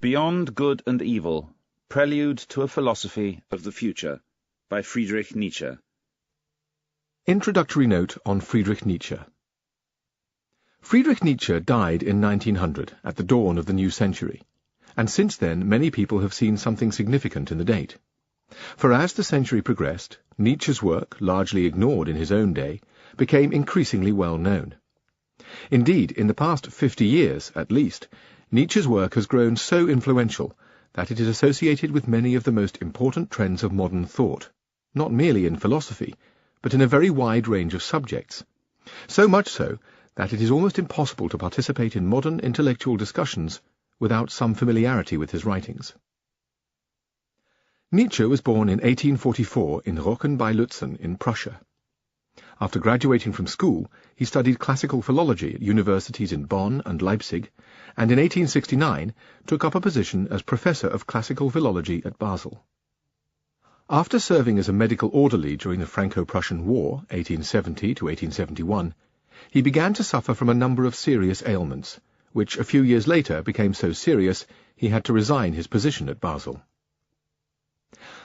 Beyond Good and Evil, Prelude to a Philosophy of the Future, by Friedrich Nietzsche. Introductory note on Friedrich Nietzsche. Friedrich Nietzsche died in 1900, at the dawn of the new century, and since then many people have seen something significant in the date. For as the century progressed, Nietzsche's work, largely ignored in his own day, became increasingly well known. Indeed, in the past 50 years, at least, Nietzsche's work has grown so influential that it is associated with many of the most important trends of modern thought, not merely in philosophy, but in a very wide range of subjects, so much so that it is almost impossible to participate in modern intellectual discussions without some familiarity with his writings. Nietzsche was born in 1844 in Rocken bei Lützen in Prussia. After graduating from school, he studied classical philology at universities in Bonn and Leipzig, and in 1869 took up a position as professor of classical philology at Basel. After serving as a medical orderly during the Franco-Prussian War, 1870 to 1871, he began to suffer from a number of serious ailments, which a few years later became so serious he had to resign his position at Basel.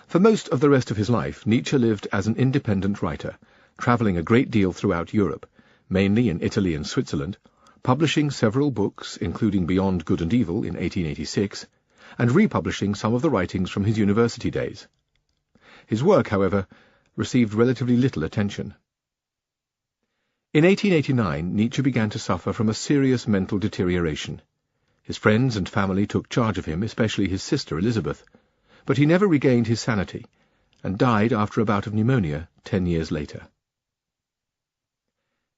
For most of the rest of his life, Nietzsche lived as an independent writer, travelling a great deal throughout Europe, mainly in Italy and Switzerland, publishing several books, including Beyond Good and Evil in 1886, and republishing some of the writings from his university days. His work, however, received relatively little attention. In 1889, Nietzsche began to suffer from a serious mental deterioration. His friends and family took charge of him, especially his sister Elizabeth, but he never regained his sanity, and died after a bout of pneumonia 10 years later.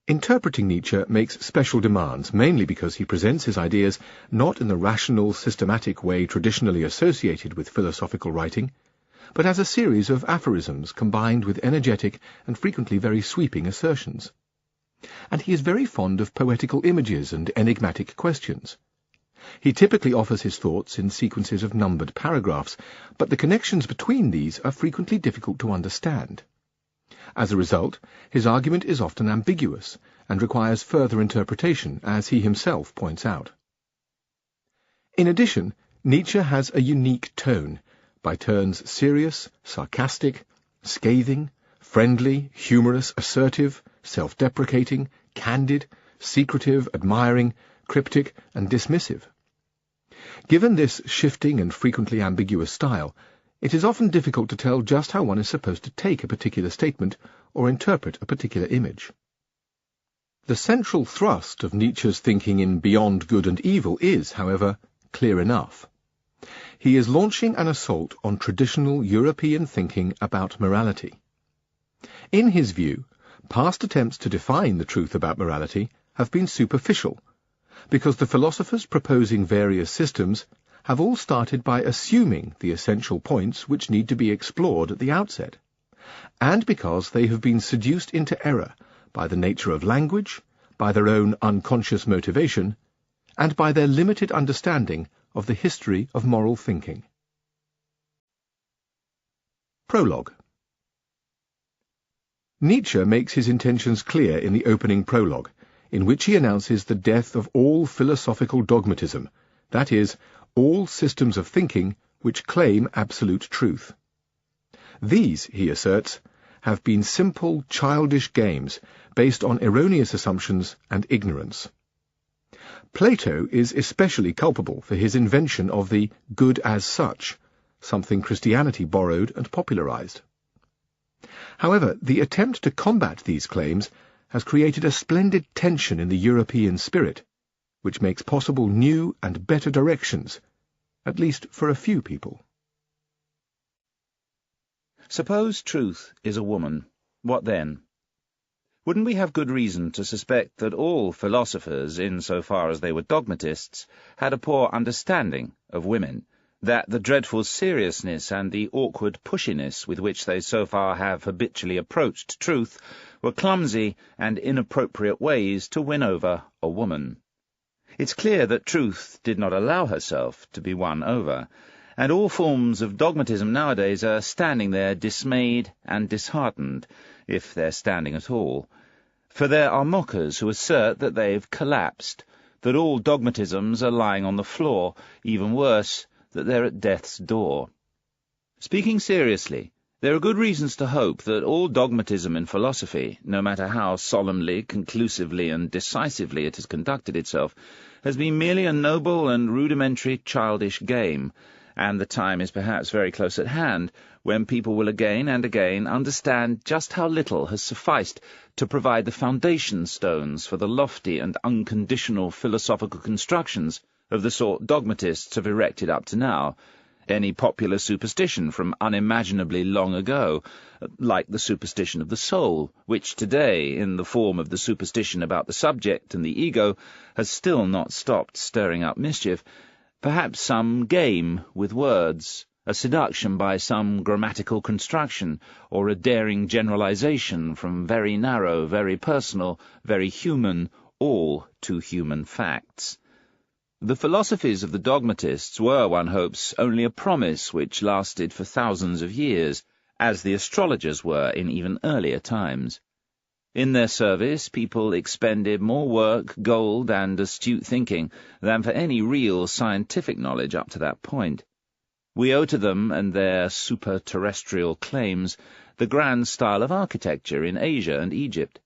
Interpreting Nietzsche makes special demands, mainly because he presents his ideas not in the rational, systematic way traditionally associated with philosophical writing, but as a series of aphorisms combined with energetic and frequently very sweeping assertions. And he is very fond of poetical images and enigmatic questions. He typically offers his thoughts in sequences of numbered paragraphs, but the connections between these are frequently difficult to understand. As a result, his argument is often ambiguous and requires further interpretation, as he himself points out. In addition, Nietzsche has a unique tone, by turns serious, sarcastic, scathing, friendly, humorous, assertive, self-deprecating, candid, secretive, admiring, cryptic, and dismissive. Given this shifting and frequently ambiguous style, it is often difficult to tell just how one is supposed to take a particular statement or interpret a particular image. The central thrust of Nietzsche's thinking in Beyond Good and Evil is, however, clear enough. He is launching an assault on traditional European thinking about morality. In his view, past attempts to define the truth about morality have been superficial, because the philosophers proposing various systems have all started by assuming the essential points which need to be explored at the outset, and because they have been seduced into error by the nature of language, by their own unconscious motivation, and by their limited understanding of the history of moral thinking. Prologue. Nietzsche makes his intentions clear in the opening prologue, in which he announces the death of all philosophical dogmatism, that is, all systems of thinking which claim absolute truth. These, he asserts, have been simple, childish games based on erroneous assumptions and ignorance. Plato is especially culpable for his invention of the good as such, something Christianity borrowed and popularized. However, the attempt to combat these claims has created a splendid tension in the European spirit, which makes possible new and better directions, at least for a few people. Suppose truth is a woman. What then? Wouldn't we have good reason to suspect that all philosophers, insofar as they were dogmatists, had a poor understanding of women, that the dreadful seriousness and the awkward pushiness with which they so far have habitually approached truth were clumsy and inappropriate ways to win over a woman? It's clear that truth did not allow herself to be won over, and all forms of dogmatism nowadays are standing there dismayed and disheartened, if they're standing at all. For there are mockers who assert that they've collapsed, that all dogmatisms are lying on the floor, even worse, that they're at death's door. Speaking seriously, there are good reasons to hope that all dogmatism in philosophy, no matter how solemnly, conclusively, and decisively it has conducted itself, has been merely a noble and rudimentary childish game, and the time is perhaps very close at hand when people will again and again understand just how little has sufficed to provide the foundation stones for the lofty and unconditional philosophical constructions of the sort dogmatists have erected up to now. Any popular superstition from unimaginably long ago, like the superstition of the soul, which today, in the form of the superstition about the subject and the ego, has still not stopped stirring up mischief, perhaps some game with words, a seduction by some grammatical construction, or a daring generalization from very narrow, very personal, very human, all to human facts. The philosophies of the dogmatists were, one hopes, only a promise which lasted for thousands of years, as the astrologers were in even earlier times. In their service, people expended more work, gold, and astute thinking than for any real scientific knowledge up to that point. We owe to them and their super-terrestrial claims the grand style of architecture in Asia and Egypt.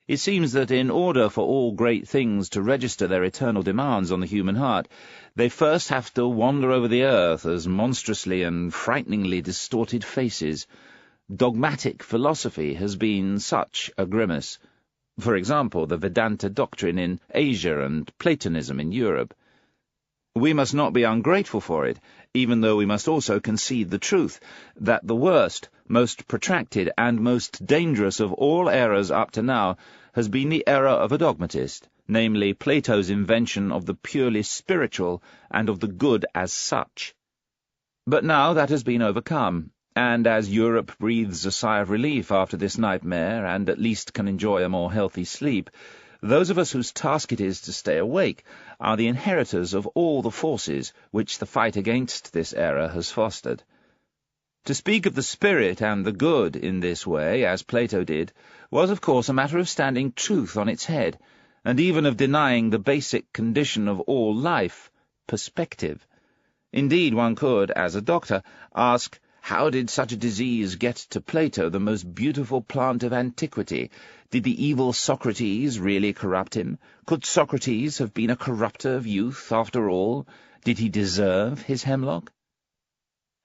It seems that in order for all great things to register their eternal demands on the human heart, they first have to wander over the earth as monstrously and frighteningly distorted faces. Dogmatic philosophy has been such a grimace. For example, the Vedanta doctrine in Asia and Platonism in Europe. We must not be ungrateful for it, even though we must also concede the truth, that the worst, most protracted, and most dangerous of all errors up to now has been the error of a dogmatist, namely Plato's invention of the purely spiritual and of the good as such. But now that has been overcome, and as Europe breathes a sigh of relief after this nightmare and at least can enjoy a more healthy sleep, those of us whose task it is to stay awake are the inheritors of all the forces which the fight against this error has fostered. To speak of the spirit and the good in this way, as Plato did, was of course a matter of standing truth on its head, and even of denying the basic condition of all life, perspective. Indeed, one could, as a doctor, ask, how did such a disease get to Plato, the most beautiful plant of antiquity? Did the evil Socrates really corrupt him? Could Socrates have been a corrupter of youth, after all? Did he deserve his hemlock?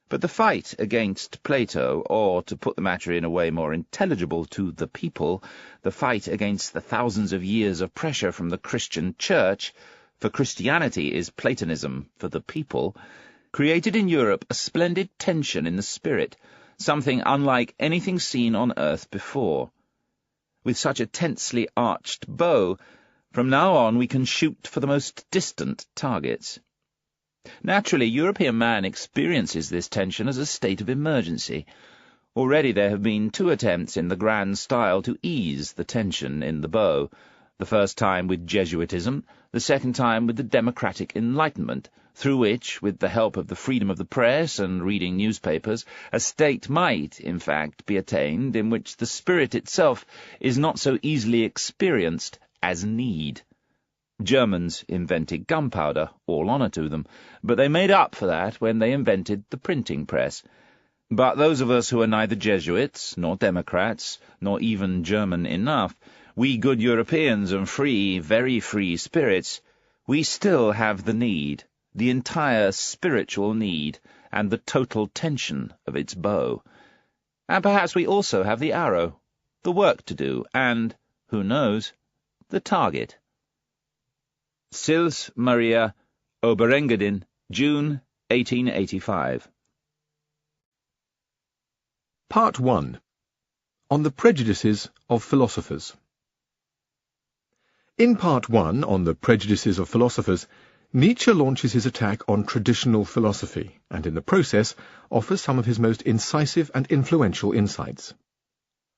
But the fight against Plato, or, to put the matter in a way more intelligible to the people, the fight against the thousands of years of pressure from the Christian Church, for Christianity is Platonism for the people, created in Europe a splendid tension in the spirit, something unlike anything seen on earth before. With such a tensely arched bow, from now on we can shoot for the most distant targets. Naturally, European man experiences this tension as a state of emergency. Already there have been 2 attempts in the grand style to ease the tension in the bow, the first time with Jesuitism, the second time with the democratic Enlightenment, through which, with the help of the freedom of the press and reading newspapers, a state might, in fact, be attained in which the spirit itself is not so easily experienced as need. Germans invented gunpowder, all honour to them, but they made up for that when they invented the printing press. But those of us who are neither Jesuits, nor Democrats, nor even German enough, we good Europeans and free, very free spirits, we still have the need, the entire spiritual need, and the total tension of its bow. And perhaps we also have the arrow, the work to do, and, who knows, the target. Sils Maria, Oberengadin, June 1885. Part 1. On the Prejudices of Philosophers. In Part 1, on the Prejudices of Philosophers, Nietzsche launches his attack on traditional philosophy, and in the process offers some of his most incisive and influential insights.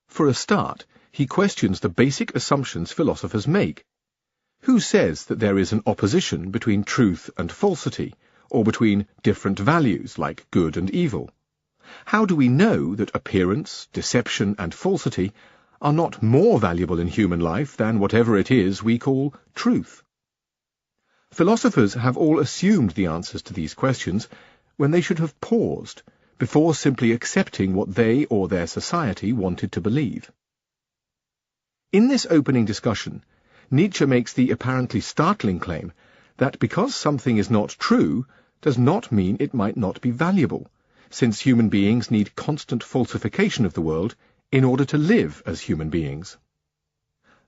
For a start, he questions the basic assumptions philosophers make. Who says that there is an opposition between truth and falsity, or between different values like good and evil? How do we know that appearance, deception, and falsity are not more valuable in human life than whatever it is we call truth? Philosophers have all assumed the answers to these questions, when they should have paused before simply accepting what they or their society wanted to believe. In this opening discussion, Nietzsche makes the apparently startling claim that because something is not true does not mean it might not be valuable, since human beings need constant falsification of the world in order to live as human beings.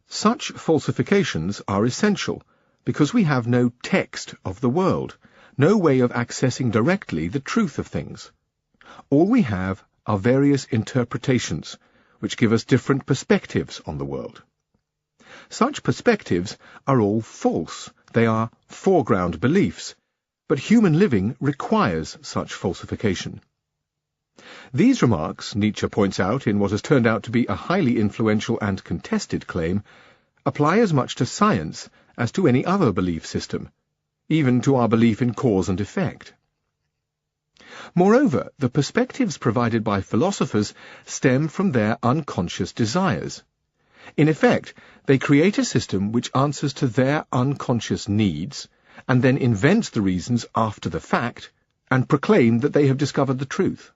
Such falsifications are essential because we have no text of the world, no way of accessing directly the truth of things. All we have are various interpretations, which give us different perspectives on the world. Such perspectives are all false. They are foreground beliefs, but human living requires such falsification. These remarks, Nietzsche points out in what has turned out to be a highly influential and contested claim, apply as much to science as to any other belief system, even to our belief in cause and effect. Moreover, the perspectives provided by philosophers stem from their unconscious desires. In effect, they create a system which answers to their unconscious needs, and then invent the reasons after the fact, and proclaim that they have discovered the truth.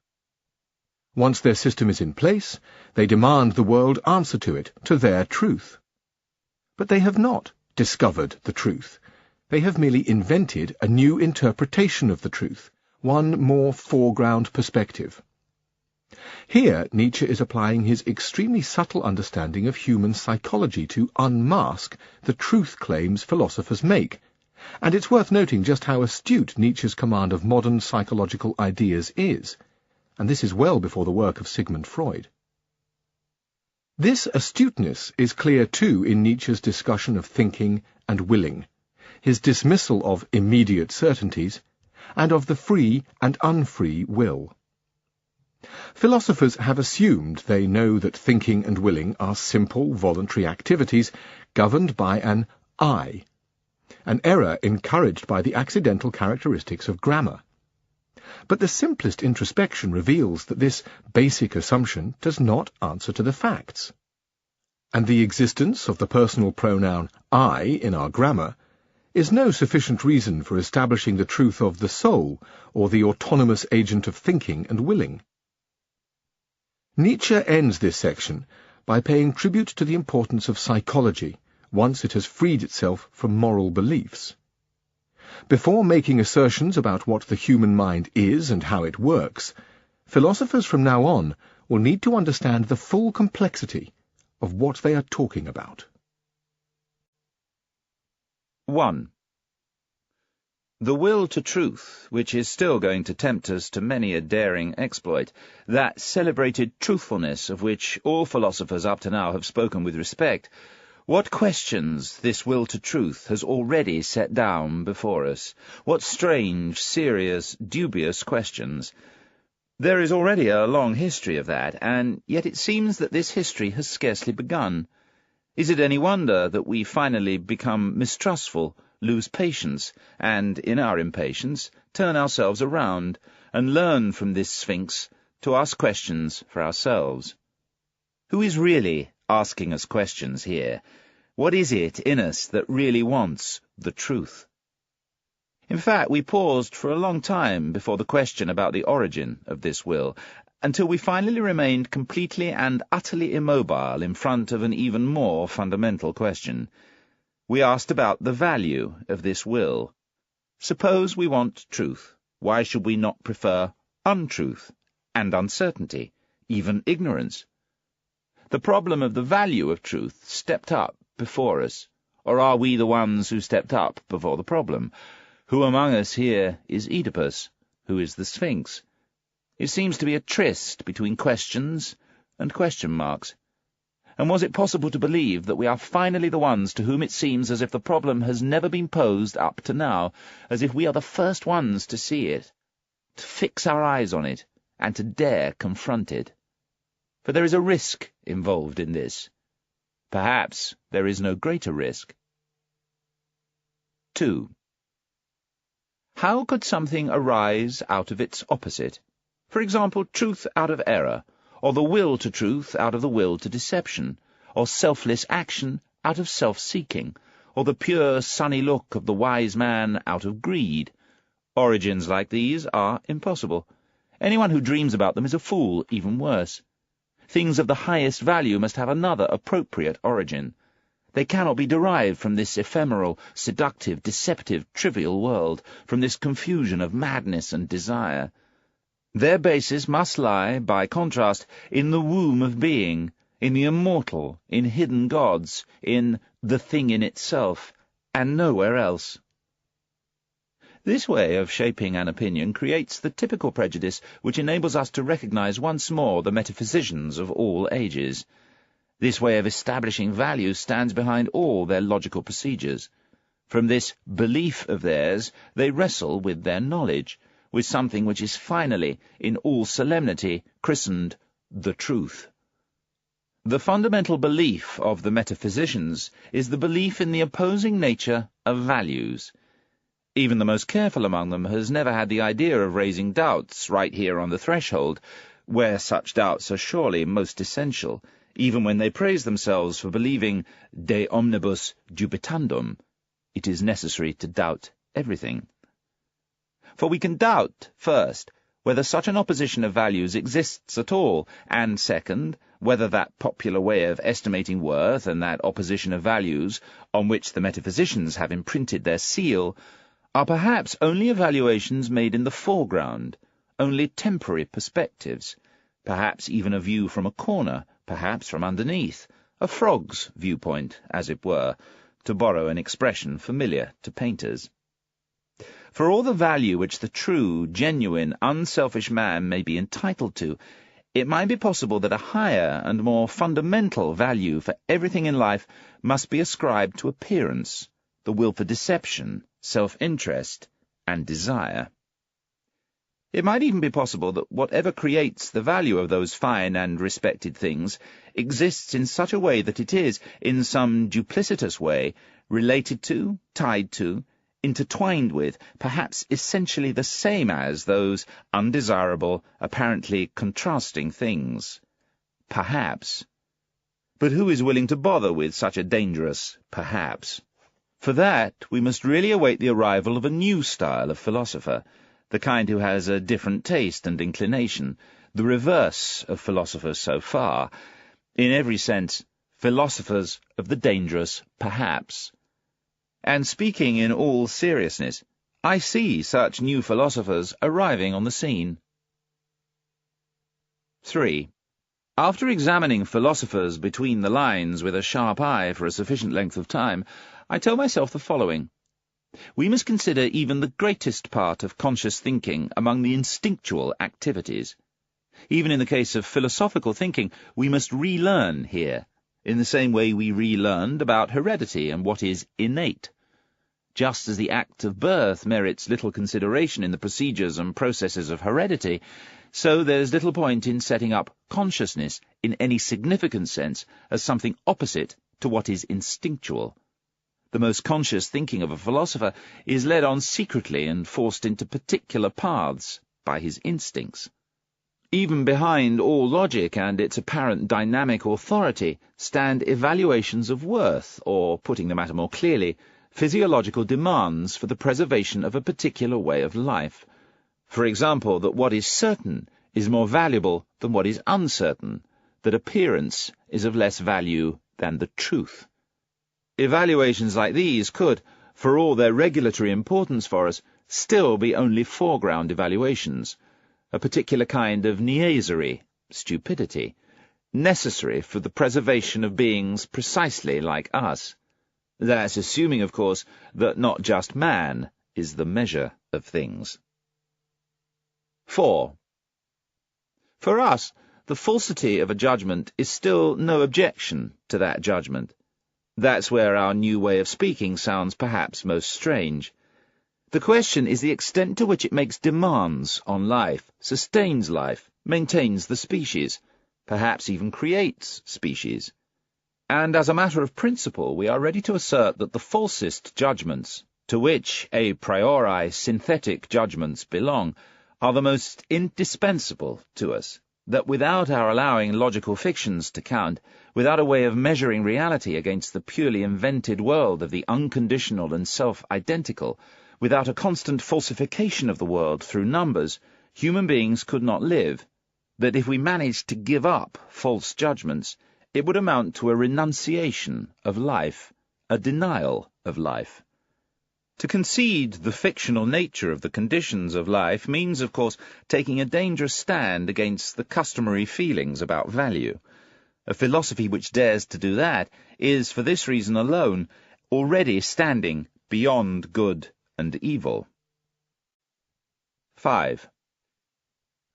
Once their system is in place, they demand the world answer to it, to their truth. But they have not discovered the truth. They have merely invented a new interpretation of the truth, one more foreground perspective. Here, Nietzsche is applying his extremely subtle understanding of human psychology to unmask the truth claims philosophers make, and it's worth noting just how astute Nietzsche's command of modern psychological ideas is, and this is well before the work of Sigmund Freud. This astuteness is clear too in Nietzsche's discussion of thinking and willing, his dismissal of immediate certainties, and of the free and unfree will. Philosophers have assumed they know that thinking and willing are simple, voluntary activities governed by an I, an error encouraged by the accidental characteristics of grammar. But the simplest introspection reveals that this basic assumption does not answer to the facts. And the existence of the personal pronoun I in our grammar is no sufficient reason for establishing the truth of the soul or the autonomous agent of thinking and willing. Nietzsche ends this section by paying tribute to the importance of psychology once it has freed itself from moral beliefs. Before making assertions about what the human mind is and how it works, philosophers from now on will need to understand the full complexity of what they are talking about. 1. The will to truth, which is still going to tempt us to many a daring exploit, that celebrated truthfulness of which all philosophers up to now have spoken with respect, what questions this will to truth has already set down before us. What strange, serious, dubious questions. There is already a long history of that, and yet it seems that this history has scarcely begun. Is it any wonder that we finally become mistrustful, lose patience, and, in our impatience, turn ourselves around, and learn from this Sphinx to ask questions for ourselves? Who is really asking us questions here? What is it in us that really wants the truth? In fact, we paused for a long time before the question about the origin of this will, until we finally remained completely and utterly immobile in front of an even more fundamental question. We asked about the value of this will. Suppose we want truth, why should we not prefer untruth and uncertainty, even ignorance? The problem of the value of truth stepped up before us, or are we the ones who stepped up before the problem? Who among us here is Oedipus? Who is the Sphinx? It seems to be a tryst between questions and question marks. And was it possible to believe that we are finally the ones to whom it seems as if the problem has never been posed up to now, as if we are the first ones to see it, to fix our eyes on it, and to dare confront it? For there is a risk involved in this. Perhaps there is no greater risk. 2. How could something arise out of its opposite? For example, truth out of error, or the will to truth out of the will to deception, or selfless action out of self-seeking, or the pure, sunny look of the wise man out of greed. Origins like these are impossible. Anyone who dreams about them is a fool, even worse. Things of the highest value must have another appropriate origin. They cannot be derived from this ephemeral, seductive, deceptive, trivial world, from this confusion of madness and desire. Their basis must lie, by contrast, in the womb of being, in the immortal, in hidden gods, in the thing in itself, and nowhere else. This way of shaping an opinion creates the typical prejudice which enables us to recognize once more the metaphysicians of all ages. This way of establishing values stands behind all their logical procedures. From this belief of theirs, they wrestle with their knowledge, with something which is finally, in all solemnity, christened the truth. The fundamental belief of the metaphysicians is the belief in the opposing nature of values. Even the most careful among them has never had the idea of raising doubts right here on the threshold, where such doubts are surely most essential, even when they praise themselves for believing de omnibus dubitandum. It is necessary to doubt everything. For we can doubt, first, whether such an opposition of values exists at all, and second, whether that popular way of estimating worth and that opposition of values, on which the metaphysicians have imprinted their seal, are perhaps only evaluations made in the foreground, only temporary perspectives, perhaps even a view from a corner, perhaps from underneath, a frog's viewpoint, as it were, to borrow an expression familiar to painters. For all the value which the true, genuine, unselfish man may be entitled to, it might be possible that a higher and more fundamental value for everything in life must be ascribed to appearance, the will for deception, self-interest, and desire. It might even be possible that whatever creates the value of those fine and respected things exists in such a way that it is, in some duplicitous way, related to, tied to, intertwined with, perhaps essentially the same as those undesirable, apparently contrasting things. Perhaps. But who is willing to bother with such a dangerous perhaps? For that, we must really await the arrival of a new style of philosopher, the kind who has a different taste and inclination, the reverse of philosophers so far, in every sense, philosophers of the dangerous perhaps. And speaking in all seriousness, I see such new philosophers arriving on the scene. 3. After examining philosophers between the lines with a sharp eye for a sufficient length of time, I tell myself the following. We must consider even the greatest part of conscious thinking among the instinctual activities. Even in the case of philosophical thinking, we must relearn here, in the same way we relearned about heredity and what is innate. Just as the act of birth merits little consideration in the procedures and processes of heredity, so there's little point in setting up consciousness in any significant sense as something opposite to what is instinctual. The most conscious thinking of a philosopher is led on secretly and forced into particular paths by his instincts. Even behind all logic and its apparent dynamic authority stand evaluations of worth, or, putting the matter more clearly, physiological demands for the preservation of a particular way of life. For example, that what is certain is more valuable than what is uncertain, that appearance is of less value than the truth. Evaluations like these could, for all their regulatory importance for us, still be only foreground evaluations, a particular kind of niaiserie, stupidity, necessary for the preservation of beings precisely like us. That's assuming, of course, that not just man is the measure of things. 4. For us, the falsity of a judgment is still no objection to that judgment. That's where our new way of speaking sounds perhaps most strange. The question is the extent to which it makes demands on life, sustains life, maintains the species, perhaps even creates species. And as a matter of principle, we are ready to assert that the falsest judgments, to which a priori synthetic judgments belong, are the most indispensable to us, that without our allowing logical fictions to count, without a way of measuring reality against the purely invented world of the unconditional and self-identical, without a constant falsification of the world through numbers, human beings could not live, that if we managed to give up false judgments, it would amount to a renunciation of life, a denial of life. To concede the fictional nature of the conditions of life means, of course, taking a dangerous stand against the customary feelings about value. A philosophy which dares to do that is, for this reason alone, already standing beyond good and evil. 5.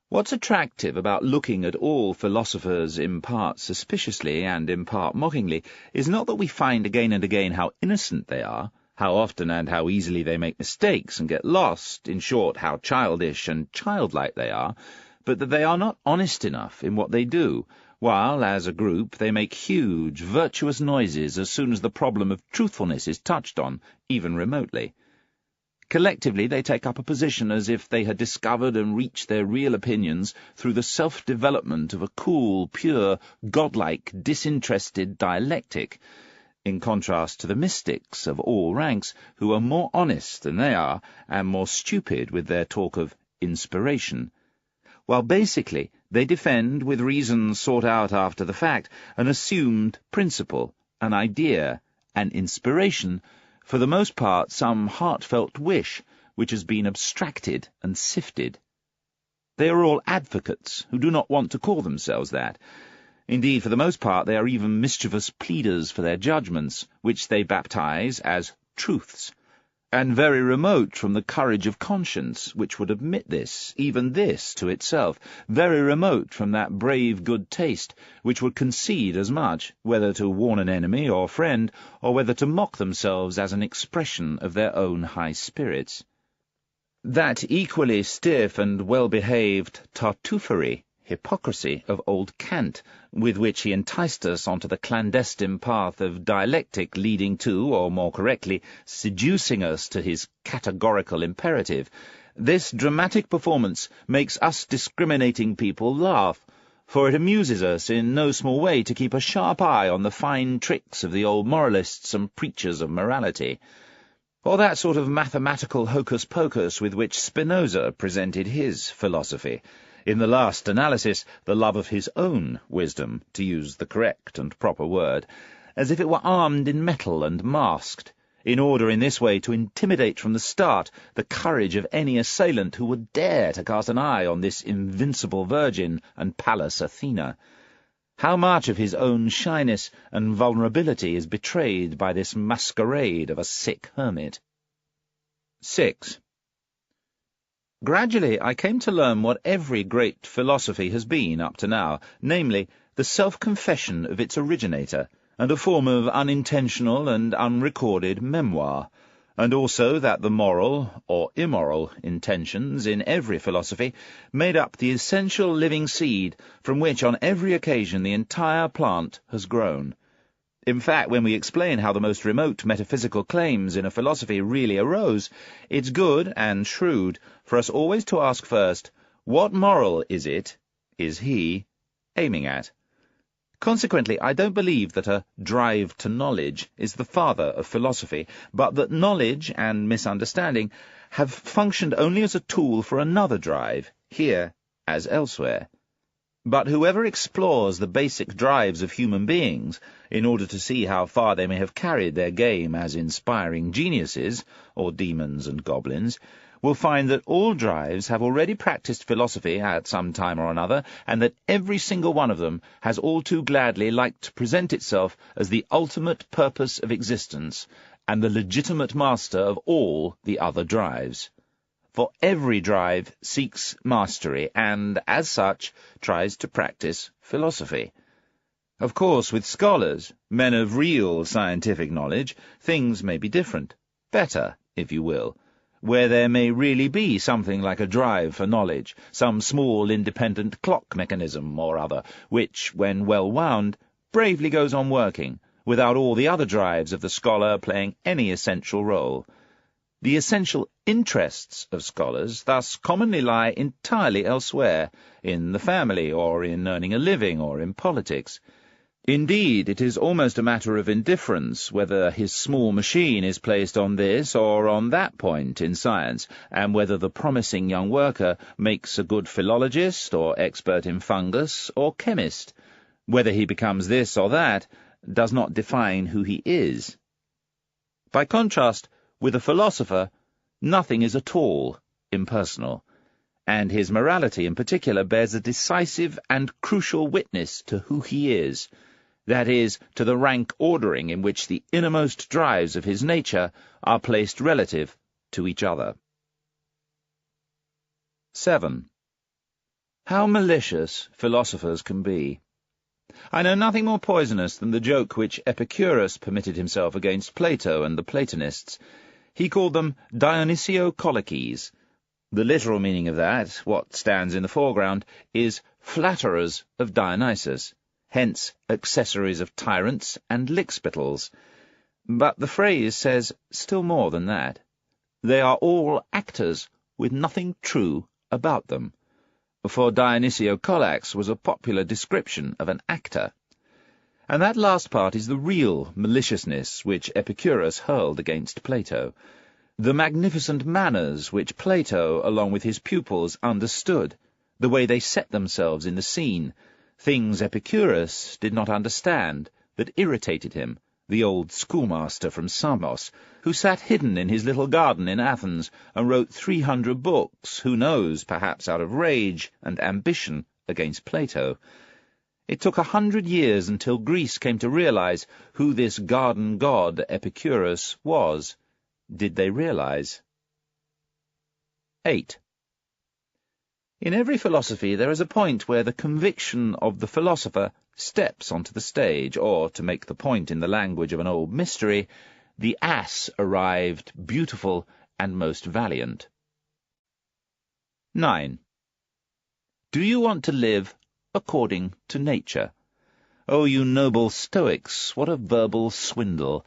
What's attractive about looking at all philosophers in part suspiciously and in part mockingly is not that we find again and again how innocent they are, how often and how easily they make mistakes and get lost, in short, how childish and childlike they are, but that they are not honest enough in what they do, while, as a group, they make huge, virtuous noises as soon as the problem of truthfulness is touched on, even remotely. Collectively, they take up a position as if they had discovered and reached their real opinions through the self-development of a cool, pure, godlike, disinterested dialectic, in contrast to the mystics of all ranks, who are more honest than they are, and more stupid with their talk of inspiration, while basically they defend, with reasons sought out after the fact, an assumed principle, an idea, an inspiration, for the most part some heartfelt wish which has been abstracted and sifted. They are all advocates who do not want to call themselves that. Indeed, for the most part they are even mischievous pleaders for their judgments, which they baptize as truths, and very remote from the courage of conscience, which would admit this, even this, to itself, very remote from that brave good taste, which would concede as much, whether to warn an enemy or friend, or whether to mock themselves as an expression of their own high spirits. That equally stiff and well-behaved tartuffery, hypocrisy of old Kant, with which he enticed us onto the clandestine path of dialectic leading to, or more correctly, seducing us to his categorical imperative, this dramatic performance makes us discriminating people laugh, for it amuses us in no small way to keep a sharp eye on the fine tricks of the old moralists and preachers of morality, or that sort of mathematical hocus-pocus with which Spinoza presented his philosophy, in the last analysis, the love of his own wisdom, to use the correct and proper word, as if it were armed in metal and masked, in order in this way to intimidate from the start the courage of any assailant who would dare to cast an eye on this invincible virgin and Pallas Athena. How much of his own shyness and vulnerability is betrayed by this masquerade of a sick hermit. 6. Gradually I came to learn what every great philosophy has been up to now, namely, the self-confession of its originator, and a form of unintentional and unrecorded memoir, and also that the moral or immoral intentions in every philosophy made up the essential living seed from which on every occasion the entire plant has grown. In fact, when we explain how the most remote metaphysical claims in a philosophy really arose, it's good and shrewd for us always to ask first, what moral is he, aiming at? Consequently, I don't believe that a drive to knowledge is the father of philosophy, but that knowledge and misunderstanding have functioned only as a tool for another drive, here as elsewhere. But whoever explores the basic drives of human beings, in order to see how far they may have carried their game as inspiring geniuses, or demons and goblins, will find that all drives have already practiced philosophy at some time or another, and that every single one of them has all too gladly liked to present itself as the ultimate purpose of existence, and the legitimate master of all the other drives. For every drive seeks mastery, and, as such, tries to practice philosophy. Of course, with scholars, men of real scientific knowledge, things may be different, better, if you will, where there may really be something like a drive for knowledge, some small independent clock mechanism or other, which, when well wound, bravely goes on working, without all the other drives of the scholar playing any essential role. The essential interests of scholars thus commonly lie entirely elsewhere, in the family, or in earning a living, or in politics. Indeed, it is almost a matter of indifference whether his small machine is placed on this or on that point in science, and whether the promising young worker makes a good philologist or expert in fungus or chemist. Whether he becomes this or that does not define who he is. By contrast, with a philosopher, nothing is at all impersonal, and his morality in particular bears a decisive and crucial witness to who he is, that is, to the rank ordering in which the innermost drives of his nature are placed relative to each other. 7. How malicious philosophers can be. I know nothing more poisonous than the joke which Epicurus permitted himself against Plato and the Platonists. He called them Dionysio-Colices. The literal meaning of that, what stands in the foreground, is flatterers of Dionysus, hence accessories of tyrants and lickspittles. But the phrase says still more than that. They are all actors with nothing true about them. For Dionysio-Colax was a popular description of an actor. And that last part is the real maliciousness which Epicurus hurled against Plato, the magnificent manners which Plato, along with his pupils, understood, the way they set themselves in the scene, things Epicurus did not understand, that irritated him, the old schoolmaster from Samos, who sat hidden in his little garden in Athens and wrote 300 books, who knows, perhaps out of rage and ambition against Plato. It took 100 years until Greece came to realize who this garden god Epicurus was. Did they realize? 8. In every philosophy there is a point where the conviction of the philosopher steps onto the stage, or, to make the point in the language of an old mystery, the ass arrived beautiful and most valiant. 9. Do you want to live according to nature? Oh, you noble Stoics, what a verbal swindle!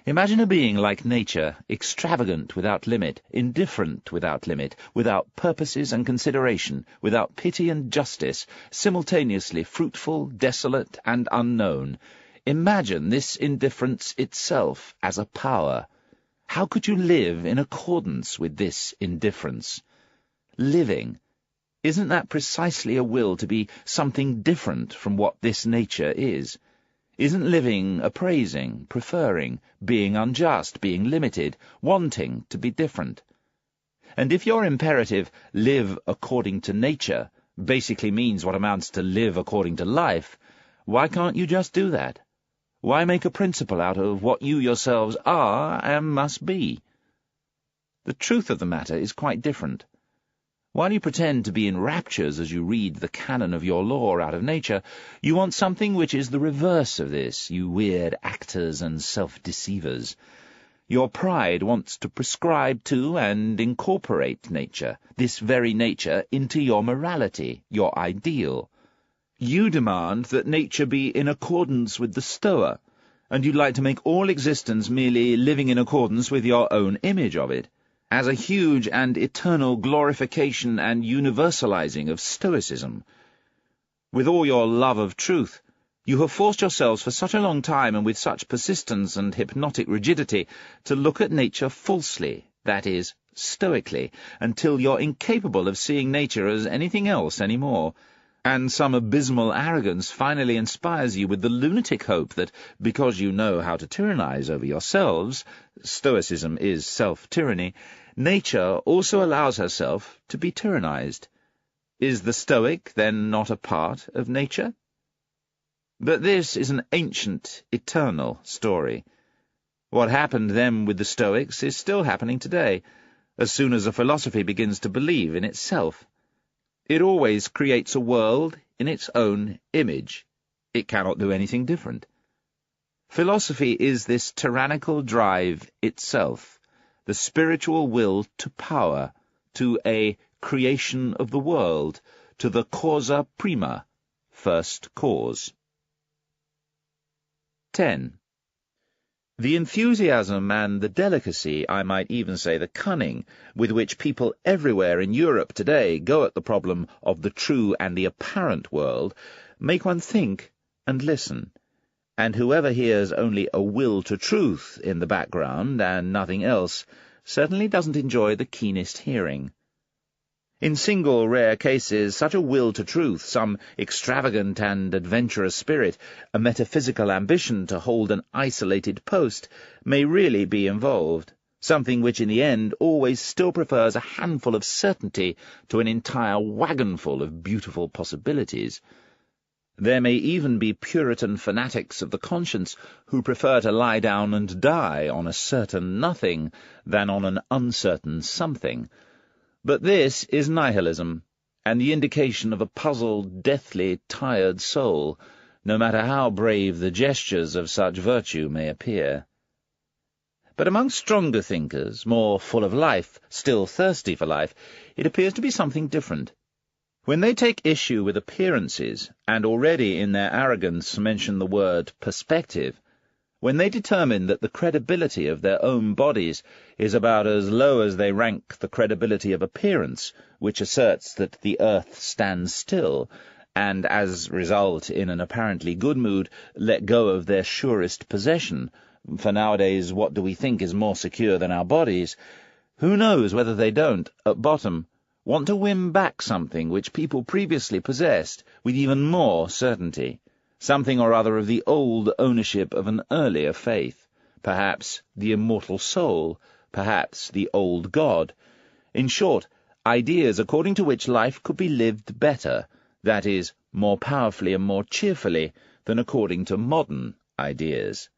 Imagine a being like nature, extravagant without limit, indifferent without limit, without purposes and consideration, without pity and justice, simultaneously fruitful, desolate, and unknown. Imagine this indifference itself as a power. How could you live in accordance with this indifference? Living, isn't that precisely a will to be something different from what this nature is? Isn't living appraising, preferring, being unjust, being limited, wanting to be different? And if your imperative, live according to nature, basically means what amounts to live according to life, why can't you just do that? Why make a principle out of what you yourselves are and must be? The truth of the matter is quite different. While you pretend to be in raptures as you read the canon of your law out of nature, you want something which is the reverse of this, you weird actors and self-deceivers. Your pride wants to prescribe to and incorporate nature, this very nature, into your morality, your ideal. You demand that nature be in accordance with the Stoa, and you'd like to make all existence merely living in accordance with your own image of it, as a huge and eternal glorification and universalizing of Stoicism. With all your love of truth, you have forced yourselves for such a long time and with such persistence and hypnotic rigidity to look at nature falsely, that is, stoically, until you're incapable of seeing nature as anything else any more, and some abysmal arrogance finally inspires you with the lunatic hope that, because you know how to tyrannize over yourselves, Stoicism is self-tyranny, nature also allows herself to be tyrannized. Is the Stoic then not a part of nature? But this is an ancient, eternal story. What happened then with the Stoics is still happening today, as soon as a philosophy begins to believe in itself. It always creates a world in its own image. It cannot do anything different. Philosophy is this tyrannical drive itself, the spiritual will to power, to a creation of the world, to the causa prima, first cause. 10. The enthusiasm and the delicacy, I might even say the cunning, with which people everywhere in Europe today go at the problem of the true and the apparent world, make one think and listen. and whoever hears only a will to truth in the background and nothing else certainly doesn't enjoy the keenest hearing. In single rare cases, such a will to truth, some extravagant and adventurous spirit, a metaphysical ambition to hold an isolated post, may really be involved, something which in the end always still prefers a handful of certainty to an entire wagonful of beautiful possibilities. There may even be Puritan fanatics of the conscience who prefer to lie down and die on a certain nothing than on an uncertain something. But this is nihilism, and the indication of a puzzled, deathly, tired soul, no matter how brave the gestures of such virtue may appear. But among stronger thinkers, more full of life, still thirsty for life, it appears to be something different. When they take issue with appearances, and already in their arrogance mention the word perspective, when they determine that the credibility of their own bodies is about as low as they rank the credibility of appearance, which asserts that the earth stands still, and as result, in an apparently good mood, let go of their surest possession, for nowadays what do we think is more secure than our bodies? Who knows whether they don't, at bottom, want to win back something which people previously possessed with even more certainty, something or other of the old ownership of an earlier faith, perhaps the immortal soul, perhaps the old God. In short, ideas according to which life could be lived better, that is, more powerfully and more cheerfully, than according to modern ideas.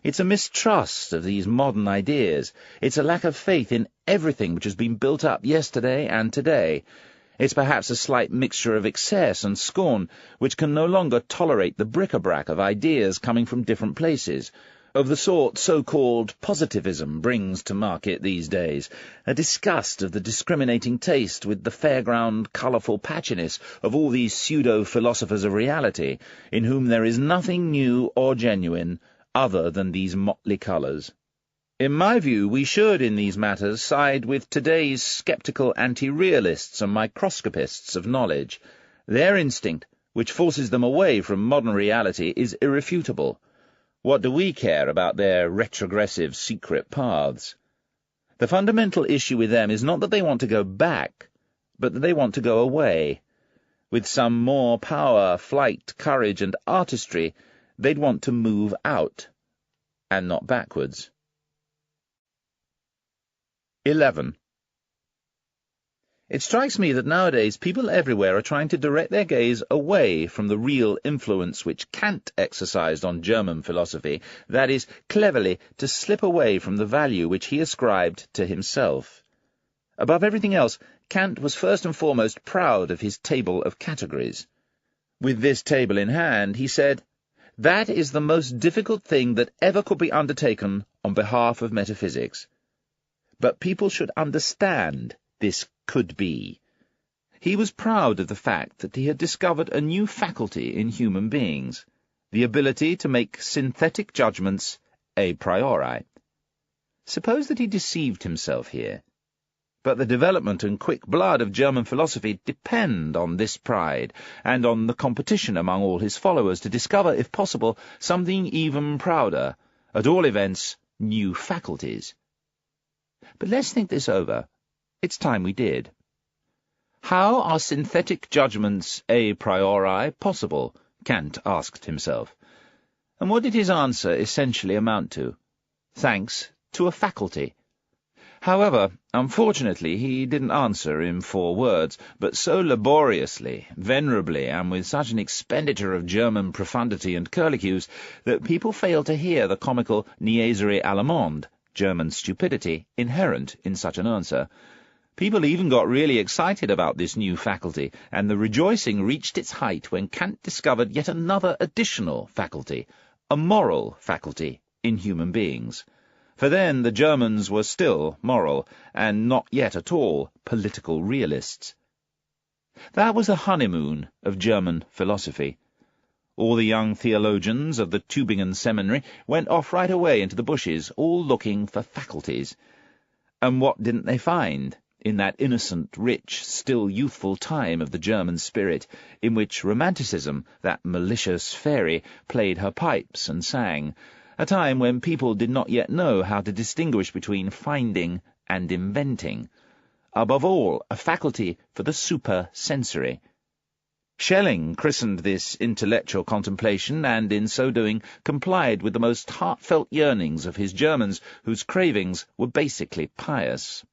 It's a mistrust of these modern ideas. It's a lack of faith in everything which has been built up yesterday and today. It's perhaps a slight mixture of excess and scorn, which can no longer tolerate the bric-a-brac of ideas coming from different places, of the sort so-called positivism brings to market these days, a disgust of the discriminating taste with the fairground, colourful patchiness of all these pseudo-philosophers of reality, in whom there is nothing new or genuine other than these motley colours. In my view, we should, in these matters, side with today's sceptical anti-realists and microscopists of knowledge. Their instinct, which forces them away from modern reality, is irrefutable. What do we care about their retrogressive secret paths? The fundamental issue with them is not that they want to go back, but that they want to go away. With some more power, flight, courage, and artistry, they'd want to move out, and not backwards. 11. It strikes me that nowadays people everywhere are trying to direct their gaze away from the real influence which Kant exercised on German philosophy, that is, cleverly to slip away from the value which he ascribed to himself. Above everything else, Kant was first and foremost proud of his table of categories. With this table in hand, he said, "That is the most difficult thing that ever could be undertaken on behalf of metaphysics. But people should understand this could be." He was proud of the fact that he had discovered a new faculty in human beings, the ability to make synthetic judgments a priori. Suppose that he deceived himself here. But the development and quick blood of German philosophy depend on this pride, and on the competition among all his followers to discover, if possible, something even prouder, at all events, new faculties. But let's think this over. It's time we did. How are synthetic judgments a priori possible? Kant asked himself. And what did his answer essentially amount to? Thanks to a faculty. However, unfortunately, he didn't answer in 4 words, but so laboriously, venerably, and with such an expenditure of German profundity and curlicues, that people failed to hear the comical niaiserie allemande, German stupidity, inherent in such an answer. People even got really excited about this new faculty, and the rejoicing reached its height when Kant discovered yet another additional faculty, a moral faculty, in human beings. For then the Germans were still moral, and not yet at all political realists. That was the honeymoon of German philosophy. All the young theologians of the Tübingen seminary went off right away into the bushes, all looking for faculties. And what didn't they find? in that innocent, rich, still youthful time of the German spirit, in which Romanticism, that malicious fairy, played her pipes and sang, a time when people did not yet know how to distinguish between finding and inventing. Above all, a faculty for the supersensory. Schelling christened this intellectual contemplation, and in so doing complied with the most heartfelt yearnings of his Germans, whose cravings were basically pious.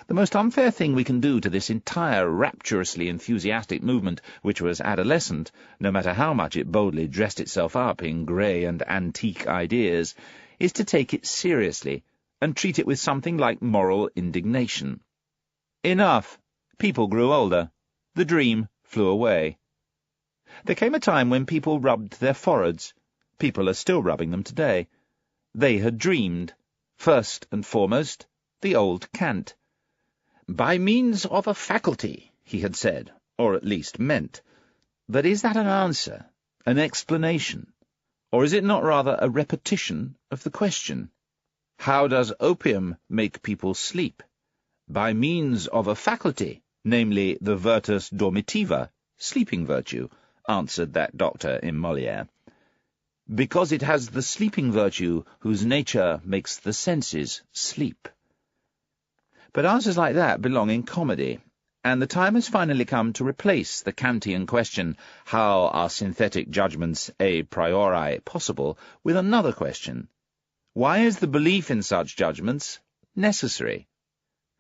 The most unfair thing we can do to this entire rapturously enthusiastic movement, which was adolescent, no matter how much it boldly dressed itself up in grey and antique ideas, is to take it seriously and treat it with something like moral indignation. Enough. People grew older. The dream flew away. There came a time when people rubbed their foreheads. People are still rubbing them today. They had dreamed. First and foremost, the old Kant. By means of a faculty, he had said, or at least meant. But is that an answer, an explanation, or is it not rather a repetition of the question? How does opium make people sleep? By means of a faculty, namely the virtus dormitiva, sleeping virtue, answered that doctor in Molière. Because it has the sleeping virtue whose nature makes the senses sleep. But answers like that belong in comedy, and the time has finally come to replace the Kantian question, how are synthetic judgments a priori possible, with another question. Why is the belief in such judgments necessary?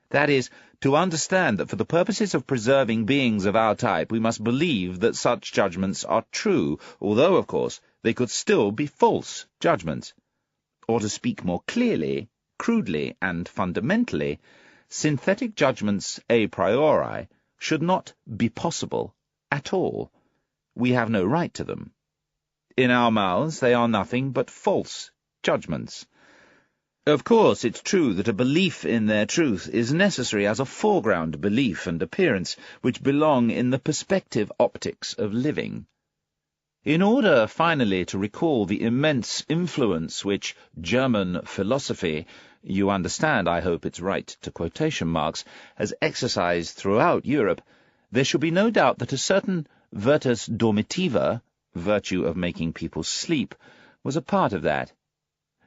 That is, to understand that for the purposes of preserving beings of our type we must believe that such judgments are true, although, of course, they could still be false judgments. Or to speak more clearly, crudely and fundamentally, synthetic judgments a priori should not be possible at all. We have no right to them. In our mouths they are nothing but false judgments. Of course, it's true that a belief in their truth is necessary as a foreground belief and appearance which belong in the perspective optics of living. In order, finally, to recall the immense influence which German philosophy, you understand, I hope it's right to quotation marks, has exercised throughout Europe, there should be no doubt that a certain virtus dormitiva, virtue of making people sleep, was a part of that.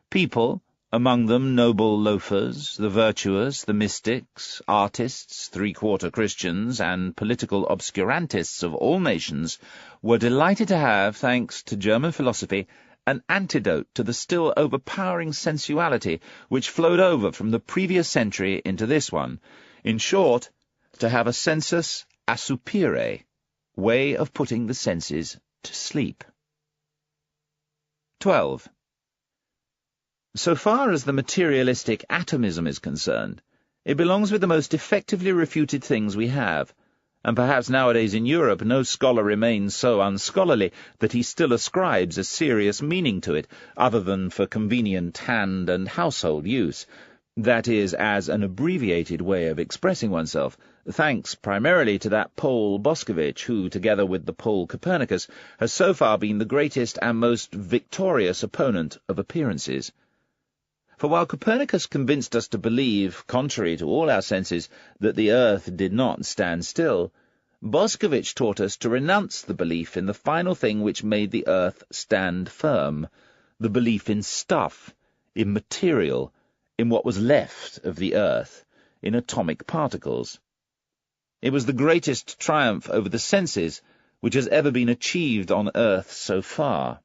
People, among them noble loafers, the virtuous, the mystics, artists, three-quarter Christians, and political obscurantists of all nations, were delighted to have, thanks to German philosophy, an antidote to the still overpowering sensuality which flowed over from the previous century into this one. In short, to have a sensus assupere, way of putting the senses to sleep. 12. So far as the materialistic atomism is concerned, it belongs with the most effectively refuted things we have, and perhaps nowadays in Europe no scholar remains so unscholarly that he still ascribes a serious meaning to it, other than for convenient hand and household use, that is, as an abbreviated way of expressing oneself, thanks primarily to that Pole Boskowitz who, together with the Pole Copernicus, has so far been the greatest and most victorious opponent of appearances. For while Copernicus convinced us to believe, contrary to all our senses, that the earth did not stand still, Boskowitz taught us to renounce the belief in the final thing which made the earth stand firm, the belief in stuff, in material, in what was left of the earth, in atomic particles. It was the greatest triumph over the senses which has ever been achieved on earth so far.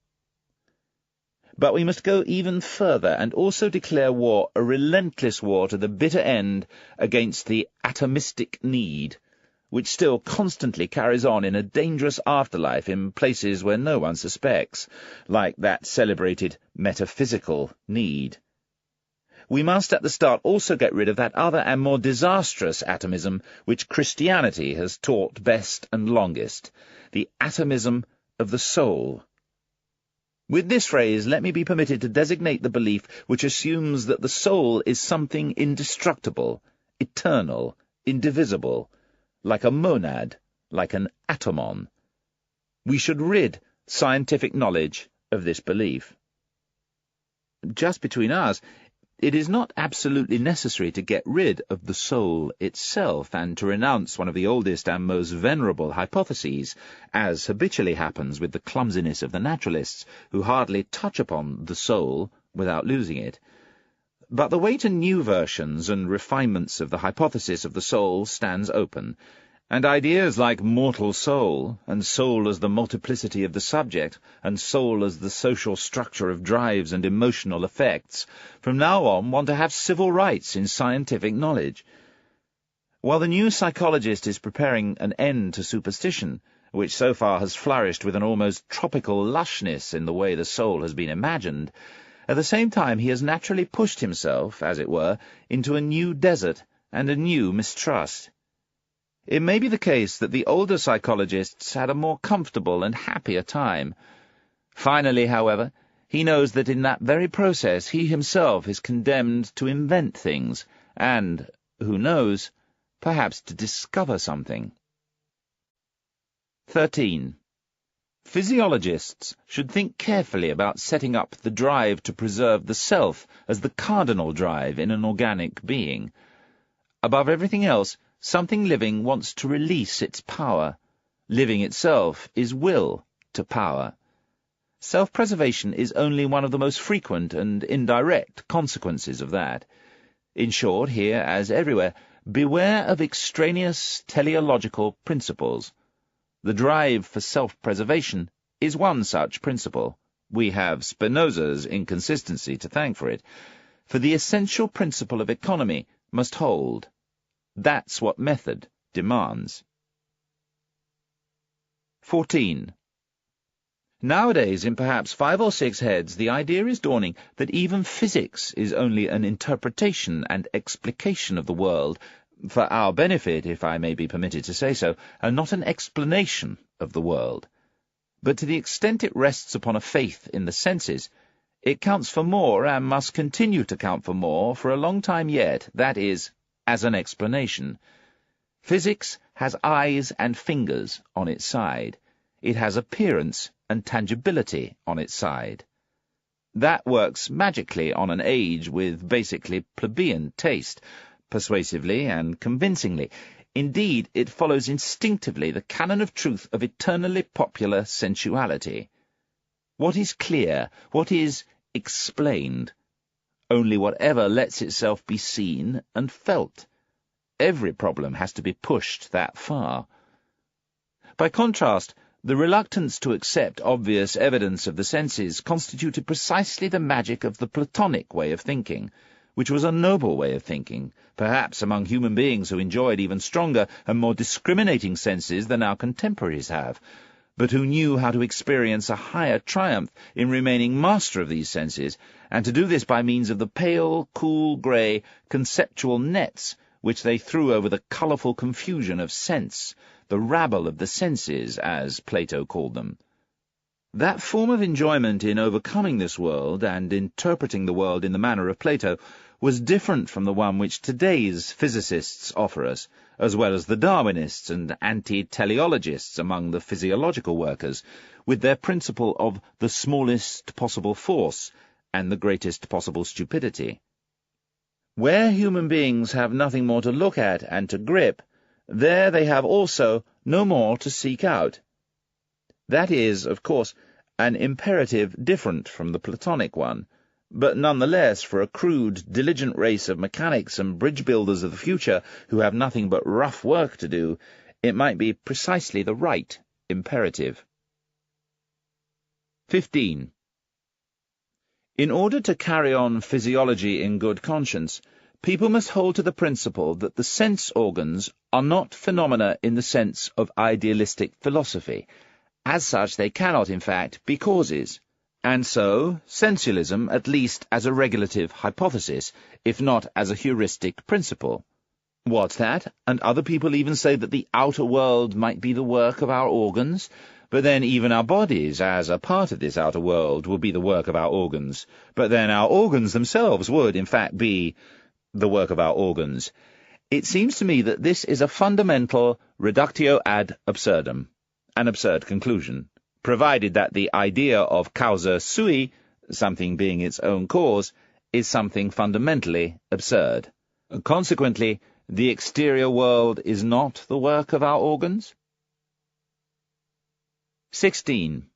But we must go even further and also declare war, a relentless war to the bitter end, against the atomistic need, which still constantly carries on in a dangerous afterlife in places where no one suspects, like that celebrated metaphysical need. We must at the start also get rid of that other and more disastrous atomism which Christianity has taught best and longest, the atomism of the soul. With this phrase, let me be permitted to designate the belief which assumes that the soul is something indestructible, eternal, indivisible, like a monad, like an atomon. We should rid scientific knowledge of this belief. Just between us, it is not absolutely necessary to get rid of the soul itself and to renounce one of the oldest and most venerable hypotheses, as habitually happens with the clumsiness of the naturalists, who hardly touch upon the soul without losing it. But the way to new versions and refinements of the hypothesis of the soul stands open, and ideas like mortal soul, and soul as the multiplicity of the subject, and soul as the social structure of drives and emotional effects, from now on want to have civil rights in scientific knowledge. While the new psychologist is preparing an end to superstition, which so far has flourished with an almost tropical lushness in the way the soul has been imagined, at the same time he has naturally pushed himself, as it were, into a new desert and a new mistrust. It may be the case that the older psychologists had a more comfortable and happier time. Finally, however, he knows that in that very process he himself is condemned to invent things, and, who knows, perhaps to discover something. 13. Physiologists should think carefully about setting up the drive to preserve the self as the cardinal drive in an organic being. Above everything else, something living wants to release its power. Living itself is will to power. Self-preservation is only one of the most frequent and indirect consequences of that. In short, here, as everywhere, beware of extraneous teleological principles. The drive for self-preservation is one such principle. We have Spinoza's inconsistency to thank for it. For the essential principle of economy must hold. That's what method demands. 14. Nowadays, in perhaps 5 or 6 heads, the idea is dawning that even physics is only an interpretation and explication of the world, for our benefit, if I may be permitted to say so, and not an explanation of the world. But to the extent it rests upon a faith in the senses, it counts for more and must continue to count for more for a long time yet, that is, as an explanation. Physics has eyes and fingers on its side. It has appearance and tangibility on its side. That works magically on an age with basically plebeian taste, persuasively and convincingly. Indeed, it follows instinctively the canon of truth of eternally popular sensuality. What is clear? What is explained? Only whatever lets itself be seen and felt. Every problem has to be pushed that far. By contrast, the reluctance to accept obvious evidence of the senses constituted precisely the magic of the Platonic way of thinking, which was a noble way of thinking, perhaps among human beings who enjoyed even stronger and more discriminating senses than our contemporaries have, but who knew how to experience a higher triumph in remaining master of these senses, and to do this by means of the pale, cool, grey, conceptual nets which they threw over the colourful confusion of sense, the rabble of the senses, as Plato called them. That form of enjoyment in overcoming this world and interpreting the world in the manner of Plato was different from the one which today's physicists offer us, as well as the Darwinists and anti-teleologists among the physiological workers, with their principle of the smallest possible force and the greatest possible stupidity. Where human beings have nothing more to look at and to grip, there they have also no more to seek out. That is, of course, an imperative different from the Platonic one, but nonetheless, for a crude, diligent race of mechanics and bridge-builders of the future who have nothing but rough work to do, it might be precisely the right imperative. 15. In order to carry on physiology in good conscience, people must hold to the principle that the sense organs are not phenomena in the sense of idealistic philosophy. As such, they cannot, in fact, be causes. And so, sensualism, at least as a regulative hypothesis, if not as a heuristic principle. What's that? And other people even say that the outer world might be the work of our organs? But then even our bodies, as a part of this outer world, would be the work of our organs. But then our organs themselves would, in fact, be the work of our organs. It seems to me that this is a fundamental reductio ad absurdum, an absurd conclusion, provided that the idea of causa sui, something being its own cause, is something fundamentally absurd. Consequently, the exterior world is not the work of our organs? 16.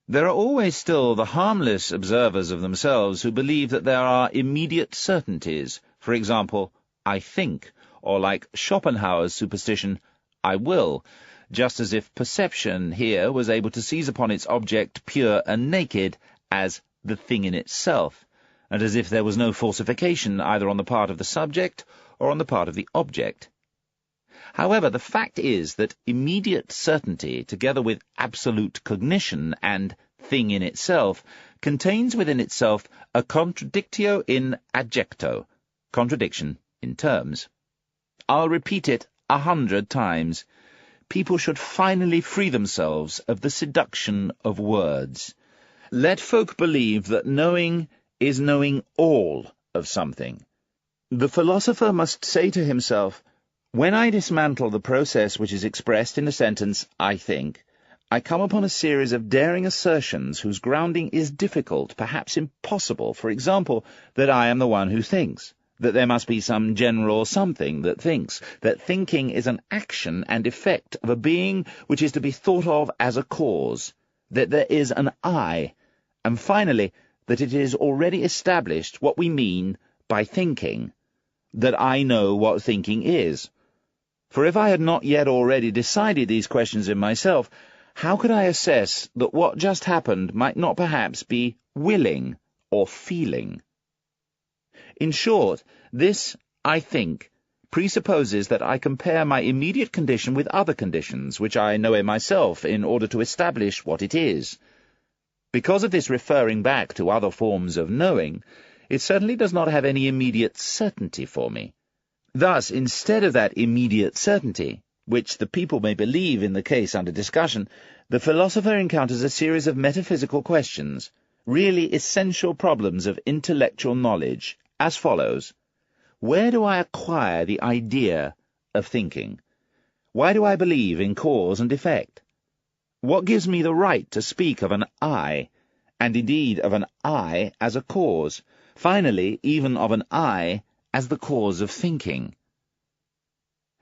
There are always still the harmless observers of themselves who believe that there are immediate certainties, for example, I think, or like Schopenhauer's superstition, I will, just as if perception here was able to seize upon its object pure and naked as the thing in itself, and as if there was no falsification either on the part of the subject or on the part of the object. However, the fact is that immediate certainty, together with absolute cognition and thing in itself, contains within itself a contradictio in adjecto, contradiction in terms. I'll repeat it 100 times. People should finally free themselves of the seduction of words. Let folk believe that knowing is knowing all of something. The philosopher must say to himself, when I dismantle the process which is expressed in the sentence, I think, I come upon a series of daring assertions whose grounding is difficult, perhaps impossible. For example, that I am the one who thinks, that there must be some general something that thinks, that thinking is an action and effect of a being which is to be thought of as a cause, that there is an I, and finally, that it is already established what we mean by thinking, that I know what thinking is. For if I had not yet already decided these questions in myself, how could I assess that what just happened might not perhaps be willing or feeling? In short, this, I think, presupposes that I compare my immediate condition with other conditions, which I know in myself, in order to establish what it is. Because of this referring back to other forms of knowing, it certainly does not have any immediate certainty for me. Thus, instead of that immediate certainty, which the people may believe in the case under discussion, the philosopher encounters a series of metaphysical questions, really essential problems of intellectual knowledge, as follows. Where do I acquire the idea of thinking? Why do I believe in cause and effect? What gives me the right to speak of an I, and indeed of an I as a cause, finally even of an I as the cause of thinking?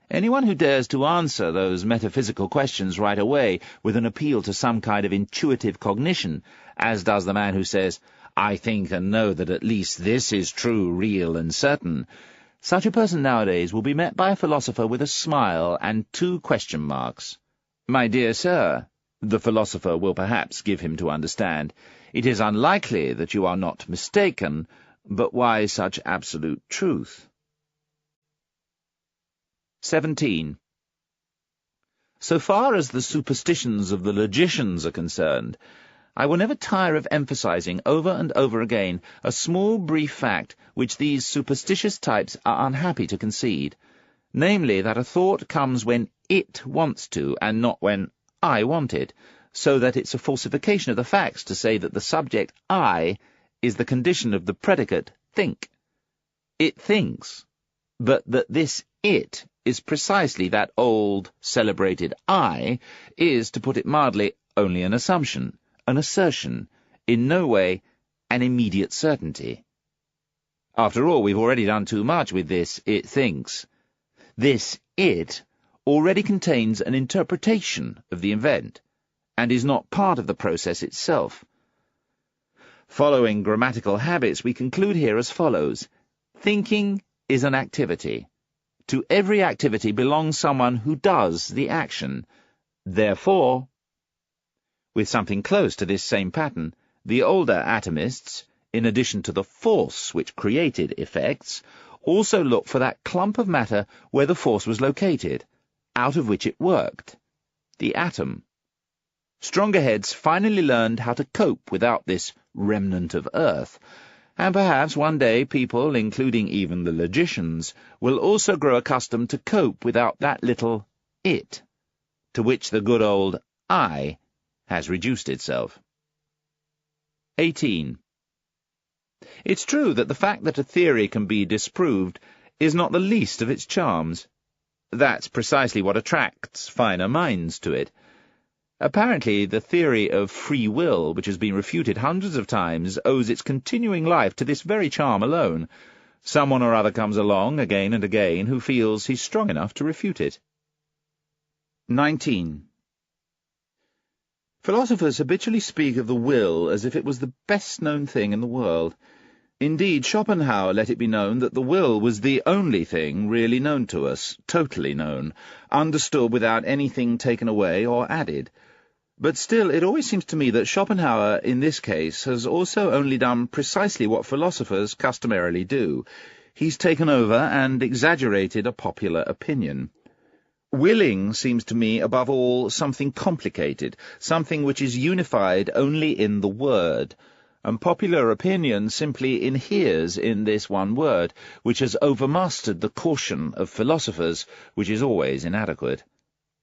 Anyone who dares to answer those metaphysical questions right away with an appeal to some kind of intuitive cognition, as does the man who says, I think and know that at least this is true, real, and certain, such a person nowadays will be met by a philosopher with a smile and 2 question marks. My dear sir, the philosopher will perhaps give him to understand, it is unlikely that you are not mistaken, but why such absolute truth? 17. So far as the superstitions of the logicians are concerned, I will never tire of emphasizing over and over again a small brief fact which these superstitious types are unhappy to concede, namely that a thought comes when it wants to and not when I want it, so that it's a falsification of the facts to say that the subject I is the condition of the predicate think. It thinks, but that this it is precisely that old, celebrated I is, to put it mildly, only an assumption, an assertion, in no way an immediate certainty. After all, we've already done too much with this it thinks. This it already contains an interpretation of the event, and is not part of the process itself. Following grammatical habits, we conclude here as follows. Thinking is an activity. To every activity belongs someone who does the action. Therefore, with something close to this same pattern, the older atomists, in addition to the force which created effects, also looked for that clump of matter where the force was located, out of which it worked, the atom. Stronger heads finally learned how to cope without this remnant of earth, and perhaps one day people, including even the logicians, will also grow accustomed to cope without that little it, to which the good old I has reduced itself. 18. It's true that the fact that a theory can be disproved is not the least of its charms. That's precisely what attracts finer minds to it. Apparently, the theory of free will, which has been refuted hundreds of times, owes its continuing life to this very charm alone. Someone or other comes along, again and again, who feels he's strong enough to refute it. 19. Philosophers habitually speak of the will as if it was the best-known thing in the world. Indeed, Schopenhauer let it be known that the will was the only thing really known to us, totally known, understood without anything taken away or added. But still, it always seems to me that Schopenhauer, in this case, has also only done precisely what philosophers customarily do. He's taken over and exaggerated a popular opinion. Willing seems to me, above all, something complicated, something which is unified only in the word, and popular opinion simply inheres in this one word, which has overmastered the caution of philosophers, which is always inadequate.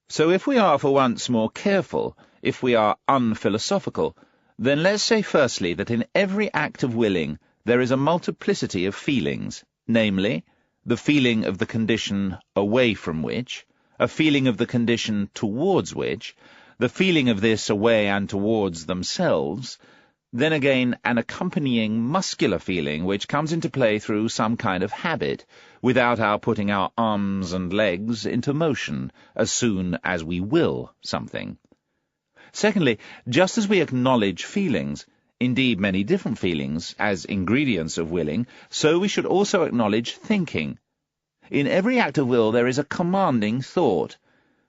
So if we are for once more careful, if we are unphilosophical, then let's say firstly that in every act of willing there is a multiplicity of feelings, namely, the feeling of the condition away from which, a feeling of the condition towards which, the feeling of this away and towards themselves, then again an accompanying muscular feeling which comes into play through some kind of habit, without our putting our arms and legs into motion as soon as we will something. Secondly, just as we acknowledge feelings, indeed many different feelings, as ingredients of willing, so we should also acknowledge thinking. In every act of will there is a commanding thought,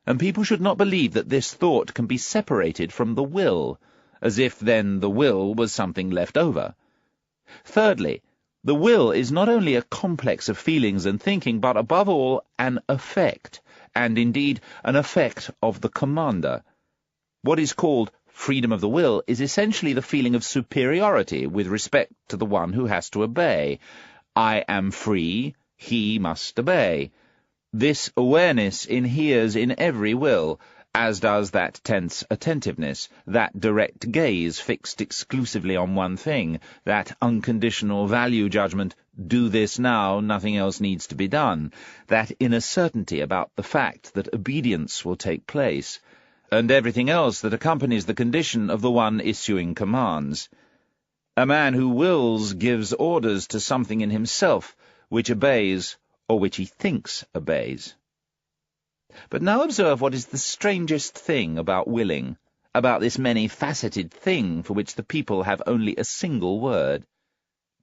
and people should not believe that this thought can be separated from the will, as if then the will was something left over. Thirdly, the will is not only a complex of feelings and thinking, but above all an effect, and indeed an effect of the commander. What is called freedom of the will is essentially the feeling of superiority with respect to the one who has to obey. I am free, he must obey. This awareness inheres in every will, as does that tense attentiveness, that direct gaze fixed exclusively on one thing, that unconditional value judgment, do this now, nothing else needs to be done, that inner certainty about the fact that obedience will take place, and everything else that accompanies the condition of the one issuing commands. A man who wills gives orders to something in himself, which obeys, or which he thinks obeys. But now observe what is the strangest thing about willing, about this many-faceted thing for which the people have only a single word.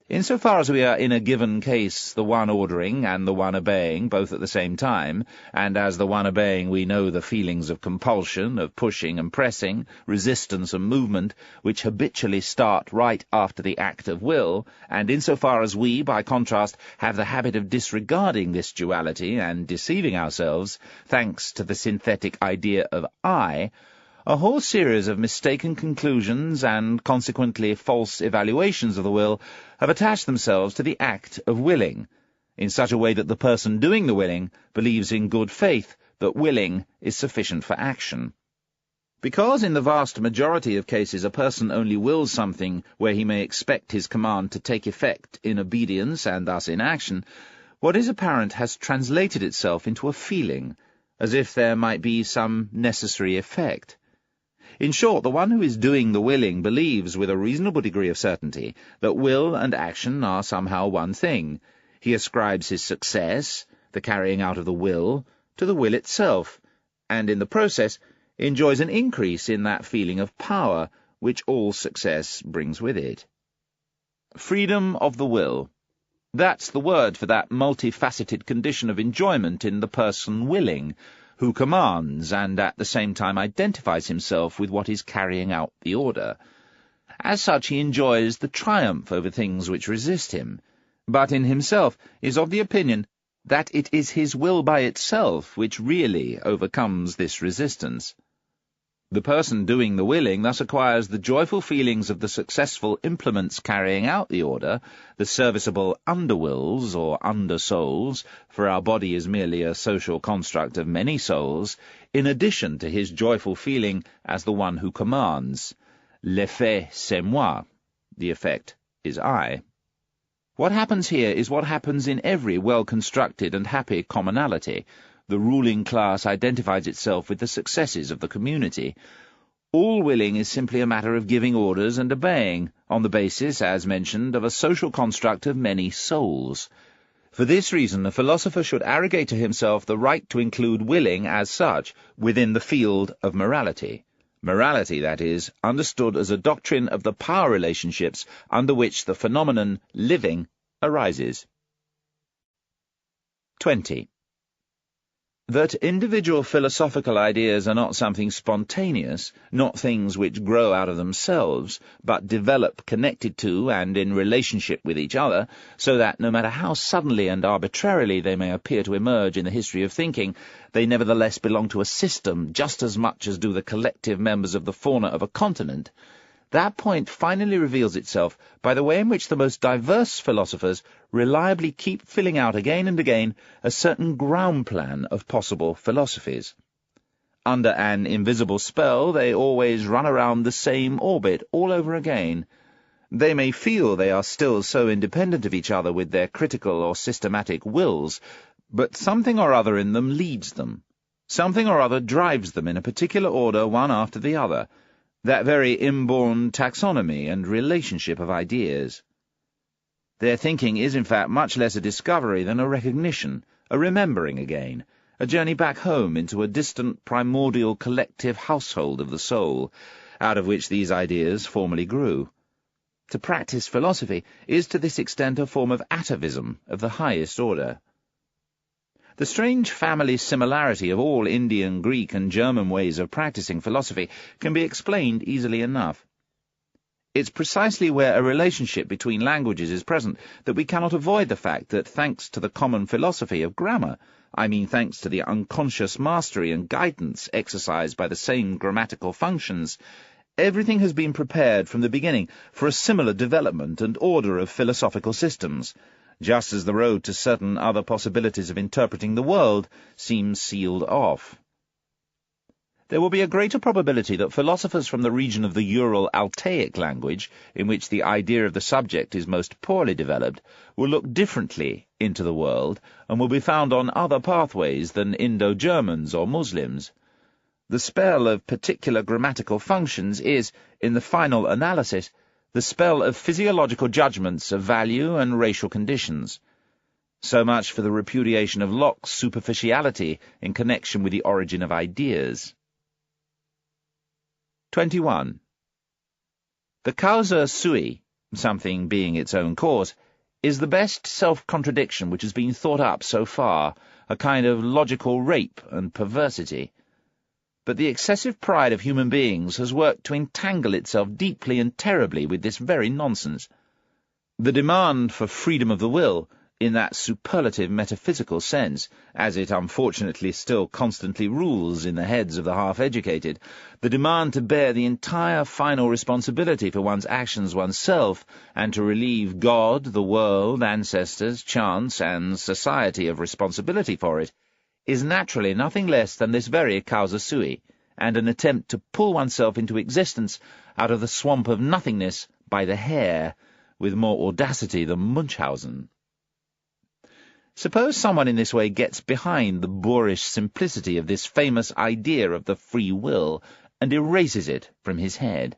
Insofar as we are in a given case the one ordering and the one obeying both at the same time, and as the one obeying we know the feelings of compulsion, of pushing and pressing, resistance and movement, which habitually start right after the act of will, and insofar as we, by contrast, have the habit of disregarding this duality and deceiving ourselves, thanks to the synthetic idea of I, a whole series of mistaken conclusions and, consequently, false evaluations of the will have attached themselves to the act of willing, in such a way that the person doing the willing believes in good faith that willing is sufficient for action. Because in the vast majority of cases a person only wills something where he may expect his command to take effect in obedience and thus in action, what is apparent has translated itself into a feeling, as if there might be some necessary effect. In short, the one who is doing the willing believes with a reasonable degree of certainty that will and action are somehow one thing. He ascribes his success, the carrying out of the will, to the will itself, and in the process enjoys an increase in that feeling of power which all success brings with it. Freedom of the will. That's the word for that multifaceted condition of enjoyment in the person willing, who commands and at the same time identifies himself with what is carrying out the order. As such he enjoys the triumph over things which resist him, but in himself is of the opinion that it is his will by itself which really overcomes this resistance. The person doing the willing thus acquires the joyful feelings of the successful implements carrying out the order, the serviceable underwills or undersouls, for our body is merely a social construct of many souls, in addition to his joyful feeling as the one who commands. L'effet c'est moi. The effect is I. What happens here is what happens in every well-constructed and happy commonality. The ruling class identifies itself with the successes of the community. All willing is simply a matter of giving orders and obeying, on the basis, as mentioned, of a social construct of many souls. For this reason, a philosopher should arrogate to himself the right to include willing as such within the field of morality. Morality, that is, understood as a doctrine of the power relationships under which the phenomenon living arises. 20. That individual philosophical ideas are not something spontaneous, not things which grow out of themselves, but develop connected to and in relationship with each other, so that no matter how suddenly and arbitrarily they may appear to emerge in the history of thinking, they nevertheless belong to a system just as much as do the collective members of the fauna of a continent. That point finally reveals itself by the way in which the most diverse philosophers reliably keep filling out again and again a certain ground plan of possible philosophies. Under an invisible spell, they always run around the same orbit all over again. They may feel they are still so independent of each other with their critical or systematic wills, but something or other in them leads them. Something or other drives them in a particular order one after the other, that very inborn taxonomy and relationship of ideas. Their thinking is, in fact, much less a discovery than a recognition, a remembering again, a journey back home into a distant primordial collective household of the soul, out of which these ideas formerly grew. To practice philosophy is to this extent a form of atavism of the highest order. The strange family similarity of all Indian, Greek, and German ways of practicing philosophy can be explained easily enough. It's precisely where a relationship between languages is present that we cannot avoid the fact that, thanks to the common philosophy of grammar, I mean thanks to the unconscious mastery and guidance exercised by the same grammatical functions, everything has been prepared from the beginning for a similar development and order of philosophical systems, just as the road to certain other possibilities of interpreting the world seems sealed off. There will be a greater probability that philosophers from the region of the Ural Altaic language, in which the idea of the subject is most poorly developed, will look differently into the world, and will be found on other pathways than Indo-Germans or Muslims. The spell of particular grammatical functions is, in the final analysis, the spell of physiological judgments of value and racial conditions. So much for the repudiation of Locke's superficiality in connection with the origin of ideas. 21. The causa sui, something being its own cause, is the best self-contradiction which has been thought up so far, a kind of logical rape and perversity. But the excessive pride of human beings has worked to entangle itself deeply and terribly with this very nonsense. The demand for freedom of the will, in that superlative metaphysical sense, as it unfortunately still constantly rules in the heads of the half-educated, the demand to bear the entire final responsibility for one's actions oneself, and to relieve God, the world, ancestors, chance, and society of responsibility for it, is naturally nothing less than this very causa sui, and an attempt to pull oneself into existence out of the swamp of nothingness by the hair, with more audacity than Munchausen. Suppose someone in this way gets behind the boorish simplicity of this famous idea of the free will, and erases it from his head.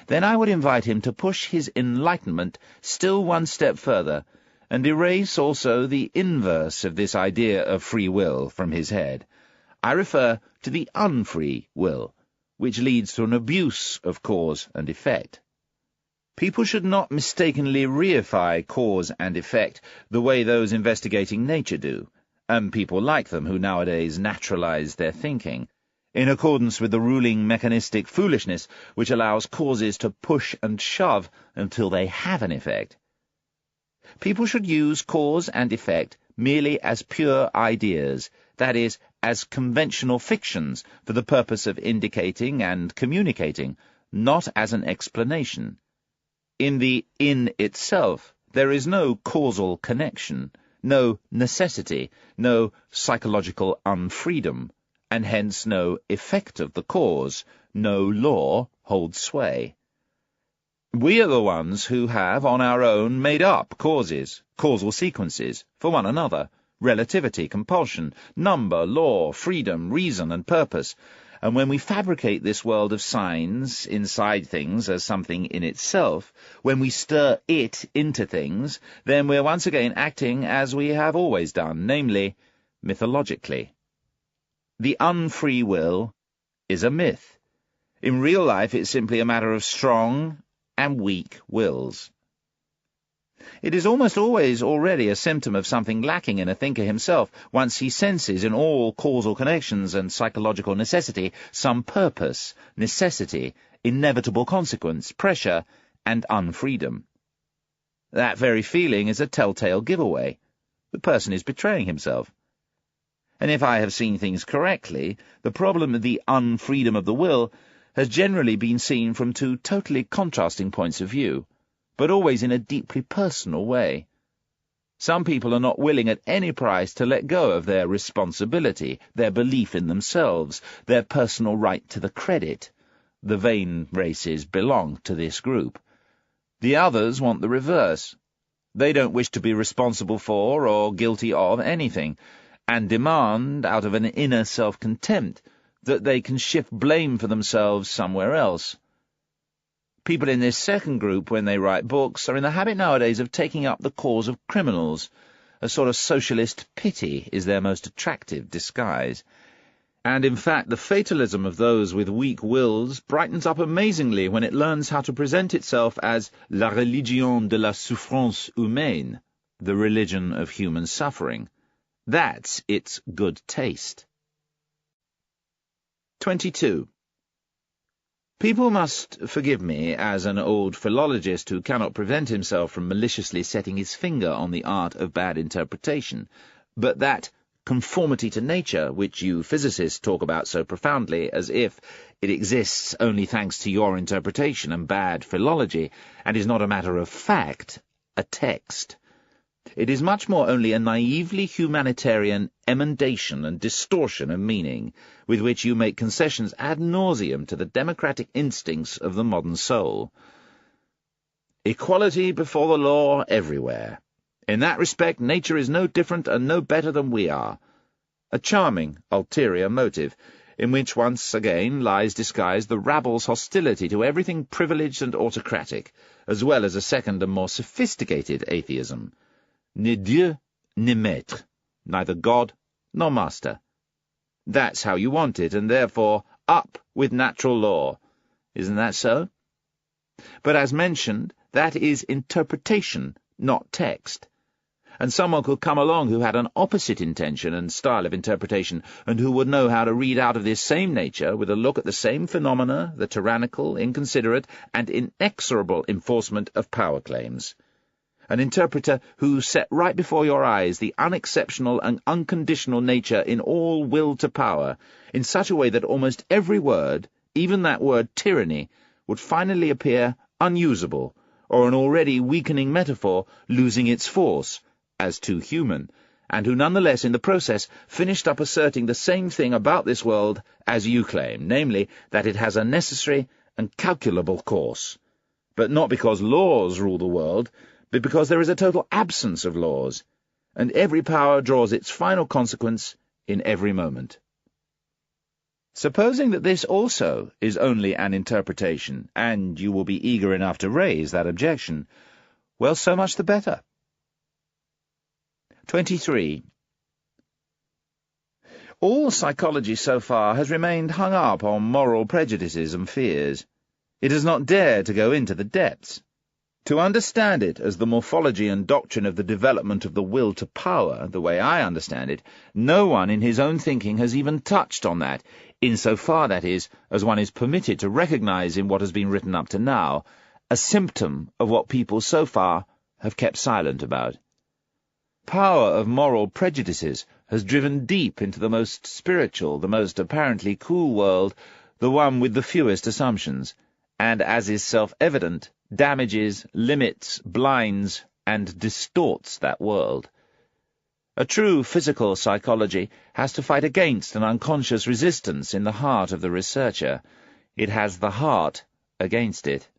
Then I would invite him to push his enlightenment still one step further, and erase also the inverse of this idea of free will from his head. I refer to the unfree will, which leads to an abuse of cause and effect. People should not mistakenly reify cause and effect the way those investigating nature do, and people like them who nowadays naturalize their thinking, in accordance with the ruling mechanistic foolishness which allows causes to push and shove until they have an effect. People should use cause and effect merely as pure ideas, that is, as conventional fictions for the purpose of indicating and communicating, not as an explanation. In the in itself there is no causal connection, no necessity, no psychological unfreedom, and hence no effect of the cause, no law holds sway. We are the ones who have, on our own, made up causes, causal sequences, for one another, relativity, compulsion, number, law, freedom, reason, and purpose, And when we fabricate this world of signs inside things as something in itself, when we stir it into things, then we're once again acting as we have always done, namely, mythologically. The unfree will is a myth. In real life, it's simply a matter of strong and weak wills. It is almost always already a symptom of something lacking in a thinker himself, once he senses in all causal connections and psychological necessity some purpose, necessity, inevitable consequence, pressure, and unfreedom. That very feeling is a telltale giveaway. The person is betraying himself. And if I have seen things correctly, the problem of the unfreedom of the will has generally been seen from two totally contrasting points of view, but always in a deeply personal way. Some people are not willing at any price to let go of their responsibility, their belief in themselves, their personal right to the credit. The vain races belong to this group. The others want the reverse. They don't wish to be responsible for or guilty of anything, and demand, out of an inner self-contempt, that they can shift blame for themselves somewhere else. People in this second group, when they write books, are in the habit nowadays of taking up the cause of criminals. A sort of socialist pity is their most attractive disguise. And in fact, the fatalism of those with weak wills brightens up amazingly when it learns how to present itself as la religion de la souffrance humaine, the religion of human suffering. That's its good taste. 22. People must forgive me as an old philologist who cannot prevent himself from maliciously setting his finger on the art of bad interpretation, but that conformity to nature, which you physicists talk about so profoundly, as if it exists only thanks to your interpretation and bad philology, and is not a matter of fact, a text. It is much more only a naively humanitarian emendation and distortion of meaning, with which you make concessions ad nauseum to the democratic instincts of the modern soul. Equality before the law everywhere. In that respect, nature is no different and no better than we are. A charming ulterior motive, in which once again lies disguised the rabble's hostility to everything privileged and autocratic, as well as a second and more sophisticated atheism. Ni Dieu, ni maître, neither God nor master. That's how you want it, and therefore up with natural law. Isn't that so? But as mentioned, that is interpretation, not text. And someone could come along who had an opposite intention and style of interpretation, and who would know how to read out of this same nature, with a look at the same phenomena, the tyrannical, inconsiderate, and inexorable enforcement of power claims. An interpreter who set right before your eyes the unexceptional and unconditional nature in all will to power, in such a way that almost every word, even that word tyranny, would finally appear unusable, or an already weakening metaphor losing its force, as too human, and who nonetheless in the process finished up asserting the same thing about this world as you claim, namely, that it has a necessary and calculable course. But not because laws rule the world, but because there is a total absence of laws, and every power draws its final consequence in every moment. Supposing that this also is only an interpretation, and you will be eager enough to raise that objection, well, so much the better. 23. All psychology so far has remained hung up on moral prejudices and fears. It has not dared to go into the depths. To understand it as the morphology and doctrine of the development of the will to power, the way I understand it, no one in his own thinking has even touched on that, insofar, that is, as one is permitted to recognize in what has been written up to now, a symptom of what people so far have kept silent about. Power of moral prejudices has driven deep into the most spiritual, the most apparently cool world, the one with the fewest assumptions, and, as is self-evident, damages, limits, blinds, and distorts that world. A true physical psychology has to fight against an unconscious resistance in the heart of the researcher. It has the heart against it.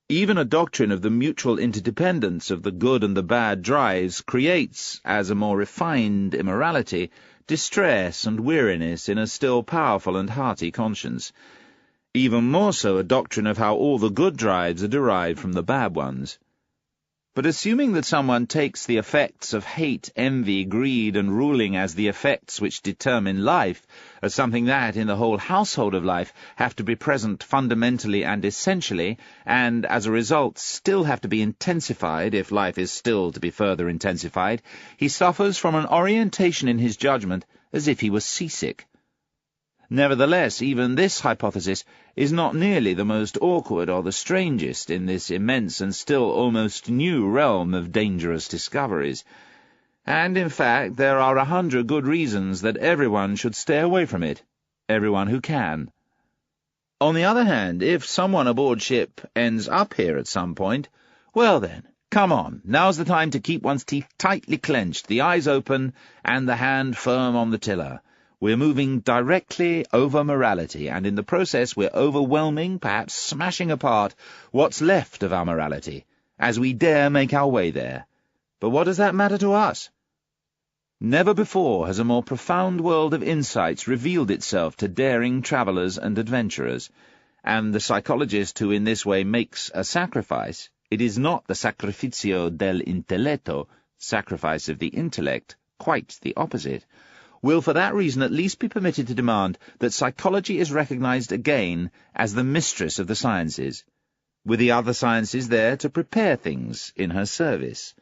Even a doctrine of the mutual interdependence of the good and the bad drives creates, as a more refined immorality, distress and weariness in a still powerful and hearty conscience. Even more so a doctrine of how all the good drives are derived from the bad ones. But assuming that someone takes the effects of hate, envy, greed, and ruling as the effects which determine life, as something that, in the whole household of life, have to be present fundamentally and essentially, and, as a result, still have to be intensified if life is still to be further intensified, he suffers from an orientation in his judgment as if he was seasick. Nevertheless, even this hypothesis is not nearly the most awkward or the strangest in this immense and still almost new realm of dangerous discoveries. And, in fact, there are 100 good reasons that everyone should stay away from it, everyone who can. On the other hand, if someone aboard ship ends up here at some point, well then, come on, now's the time to keep one's teeth tightly clenched, the eyes open, and the hand firm on the tiller. We're moving directly over morality, and in the process we're overwhelming, perhaps smashing apart, what's left of our morality, as we dare make our way there. But what does that matter to us? Never before has a more profound world of insights revealed itself to daring travellers and adventurers, and the psychologist who in this way makes a sacrifice, it is not the sacrificio del intelletto, sacrifice of the intellect, quite the opposite, will for that reason at least be permitted to demand that psychology is recognized again as the mistress of the sciences, with the other sciences there to prepare things in her service.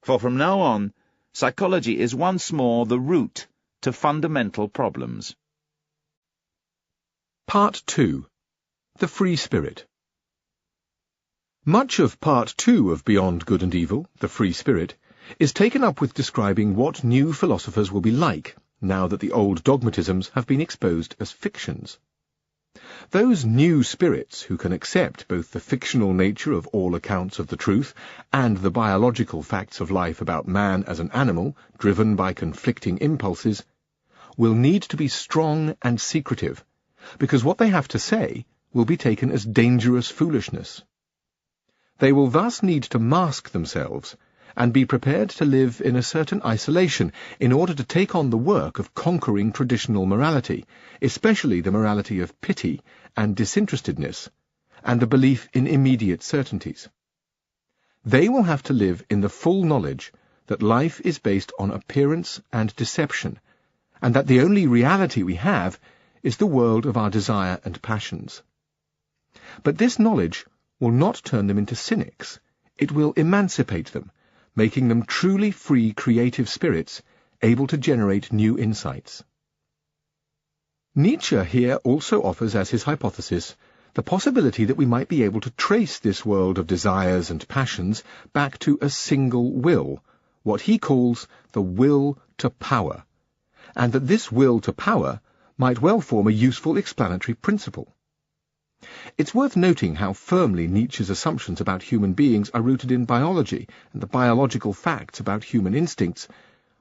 For from now on, psychology is once more the root to fundamental problems. Part 2. The Free Spirit. Much of Part 2 of Beyond Good and Evil, The Free Spirit, is taken up with describing what new philosophers will be like, now that the old dogmatisms have been exposed as fictions. Those new spirits who can accept both the fictional nature of all accounts of the truth and the biological facts of life about man as an animal, driven by conflicting impulses, will need to be strong and secretive, because what they have to say will be taken as dangerous foolishness. They will thus need to mask themselves and be prepared to live in a certain isolation in order to take on the work of conquering traditional morality, especially the morality of pity and disinterestedness, and the belief in immediate certainties. They will have to live in the full knowledge that life is based on appearance and deception, and that the only reality we have is the world of our desire and passions. But this knowledge will not turn them into cynics. It will emancipate them, making them truly free creative spirits, able to generate new insights. Nietzsche here also offers as his hypothesis the possibility that we might be able to trace this world of desires and passions back to a single will, what he calls the will to power, and that this will to power might well form a useful explanatory principle. It's worth noting how firmly Nietzsche's assumptions about human beings are rooted in biology and the biological facts about human instincts,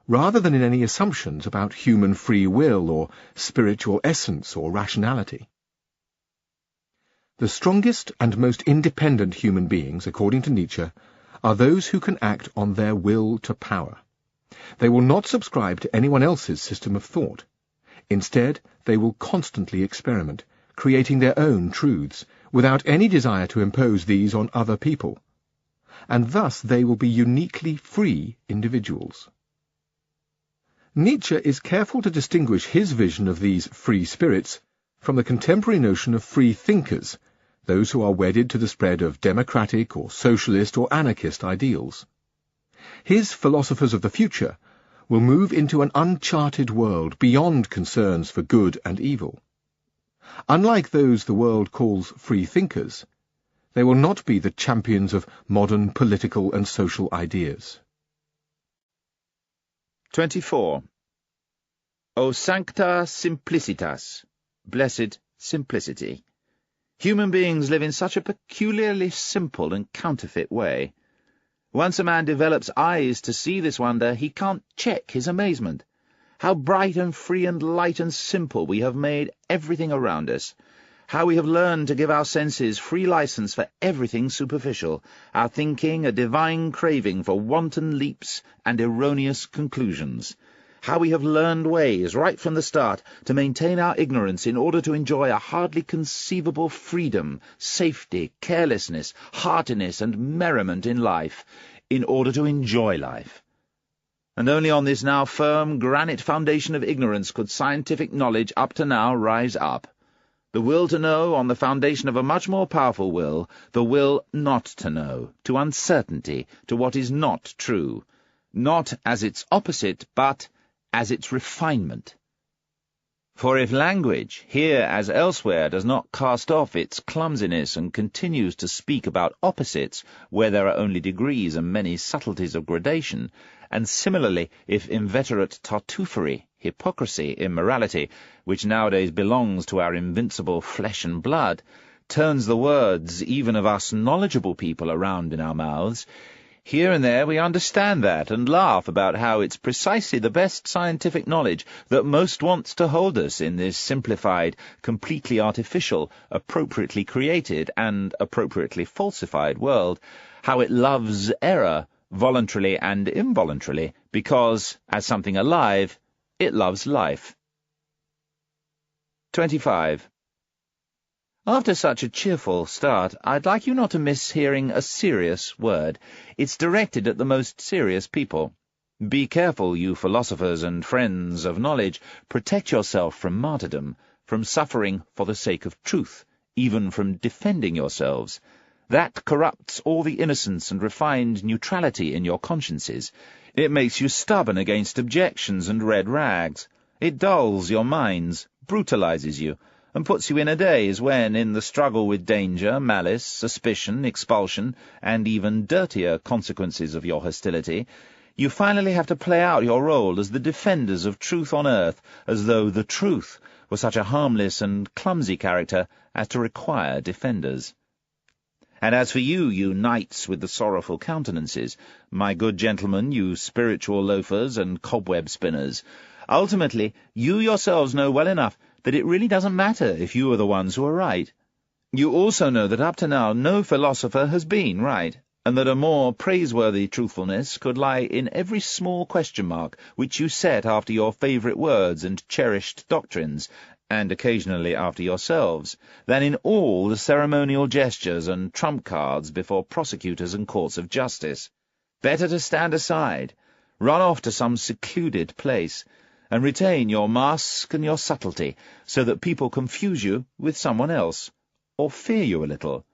rather than in any assumptions about human free will or spiritual essence or rationality. The strongest and most independent human beings, according to Nietzsche, are those who can act on their will to power. They will not subscribe to anyone else's system of thought. Instead, they will constantly experiment, creating their own truths, without any desire to impose these on other people, and thus they will be uniquely free individuals. Nietzsche is careful to distinguish his vision of these free spirits from the contemporary notion of free thinkers, those who are wedded to the spread of democratic or socialist or anarchist ideals. His philosophers of the future will move into an uncharted world beyond concerns for good and evil. Unlike those the world calls free thinkers, they will not be the champions of modern political and social ideas. 24. O sancta simplicitas, blessed simplicity. Human beings live in such a peculiarly simple and counterfeit way. Once a man develops eyes to see this wonder, he can't check his amazement. How bright and free and light and simple we have made everything around us. How we have learned to give our senses free license for everything superficial, our thinking a divine craving for wanton leaps and erroneous conclusions. how we have learned ways, right from the start, to maintain our ignorance in order to enjoy a hardly conceivable freedom, safety, carelessness, heartiness, and merriment in life, in order to enjoy life. And only on this now firm granite foundation of ignorance could scientific knowledge up to now rise up. The will to know on the foundation of a much more powerful will, the will not to know, to uncertainty, to what is not true, not as its opposite, but as its refinement. For if language, here as elsewhere, does not cast off its clumsiness and continues to speak about opposites where there are only degrees and many subtleties of gradation, and similarly if inveterate tartuffery, hypocrisy, immorality, which nowadays belongs to our invincible flesh and blood, turns the words even of us knowledgeable people around in our mouths, here and there we understand that and laugh about how it's precisely the best scientific knowledge that most wants to hold us in this simplified, completely artificial, appropriately created and appropriately falsified world, how it loves error, voluntarily and involuntarily, because, as something alive, it loves life. 25. After such a cheerful start, I'd like you not to miss hearing a serious word. It's directed at the most serious people. Be careful, you philosophers and friends of knowledge. Protect yourself from martyrdom, from suffering for the sake of truth, even from defending yourselves. That corrupts all the innocence and refined neutrality in your consciences. It makes you stubborn against objections and red rags. It dulls your minds, brutalizes you, and puts you in a daze when, in the struggle with danger, malice, suspicion, expulsion, and even dirtier consequences of your hostility, you finally have to play out your role as the defenders of truth on earth, as though the truth were such a harmless and clumsy character as to require defenders. And as for you, you knights with the sorrowful countenances, my good gentlemen, you spiritual loafers and cobweb spinners, ultimately you yourselves know well enough that it really doesn't matter if you are the ones who are right. You also know that up to now no philosopher has been right, and that a more praiseworthy truthfulness could lie in every small question mark which you set after your favourite words and cherished doctrines, and occasionally after yourselves, than in all the ceremonial gestures and trump cards before prosecutors and courts of justice. Better to stand aside, run off to some secluded place, and retain your mask and your subtlety, so that people confuse you with someone else, or fear you a little.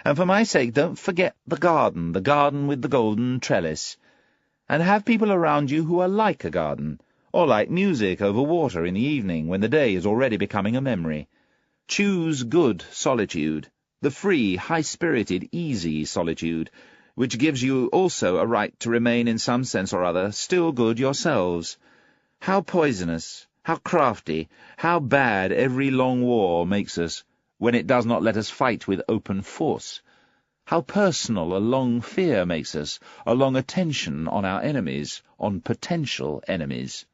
And for my sake, don't forget the garden with the golden trellis, and have people around you who are like a garden, or like music over water in the evening when the day is already becoming a memory. Choose good solitude, the free, high-spirited, easy solitude, which gives you also a right to remain in some sense or other still good yourselves. How poisonous, how crafty, how bad every long war makes us, when it does not let us fight with open force. How personal a long fear makes us, a long attention on our enemies, on potential enemies.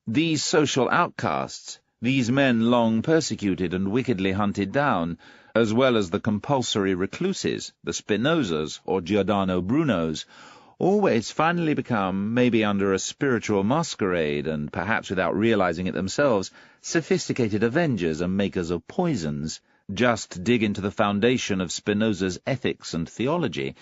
These social outcasts, these men long persecuted and wickedly hunted down, as well as the compulsory recluses, the Spinozas or Giordano Brunos, always finally become, maybe under a spiritual masquerade, and perhaps without realizing it themselves, sophisticated avengers and makers of poisons. Just dig into the foundation of Spinoza's ethics and theology,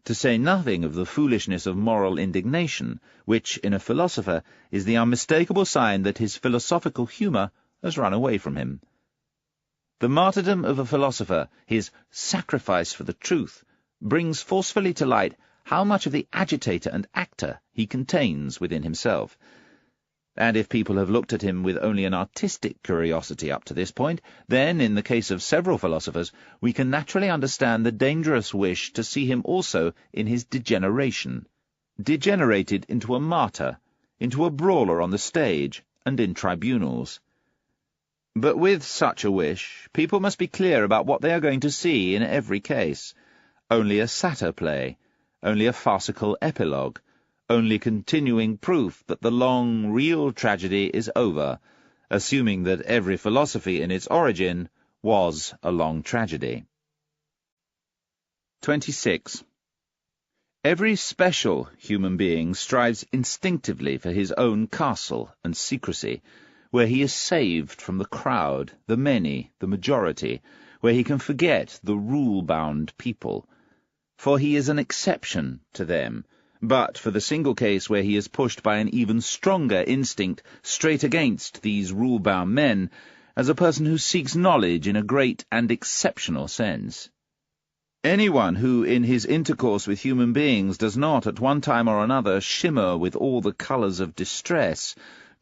to say nothing of the foolishness of moral indignation, which, in a philosopher, is the unmistakable sign that his philosophical humour has run away from him. The martyrdom of a philosopher, his sacrifice for the truth, brings forcefully to light how much of the agitator and actor he contains within himself. And if people have looked at him with only an artistic curiosity up to this point, then, in the case of several philosophers, we can naturally understand the dangerous wish to see him also in his degeneration, degenerated into a martyr, into a brawler on the stage and in tribunals. But with such a wish, people must be clear about what they are going to see in every case. Only a satyr play, only a farcical epilogue, only continuing proof that the long, real tragedy is over, assuming that every philosophy in its origin was a long tragedy. 26. Every special human being strives instinctively for his own castle and secrecy, where he is saved from the crowd, the many, the majority, where he can forget the rule-bound people. For he is an exception to them, but for the single case where he is pushed by an even stronger instinct straight against these rule-bound men, as a person who seeks knowledge in a great and exceptional sense. Anyone who, in his intercourse with human beings, does not at one time or another shimmer with all the colours of distress,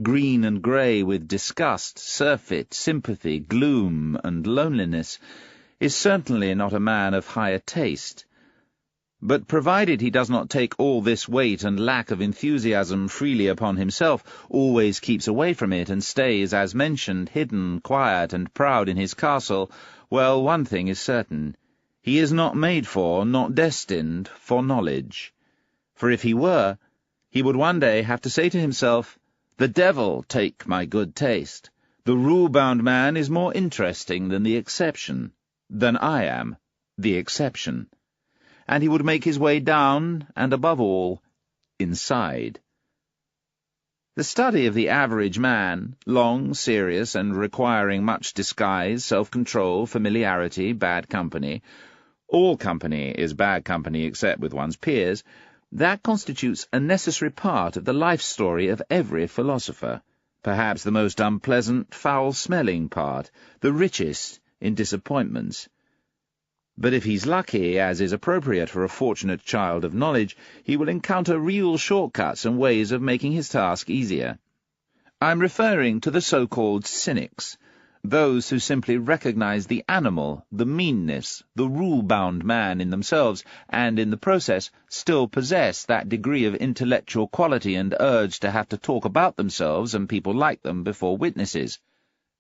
green and grey with disgust, surfeit, sympathy, gloom, and loneliness, is certainly not a man of higher taste. But provided he does not take all this weight and lack of enthusiasm freely upon himself, always keeps away from it, and stays, as mentioned, hidden, quiet, and proud in his castle, well, one thing is certain. He is not made for, not destined for knowledge. For if he were, he would one day have to say to himself, "The devil take my good taste. The rule-bound man is more interesting than the exception, than I am, the exception." And he would make his way down, and above all, inside. The study of the average man, long, serious, and requiring much disguise, self-control, familiarity, bad company — all company is bad company except with one's peers — that constitutes a necessary part of the life story of every philosopher, perhaps the most unpleasant, foul-smelling part, the richest in disappointments. But if he's lucky, as is appropriate for a fortunate child of knowledge, he will encounter real shortcuts and ways of making his task easier. I'm referring to the so-called cynics, those who simply recognize the animal, the meanness, the rule-bound man in themselves, and in the process still possess that degree of intellectual quality and urge to have to talk about themselves and people like them before witnesses.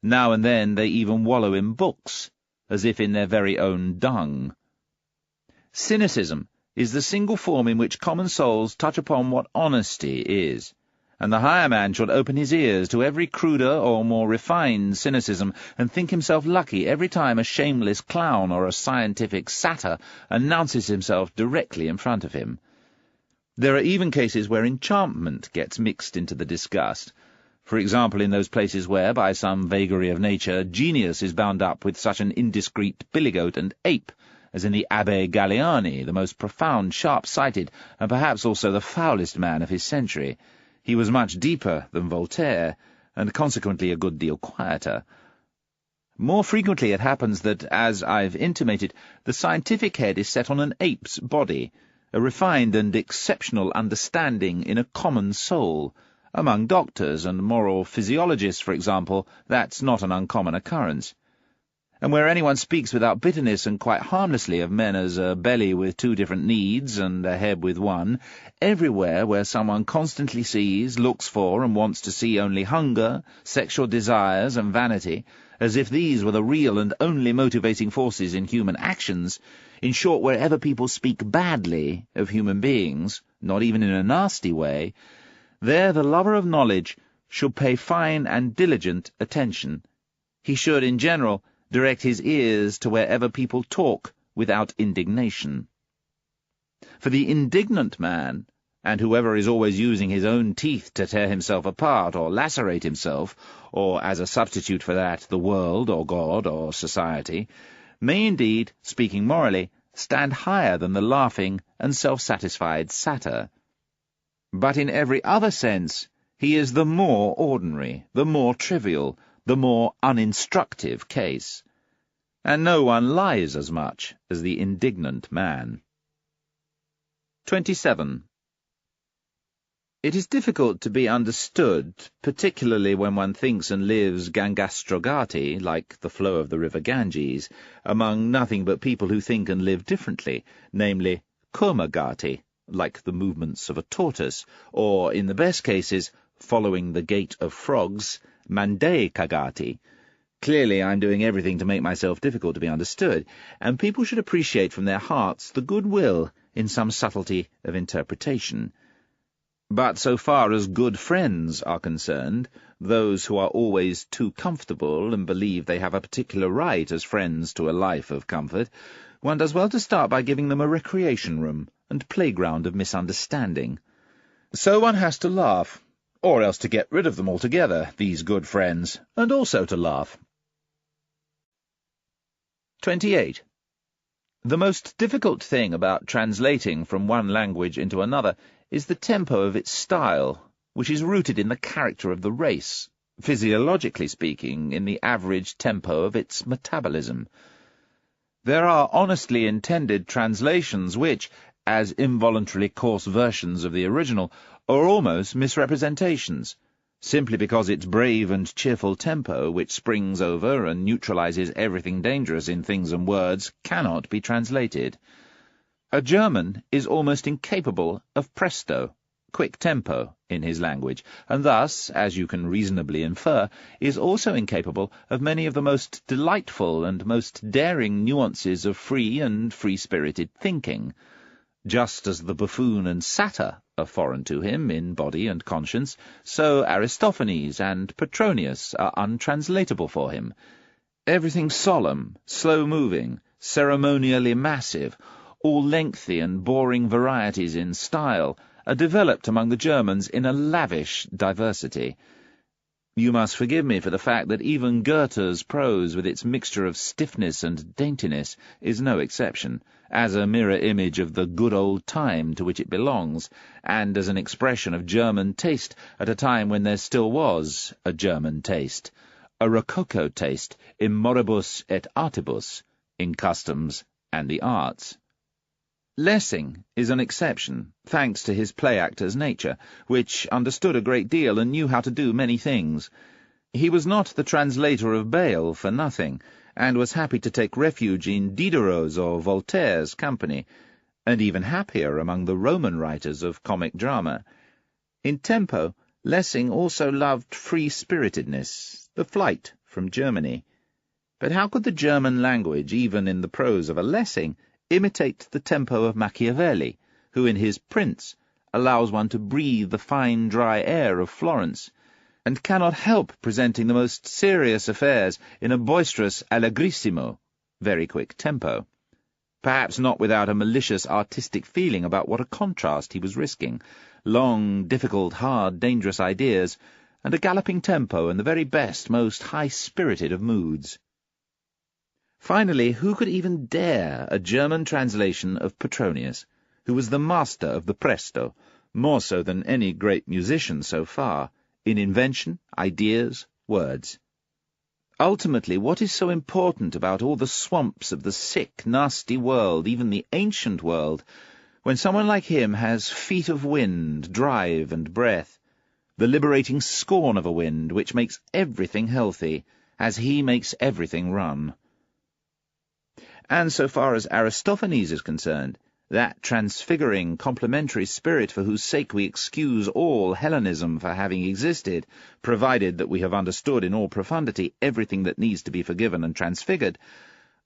Now and then they even wallow in books, as if in their very own dung. Cynicism is the single form in which common souls touch upon what honesty is, and the higher man should open his ears to every cruder or more refined cynicism and think himself lucky every time a shameless clown or a scientific satyr announces himself directly in front of him. There are even cases where enchantment gets mixed into the disgust. For example, in those places where, by some vagary of nature, genius is bound up with such an indiscreet billygoat and ape, as in the Abbé Galiani, the most profound, sharp-sighted, and perhaps also the foulest man of his century. He was much deeper than Voltaire, and consequently a good deal quieter. More frequently it happens that, as I've intimated, the scientific head is set on an ape's body, a refined and exceptional understanding in a common soul. Among doctors and moral physiologists, for example, that's not an uncommon occurrence. And where anyone speaks without bitterness and quite harmlessly of men as a belly with two different needs and a head with one, everywhere where someone constantly sees, looks for, and wants to see only hunger, sexual desires, and vanity, as if these were the real and only motivating forces in human actions, in short, wherever people speak badly of human beings, not even in a nasty way, there the lover of knowledge should pay fine and diligent attention. He should, in general, direct his ears to wherever people talk without indignation. For the indignant man, and whoever is always using his own teeth to tear himself apart or lacerate himself, or as a substitute for that the world or God or society, may indeed, speaking morally, stand higher than the laughing and self-satisfied satyr. But in every other sense he is the more ordinary, the more trivial, the more uninstructive case. And no one lies as much as the indignant man. 27. It is difficult to be understood, particularly when one thinks and lives Gangastrogati, like the flow of the river Ganges, among nothing but people who think and live differently, namely Kurmagati, like the movements of a tortoise, or, in the best cases, following the gait of frogs, Mandayakagati. Clearly I'm doing everything to make myself difficult to be understood, and people should appreciate from their hearts the goodwill in some subtlety of interpretation. But so far as good friends are concerned, those who are always too comfortable and believe they have a particular right as friends to a life of comfort, one does well to start by giving them a recreation room, and playground of misunderstanding. So one has to laugh, or else to get rid of them altogether, these good friends, and also to laugh. 28. The most difficult thing about translating from one language into another is the tempo of its style, which is rooted in the character of the race, physiologically speaking, in the average tempo of its metabolism. There are honestly intended translations which, as involuntarily coarse versions of the original, are almost misrepresentations, simply because its brave and cheerful tempo, which springs over and neutralizes everything dangerous in things and words, cannot be translated. A German is almost incapable of presto, quick tempo, in his language, and thus, as you can reasonably infer, is also incapable of many of the most delightful and most daring nuances of free and free-spirited thinking. Just as the buffoon and satyr are foreign to him in body and conscience, so Aristophanes and Petronius are untranslatable for him. Everything solemn, slow-moving, ceremonially massive, all lengthy and boring varieties in style, are developed among the Germans in a lavish diversity. You must forgive me for the fact that even Goethe's prose, with its mixture of stiffness and daintiness, is no exception, as a mirror image of the good old time to which it belongs, and as an expression of German taste at a time when there still was a German taste, a Rococo taste in moribus et artibus, in customs and the arts. Lessing is an exception, thanks to his play-actor's nature, which understood a great deal and knew how to do many things. He was not the translator of Bayle for nothing, and was happy to take refuge in Diderot's or Voltaire's company, and even happier among the Roman writers of comic drama. In tempo, Lessing also loved free-spiritedness, the flight from Germany. But how could the German language, even in the prose of a Lessing, imitate the tempo of Machiavelli, who in his Prince allows one to breathe the fine dry air of Florence, and cannot help presenting the most serious affairs in a boisterous allegrissimo, very quick tempo, perhaps not without a malicious artistic feeling about what a contrast he was risking, long, difficult, hard, dangerous ideas, and a galloping tempo in the very best, most high-spirited of moods. Finally, who could even dare a German translation of Petronius, who was the master of the presto, more so than any great musician so far, in invention, ideas, words? Ultimately, what is so important about all the swamps of the sick, nasty world, even the ancient world, when someone like him has feet of wind, drive and breath, the liberating scorn of a wind which makes everything healthy, as he makes everything run? And so far as Aristophanes is concerned, that transfiguring, complementary spirit for whose sake we excuse all Hellenism for having existed, provided that we have understood in all profundity everything that needs to be forgiven and transfigured,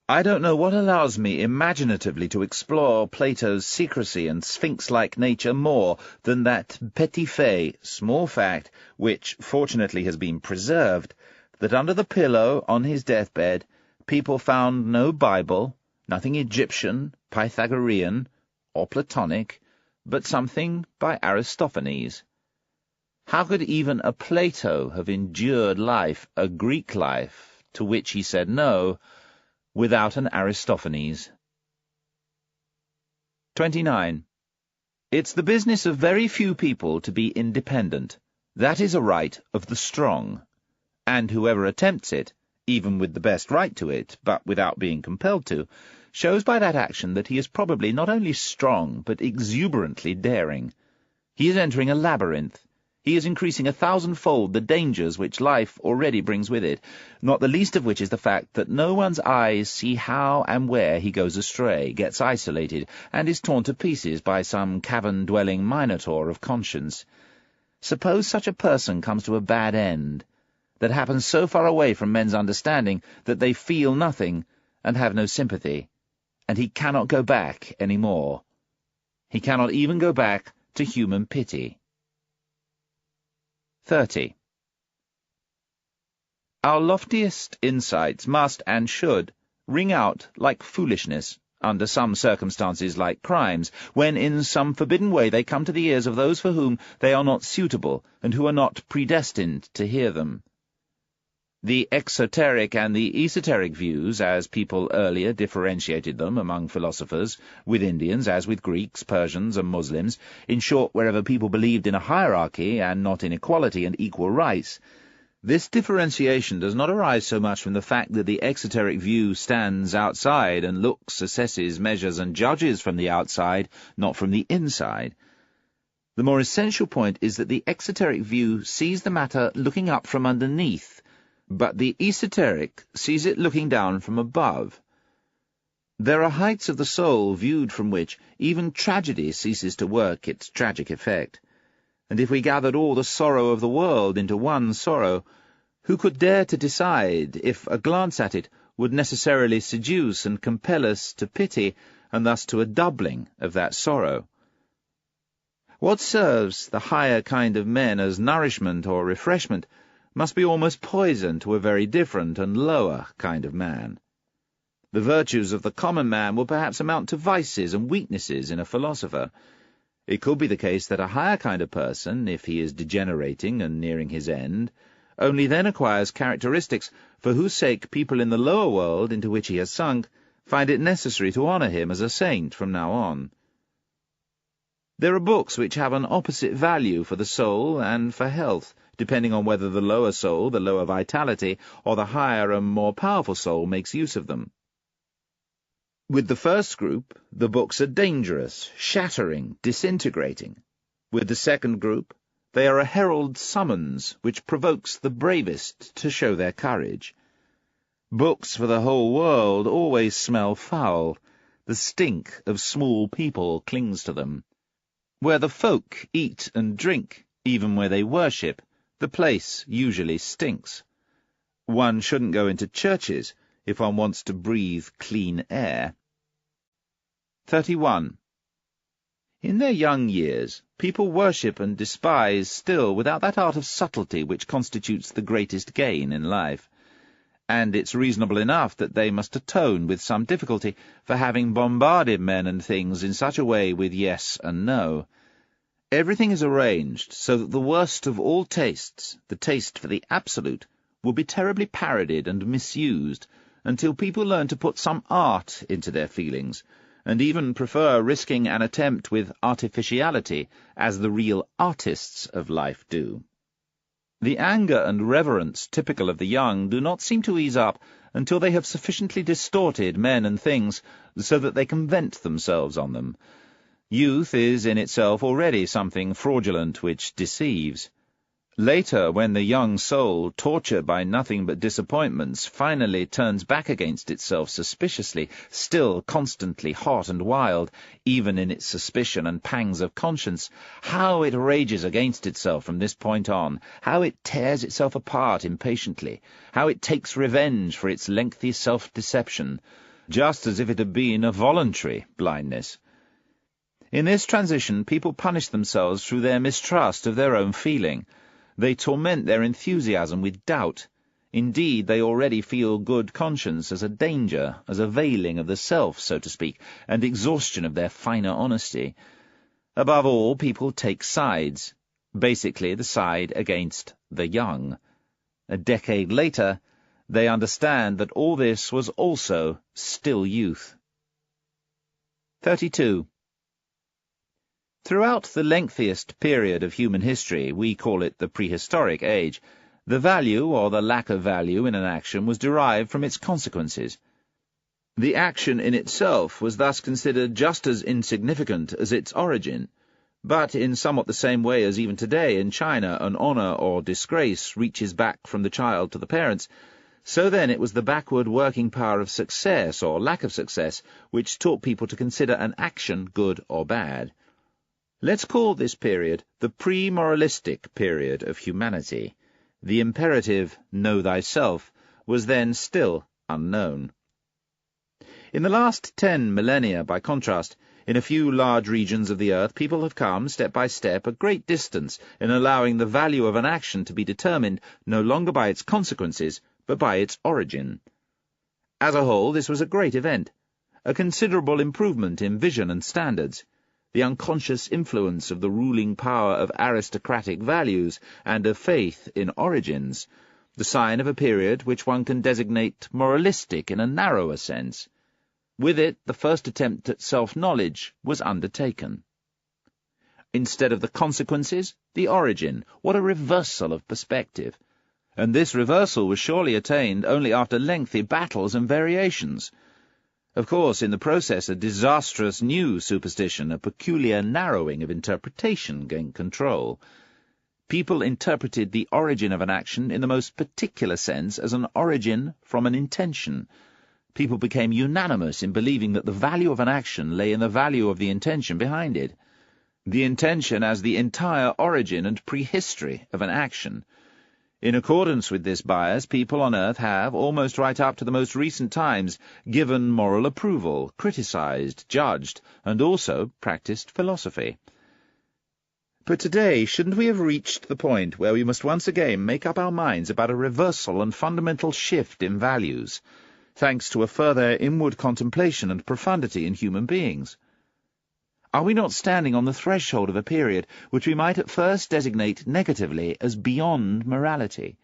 I don't know what allows me imaginatively to explore Plato's secrecy and sphinx-like nature more than that petit fait, small fact, which fortunately has been preserved, that under the pillow on his deathbed people found no Bible, nothing Egyptian, Pythagorean, or Platonic, but something by Aristophanes. How could even a Plato have endured life, a Greek life, to which he said no, without an Aristophanes? 29. It's the business of very few people to be independent. That is a right of the strong, and whoever attempts it, even with the best right to it, but without being compelled to, shows by that action that he is probably not only strong, but exuberantly daring. He is entering a labyrinth. He is increasing 1,000-fold the dangers which life already brings with it, not the least of which is the fact that no one's eyes see how and where he goes astray, gets isolated, and is torn to pieces by some cavern-dwelling minotaur of conscience. Suppose such a person comes to a bad end, that happens so far away from men's understanding that they feel nothing and have no sympathy, and he cannot go back any more. He cannot even go back to human pity. 30. Our loftiest insights must and should ring out like foolishness under some circumstances like crimes, when in some forbidden way they come to the ears of those for whom they are not suitable and who are not predestined to hear them. The exoteric and the esoteric views, as people earlier differentiated them among philosophers, with Indians as with Greeks, Persians, and Muslims, in short, wherever people believed in a hierarchy and not in equality and equal rights, this differentiation does not arise so much from the fact that the exoteric view stands outside and looks, assesses, measures, and judges from the outside, not from the inside. The more essential point is that the exoteric view sees the matter looking up from underneath, but the esoteric sees it looking down from above. There are heights of the soul viewed from which even tragedy ceases to work its tragic effect. And if we gathered all the sorrow of the world into one sorrow, who could dare to decide if a glance at it would necessarily seduce and compel us to pity, and thus to a doubling of that sorrow? What serves the higher kind of men as nourishment or refreshment must be almost poison to a very different and lower kind of man. The virtues of the common man will perhaps amount to vices and weaknesses in a philosopher. It could be the case that a higher kind of person, if he is degenerating and nearing his end, only then acquires characteristics for whose sake people in the lower world into which he has sunk find it necessary to honour him as a saint from now on. There are books which have an opposite value for the soul and for health, depending on whether the lower soul, the lower vitality, or the higher and more powerful soul makes use of them. With the first group, the books are dangerous, shattering, disintegrating. With the second group, they are a herald summons which provokes the bravest to show their courage. Books for the whole world always smell foul. The stink of small people clings to them. Where the folk eat and drink, even where they worship, the place usually stinks. One shouldn't go into churches if one wants to breathe clean air. 31. In their young years, people worship and despise still without that art of subtlety which constitutes the greatest gain in life. And it's reasonable enough that they must atone with some difficulty for having bombarded men and things in such a way with yes and no. Everything is arranged so that the worst of all tastes, the taste for the absolute, will be terribly parodied and misused, until people learn to put some art into their feelings, and even prefer risking an attempt with artificiality, as the real artists of life do. The anger and reverence typical of the young do not seem to ease up until they have sufficiently distorted men and things so that they can vent themselves on them. Youth is in itself already something fraudulent which deceives. Later, when the young soul, tortured by nothing but disappointments, finally turns back against itself suspiciously, still constantly hot and wild, even in its suspicion and pangs of conscience, how it rages against itself from this point on, how it tears itself apart impatiently, how it takes revenge for its lengthy self-deception, just as if it had been a voluntary blindness. In this transition, people punish themselves through their mistrust of their own feeling. They torment their enthusiasm with doubt. Indeed, they already feel good conscience as a danger, as a veiling of the self, so to speak, and exhaustion of their finer honesty. Above all, people take sides, basically the side against the young. A decade later, they understand that all this was also still youth. 32. Throughout the lengthiest period of human history, we call it the prehistoric age, the value or the lack of value in an action was derived from its consequences. The action in itself was thus considered just as insignificant as its origin, but in somewhat the same way as even today in China an honour or disgrace reaches back from the child to the parents, so then it was the backward working power of success or lack of success which taught people to consider an action good or bad. Let's call this period the pre-moralistic period of humanity. The imperative, know thyself, was then still unknown. In the last 10 millennia, by contrast, in a few large regions of the earth, people have come, step by step, a great distance in allowing the value of an action to be determined no longer by its consequences, but by its origin. As a whole, this was a great event a considerable improvement in vision and standards, the unconscious influence of the ruling power of aristocratic values and of faith in origins, the sign of a period which one can designate moralistic in a narrower sense. With it, the first attempt at self-knowledge was undertaken. Instead of the consequences, the origin. What a reversal of perspective! And this reversal was surely attained only after lengthy battles and variations. Of course, in the process, a disastrous new superstition, a peculiar narrowing of interpretation, gained control. People interpreted the origin of an action in the most particular sense as an origin from an intention. People became unanimous in believing that the value of an action lay in the value of the intention behind it. The intention as the entire origin and prehistory of an action. In accordance with this bias, people on earth have, almost right up to the most recent times, given moral approval, criticized, judged, and also practiced philosophy. But today, shouldn't we have reached the point where we must once again make up our minds about a reversal and fundamental shift in values, thanks to a further inward contemplation and profundity in human beings? Are we not standing on the threshold of a period which we might at first designate negatively as beyond morality?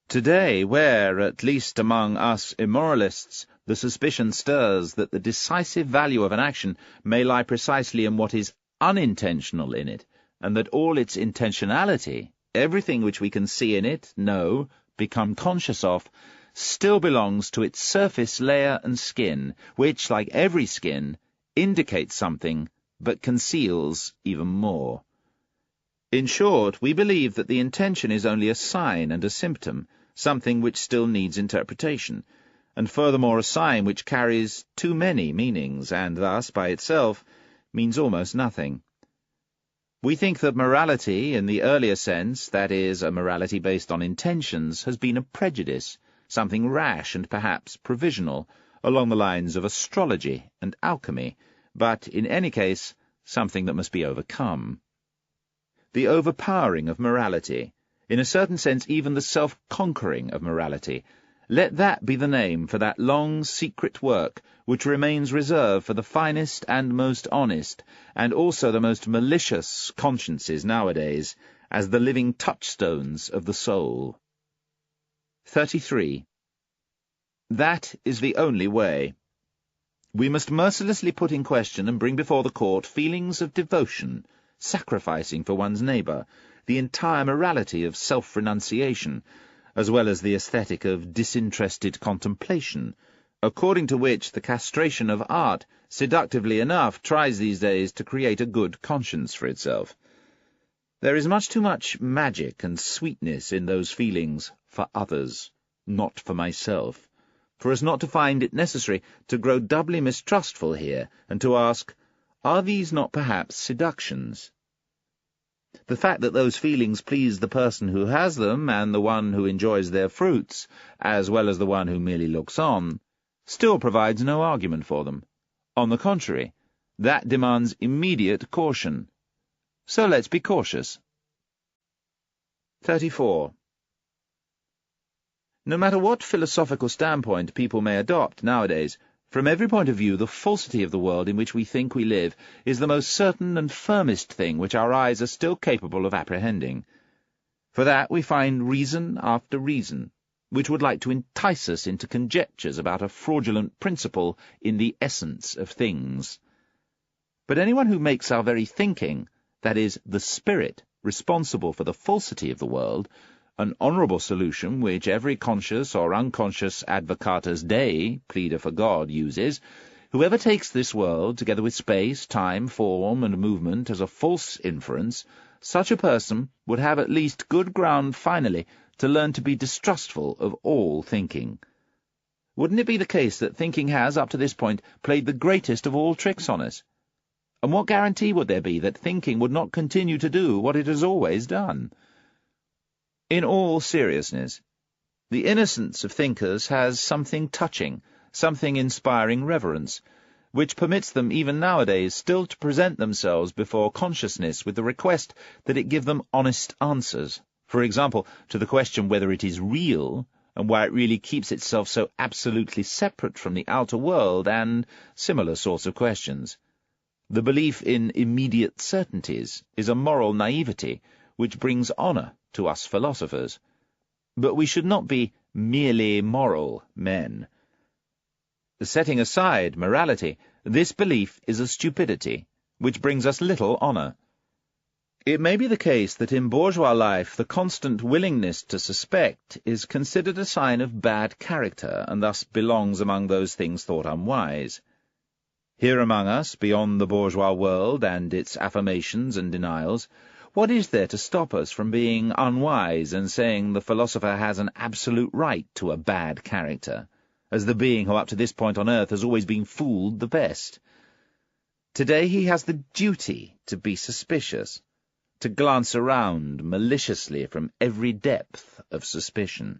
Today, where, at least among us immoralists, the suspicion stirs that the decisive value of an action may lie precisely in what is unintentional in it, and that all its intentionality, everything which we can see in it, know, become conscious of, still belongs to its surface layer and skin, which, like every skin, indicates something, but conceals even more. In short, we believe that the intention is only a sign and a symptom, something which still needs interpretation, and furthermore a sign which carries too many meanings, and thus, by itself, means almost nothing. We think that morality, in the earlier sense, that is, a morality based on intentions, has been a prejudice, something rash and perhaps provisional, along the lines of astrology and alchemy, but, in any case, something that must be overcome. The overpowering of morality, in a certain sense even the self-conquering of morality, let that be the name for that long, secret work which remains reserved for the finest and most honest, and also the most malicious consciences nowadays, as the living touchstones of the soul. 33. That is the only way. We must mercilessly put in question and bring before the court feelings of devotion, sacrificing for one's neighbour, the entire morality of self-renunciation, as well as the aesthetic of disinterested contemplation, according to which the castration of art, seductively enough, tries these days to create a good conscience for itself. There is much too much magic and sweetness in those feelings for others, not for myself, for us not to find it necessary to grow doubly mistrustful here, and to ask, are these not perhaps seductions? The fact that those feelings please the person who has them, and the one who enjoys their fruits, as well as the one who merely looks on, still provides no argument for them. On the contrary, that demands immediate caution. So let's be cautious. 34. No matter what philosophical standpoint people may adopt nowadays, from every point of view the falsity of the world in which we think we live is the most certain and firmest thing which our eyes are still capable of apprehending. For that we find reason after reason, which would like to entice us into conjectures about a fraudulent principle in the essence of things. But anyone who makes our very thinking, that is, the spirit, responsible for the falsity of the world, an honourable solution which every conscious or unconscious advocatus Dei, pleader for God, uses, whoever takes this world, together with space, time, form, and movement, as a false inference, such a person would have at least good ground finally to learn to be distrustful of all thinking. Wouldn't it be the case that thinking has, up to this point, played the greatest of all tricks on us? And what guarantee would there be that thinking would not continue to do what it has always done? In all seriousness, the innocence of thinkers has something touching, something inspiring reverence, which permits them even nowadays still to present themselves before consciousness with the request that it give them honest answers, for example, to the question whether it is real, and why it really keeps itself so absolutely separate from the outer world, and similar sorts of questions. The belief in immediate certainties is a moral naivety which brings honour to us philosophers. But we should not be merely moral men. Setting aside morality, this belief is a stupidity which brings us little honour. It may be the case that in bourgeois life the constant willingness to suspect is considered a sign of bad character, and thus belongs among those things thought unwise. Here among us, beyond the bourgeois world and its affirmations and denials, what is there to stop us from being unwise and saying the philosopher has an absolute right to a bad character, as the being who up to this point on earth has always been fooled the best? Today he has the duty to be suspicious, to glance around maliciously from every depth of suspicion.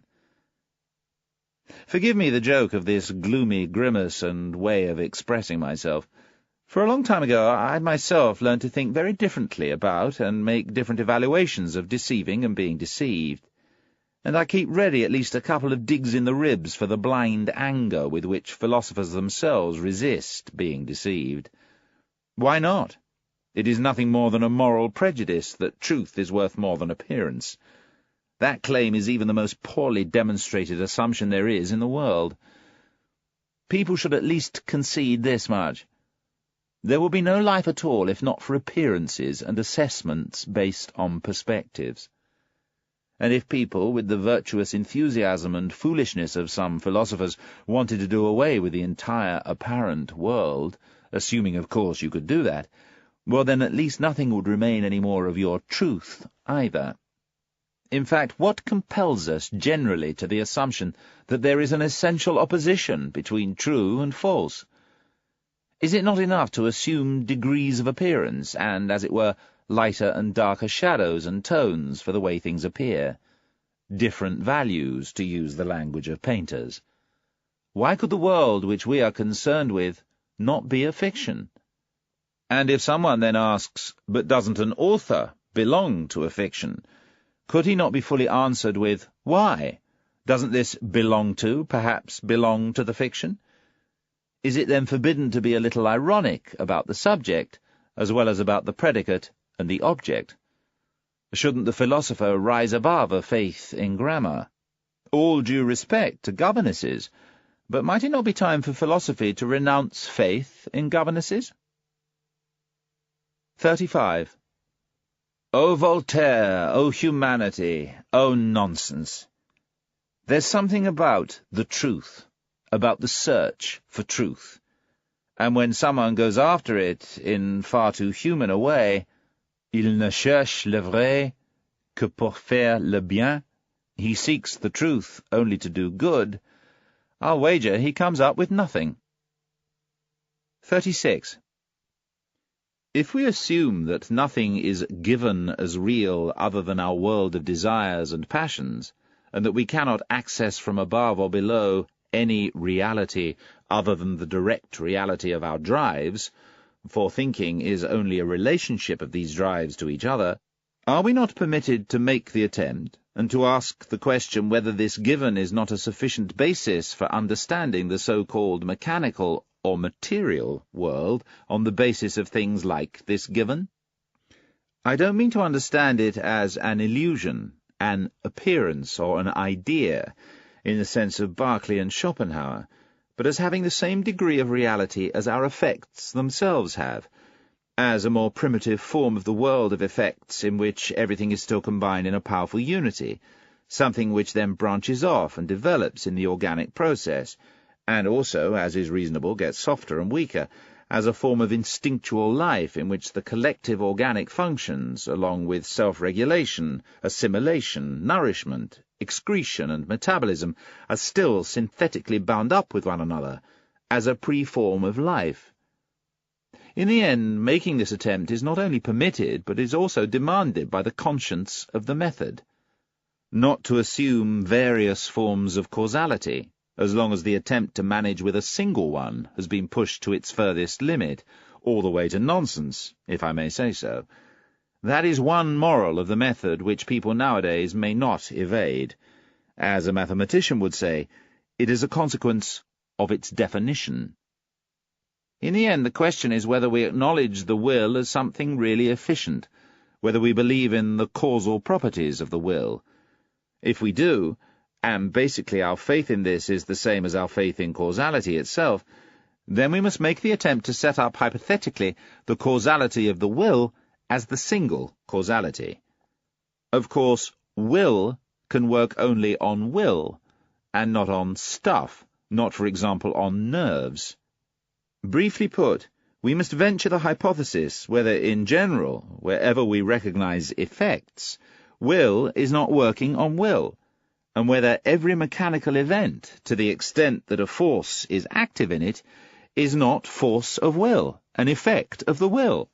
Forgive me the joke of this gloomy grimace and way of expressing myself. For a long time ago I myself learned to think very differently about and make different evaluations of deceiving and being deceived, and I keep ready at least a couple of digs in the ribs for the blind anger with which philosophers themselves resist being deceived. Why not? It is nothing more than a moral prejudice that truth is worth more than appearance. That claim is even the most poorly demonstrated assumption there is in the world. People should at least concede this much. There will be no life at all if not for appearances and assessments based on perspectives. And if people, with the virtuous enthusiasm and foolishness of some philosophers, wanted to do away with the entire apparent world, assuming, of course, you could do that, well, then at least nothing would remain any more of your truth either. In fact, what compels us generally to the assumption that there is an essential opposition between true and false? Is it not enough to assume degrees of appearance and, as it were, lighter and darker shadows and tones for the way things appear? Different values, to use the language of painters. Why could the world which we are concerned with not be a fiction? And if someone then asks, but doesn't an author belong to a fiction, could he not be fully answered with, why? Doesn't this belong to, perhaps belong to the fiction? Is it then forbidden to be a little ironic about the subject, as well as about the predicate and the object? Shouldn't the philosopher rise above a faith in grammar? All due respect to governesses, but might it not be time for philosophy to renounce faith in governesses? 35. O Voltaire, O humanity, O nonsense! There's something about the truth, about the search for truth, and when someone goes after it in far too human a way, il ne cherche le vrai que pour faire le bien, he seeks the truth only to do good, I'll wager he comes up with nothing. 36. If we assume that nothing is given as real other than our world of desires and passions, and that we cannot access from above or below any reality other than the direct reality of our drives, for thinking is only a relationship of these drives to each other, are we not permitted to make the attempt, and to ask the question whether this given is not a sufficient basis for understanding the so-called mechanical or material world on the basis of things like this given? I don't mean to understand it as an illusion, an appearance, or an idea, in the sense of Berkeley and Schopenhauer, but as having the same degree of reality as our effects themselves have, as a more primitive form of the world of effects in which everything is still combined in a powerful unity, something which then branches off and develops in the organic process, and also, as is reasonable, gets softer and weaker, as a form of instinctual life in which the collective organic functions, along with self-regulation, assimilation, nourishment, excretion, and metabolism, are still synthetically bound up with one another, as a pre-form of life. In the end, making this attempt is not only permitted, but is also demanded by the conscience of the method. Not to assume various forms of causality, as long as the attempt to manage with a single one has been pushed to its furthest limit, all the way to nonsense, if I may say so. That is one moral of the method which people nowadays may not evade, As a mathematician would say, it is a consequence of its definition. In the end, the question is whether we acknowledge the will as something really efficient, whether we believe in the causal properties of the will. If we do, and basically our faith in this is the same as our faith in causality itself, then we must make the attempt to set up hypothetically the causality of the will as the single causality. Of course, will can work only on will, and not on stuff, not, for example, on nerves. Briefly put, we must venture the hypothesis whether, in general, wherever we recognize effects, will is not working on will, and whether every mechanical event, to the extent that a force is active in it, is not force of will, an effect of the will.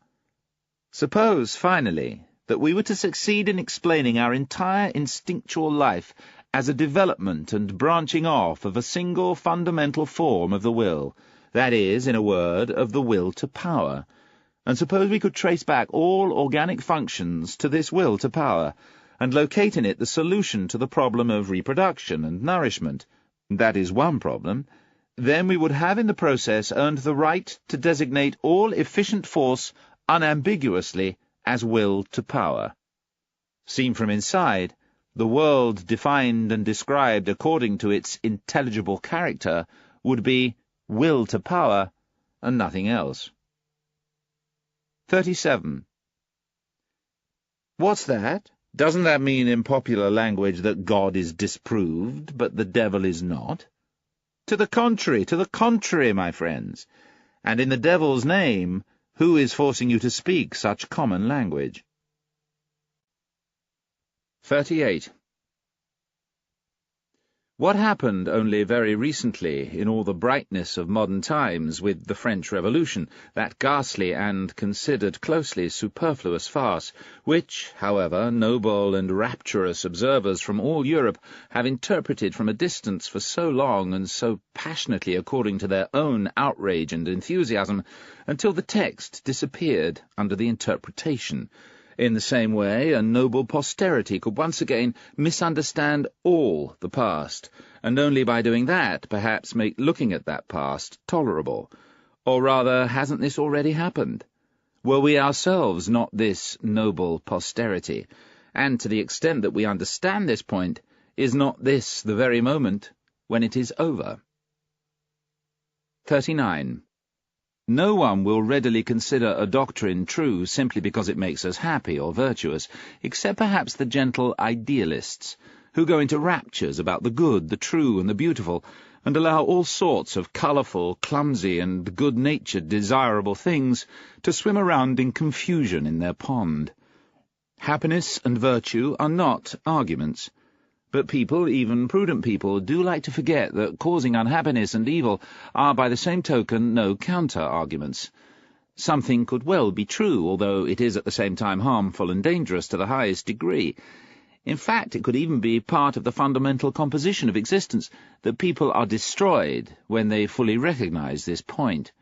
Suppose, finally, that we were to succeed in explaining our entire instinctual life as a development and branching off of a single fundamental form of the will, that is, in a word, of the will to power. And suppose we could trace back all organic functions to this will to power, and locate in it the solution to the problem of reproduction and nourishment. That is one problem. Then we would have in the process earned the right to designate all efficient force unambiguously as will to power. Seen from inside, the world defined and described according to its intelligible character would be will to power and nothing else. 37. What's that? Doesn't that mean in popular language that God is disproved, but the devil is not? To the contrary, my friends. And in the devil's name, who is forcing you to speak such common language? 38. What happened only very recently, in all the brightness of modern times, with the French Revolution, that ghastly and considered closely superfluous farce, which, however, noble and rapturous observers from all Europe have interpreted from a distance for so long and so passionately according to their own outrage and enthusiasm, until the text disappeared under the interpretation. In the same way, a noble posterity could once again misunderstand all the past, and only by doing that, perhaps, make looking at that past tolerable. Or rather, hasn't this already happened? Were we ourselves not this noble posterity? And to the extent that we understand this point, is not this the very moment when it is over? 39. No one will readily consider a doctrine true simply because it makes us happy or virtuous, except perhaps the gentle idealists, who go into raptures about the good, the true, and the beautiful, and allow all sorts of colourful, clumsy, and good-natured desirable things to swim around in confusion in their pond. Happiness and virtue are not arguments. But people, even prudent people, do like to forget that causing unhappiness and evil are by the same token no counter-arguments. Something could well be true, although it is at the same time harmful and dangerous to the highest degree. In fact, it could even be part of the fundamental composition of existence that people are destroyed when they fully recognize this point,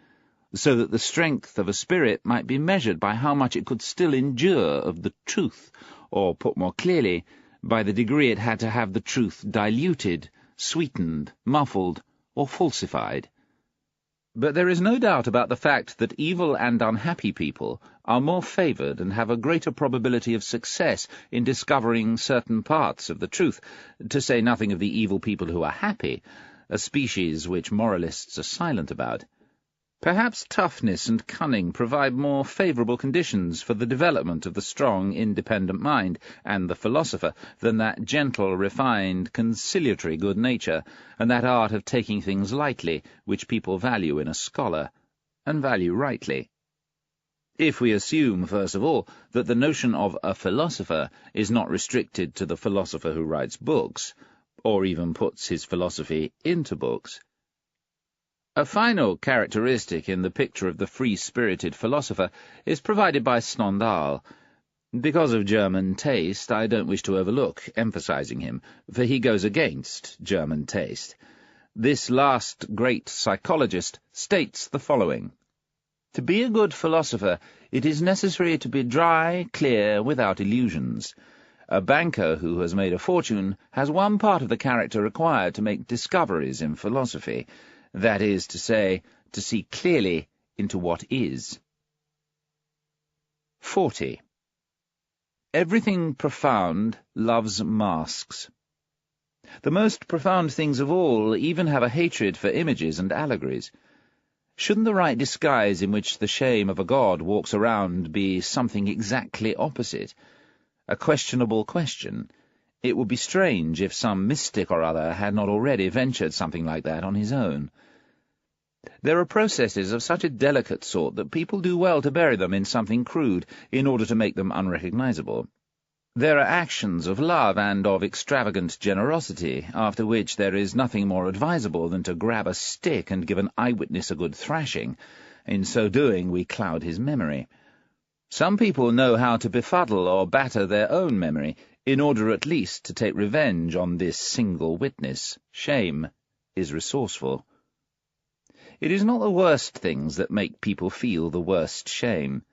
so that the strength of a spirit might be measured by how much it could still endure of the truth, or, put more clearly, by the degree it had to have the truth diluted, sweetened, muffled, or falsified. But there is no doubt about the fact that evil and unhappy people are more favoured and have a greater probability of success in discovering certain parts of the truth, to say nothing of the evil people who are happy, a species which moralists are silent about. Perhaps toughness and cunning provide more favourable conditions for the development of the strong, independent mind and the philosopher than that gentle, refined, conciliatory good nature, and that art of taking things lightly, which people value in a scholar, and value rightly. If we assume, first of all, that the notion of a philosopher is not restricted to the philosopher who writes books, or even puts his philosophy into books. A final characteristic in the picture of the free-spirited philosopher is provided by Stendhal. Because of German taste, I don't wish to overlook emphasizing him, for he goes against German taste. This last great psychologist states the following: To be a good philosopher, it is necessary to be dry, clear, without illusions. A banker who has made a fortune has one part of the character required to make discoveries in philosophy, that is to say, to see clearly into what is. 40. Everything profound loves masks. The most profound things of all even have a hatred for images and allegories. Shouldn't the right disguise in which the shame of a god walks around be something exactly opposite? A questionable question. It would be strange if some mystic or other had not already ventured something like that on his own. There are processes of such a delicate sort that people do well to bury them in something crude in order to make them unrecognizable. There are actions of love and of extravagant generosity, after which there is nothing more advisable than to grab a stick and give an eyewitness a good thrashing. In so doing, we cloud his memory. Some people know how to befuddle or batter their own memory, in order at least to take revenge on this single witness. Shame is resourceful. It is not the worst things that make people feel the worst shame.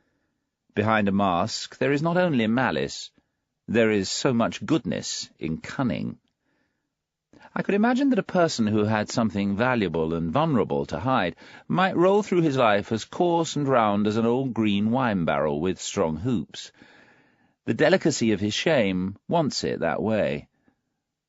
Behind a mask there is not only malice, there is so much goodness in cunning. I could imagine that a person who had something valuable and vulnerable to hide might roll through his life as coarse and round as an old green wine barrel with strong hoops. The delicacy of his shame wants it that way.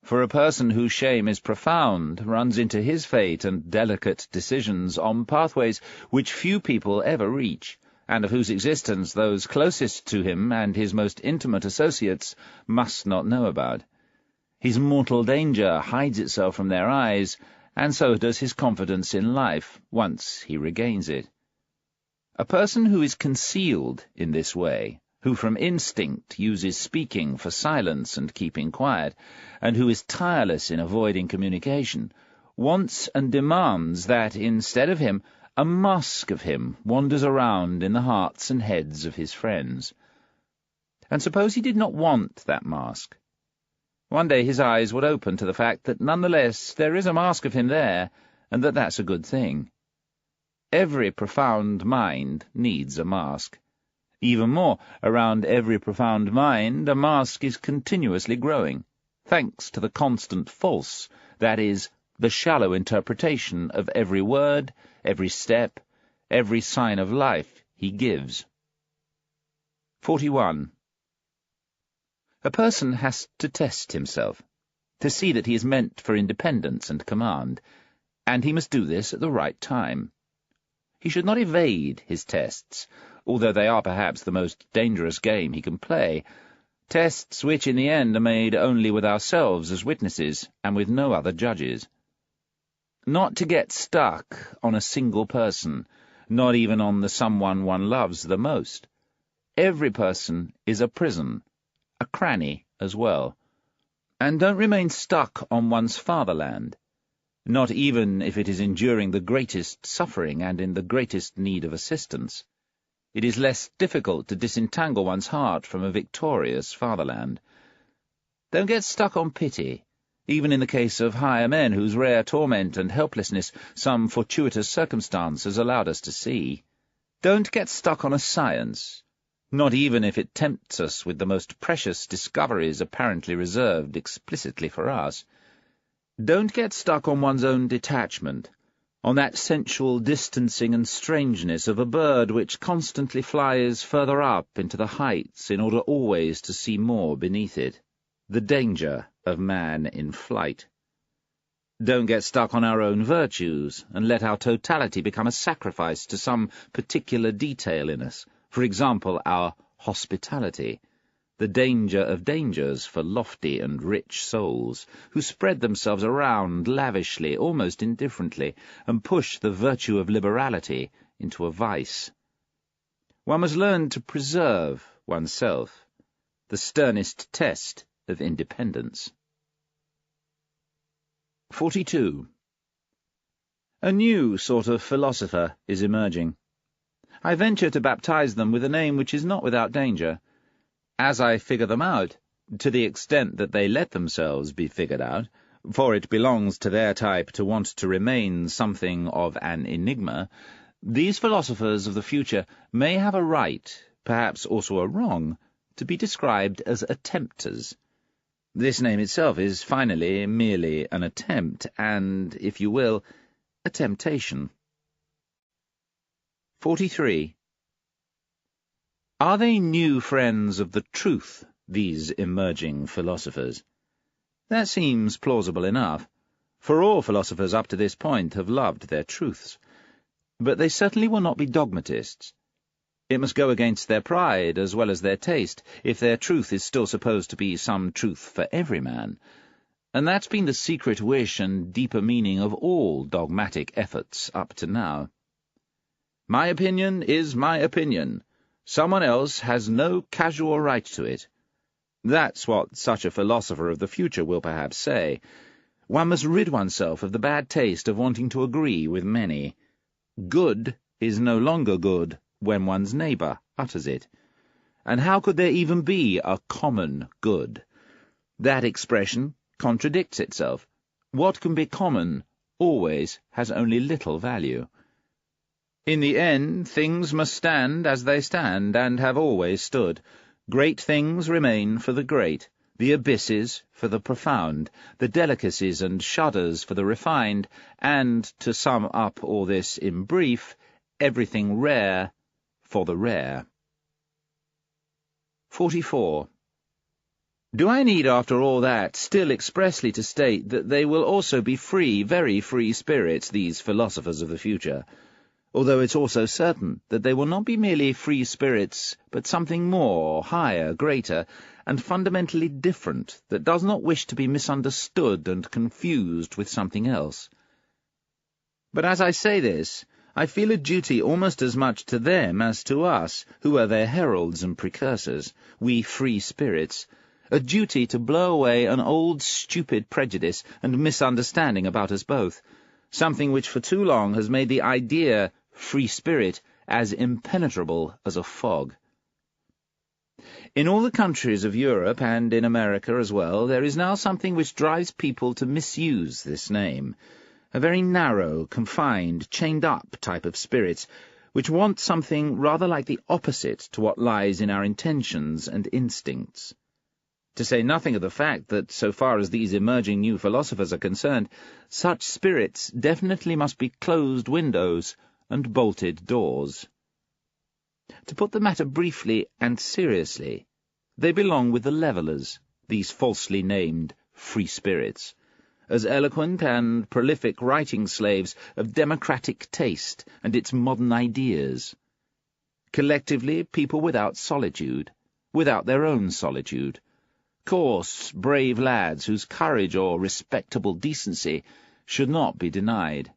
For a person whose shame is profound runs into his fate and delicate decisions on pathways which few people ever reach, and of whose existence those closest to him and his most intimate associates must not know about. His mortal danger hides itself from their eyes, and so does his confidence in life, once he regains it. A person who is concealed in this way, who from instinct uses speaking for silence and keeping quiet, and who is tireless in avoiding communication, wants and demands that, instead of him, a mask of him wanders around in the hearts and heads of his friends. And suppose he did not want that mask? One day his eyes would open to the fact that nonetheless there is a mask of him there, and that that's a good thing. Every profound mind needs a mask. Even more, around every profound mind a mask is continuously growing, thanks to the constant false, that is, the shallow interpretation of every word, every step, every sign of life he gives. 41. A person has to test himself, to see that he is meant for independence and command, and he must do this at the right time. He should not evade his tests, although they are perhaps the most dangerous game he can play, tests which in the end are made only with ourselves as witnesses and with no other judges. Not to get stuck on a single person, not even on the someone one loves the most. Every person is a prison, a cranny as well. And don't remain stuck on one's fatherland, not even if it is enduring the greatest suffering and in the greatest need of assistance. It is less difficult to disentangle one's heart from a victorious fatherland. Don't get stuck on pity, even in the case of higher men whose rare torment and helplessness some fortuitous circumstance has allowed us to see. Don't get stuck on a science, not even if it tempts us with the most precious discoveries apparently reserved explicitly for us. Don't get stuck on one's own detachment, on that sensual distancing and strangeness of a bird which constantly flies further up into the heights in order always to see more beneath it. The danger of man in flight. Don't get stuck on our own virtues, and let our totality become a sacrifice to some particular detail in us, for example, our hospitality. The danger of dangers for lofty and rich souls, who spread themselves around lavishly, almost indifferently, and push the virtue of liberality into a vice. One must learn to preserve oneself, the sternest test of independence. 42. A new sort of philosopher is emerging. I venture to baptize them with a name which is not without danger. As I figure them out, to the extent that they let themselves be figured out, for it belongs to their type to want to remain something of an enigma, these philosophers of the future may have a right, perhaps also a wrong, to be described as attempters. This name itself is finally merely an attempt and, if you will, a temptation. 43. Are they new friends of the truth, these emerging philosophers? That seems plausible enough, for all philosophers up to this point have loved their truths. But they certainly will not be dogmatists. It must go against their pride as well as their taste, if their truth is still supposed to be some truth for every man. And that's been the secret wish and deeper meaning of all dogmatic efforts up to now. My opinion is my opinion. Someone else has no casual right to it. That's what such a philosopher of the future will perhaps say. One must rid oneself of the bad taste of wanting to agree with many. Good is no longer good when one's neighbour utters it. And how could there even be a common good? That expression contradicts itself. What can be common always has only little value. In the end, things must stand as they stand and have always stood. Great things remain for the great, the abysses for the profound, the delicacies and shudders for the refined, and, to sum up all this in brief, everything rare for the rare. 44. Do I need, after all that, still expressly to state that they will also be free, very free spirits, these philosophers of the future? Although it's also certain that they will not be merely free spirits, but something more, higher, greater, and fundamentally different, that does not wish to be misunderstood and confused with something else. But as I say this, I feel a duty almost as much to them as to us, who are their heralds and precursors, we free spirits, a duty to blow away an old stupid prejudice and misunderstanding about us both, something which for too long has made the idea free spirit as impenetrable as a fog. In all the countries of Europe, and in America as well, there is now something which drives people to misuse this name, a very narrow, confined, chained-up type of spirits, which want something rather like the opposite to what lies in our intentions and instincts. To say nothing of the fact that, so far as these emerging new philosophers are concerned, such spirits definitely must be closed windows and bolted doors. To put the matter briefly and seriously, they belong with the levellers, these falsely named free spirits, as eloquent and prolific writing slaves of democratic taste and its modern ideas. Collectively, people without solitude, without their own solitude, coarse, brave lads whose courage or respectable decency should not be denied.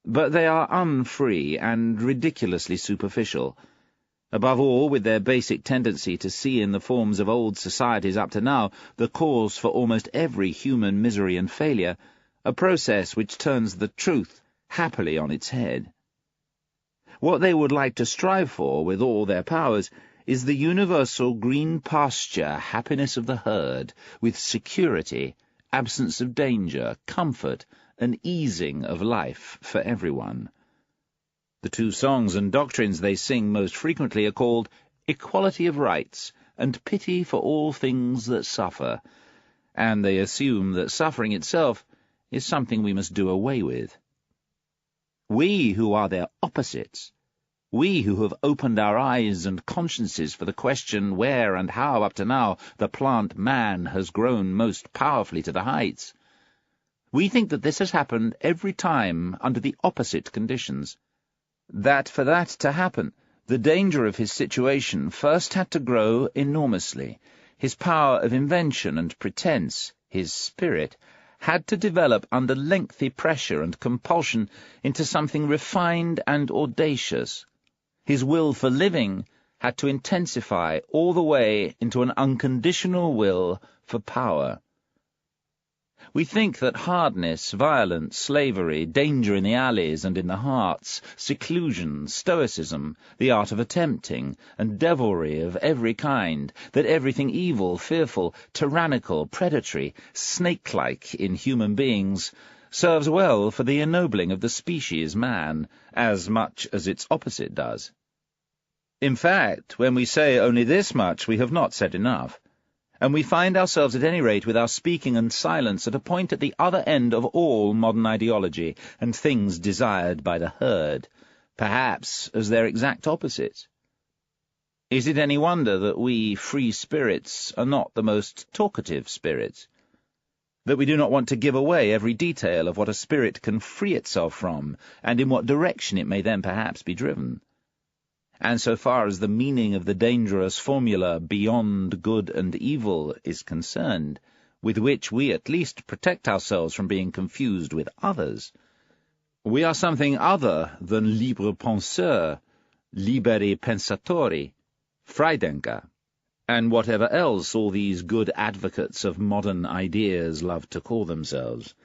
But they are unfree and ridiculously superficial, above all with their basic tendency to see in the forms of old societies up to now the cause for almost every human misery and failure, a process which turns the truth happily on its head. What they would like to strive for with all their powers is the universal green pasture happiness of the herd, with security, absence of danger, comfort, an easing of life for everyone. The two songs and doctrines they sing most frequently are called Equality of Rights and Pity for All Things That Suffer, and they assume that suffering itself is something we must do away with. We who are their opposites, we who have opened our eyes and consciences for the question where and how up to now the plant man has grown most powerfully to the heights, we think that this has happened every time under the opposite conditions, that for that to happen, the danger of his situation first had to grow enormously, his power of invention and pretense, his spirit, had to develop under lengthy pressure and compulsion into something refined and audacious. His will for living had to intensify all the way into an unconditional will for power. We think that hardness, violence, slavery, danger in the alleys and in the hearts, seclusion, stoicism, the art of attempting, and devilry of every kind, that everything evil, fearful, tyrannical, predatory, snake-like in human beings, serves well for the ennobling of the species man, as much as its opposite does. In fact, when we say only this much, we have not said enough, and we find ourselves at any rate with our speaking and silence at a point at the other end of all modern ideology and things desired by the herd, perhaps as their exact opposites. Is it any wonder that we free spirits are not the most talkative spirits? That we do not want to give away every detail of what a spirit can free itself from, and in what direction it may then perhaps be driven? And so far as the meaning of the dangerous formula beyond good and evil is concerned, with which we at least protect ourselves from being confused with others, we are something other than libre penseur, liberi pensatori, Freidenker, and whatever else all these good advocates of modern ideas love to call themselves.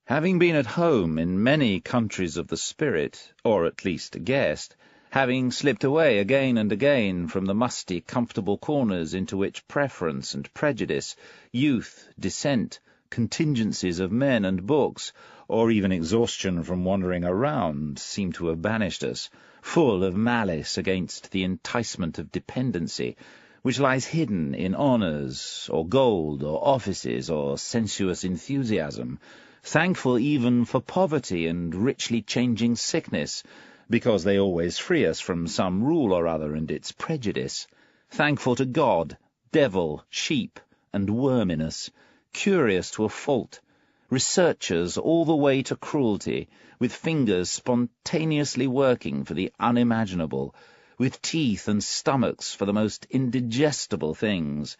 Having been at home in many countries of the spirit, or at least a guest, having slipped away again and again from the musty, comfortable corners into which preference and prejudice, youth, dissent, contingencies of men and books, or even exhaustion from wandering around, seem to have banished us, full of malice against the enticement of dependency, which lies hidden in honours, or gold, or offices, or sensuous enthusiasm, thankful even for poverty and richly changing sickness, because they always free us from some rule or other and its prejudice, thankful to God, devil, sheep, and worminess, curious to a fault, researchers all the way to cruelty, with fingers spontaneously working for the unimaginable, with teeth and stomachs for the most indigestible things,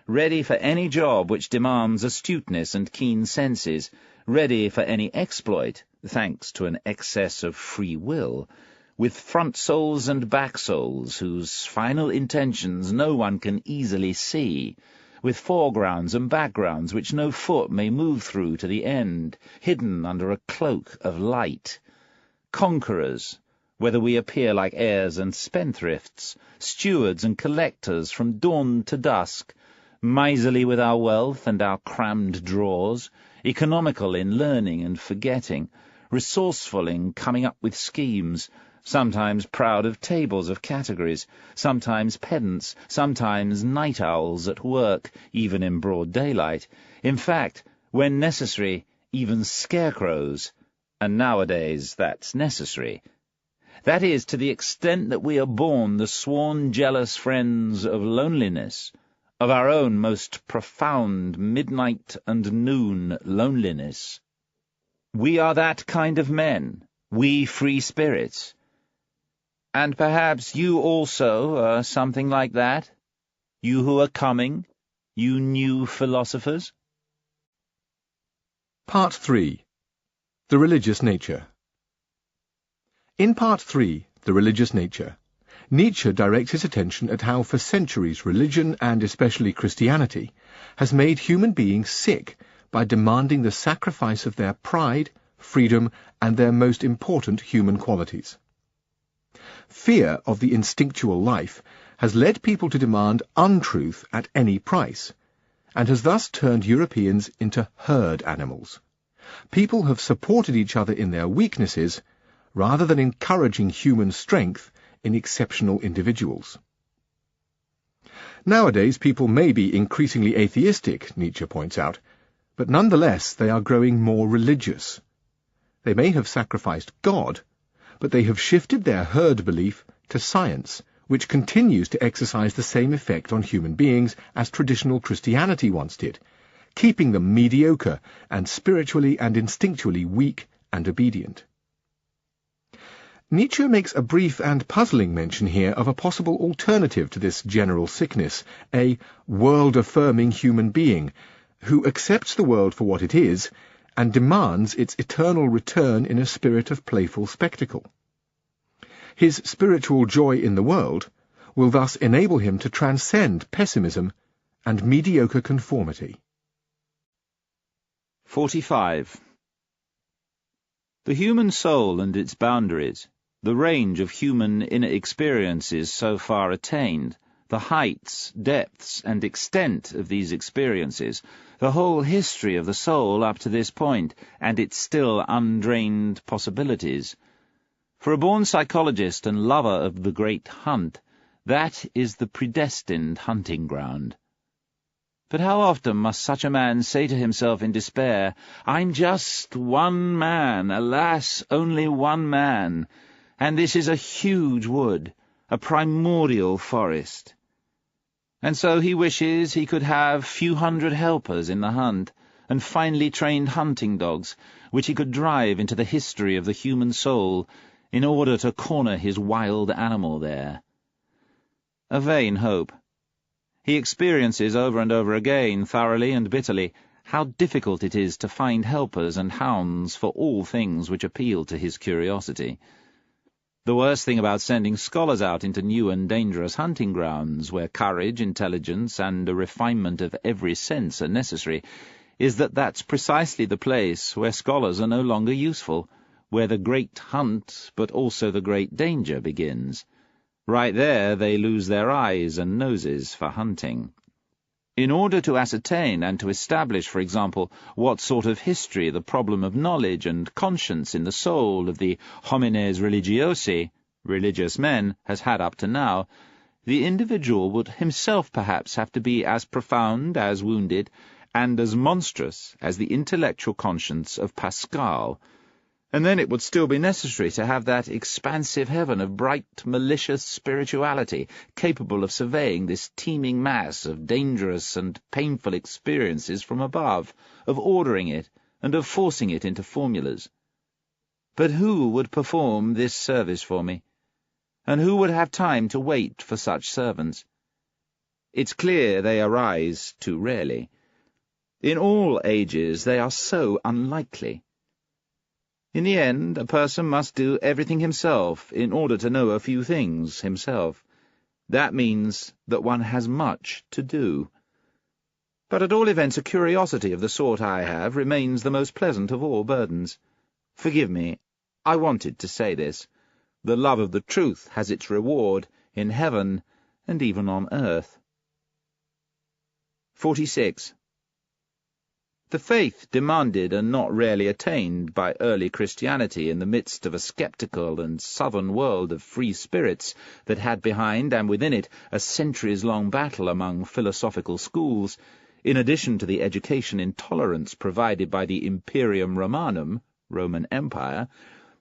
ready for any job which demands astuteness and keen senses, ready for any exploit, thanks to an excess of free will, with front soles and back soles whose final intentions no one can easily see, with foregrounds and backgrounds which no foot may move through to the end, hidden under a cloak of light. Conquerors, whether we appear like heirs and spendthrifts, stewards and collectors from dawn to dusk, miserly with our wealth and our crammed drawers, economical in learning and forgetting, resourceful in coming up with schemes, sometimes proud of tables of categories, sometimes pedants, sometimes night owls at work, even in broad daylight, in fact, when necessary, even scarecrows, and nowadays that's necessary. That is, to the extent that we are born the sworn jealous friends of loneliness, of our own most profound midnight and noon loneliness. We are that kind of men, we free spirits. And perhaps you also are something like that? You who are coming, you new philosophers? Part 3. The Religious Nature. In Part 3, The Religious Nature, Nietzsche directs his attention at how for centuries religion, and especially Christianity, has made human beings sick by demanding the sacrifice of their pride, freedom, and their most important human qualities. Fear of the instinctual life has led people to demand untruth at any price, and has thus turned Europeans into herd animals. People have supported each other in their weaknesses, rather than encouraging human strength in exceptional individuals. Nowadays people may be increasingly atheistic, Nietzsche points out, but nonetheless they are growing more religious. They may have sacrificed God, but they have shifted their herd belief to science, which continues to exercise the same effect on human beings as traditional Christianity once did, keeping them mediocre and spiritually and instinctually weak and obedient. Nietzsche makes a brief and puzzling mention here of a possible alternative to this general sickness, a world-affirming human being, who accepts the world for what it is and demands its eternal return in a spirit of playful spectacle. His spiritual joy in the world will thus enable him to transcend pessimism and mediocre conformity. 45. The human soul and its boundaries, the range of human inner experiences so far attained, the heights, depths, and extent of these experiences, the whole history of the soul up to this point, and its still undrained possibilities. For a born psychologist and lover of the great hunt, that is the predestined hunting ground. But how often must such a man say to himself in despair, "I'm just one man, alas, only one man, and this is a huge wood, a primordial forest." And so he wishes he could have few hundred helpers in the hunt, and finely trained hunting dogs, which he could drive into the history of the human soul, in order to corner his wild animal there. A vain hope. He experiences over and over again, thoroughly and bitterly, how difficult it is to find helpers and hounds for all things which appeal to his curiosity. The worst thing about sending scholars out into new and dangerous hunting grounds, where courage, intelligence, and a refinement of every sense are necessary, is that that's precisely the place where scholars are no longer useful, where the great hunt, but also the great danger, begins. Right there they lose their eyes and noses for hunting. In order to ascertain and to establish, for example, what sort of history the problem of knowledge and conscience in the soul of the homines religiosi, religious men, has had up to now, the individual would himself perhaps have to be as profound, as wounded, and as monstrous as the intellectual conscience of Pascal, and then it would still be necessary to have that expansive heaven of bright, malicious spirituality, capable of surveying this teeming mass of dangerous and painful experiences from above, of ordering it, and of forcing it into formulas. But who would perform this service for me? And who would have time to wait for such servants? It's clear they arise too rarely. In all ages they are so unlikely. In the end, a person must do everything himself in order to know a few things himself. That means that one has much to do. But at all events a curiosity of the sort I have remains the most pleasant of all burdens. Forgive me, I wanted to say this. The love of the truth has its reward in heaven and even on earth. 46. The faith demanded and not rarely attained by early Christianity in the midst of a sceptical and southern world of free spirits that had behind and within it a centuries-long battle among philosophical schools, in addition to the education in tolerance provided by the Imperium Romanum, Roman Empire,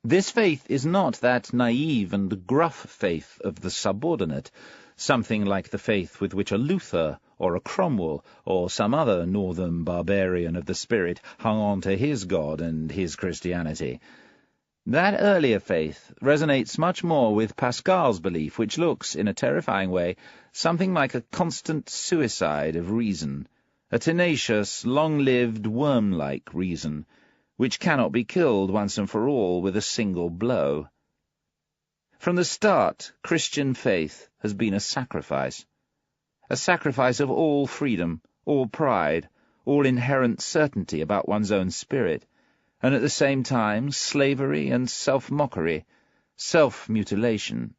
this faith is not that naive and gruff faith of the subordinate, something like the faith with which a Luther or a Cromwell or some other northern barbarian of the spirit hung on to his God and his Christianity. That earlier faith resonates much more with Pascal's belief, which looks, in a terrifying way, something like a constant suicide of reason, a tenacious, long-lived, worm-like reason, which cannot be killed once and for all with a single blow. From the start, Christian faith has been a sacrifice of all freedom, all pride, all inherent certainty about one's own spirit, and at the same time slavery and self-mockery, self-mutilation.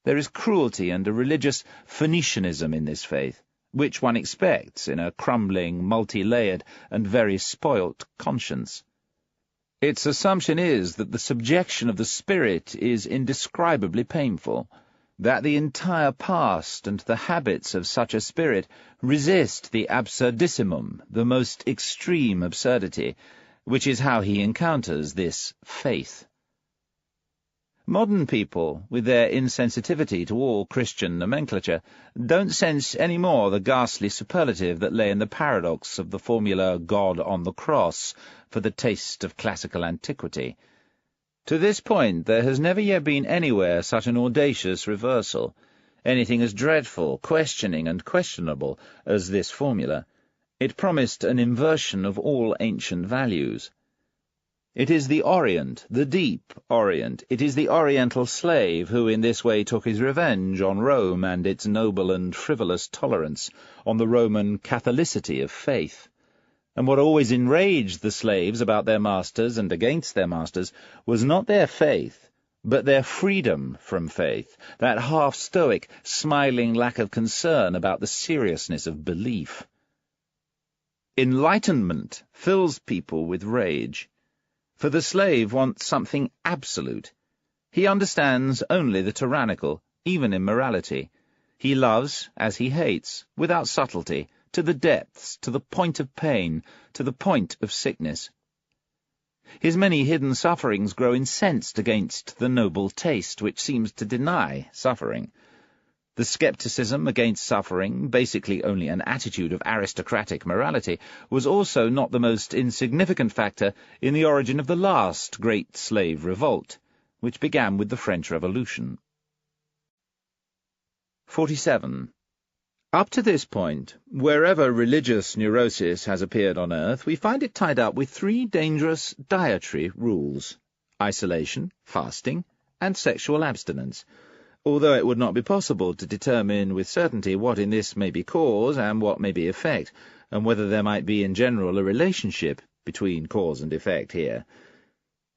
There is cruelty and a religious Phoenicianism in this faith, which one expects in a crumbling, multi-layered, and very spoilt conscience. Its assumption is that the subjection of the spirit is indescribably painful, that the entire past and the habits of such a spirit resist the absurdissimum, the most extreme absurdity, which is how he encounters this faith. Modern people, with their insensitivity to all Christian nomenclature, don't sense any more the ghastly superlative that lay in the paradox of the formula God on the cross for the taste of classical antiquity. To this point there has never yet been anywhere such an audacious reversal, anything as dreadful, questioning, and questionable as this formula. It promised an inversion of all ancient values. It is the Orient, the deep Orient. It is the Oriental slave who in this way took his revenge on Rome and its noble and frivolous tolerance, on the Roman Catholicity of faith. And what always enraged the slaves about their masters and against their masters was not their faith, but their freedom from faith, that half-stoic, smiling lack of concern about the seriousness of belief. Enlightenment fills people with rage. For the slave wants something absolute. He understands only the tyrannical, even in morality. He loves as he hates, without subtlety, to the depths, to the point of pain, to the point of sickness. His many hidden sufferings grow incensed against the noble taste which seems to deny suffering. The skepticism against suffering, basically only an attitude of aristocratic morality, was also not the most insignificant factor in the origin of the last great slave revolt, which began with the French Revolution. 47. Up to this point, wherever religious neurosis has appeared on earth, we find it tied up with three dangerous dietary rules: isolation, fasting, and sexual abstinence, although it would not be possible to determine with certainty what in this may be cause and what may be effect, and whether there might be in general a relationship between cause and effect here.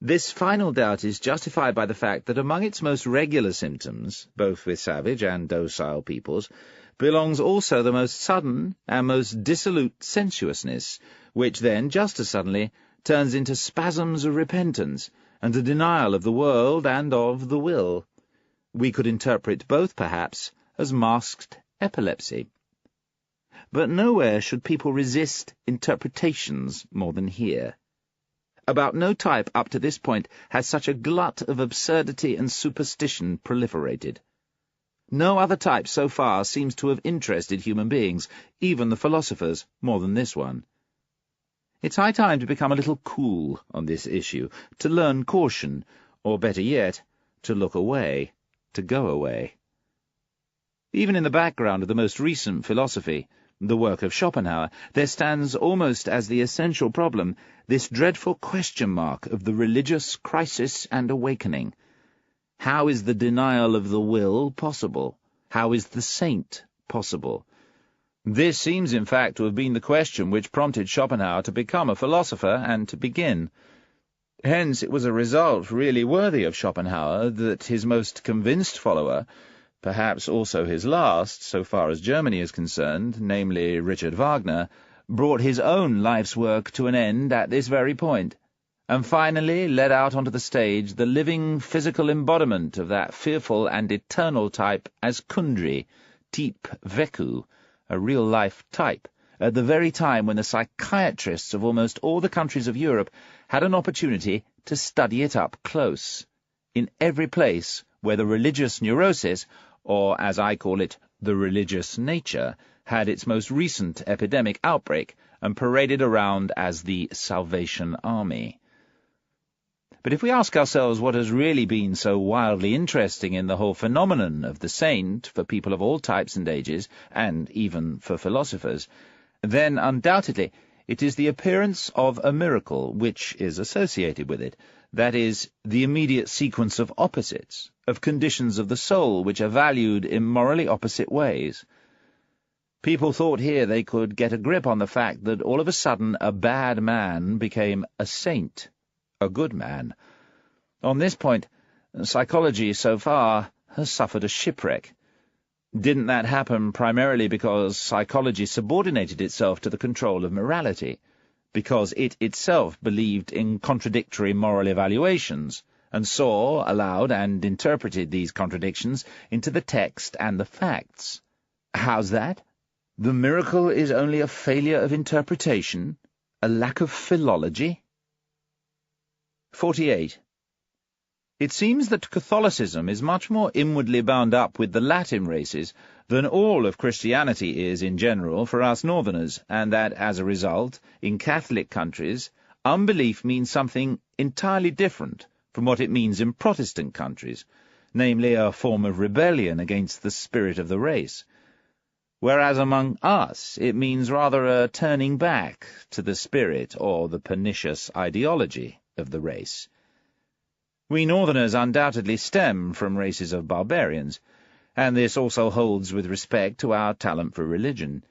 This final doubt is justified by the fact that among its most regular symptoms, both with savage and docile peoples, belongs also the most sudden and most dissolute sensuousness, which then, just as suddenly, turns into spasms of repentance and a denial of the world and of the will. We could interpret both, perhaps, as masked epilepsy. But nowhere should people resist interpretations more than here. About no type up to this point has such a glut of absurdity and superstition proliferated. No other type so far seems to have interested human beings, even the philosophers, more than this one. It's high time to become a little cool on this issue, to learn caution, or better yet, to look away, to go away. Even in the background of the most recent philosophy, the work of Schopenhauer, there stands almost as the essential problem this dreadful question mark of the religious crisis and awakening. How is the denial of the will possible? How is the saint possible? This seems, in fact, to have been the question which prompted Schopenhauer to become a philosopher and to begin. Hence it was a result really worthy of Schopenhauer that his most convinced follower, perhaps also his last, so far as Germany is concerned, namely Richard Wagner, brought his own life's work to an end at this very point, and finally led out onto the stage the living physical embodiment of that fearful and eternal type as Kundry, type vécu, a real-life type, at the very time when the psychiatrists of almost all the countries of Europe had an opportunity to study it up close, in every place where the religious neurosis, or, as I call it, the religious nature, had its most recent epidemic outbreak and paraded around as the Salvation Army. But if we ask ourselves what has really been so wildly interesting in the whole phenomenon of the saint for people of all types and ages, and even for philosophers, then undoubtedly it is the appearance of a miracle which is associated with it, that is, the immediate sequence of opposites, of conditions of the soul which are valued in morally opposite ways. People thought here they could get a grip on the fact that all of a sudden a bad man became a saint, a good man. On this point, psychology so far has suffered a shipwreck. Didn't that happen primarily because psychology subordinated itself to the control of morality, because it itself believed in contradictory moral evaluations, and saw, allowed, and interpreted these contradictions into the text and the facts? How's that? The miracle is only a failure of interpretation, a lack of philology? 48. It seems that Catholicism is much more inwardly bound up with the Latin races than all of Christianity is in general for us Northerners, and that, as a result, in Catholic countries, unbelief means something entirely different from what it means in Protestant countries, namely a form of rebellion against the spirit of the race, whereas among us it means rather a turning back to the spirit or the pernicious ideology of the race. We Northerners undoubtedly stem from races of barbarians, and this also holds with respect to our talent for religion.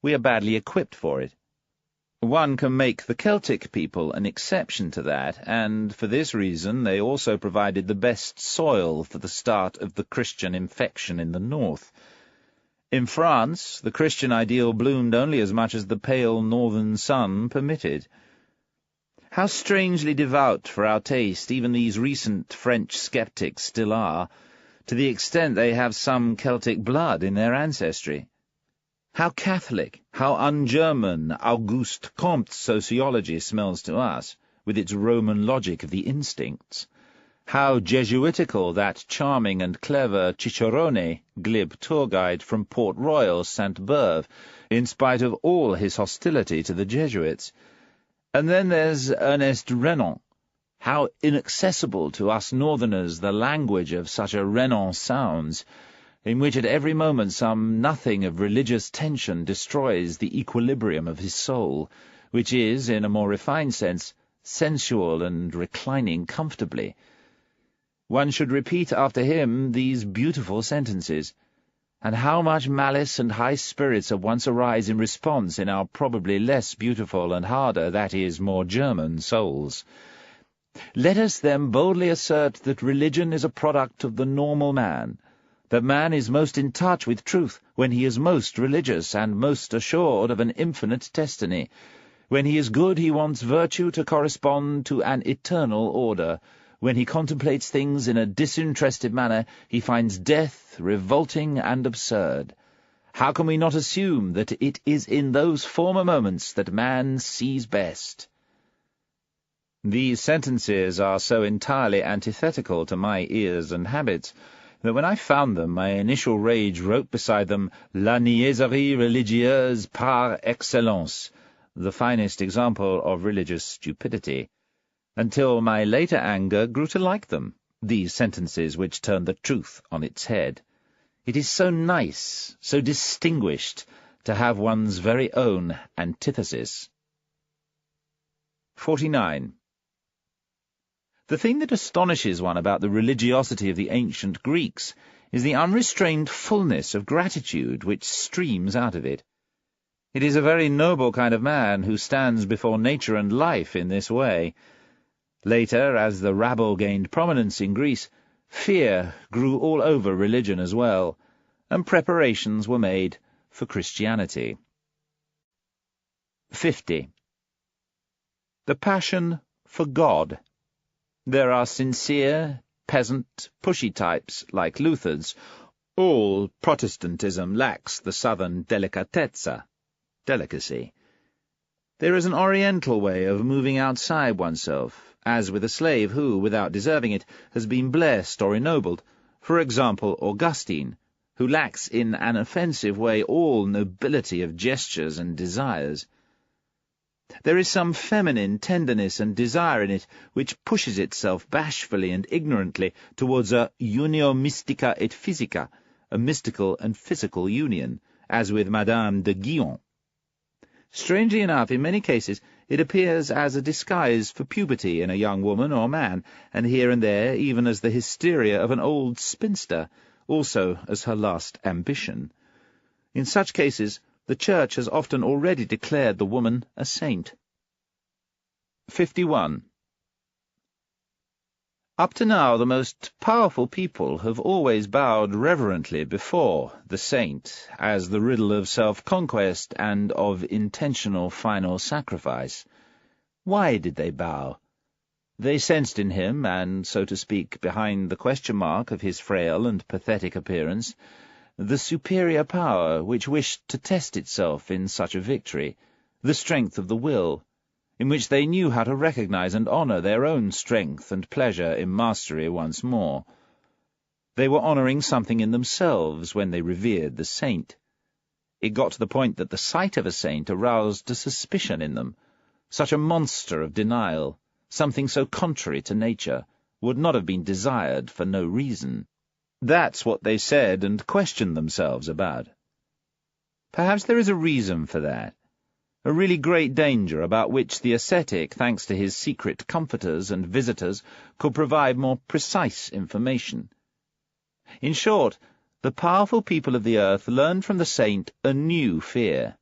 We are badly equipped for it. One can make the Celtic people an exception to that, and for this reason they also provided the best soil for the start of the Christian infection in the north. In France, the Christian ideal bloomed only as much as the pale northern sun permitted. How strangely devout for our taste even these recent French skeptics still are, to the extent they have some Celtic blood in their ancestry. How Catholic, how un-German Auguste Comte's sociology smells to us, with its Roman logic of the instincts. How Jesuitical that charming and clever Cicerone, glib tour guide from Port Royal, Sainte-Beuve, in spite of all his hostility to the Jesuits. And then there's Ernest Renan. How inaccessible to us northerners the language of such a Renan sounds, in which at every moment some nothing of religious tension destroys the equilibrium of his soul, which is, in a more refined sense, sensual and reclining comfortably. One should repeat after him these beautiful sentences, and how much malice and high spirits at once arise in response in our probably less beautiful and harder, that is, more German souls. Let us then boldly assert that religion is a product of the normal man, that man is most in touch with truth when he is most religious and most assured of an infinite destiny. When he is good, he wants virtue to correspond to an eternal order. When he contemplates things in a disinterested manner, he finds death revolting and absurd. How can we not assume that it is in those former moments that man sees best? These sentences are so entirely antithetical to my ears and habits that when I found them, my initial rage wrote beside them La niaiserie religieuse par excellence, the finest example of religious stupidity, until my later anger grew to like them, these sentences which turn the truth on its head. It is so nice, so distinguished, to have one's very own antithesis. 49. The thing that astonishes one about the religiosity of the ancient Greeks is the unrestrained fullness of gratitude which streams out of it. It is a very noble kind of man who stands before nature and life in this way. Later, as the rabble gained prominence in Greece, fear grew all over religion as well, and preparations were made for Christianity. 50. The passion for God. There are sincere, peasant, pushy types like Luther's. All Protestantism lacks the southern delicatezza, delicacy. There is an oriental way of moving outside oneself, as with a slave who, without deserving it, has been blessed or ennobled. For example, Augustine, who lacks in an offensive way all nobility of gestures and desires. There is some feminine tenderness and desire in it which pushes itself bashfully and ignorantly towards a unio mystica et physica, a mystical and physical union, as with Madame de Guyon. Strangely enough, in many cases, it appears as a disguise for puberty in a young woman or man, and here and there even as the hysteria of an old spinster, also as her last ambition. In such cases, the Church has often already declared the woman a saint. 51. Up to now, the most powerful people have always bowed reverently before the saint as the riddle of self-conquest and of intentional final sacrifice. Why did they bow? They sensed in him, and, so to speak, behind the question mark of his frail and pathetic appearance, the superior power which wished to test itself in such a victory, the strength of the will, in which they knew how to recognize and honor their own strength and pleasure in mastery once more. They were honoring something in themselves when they revered the saint. It got to the point that the sight of a saint aroused a suspicion in them. Such a monster of denial, something so contrary to nature, would not have been desired for no reason. That's what they said and questioned themselves about. Perhaps there is a reason for that, a really great danger about which the ascetic, thanks to his secret comforters and visitors, could provide more precise information. In short, the powerful people of the earth learned from the saint a new fear.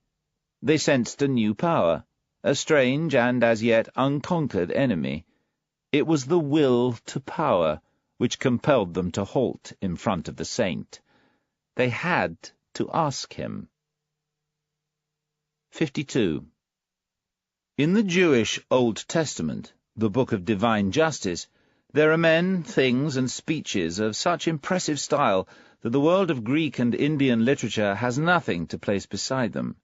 They sensed a new power, a strange and as yet unconquered enemy. It was the will to power, which compelled them to halt in front of the saint. They had to ask him. 52. In the Jewish Old Testament, the book of divine justice, there are men, things, and speeches of such impressive style that the world of Greek and Indian literature has nothing to place beside them.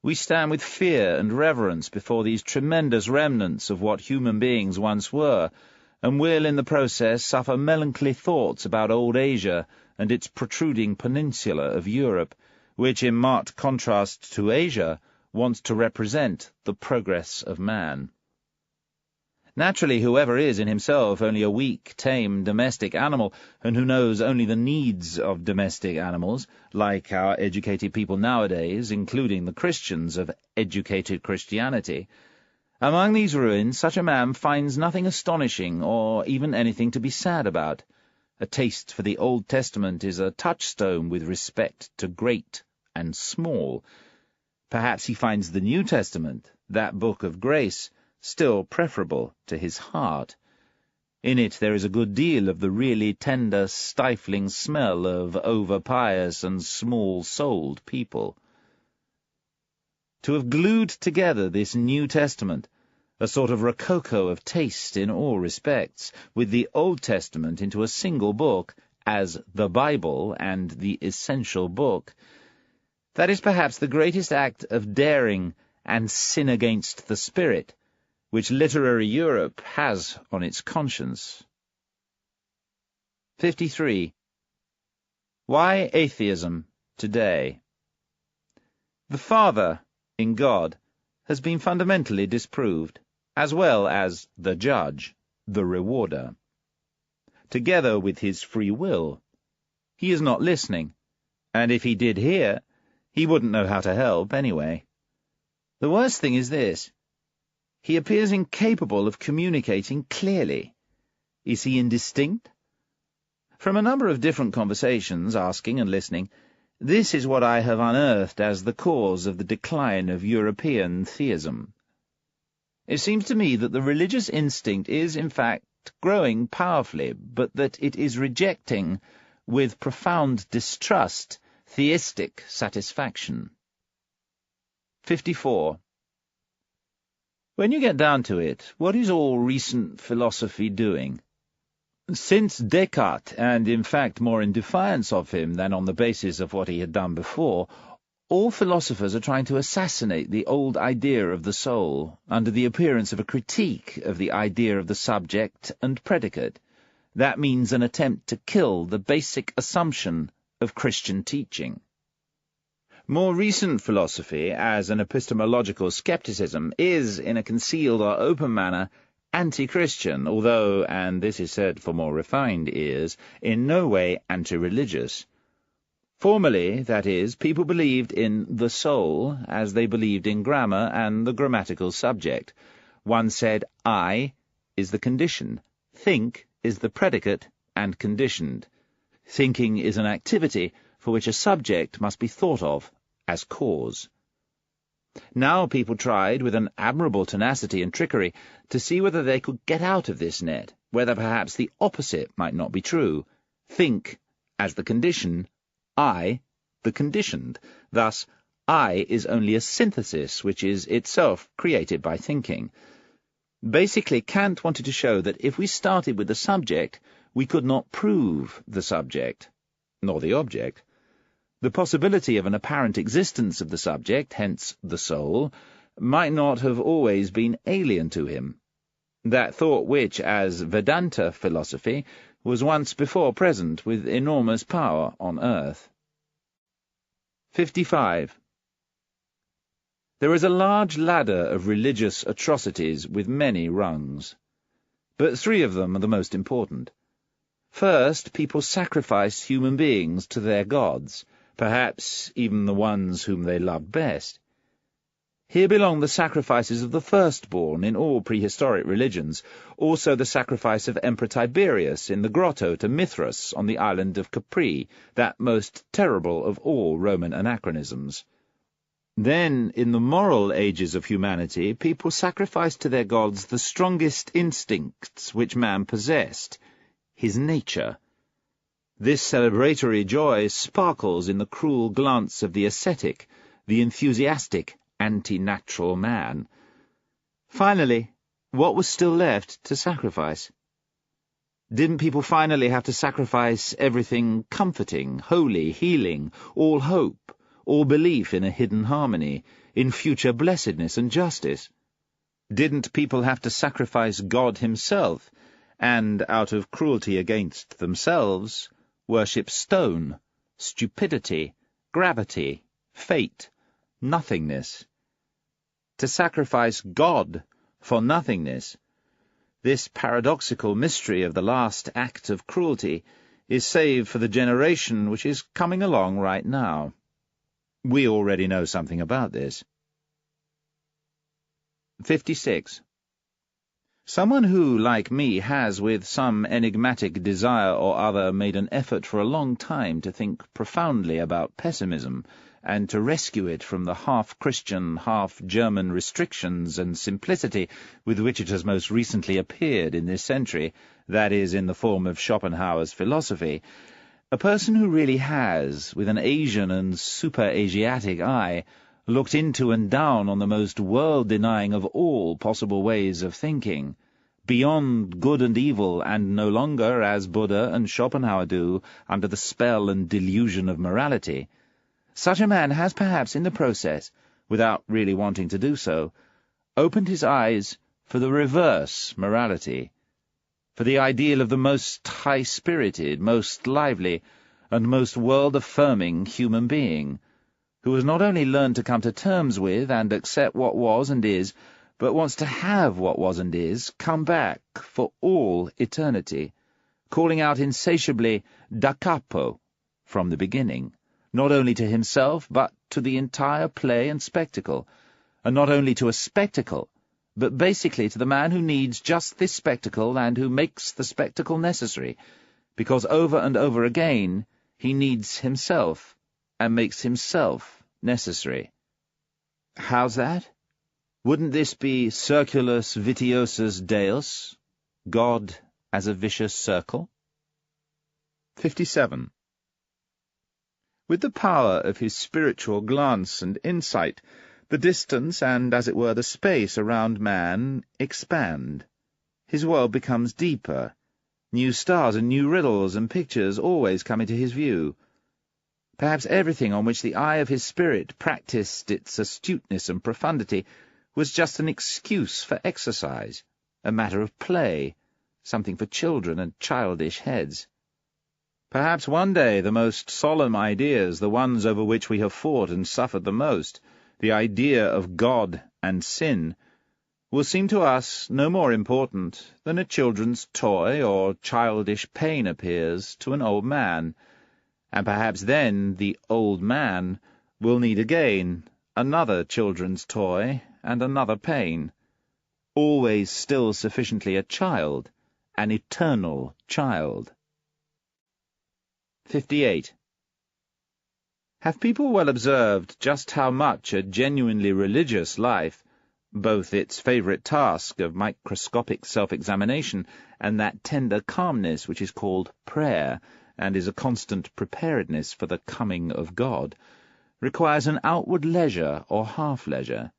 We stand with fear and reverence before these tremendous remnants of what human beings once were, and will in the process suffer melancholy thoughts about old Asia and its protruding peninsula of Europe, which, in marked contrast to Asia, wants to represent the progress of man. Naturally, whoever is in himself only a weak, tame, domestic animal, and who knows only the needs of domestic animals, like our educated people nowadays, including the Christians of educated Christianity, among these ruins such a man finds nothing astonishing or even anything to be sad about. A taste for the Old Testament is a touchstone with respect to great and small. Perhaps he finds the New Testament, that book of grace, still preferable to his heart. In it there is a good deal of the really tender, stifling smell of over-pious and small-souled people. To have glued together this New Testament, a sort of rococo of taste in all respects, with the Old Testament into a single book, as the Bible and the essential book, that is perhaps the greatest act of daring and sin against the spirit which literary Europe has on its conscience. 53. Why atheism today? The Father, in God, has been fundamentally disproved, as well as the judge, the rewarder. Together with his free will, he is not listening, and if he did hear, he wouldn't know how to help anyway. The worst thing is this: he appears incapable of communicating clearly. Is he indistinct? From a number of different conversations, asking and listening, this is what I have unearthed as the cause of the decline of European theism. It seems to me that the religious instinct is, in fact, growing powerfully, but that it is rejecting, with profound distrust, theistic satisfaction. 54. When you get down to it, what is all recent philosophy doing? Since Descartes, and in fact more in defiance of him than on the basis of what he had done before, all philosophers are trying to assassinate the old idea of the soul, under the appearance of a critique of the idea of the subject and predicate. That means an attempt to kill the basic assumption of Christian teaching. More recent philosophy, as an epistemological skepticism, is, in a concealed or open manner, anti-Christian, although, and this is said for more refined ears, in no way anti-religious. Formerly, that is, people believed in the soul as they believed in grammar and the grammatical subject. One said, I is the condition, think is the predicate and conditioned. Thinking is an activity for which a subject must be thought of as cause. Now people tried, with an admirable tenacity and trickery, to see whether they could get out of this net, whether perhaps the opposite might not be true. Think as the condition, I the conditioned. Thus, I is only a synthesis which is itself created by thinking. Basically, Kant wanted to show that if we started with the subject, we could not prove the subject, nor the object. The possibility of an apparent existence of the subject, hence the soul, might not have always been alien to him. That thought which, as Vedanta philosophy, was once before present with enormous power on earth. 55. There is a large ladder of religious atrocities with many rungs, but 3 of them are the most important. First, people sacrifice human beings to their gods, perhaps even the ones whom they loved best. Here belong the sacrifices of the firstborn in all prehistoric religions, also the sacrifice of Emperor Tiberius in the grotto to Mithras on the island of Capri, that most terrible of all Roman anachronisms. Then, in the moral ages of humanity, people sacrificed to their gods the strongest instincts which man possessed, his nature. This celebratory joy sparkles in the cruel glance of the ascetic, the enthusiastic, anti-natural man. Finally, what was still left to sacrifice? Didn't people finally have to sacrifice everything comforting, holy, healing, all hope, all belief in a hidden harmony, in future blessedness and justice? Didn't people have to sacrifice God himself, and, out of cruelty against themselves, worship stone, stupidity, gravity, fate, nothingness? To sacrifice God for nothingness, this paradoxical mystery of the last act of cruelty, is saved for the generation which is coming along right now. We already know something about this. 56. Someone who, like me, has, with some enigmatic desire or other, made an effort for a long time to think profoundly about pessimism, and to rescue it from the half-Christian, half-German restrictions and simplicity with which it has most recently appeared in this century, that is, in the form of Schopenhauer's philosophy, a person who really has, with an Asian and super-Asiatic eye, looked into and down on the most world-denying of all possible ways of thinking, beyond good and evil, and no longer, as Buddha and Schopenhauer do, under the spell and delusion of morality. Such a man has perhaps in the process, without really wanting to do so, opened his eyes for the reverse morality, for the ideal of the most high-spirited, most lively, and most world-affirming human being, who has not only learned to come to terms with and accept what was and is, but wants to have what was and is come back for all eternity, calling out insatiably da capo from the beginning, not only to himself, but to the entire play and spectacle, and not only to a spectacle, but basically to the man who needs just this spectacle and who makes the spectacle necessary, because over and over again he needs himself, and makes himself necessary. How's that? Wouldn't this be circulus vitiosus Deus, God as a vicious circle? 57. With the power of his spiritual glance and insight, the distance and, as it were, the space around man expand. His world becomes deeper. New stars and new riddles and pictures always come into his view. Perhaps everything on which the eye of his spirit practised its astuteness and profundity was just an excuse for exercise, a matter of play, something for children and childish heads. Perhaps one day the most solemn ideas, the ones over which we have fought and suffered the most, the idea of God and sin, will seem to us no more important than a children's toy or childish pain appears to an old man, and perhaps then the old man will need again another children's toy and another pain, always still sufficiently a child, an eternal child. 58. Have people well observed just how much a genuinely religious life, both its favourite task of microscopic self-examination and that tender calmness which is called prayer, and is a constant preparedness for the coming of God, requires an outward leisure or half-leisure?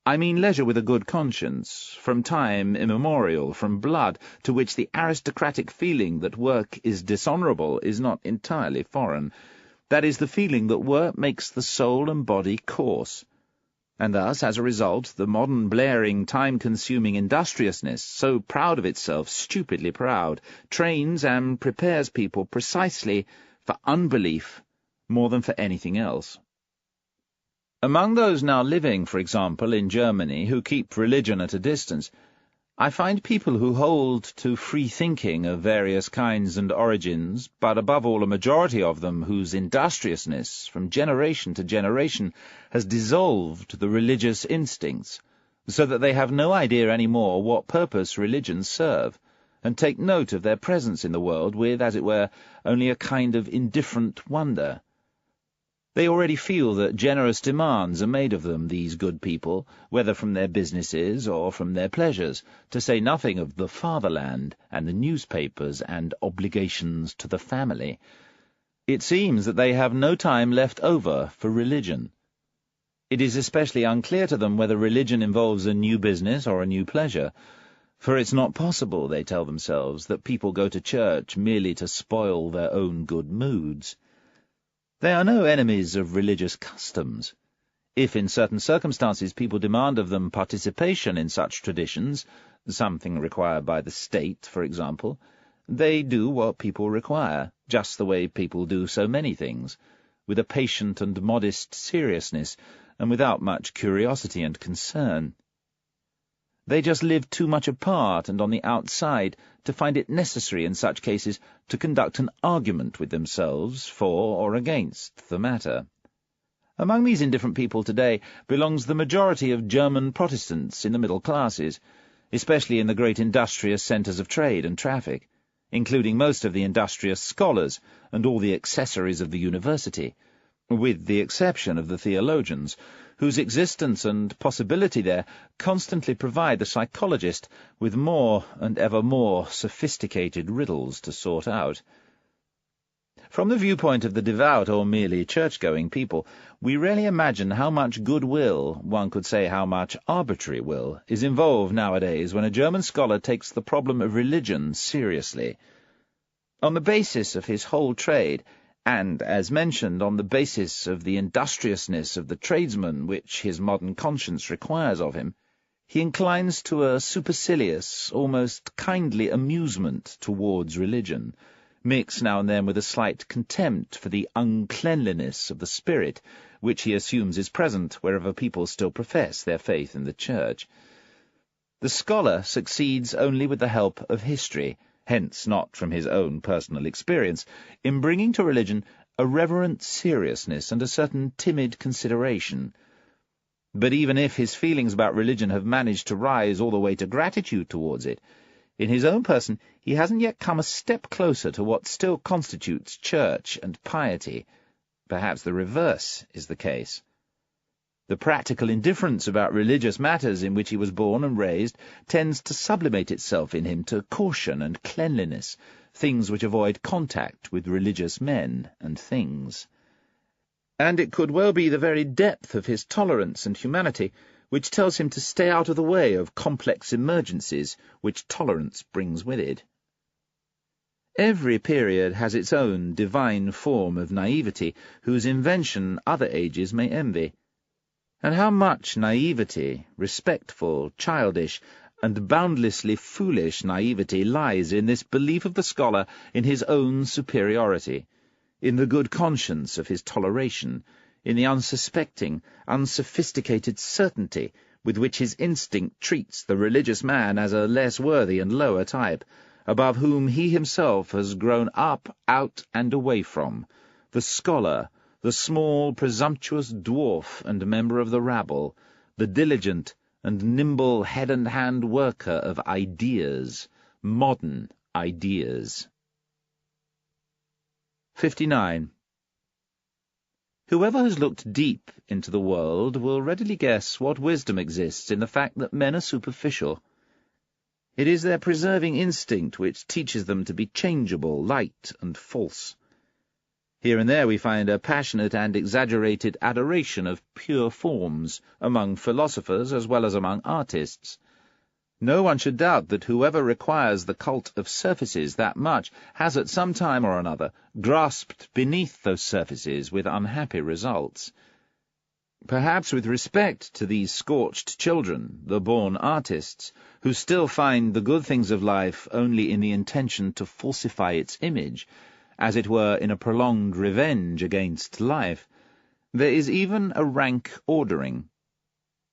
I mean leisure with a good conscience, from time immemorial, from blood, to which the aristocratic feeling that work is dishonourable is not entirely foreign. That is, the feeling that work makes the soul and body coarse. And thus, as a result, the modern blaring, time-consuming industriousness, so proud of itself, stupidly proud, trains and prepares people precisely for unbelief more than for anything else. Among those now living, for example, in Germany, who keep religion at a distance, I find people who hold to free thinking of various kinds and origins, but above all a majority of them whose industriousness, from generation to generation, has dissolved the religious instincts, so that they have no idea any more what purpose religions serve, and take note of their presence in the world with, as it were, only a kind of indifferent wonder. They already feel that generous demands are made of them, these good people, whether from their businesses or from their pleasures, to say nothing of the fatherland and the newspapers and obligations to the family. It seems that they have no time left over for religion. It is especially unclear to them whether religion involves a new business or a new pleasure, for it's not possible, they tell themselves, that people go to church merely to spoil their own good moods. They are no enemies of religious customs. If in certain circumstances people demand of them participation in such traditions, something required by the state, for example, they do what people require, just the way people do so many things, with a patient and modest seriousness, and without much curiosity and concern. They just live too much apart and on the outside to find it necessary in such cases to conduct an argument with themselves for or against the matter. Among these indifferent people today belongs the majority of German Protestants in the middle classes, especially in the great industrious centres of trade and traffic, including most of the industrious scholars and all the accessories of the university, with the exception of the theologians, whose existence and possibility there constantly provide the psychologist with more and ever more sophisticated riddles to sort out. From the viewpoint of the devout or merely church-going people, we rarely imagine how much goodwill, one could say how much arbitrary will, is involved nowadays when a German scholar takes the problem of religion seriously. On the basis of his whole trade, and, as mentioned, on the basis of the industriousness of the tradesman which his modern conscience requires of him, he inclines to a supercilious, almost kindly amusement towards religion, mixed now and then with a slight contempt for the uncleanliness of the spirit, which he assumes is present wherever people still profess their faith in the Church. The scholar succeeds only with the help of history, hence not from his own personal experience, in bringing to religion a reverent seriousness and a certain timid consideration. But even if his feelings about religion have managed to rise all the way to gratitude towards it, in his own person he hasn't yet come a step closer to what still constitutes church and piety. Perhaps the reverse is the case. The practical indifference about religious matters in which he was born and raised tends to sublimate itself in him to caution and cleanliness, things which avoid contact with religious men and things. And it could well be the very depth of his tolerance and humanity which tells him to stay out of the way of complex emergencies which tolerance brings with it. Every period has its own divine form of naivety, whose invention other ages may envy. And how much naivety, respectful, childish, and boundlessly foolish naivety lies in this belief of the scholar in his own superiority, in the good conscience of his toleration, in the unsuspecting, unsophisticated certainty with which his instinct treats the religious man as a less worthy and lower type, above whom he himself has grown up, out, and away from, the scholar, the small, presumptuous dwarf and member of the rabble, the diligent and nimble head-and-hand worker of ideas, modern ideas. 59. Whoever has looked deep into the world will readily guess what wisdom exists in the fact that men are superficial. It is their preserving instinct which teaches them to be changeable, light, and false. Here and there we find a passionate and exaggerated adoration of pure forms among philosophers as well as among artists. No one should doubt that whoever requires the cult of surfaces that much has at some time or another grasped beneath those surfaces with unhappy results. Perhaps with respect to these scorched children, the born artists, who still find the good things of life only in the intention to falsify its image, as it were in a prolonged revenge against life, there is even a rank ordering.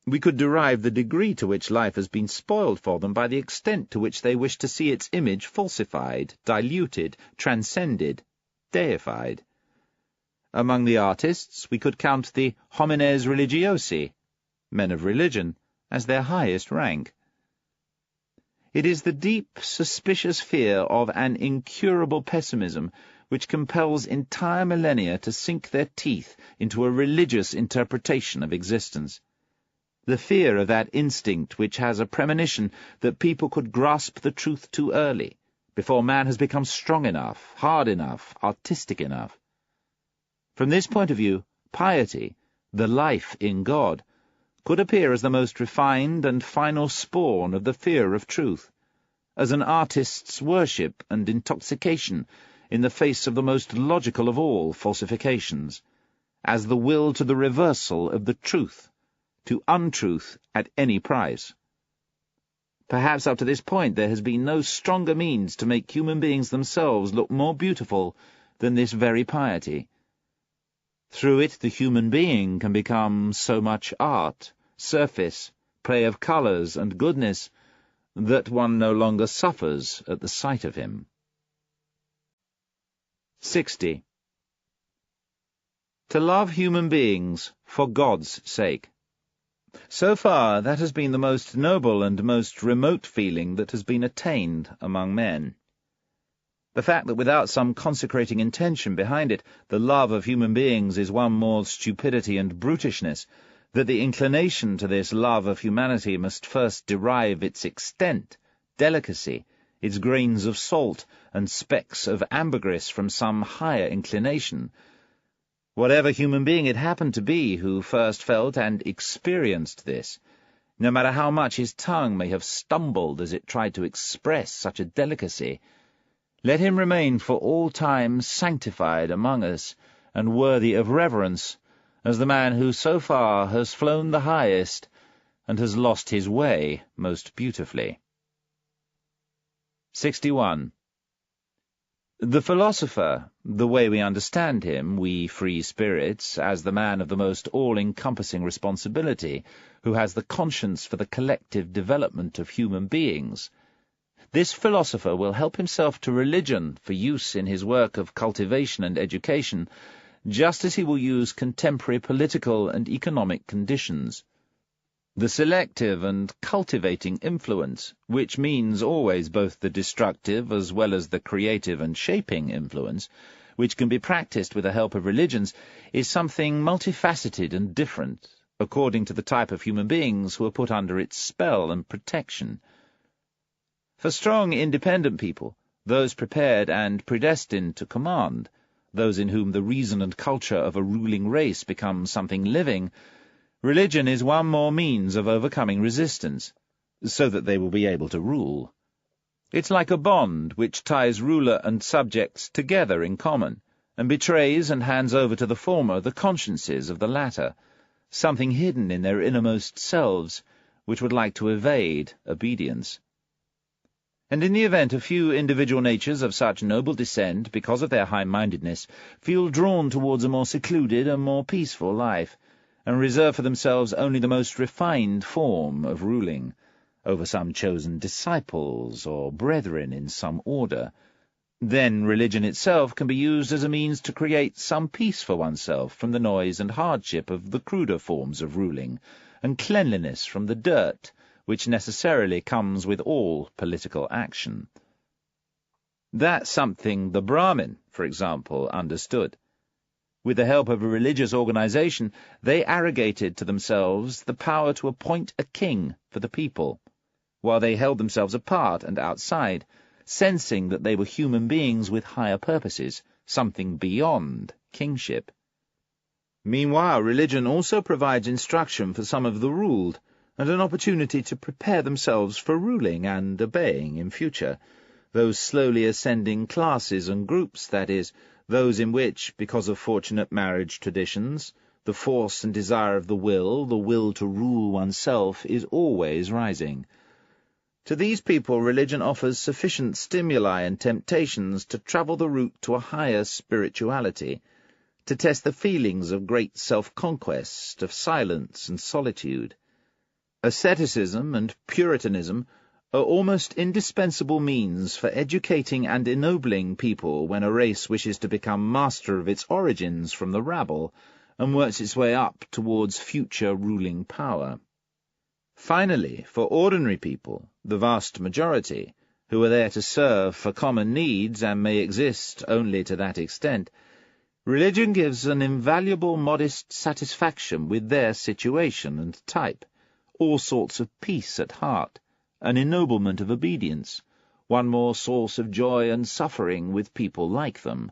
We could derive the degree to which life has been spoiled for them by the extent to which they wish to see its image falsified, diluted, transcended, deified. Among the artists we could count the homines religiosi, men of religion, as their highest rank. It is the deep, suspicious fear of an incurable pessimism which compels entire millennia to sink their teeth into a religious interpretation of existence. The fear of that instinct which has a premonition that people could grasp the truth too early, before man has become strong enough, hard enough, artistic enough. From this point of view, piety, the life in God, could appear as the most refined and final spawn of the fear of truth, as an artist's worship and intoxication in the face of the most logical of all falsifications, as the will to the reversal of the truth, to untruth at any price. Perhaps up to this point there has been no stronger means to make human beings themselves look more beautiful than this very piety. Through it the human being can become so much art, surface, play of colours and goodness, that one no longer suffers at the sight of him. 60. To love human beings for God's sake. So far, that has been the most noble and most remote feeling that has been attained among men. The fact that without some consecrating intention behind it, the love of human beings is one more stupidity and brutishness, that the inclination to this love of humanity must first derive its extent, delicacy, its grains of salt and specks of ambergris from some higher inclination. Whatever human being it happened to be who first felt and experienced this, no matter how much his tongue may have stumbled as it tried to express such a delicacy, let him remain for all time sanctified among us and worthy of reverence, as the man who so far has flown the highest and has lost his way most beautifully. 61. The philosopher, the way we understand him, we free spirits, as the man of the most all-encompassing responsibility, who has the conscience for the collective development of human beings, this philosopher will help himself to religion for use in his work of cultivation and education, just as he will use contemporary political and economic conditions. The selective and cultivating influence, which means always both the destructive as well as the creative and shaping influence, which can be practiced with the help of religions, is something multifaceted and different, according to the type of human beings who are put under its spell and protection. For strong, independent people, those prepared and predestined to command, those in whom the reason and culture of a ruling race become something living, religion is one more means of overcoming resistance, so that they will be able to rule. It's like a bond which ties ruler and subjects together in common, and betrays and hands over to the former the consciences of the latter, something hidden in their innermost selves, which would like to evade obedience. And in the event a few individual natures of such noble descent, because of their high-mindedness, feel drawn towards a more secluded and more peaceful life, and reserve for themselves only the most refined form of ruling, over some chosen disciples or brethren in some order, then religion itself can be used as a means to create some peace for oneself from the noise and hardship of the cruder forms of ruling, and cleanliness from the dirt which necessarily comes with all political action. That's something the Brahmin, for example, understood. With the help of a religious organization, they arrogated to themselves the power to appoint a king for the people, while they held themselves apart and outside, sensing that they were human beings with higher purposes, something beyond kingship. Meanwhile, religion also provides instruction for some of the ruled, and an opportunity to prepare themselves for ruling and obeying in future, those slowly ascending classes and groups, that is, those in which, because of fortunate marriage traditions, the force and desire of the will to rule oneself, is always rising. To these people religion offers sufficient stimuli and temptations to travel the route to a higher spirituality, to test the feelings of great self-conquest, of silence and solitude. Asceticism and Puritanism are almost indispensable means for educating and ennobling people when a race wishes to become master of its origins from the rabble and works its way up towards future ruling power. Finally, for ordinary people, the vast majority, who are there to serve for common needs and may exist only to that extent, religion gives an invaluable modest satisfaction with their situation and type, all sorts of peace at heart, an ennoblement of obedience, one more source of joy and suffering with people like them,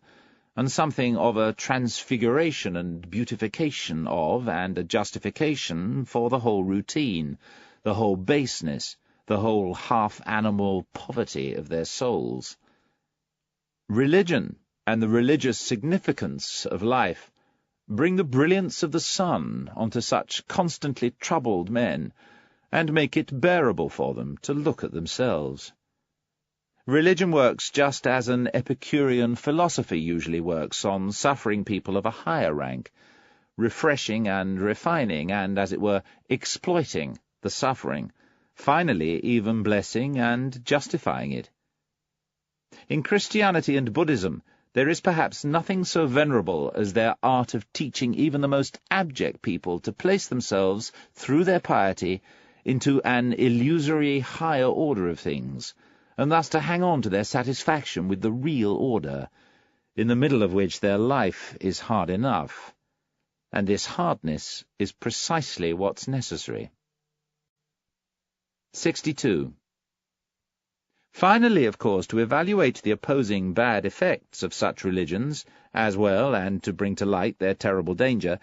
and something of a transfiguration and beautification of, and a justification for the whole routine, the whole baseness, the whole half-animal poverty of their souls. Religion and the religious significance of life bring the brilliance of the sun onto such constantly troubled men, and make it bearable for them to look at themselves. Religion works just as an Epicurean philosophy usually works on suffering people of a higher rank, refreshing and refining and, as it were, exploiting the suffering, finally even blessing and justifying it. In Christianity and Buddhism, there is perhaps nothing so venerable as their art of teaching even the most abject people to place themselves, through their piety, into an illusory higher order of things, and thus to hang on to their satisfaction with the real order, in the middle of which their life is hard enough, and this hardness is precisely what's necessary. 62. Finally, of course, to evaluate the opposing bad effects of such religions, as well, and to bring to light their terrible danger,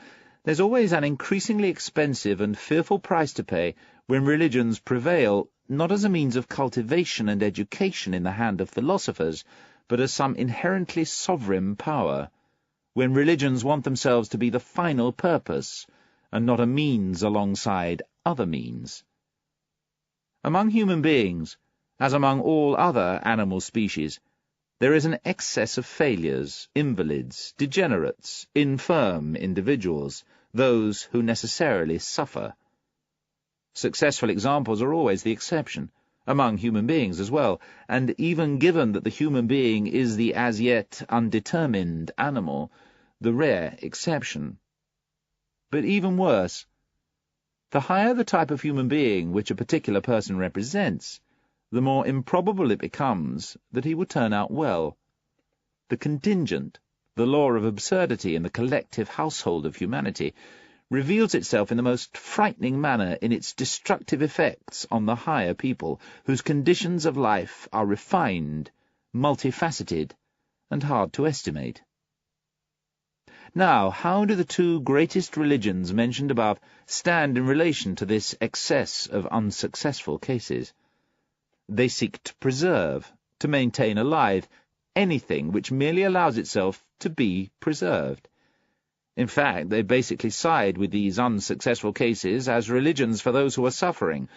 there's always an increasingly expensive and fearful price to pay when religions prevail, not as a means of cultivation and education in the hand of philosophers, but as some inherently sovereign power, when religions want themselves to be the final purpose, and not a means alongside other means. Among human beings, as among all other animal species, there is an excess of failures, invalids, degenerates, infirm individuals, those who necessarily suffer. Successful examples are always the exception, among human beings as well, and even given that the human being is the as yet undetermined animal, the rare exception. But even worse, the higher the type of human being which a particular person represents, the more improbable it becomes that he will turn out well. The contingent, the law of absurdity in the collective household of humanity, reveals itself in the most frightening manner in its destructive effects on the higher people, whose conditions of life are refined, multifaceted, and hard to estimate. Now, how do the two greatest religions mentioned above stand in relation to this excess of unsuccessful cases? They seek to preserve, to maintain alive, anything which merely allows itself to be preserved. In fact, they basically side with these unsuccessful cases as religions for those who are suffering.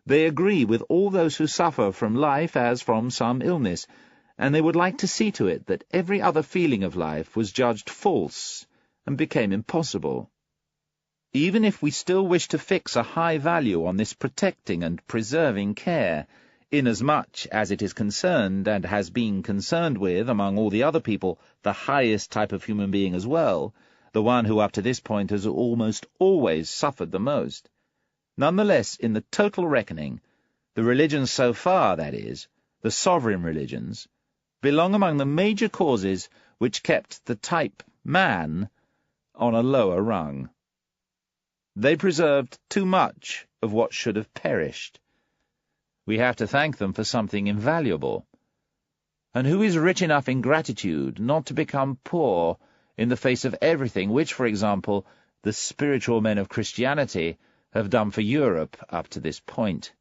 They agree with all those who suffer from life as from some illness, and they would like to see to it that every other feeling of life was judged false and became impossible. Even if we still wish to fix a high value on this protecting and preserving care, inasmuch as it is concerned and has been concerned with, among all the other people, the highest type of human being as well, the one who up to this point has almost always suffered the most. Nonetheless, in the total reckoning, the religions so far, that is, the sovereign religions, belong among the major causes which kept the type man on a lower rung. They preserved too much of what should have perished. We have to thank them for something invaluable. And who is rich enough in gratitude not to become poor in the face of everything which, for example, the spiritual men of Christianity have done for Europe up to this point?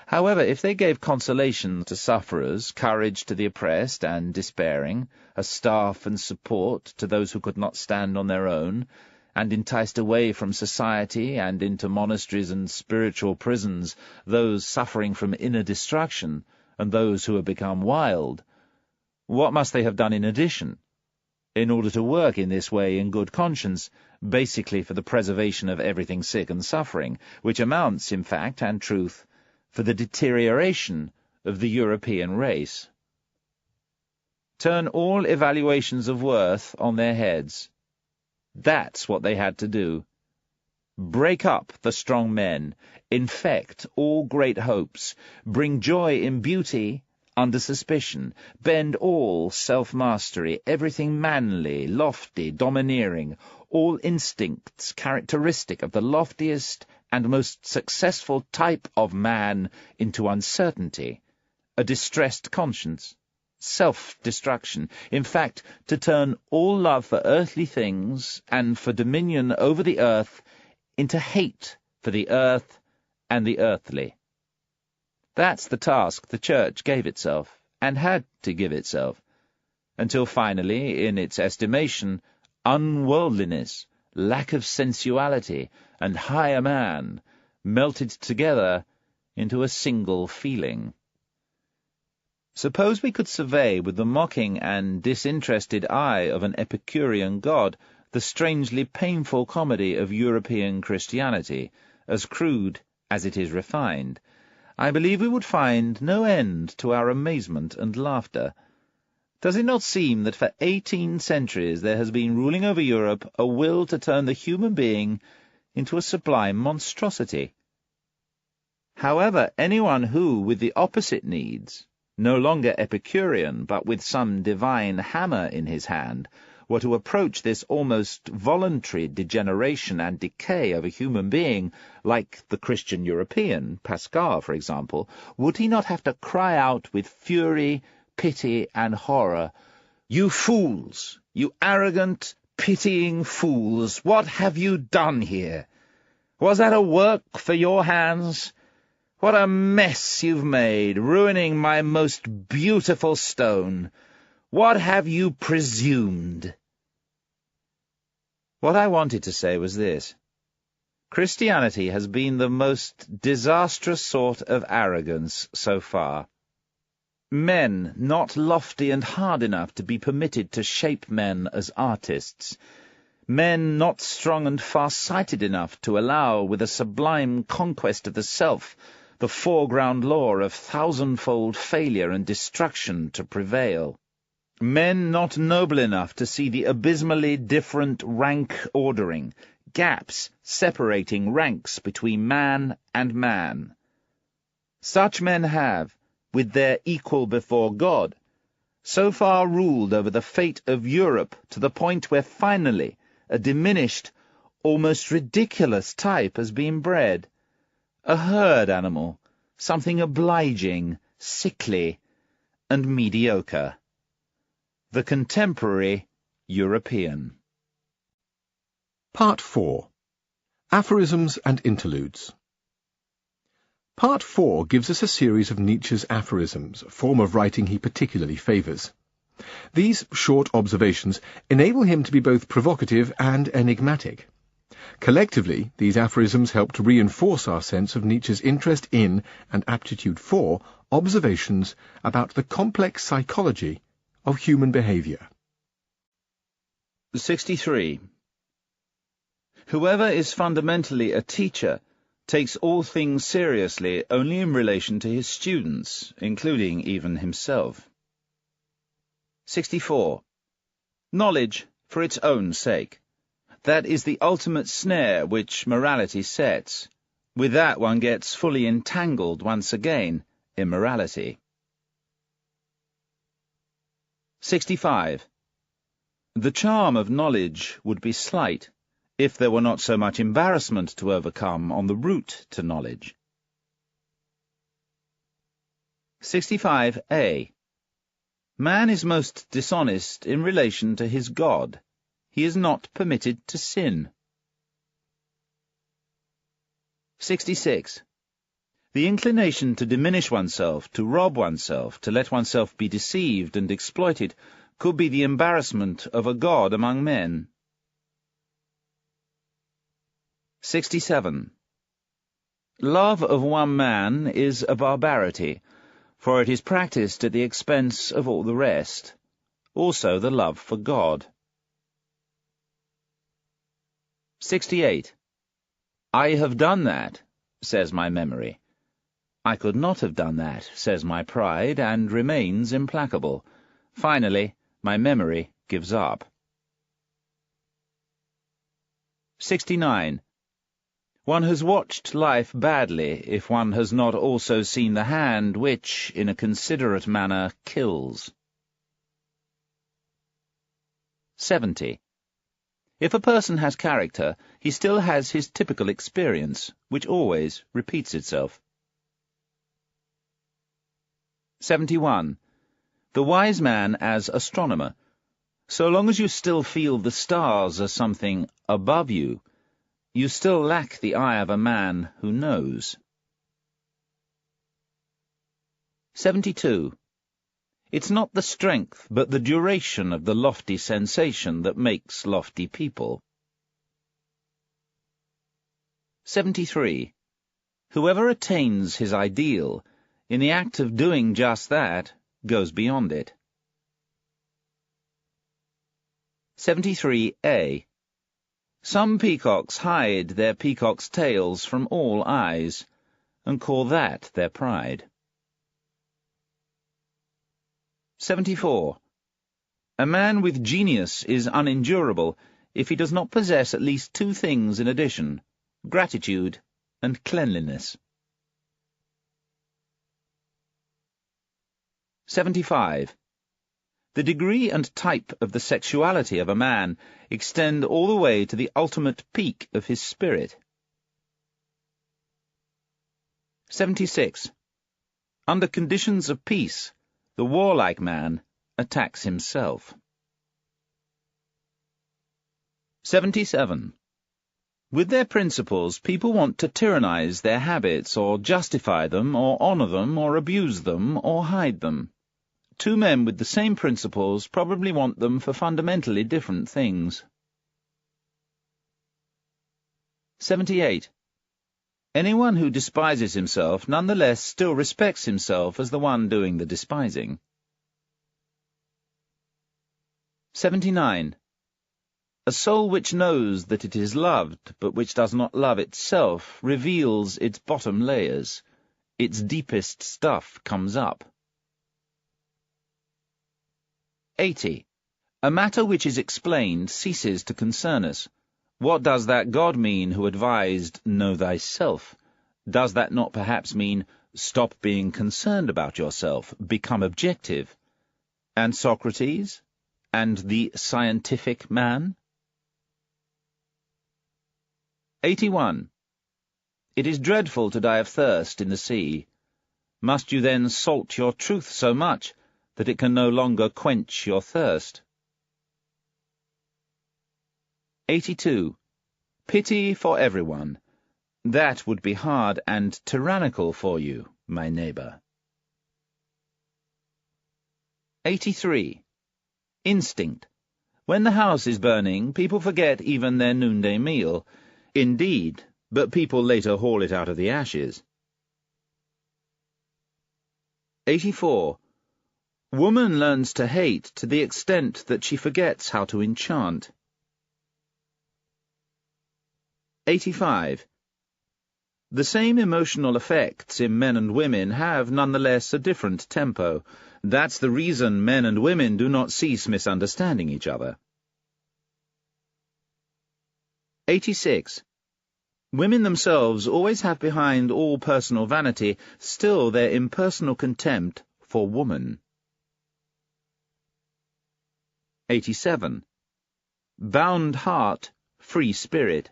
However, if they gave consolation to sufferers, courage to the oppressed and despairing, a staff and support to those who could not stand on their own, and enticed away from society and into monasteries and spiritual prisons those suffering from inner destruction and those who have become wild, what must they have done in addition, in order to work in this way in good conscience, basically for the preservation of everything sick and suffering, which amounts, in fact and truth, for the deterioration of the European race? Turn all evaluations of worth on their heads. That's what they had to do. Break up the strong men, infect all great hopes, bring joy in beauty under suspicion, bend all self-mastery, everything manly, lofty, domineering, all instincts characteristic of the loftiest and most successful type of man into uncertainty, a distressed conscience, self-destruction. In fact, to turn all love for earthly things and for dominion over the earth into hate for the earth and the earthly. That's the task the Church gave itself, and had to give itself, until finally, in its estimation, unworldliness, lack of sensuality, and higher man melted together into a single feeling. Suppose we could survey with the mocking and disinterested eye of an Epicurean god the strangely painful comedy of European Christianity, as crude as it is refined. I believe we would find no end to our amazement and laughter. Does it not seem that for 18 centuries there has been ruling over Europe a will to turn the human being into a sublime monstrosity? However, anyone who, with the opposite needs, no longer Epicurean, but with some divine hammer in his hand, were to approach this almost voluntary degeneration and decay of a human being, like the Christian European, Pascal, for example, would he not have to cry out with fury, pity, and horror, "You fools! You arrogant, pitying fools! What have you done here? Was that a work for your hands? What a mess you've made, ruining my most beautiful stone! What have you presumed?" What I wanted to say was this. Christianity has been the most disastrous sort of arrogance so far. Men not lofty and hard enough to be permitted to shape men as artists. Men not strong and far-sighted enough to allow, with a sublime conquest of the self, the foreground law of thousandfold failure and destruction to prevail. Men not noble enough to see the abysmally different rank ordering, gaps separating ranks between man and man. Such men have, with their equal before God, so far ruled over the fate of Europe to the point where finally a diminished, almost ridiculous type has been bred. A herd animal, something obliging, sickly, and mediocre. The contemporary European. Part 4. Aphorisms and Interludes. Part 4 gives us a series of Nietzsche's aphorisms, a form of writing he particularly favours. These short observations enable him to be both provocative and enigmatic. Collectively, these aphorisms help to reinforce our sense of Nietzsche's interest in and aptitude for observations about the complex psychology of human behaviour. 63. Whoever is fundamentally a teacher takes all things seriously only in relation to his students, including even himself. 64. Knowledge for its own sake. That is the ultimate snare which morality sets. With that one gets fully entangled once again in morality. 65. The charm of knowledge would be slight if there were not so much embarrassment to overcome on the route to knowledge. 65a. Man is most dishonest in relation to his God. He is not permitted to sin. 66. The inclination to diminish oneself, to rob oneself, to let oneself be deceived and exploited, could be the embarrassment of a god among men. 67. Love of one man is a barbarity, for it is practiced at the expense of all the rest, also the love for God. 68. I have done that, says my memory. I could not have done that, says my pride, and remains implacable. Finally, my memory gives up. 69. One has watched life badly if one has not also seen the hand which, in a considerate manner, kills. 70. If a person has character, he still has his typical experience, which always repeats itself. 71. The wise man as astronomer. So long as you still feel the stars as something above you, you still lack the eye of a man who knows. 72. It's not the strength, but the duration of the lofty sensation that makes lofty people. 73. Whoever attains his ideal, in the act of doing just that, goes beyond it. 73a. Some peacocks hide their peacock's tails from all eyes, and call that their pride. 74. A man with genius is unendurable if he does not possess at least two things in addition: gratitude and cleanliness. 75. The degree and type of the sexuality of a man extend all the way to the ultimate peak of his spirit. 76. Under conditions of peace, the warlike man attacks himself. 77. With their principles, people want to tyrannize their habits, or justify them, or honor them, or abuse them, or hide them. Two men with the same principles probably want them for fundamentally different things. 78. Anyone who despises himself nonetheless still respects himself as the one doing the despising. 79. A soul which knows that it is loved, but which does not love itself, reveals its bottom layers. Its deepest stuff comes up. 80. A matter which is explained ceases to concern us. What does that God mean who advised, "Know thyself"? Does that not perhaps mean, stop being concerned about yourself, become objective? And Socrates? And the scientific man? 81. It is dreadful to die of thirst in the sea. Must you then salt your truth so much that it can no longer quench your thirst? 82. Pity for everyone. That would be hard and tyrannical for you, my neighbour. 83. Instinct. When the house is burning, people forget even their noonday meal. Indeed, but people later haul it out of the ashes. 84. Woman learns to hate to the extent that she forgets how to enchant. 85. The same emotional effects in men and women have nonetheless a different tempo. That's the reason men and women do not cease misunderstanding each other. 86. Women themselves always have behind all personal vanity still their impersonal contempt for woman. 87. Bound heart, free spirit.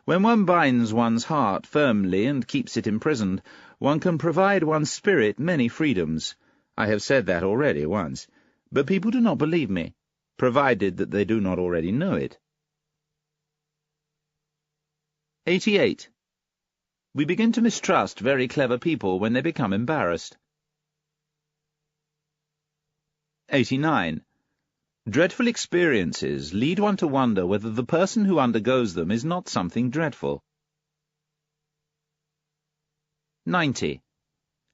When one binds one's heart firmly and keeps it imprisoned, one can provide one's spirit many freedoms. I have said that already once, but people do not believe me, provided that they do not already know it. 88. We begin to mistrust very clever people when they become embarrassed. 89. Dreadful experiences lead one to wonder whether the person who undergoes them is not something dreadful. 90.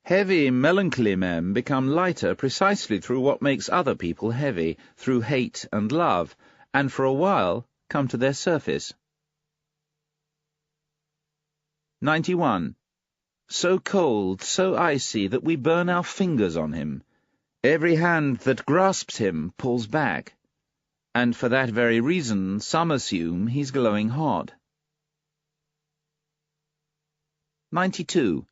Heavy, melancholy men become lighter precisely through what makes other people heavy, through hate and love, and for a while come to their surface. 91. So cold, so icy, that we burn our fingers on him. Every hand that grasps him pulls back, and for that very reason some assume he's glowing hot. 92.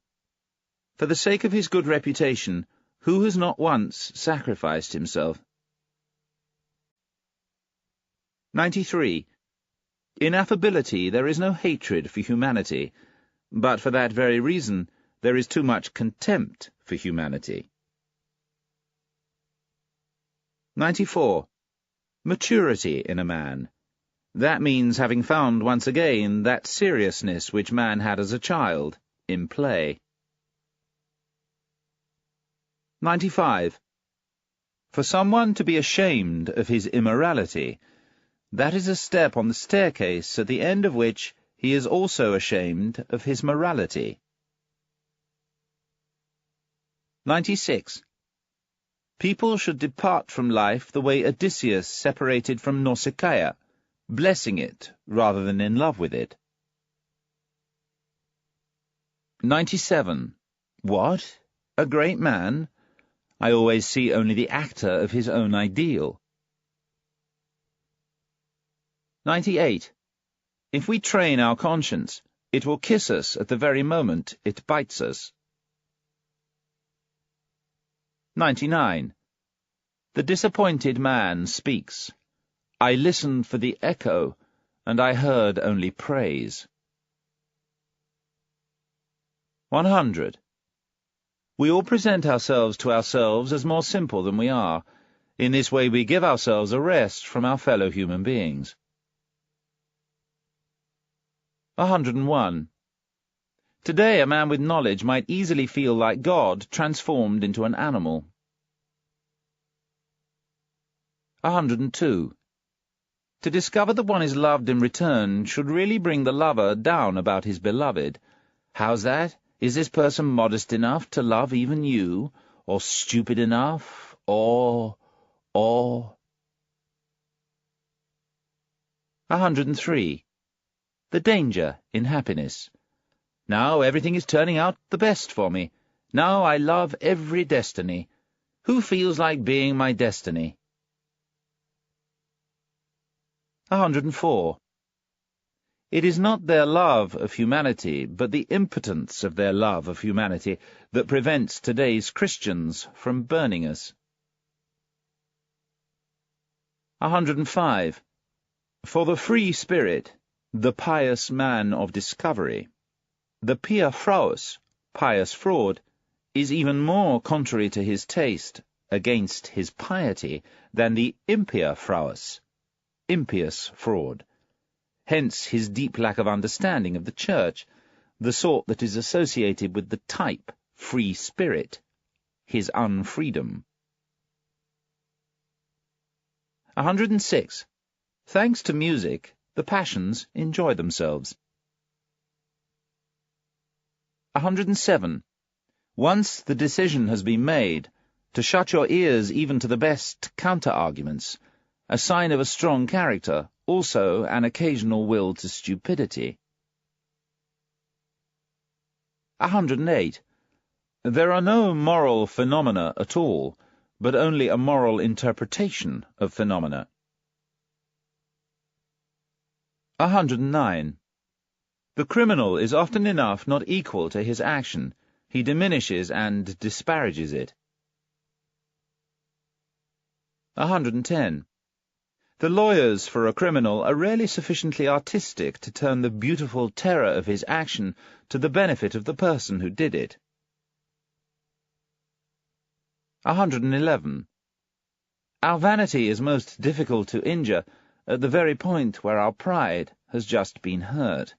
For the sake of his good reputation, who has not once sacrificed himself? 93. In affability there is no hatred for humanity, but for that very reason there is too much contempt for humanity. 94. Maturity in a man. That means having found once again that seriousness which man had as a child, in play. 95. For someone to be ashamed of his immorality, that is a step on the staircase at the end of which he is also ashamed of his morality. 96. People should depart from life the way Odysseus separated from Nausicaa, blessing it rather than in love with it. 97. What? A great man? I always see only the actor of his own ideal. 98. If we train our conscience, it will kiss us at the very moment it bites us. 99. The disappointed man speaks. I listened for the echo, and I heard only praise. 100. We all present ourselves to ourselves as more simple than we are. In this way we give ourselves a rest from our fellow human beings. 101. Today a man with knowledge might easily feel like God transformed into an animal. 102. To discover that one is loved in return should really bring the lover down about his beloved. How's that? Is this person modest enough to love even you? Or stupid enough? Or... 103. The danger in happiness. Now everything is turning out the best for me. Now I love every destiny. Who feels like being my destiny? 104. It is not their love of humanity, but the impotence of their love of humanity that prevents today's Christians from burning us. 105. For the free spirit, the pious man of discovery, the pia fraus, pious fraud, is even more contrary to his taste, against his piety, than the impia fraus, impious fraud. Hence his deep lack of understanding of the Church, the sort that is associated with the type, free spirit, his unfreedom. 106. Thanks to music, the passions enjoy themselves. 107. Once the decision has been made, to shut your ears even to the best counter-arguments, a sign of a strong character, also an occasional will to stupidity. 108. There are no moral phenomena at all, but only a moral interpretation of phenomena. 109. The criminal is often enough not equal to his action. He diminishes and disparages it. 110. The lawyers for a criminal are rarely sufficiently artistic to turn the beautiful terror of his action to the benefit of the person who did it. 111. Our vanity is most difficult to injure at the very point where our pride has just been hurt.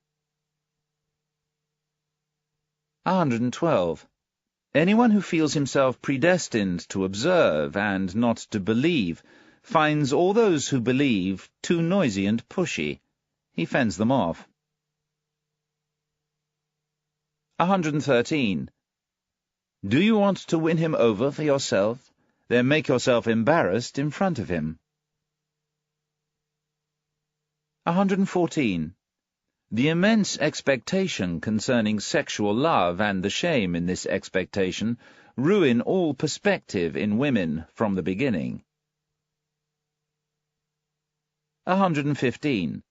112. Anyone who feels himself predestined to observe and not to believe finds all those who believe too noisy and pushy. He fends them off. 113. Do you want to win him over for yourself? Then make yourself embarrassed in front of him. 114. The immense expectation concerning sexual love and the shame in this expectation ruin all perspective in women from the beginning. 115.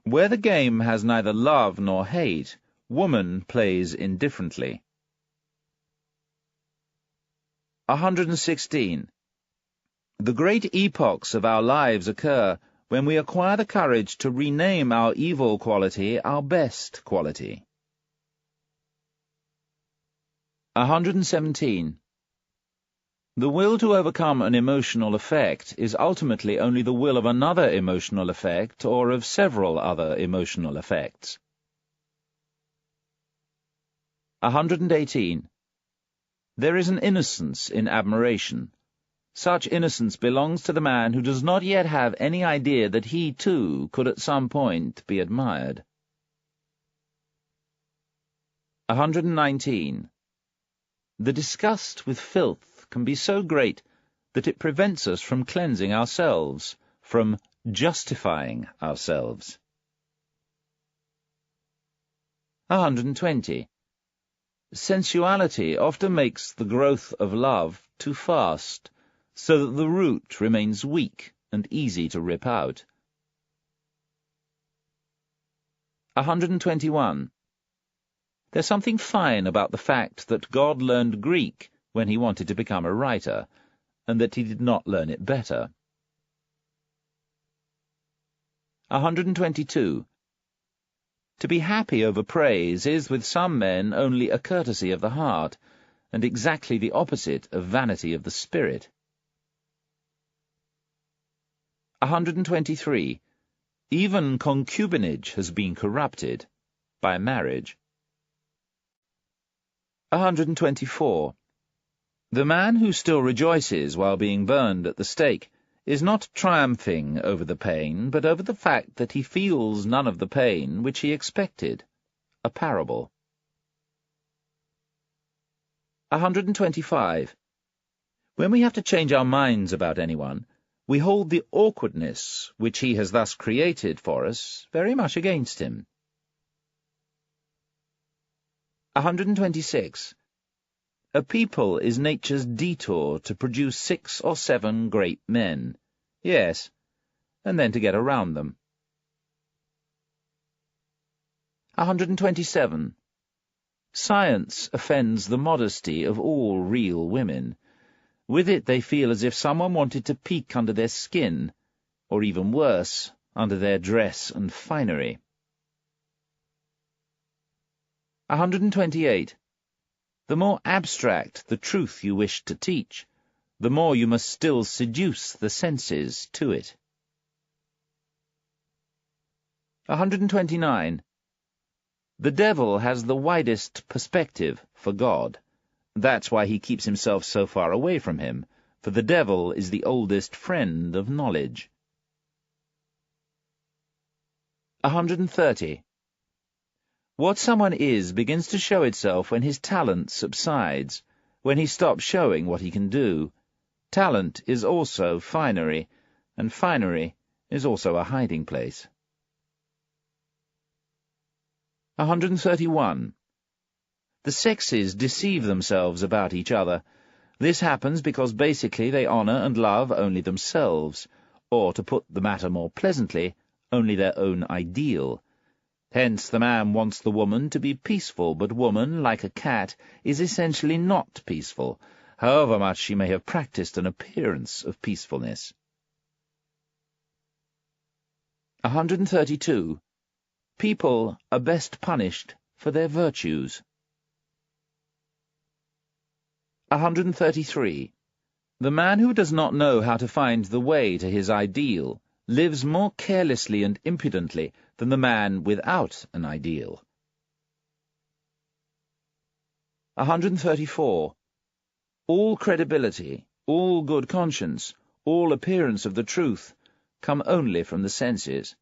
Where the game has neither love nor hate, woman plays indifferently. 116. The great epochs of our lives occur when we acquire the courage to rename our evil quality our best quality. 117. The will to overcome an emotional effect is ultimately only the will of another emotional effect or of several other emotional effects. 118. There is an innocence in admiration. Such innocence belongs to the man who does not yet have any idea that he, too, could at some point be admired. 119. The disgust with filth can be so great that it prevents us from cleansing ourselves, from justifying ourselves. 120. Sensuality often makes the growth of love too fast, so that the root remains weak and easy to rip out. 121. There's something fine about the fact that God learned Greek when he wanted to become a writer, and that he did not learn it better. 122. To be happy over praise is with some men only a courtesy of the heart, and exactly the opposite of vanity of the spirit. 123. Even concubinage has been corrupted by marriage. 124. The man who still rejoices while being burned at the stake is not triumphing over the pain, but over the fact that he feels none of the pain which he expected. A parable. 125. When we have to change our minds about anyone, we hold the awkwardness which he has thus created for us very much against him. 126. A people is nature's detour to produce 6 or 7 great men. Yes, and then to get around them. 127. Science offends the modesty of all real women. With it they feel as if someone wanted to peek under their skin, or even worse, under their dress and finery. 128. The more abstract the truth you wish to teach, the more you must still seduce the senses to it. 129. The devil has the widest perspective for God. That's why he keeps himself so far away from him, for the devil is the oldest friend of knowledge. 130. What someone is begins to show itself when his talent subsides, when he stops showing what he can do. Talent is also finery, and finery is also a hiding place. 131. The sexes deceive themselves about each other. This happens because basically they honor and love only themselves, or, to put the matter more pleasantly, only their own ideal. Hence the man wants the woman to be peaceful, but woman, like a cat, is essentially not peaceful, however much she may have practiced an appearance of peacefulness. 132. People are best punished for their virtues. 133. The man who does not know how to find the way to his ideal lives more carelessly and impudently than the man without an ideal. 134. All credibility, all good conscience, all appearance of the truth come only from the senses.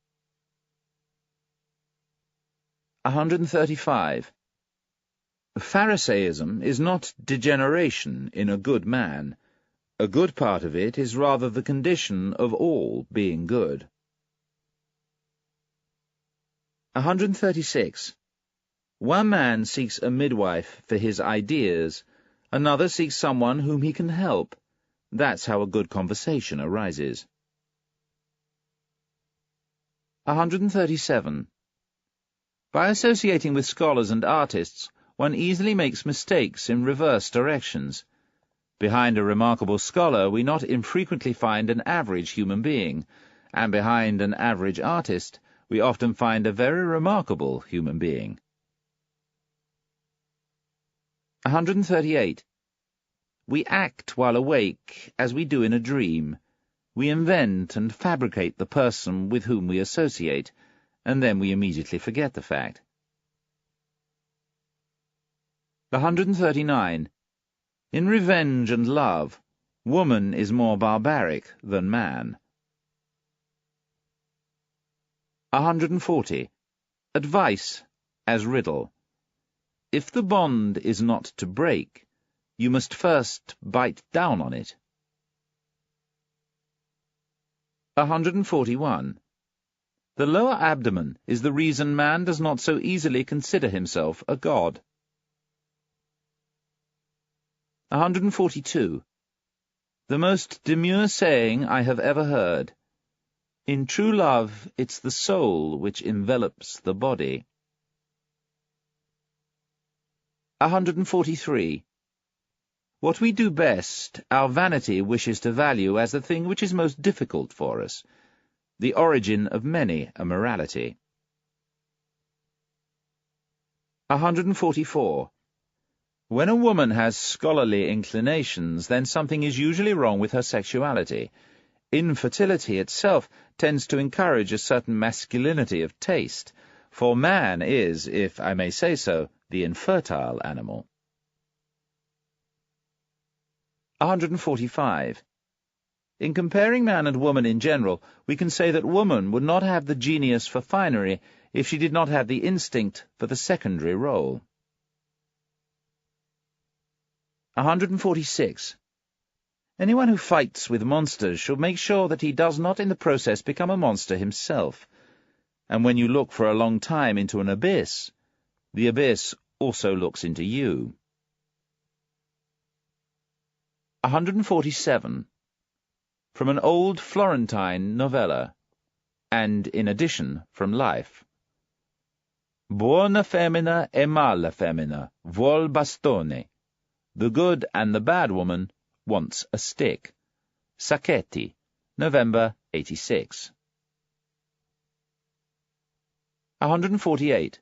135. Pharisaism is not degeneration in a good man. A good part of it is rather the condition of all being good. 136. One man seeks a midwife for his ideas, another seeks someone whom he can help. That's how a good conversation arises. 137. By associating with scholars and artists, one easily makes mistakes in reverse directions. Behind a remarkable scholar we not infrequently find an average human being, and behind an average artist we often find a very remarkable human being. 138. We act while awake as we do in a dream. We invent and fabricate the person with whom we associate, and then we immediately forget the fact. 139. In revenge and love, woman is more barbaric than man. 140. Advice as riddle. If the bond is not to break, you must first bite down on it. 141. The lower abdomen is the reason man does not so easily consider himself a god. 142. The most demure saying I have ever heard. In true love, it's the soul which envelops the body. 143. What we do best, our vanity wishes to value as the thing which is most difficult for us, the origin of many a morality. 144. When a woman has scholarly inclinations, then something is usually wrong with her sexuality. Infertility itself tends to encourage a certain masculinity of taste, for man is, if I may say so, the infertile animal. 145. In comparing man and woman in general, we can say that woman would not have the genius for finery if she did not have the instinct for the secondary role. 146. Anyone who fights with monsters should make sure that he does not in the process become a monster himself. And when you look for a long time into an abyss, the abyss also looks into you. 147. From an old Florentine novella, and in addition from life. Buona femmina e mala femmina vuol bastone. The good and the bad woman wants a stick. Sacchetti, November 86. 148.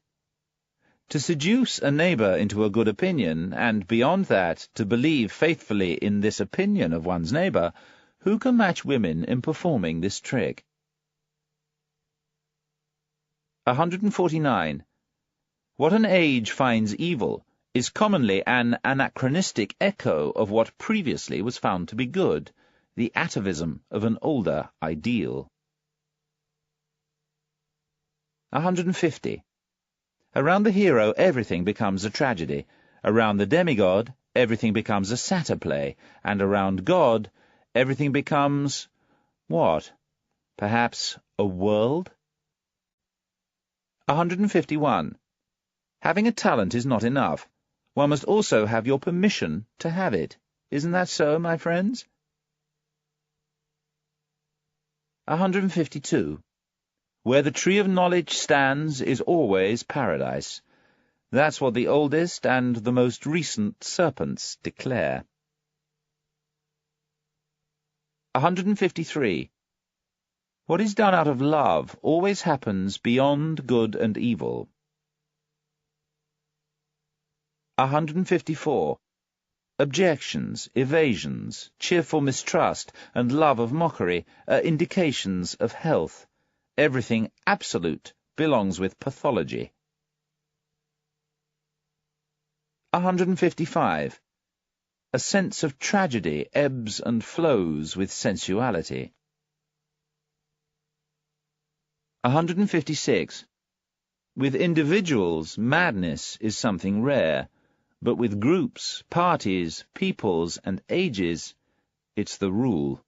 To seduce a neighbour into a good opinion, and beyond that, to believe faithfully in this opinion of one's neighbour, who can match women in performing this trick? 149. What an age finds evil is commonly an anachronistic echo of what previously was found to be good, the atavism of an older ideal. 150. Around the hero everything becomes a tragedy, around the demigod everything becomes a satyr play, and around God everything becomes... what? Perhaps a world? 151. Having a talent is not enough. One must also have your permission to have it. Isn't that so, my friends? 152. Where the tree of knowledge stands is always paradise. That's what the oldest and the most recent serpents declare. 153. What is done out of love always happens beyond good and evil. 154. Objections, evasions, cheerful mistrust, and love of mockery are indications of health. Everything absolute belongs with pathology. 155. A sense of tragedy ebbs and flows with sensuality. 156. With individuals, madness is something rare, but with groups, parties, peoples, and ages, it's the rule.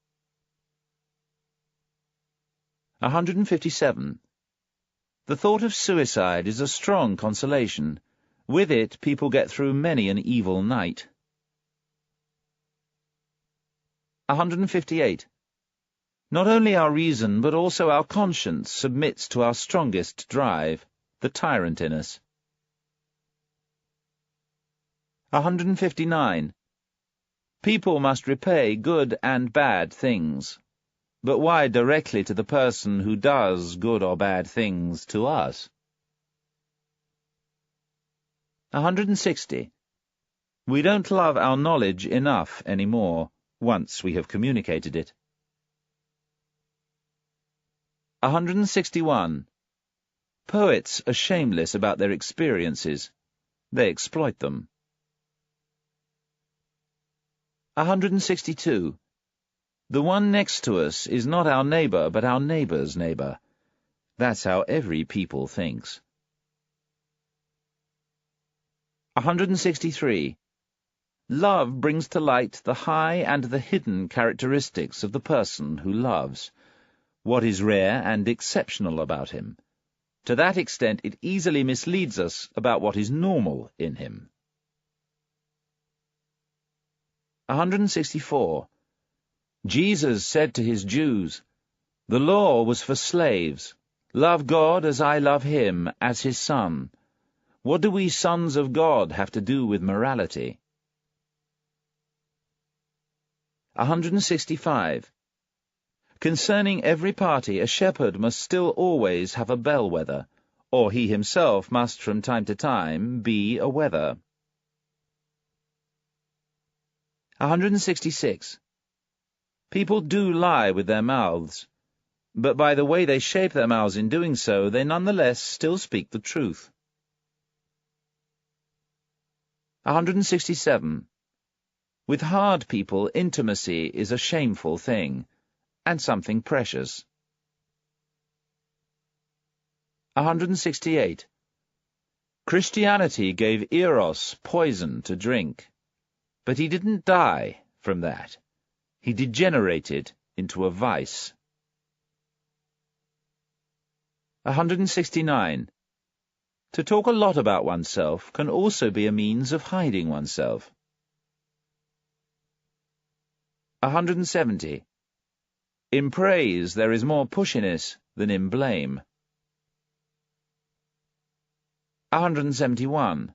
157. The thought of suicide is a strong consolation. With it, people get through many an evil night. 158. Not only our reason, but also our conscience submits to our strongest drive, the tyrant in us. 159. People must repay good and bad things. But why directly to the person who does good or bad things to us? 160. We don't love our knowledge enough anymore, once we have communicated it. 161. Poets are shameless about their experiences. They exploit them. 162. The one next to us is not our neighbour, but our neighbour's neighbour. That's how every people thinks. 163. Love brings to light the high and the hidden characteristics of the person who loves, what is rare and exceptional about him. To that extent, it easily misleads us about what is normal in him. 164. Jesus said to his Jews, "The law was for slaves. Love God as I love him, as his son." What do we sons of God have to do with morality? 165. Concerning every party, a shepherd must still always have a bellwether, or he himself must from time to time be a wether. 166. People do lie with their mouths, but by the way they shape their mouths in doing so, they nonetheless still speak the truth. 167. With hard people, intimacy is a shameful thing, and something precious. 168. Christianity gave Eros poison to drink, but he didn't die from that. He degenerated into a vice. 169. To talk a lot about oneself can also be a means of hiding oneself. 170. In praise there is more pushiness than in blame. 171.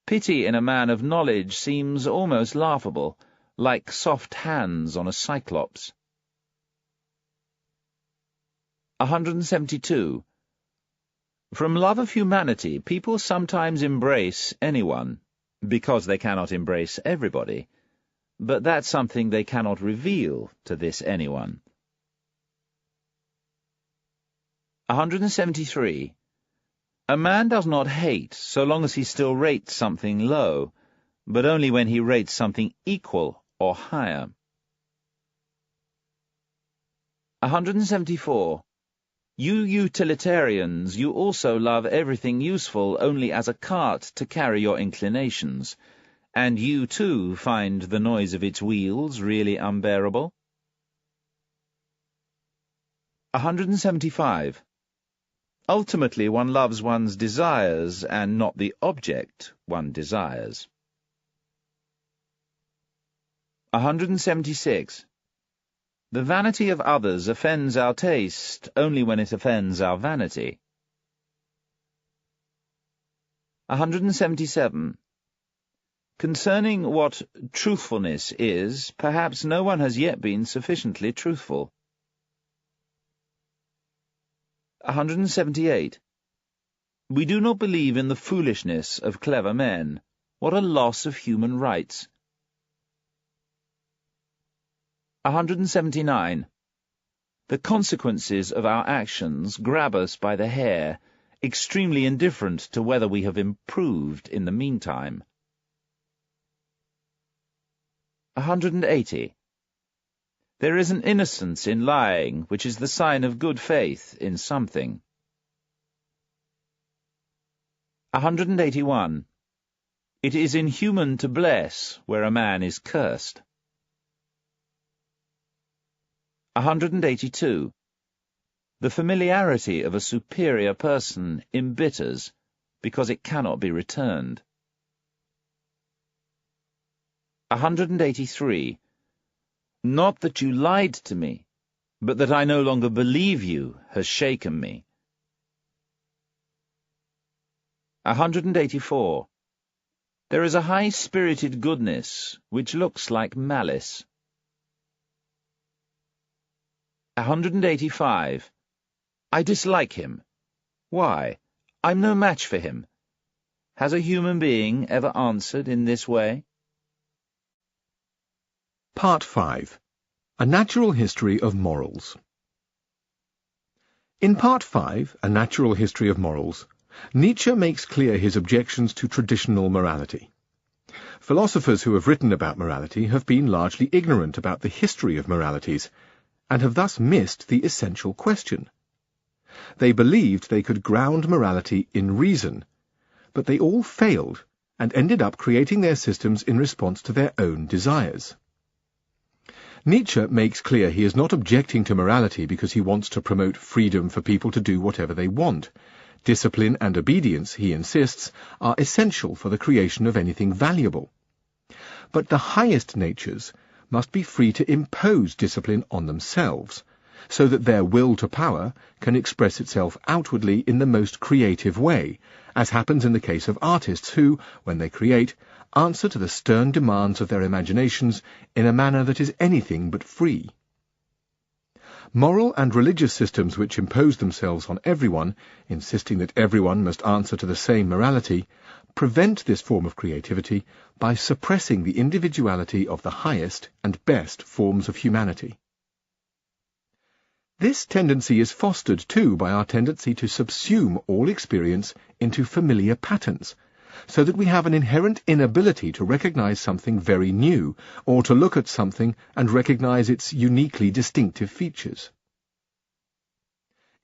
Pity in a man of knowledge seems almost laughable, like soft hands on a cyclops. 172. From love of humanity, people sometimes embrace anyone, because they cannot embrace everybody, but that's something they cannot reveal to this anyone. 173. A man does not hate so long as he still rates something low, but only when he rates something equal or higher. 174. You utilitarians, you also love everything useful only as a cart to carry your inclinations, and you too find the noise of its wheels really unbearable. 175. Ultimately one loves one's desires and not the object one desires. 176. The vanity of others offends our taste only when it offends our vanity. 177. Concerning what truthfulness is, perhaps no one has yet been sufficiently truthful. 178. We do not believe in the foolishness of clever men. What a loss of human rights. 179. The consequences of our actions grab us by the hair, extremely indifferent to whether we have improved in the meantime. 180. There is an innocence in lying which is the sign of good faith in something. 181. It is inhuman to bless where a man is cursed. 182. The familiarity of a superior person embitters, because it cannot be returned. 183. Not that you lied to me, but that I no longer believe you has shaken me. 184. There is a high-spirited goodness which looks like malice. 185. I dislike him. Why? I'm no match for him. Has a human being ever answered in this way? Part 5. A Natural History of Morals. In Part 5, A Natural History of Morals, Nietzsche makes clear his objections to traditional morality. Philosophers who have written about morality have been largely ignorant about the history of moralities, and have thus missed the essential question. They believed they could ground morality in reason, but they all failed and ended up creating their systems in response to their own desires. Nietzsche makes clear he is not objecting to morality because he wants to promote freedom for people to do whatever they want. Discipline and obedience, he insists, are essential for the creation of anything valuable. But the highest natures must be free to impose discipline on themselves, so that their will to power can express itself outwardly in the most creative way, as happens in the case of artists who, when they create, answer to the stern demands of their imaginations in a manner that is anything but free. Moral and religious systems which impose themselves on everyone, insisting that everyone must answer to the same morality, prevent this form of creativity by suppressing the individuality of the highest and best forms of humanity. This tendency is fostered, too, by our tendency to subsume all experience into familiar patterns, so that we have an inherent inability to recognize something very new, or to look at something and recognize its uniquely distinctive features.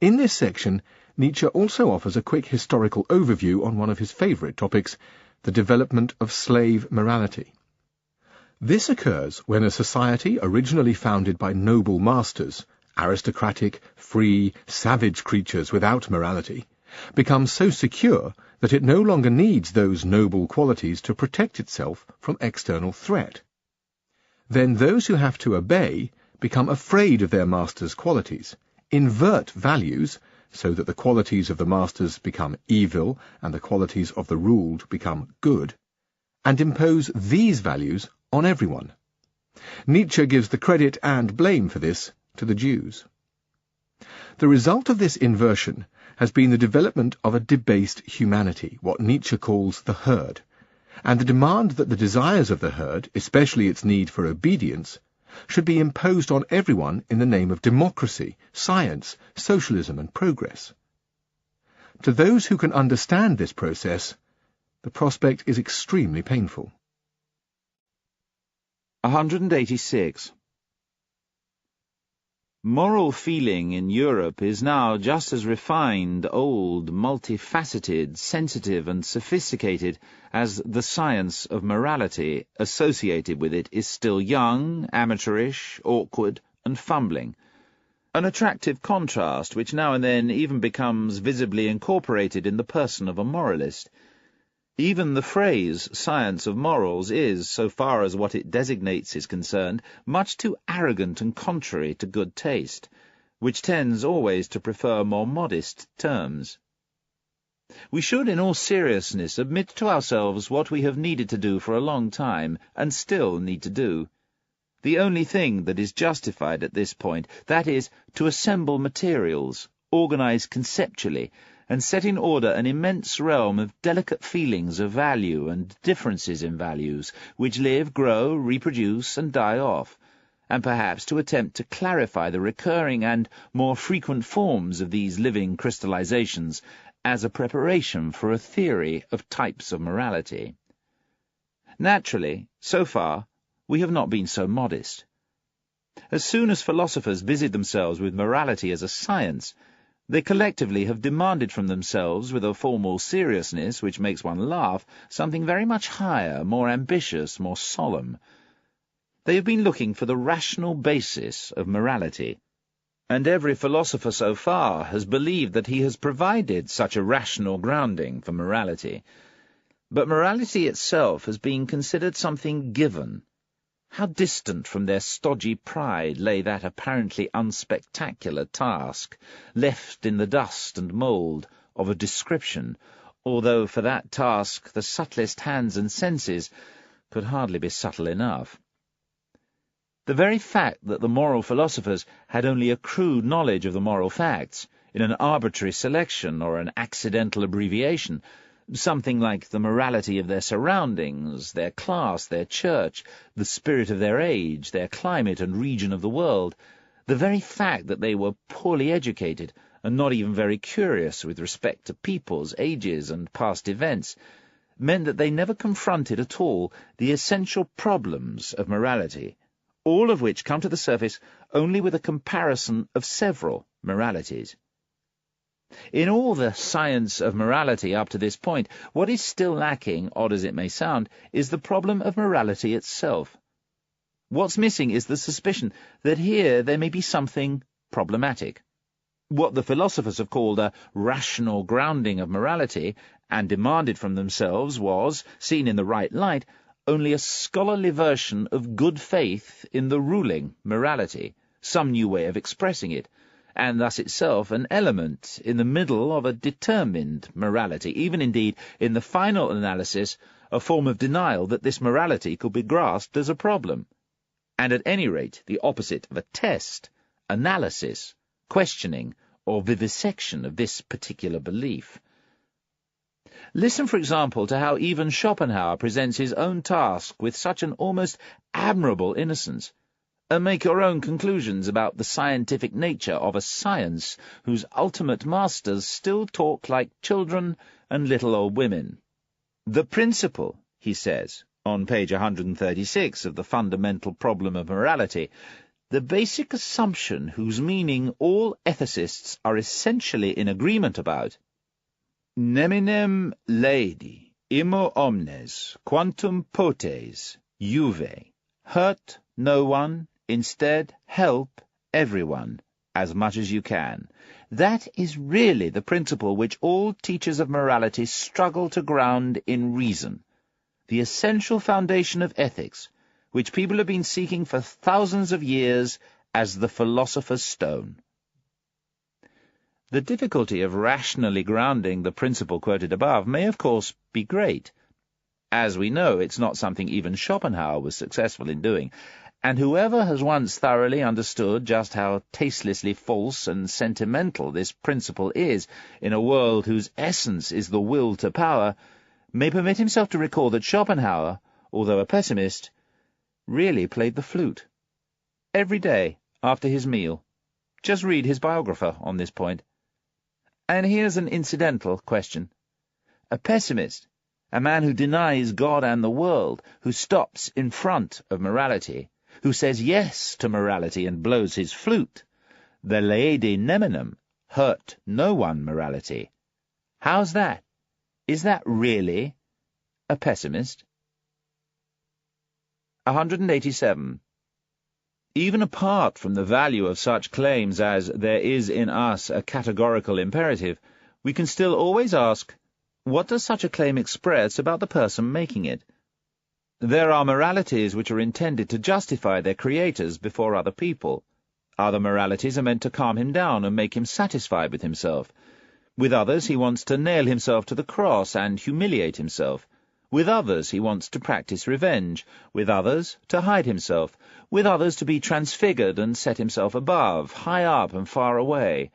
In this section, Nietzsche also offers a quick historical overview on one of his favorite topics, the development of slave morality. This occurs when a society originally founded by noble masters, aristocratic, free, savage creatures without morality, becomes so secure that it no longer needs those noble qualities to protect itself from external threat. Then those who have to obey become afraid of their master's qualities, invert values so that the qualities of the masters become evil and the qualities of the ruled become good, and impose these values on everyone. Nietzsche gives the credit and blame for this to the Jews. The result of this inversion has been the development of a debased humanity, what Nietzsche calls the herd, and the demand that the desires of the herd, especially its need for obedience, should be imposed on everyone in the name of democracy, science, socialism, and progress. To those who can understand this process, the prospect is extremely painful. 186. Moral feeling in Europe is now just as refined, old, multifaceted, sensitive and sophisticated as the science of morality associated with it is still young, amateurish, awkward and fumbling. An attractive contrast which now and then even becomes visibly incorporated in the person of a moralist. Even the phrase science of morals is, so far as what it designates is concerned, much too arrogant and contrary to good taste, which tends always to prefer more modest terms. We should, in all seriousness, admit to ourselves what we have needed to do for a long time, and still need to do. The only thing that is justified at this point, that is, to assemble materials, organize conceptually, and set in order an immense realm of delicate feelings of value and differences in values, which live, grow, reproduce, and die off, and perhaps to attempt to clarify the recurring and more frequent forms of these living crystallizations as a preparation for a theory of types of morality. Naturally, so far, we have not been so modest. As soon as philosophers busied themselves with morality as a science, they collectively have demanded from themselves, with a formal seriousness which makes one laugh, something very much higher, more ambitious, more solemn. They have been looking for the rational basis of morality, and every philosopher so far has believed that he has provided such a rational grounding for morality. But morality itself has been considered something given. How distant from their stodgy pride lay that apparently unspectacular task, left in the dust and mould, of a description, although for that task the subtlest hands and senses could hardly be subtle enough. The very fact that the moral philosophers had only a crude knowledge of the moral facts, in an arbitrary selection or an accidental abbreviation, something like the morality of their surroundings, their class, their church, the spirit of their age, their climate and region of the world. The very fact that they were poorly educated and not even very curious with respect to peoples, ages, and past events meant that they never confronted at all the essential problems of morality, all of which come to the surface only with a comparison of several moralities. In all the science of morality up to this point, what is still lacking, odd as it may sound, is the problem of morality itself. What's missing is the suspicion that here there may be something problematic. What the philosophers have called a rational grounding of morality and demanded from themselves was, seen in the right light, only a scholarly version of good faith in the ruling morality, some new way of expressing it, and thus itself an element in the middle of a determined morality, even indeed, in the final analysis, a form of denial that this morality could be grasped as a problem, and at any rate the opposite of a test, analysis, questioning, or vivisection of this particular belief. Listen, for example, to how even Schopenhauer presents his own task with such an almost admirable innocence, and make your own conclusions about the scientific nature of a science whose ultimate masters still talk like children and little old women. The principle, he says, on page 136 of the fundamental problem of morality, the basic assumption whose meaning all ethicists are essentially in agreement about, neminem laedi, immo omnes, quantum potes, juve, hurt no one, instead help everyone, as much as you can. That is really the principle which all teachers of morality struggle to ground in reason, the essential foundation of ethics, which people have been seeking for thousands of years as the philosopher's stone. The difficulty of rationally grounding the principle quoted above may, of course, be great. As we know, it's not something even Schopenhauer was successful in doing, and whoever has once thoroughly understood just how tastelessly false and sentimental this principle is in a world whose essence is the will to power, may permit himself to recall that Schopenhauer, although a pessimist, really played the flute. Every day, after his meal. Just read his biographer on this point. And here's an incidental question. A pessimist, a man who denies God and the world, who stops in front of morality, who says yes to morality and blows his flute, the laedi neminem, hurt no one morality. How's that? Is that really a pessimist? 187. Even apart from the value of such claims as there is in us a categorical imperative, we can still always ask, what does such a claim express about the person making it? There are moralities which are intended to justify their creators before other people. Other moralities are meant to calm him down and make him satisfied with himself. With others he wants to nail himself to the cross and humiliate himself. With others he wants to practice revenge, with others to hide himself, with others to be transfigured and set himself above, high up and far away.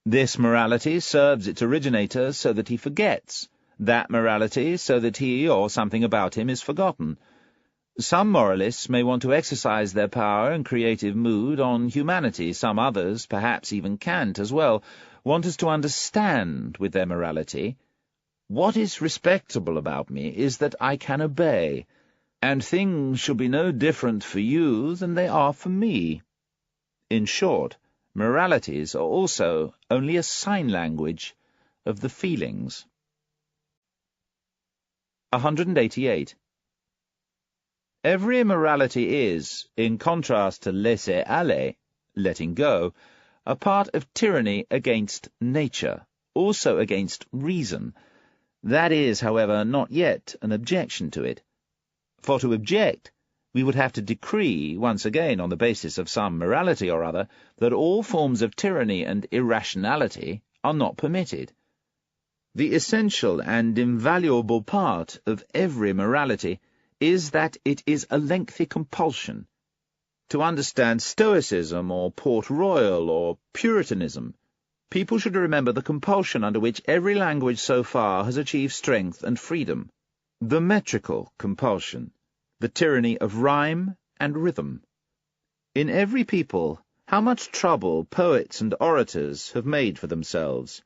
This morality serves its originator so that he forgets, that morality so that he or something about him is forgotten. Some moralists may want to exercise their power and creative mood on humanity, some others, perhaps even Kant as well, want us to understand with their morality, what is respectable about me is that I can obey, and things shall be no different for you than they are for me. In short, moralities are also only a sign language of the feelings. 188. Every morality is, in contrast to laisser-aller, letting go, a part of tyranny against nature, also against reason. That is, however, not yet an objection to it. For to object, we would have to decree, once again on the basis of some morality or other, that all forms of tyranny and irrationality are not permitted. The essential and invaluable part of every morality is that it is a lengthy compulsion. To understand Stoicism or Port Royal or Puritanism, people should remember the compulsion under which every language so far has achieved strength and freedom, the metrical compulsion, the tyranny of rhyme and rhythm. In every people, how much trouble poets and orators have made for themselves,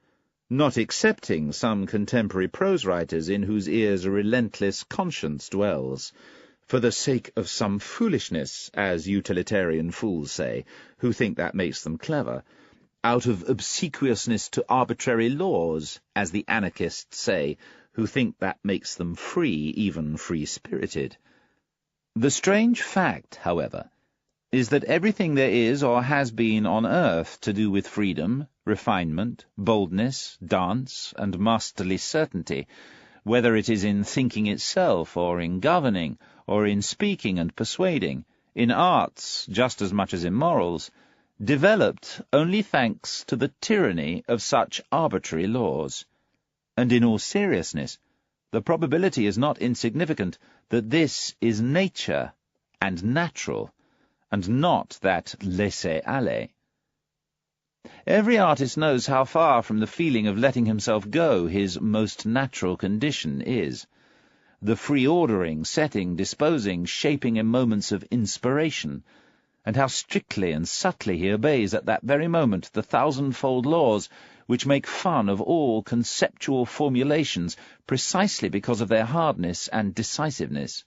not excepting some contemporary prose writers in whose ears a relentless conscience dwells, for the sake of some foolishness, as utilitarian fools say, who think that makes them clever, out of obsequiousness to arbitrary laws, as the anarchists say, who think that makes them free, even free-spirited. The strange fact, however, is that everything there is or has been on earth to do with freedom, refinement, boldness, dance, and masterly certainty, whether it is in thinking itself, or in governing, or in speaking and persuading, in arts just as much as in morals, developed only thanks to the tyranny of such arbitrary laws. And in all seriousness, the probability is not insignificant that this is nature and natural, and not that laisser-aller. Every artist knows how far from the feeling of letting himself go his most natural condition is. The free ordering, setting, disposing, shaping in moments of inspiration, and how strictly and subtly he obeys at that very moment the thousandfold laws which make fun of all conceptual formulations precisely because of their hardness and decisiveness.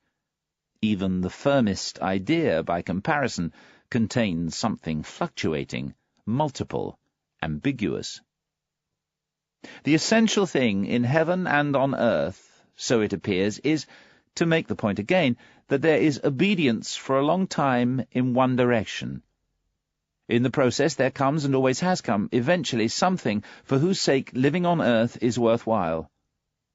Even the firmest idea, by comparison, contains something fluctuating, multiple, ambiguous. The essential thing in heaven and on earth, so it appears, is, to make the point again, that there is obedience for a long time in one direction. In the process there comes, and always has come, eventually something for whose sake living on earth is worthwhile.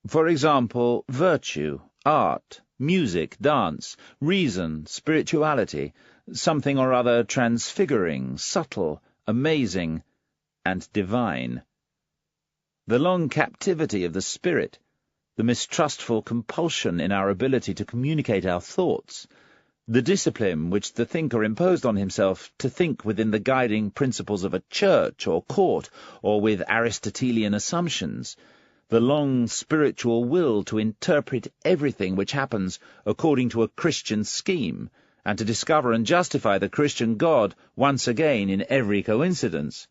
For example, virtue, art, music, dance, reason, spirituality, something or other transfiguring, subtle, amazing, and divine. The long captivity of the spirit, the mistrustful compulsion in our ability to communicate our thoughts, the discipline which the thinker imposed on himself to think within the guiding principles of a church or court, or with Aristotelian assumptions, the long spiritual will to interpret everything which happens according to a Christian scheme, and to discover and justify the Christian God once again in every coincidence.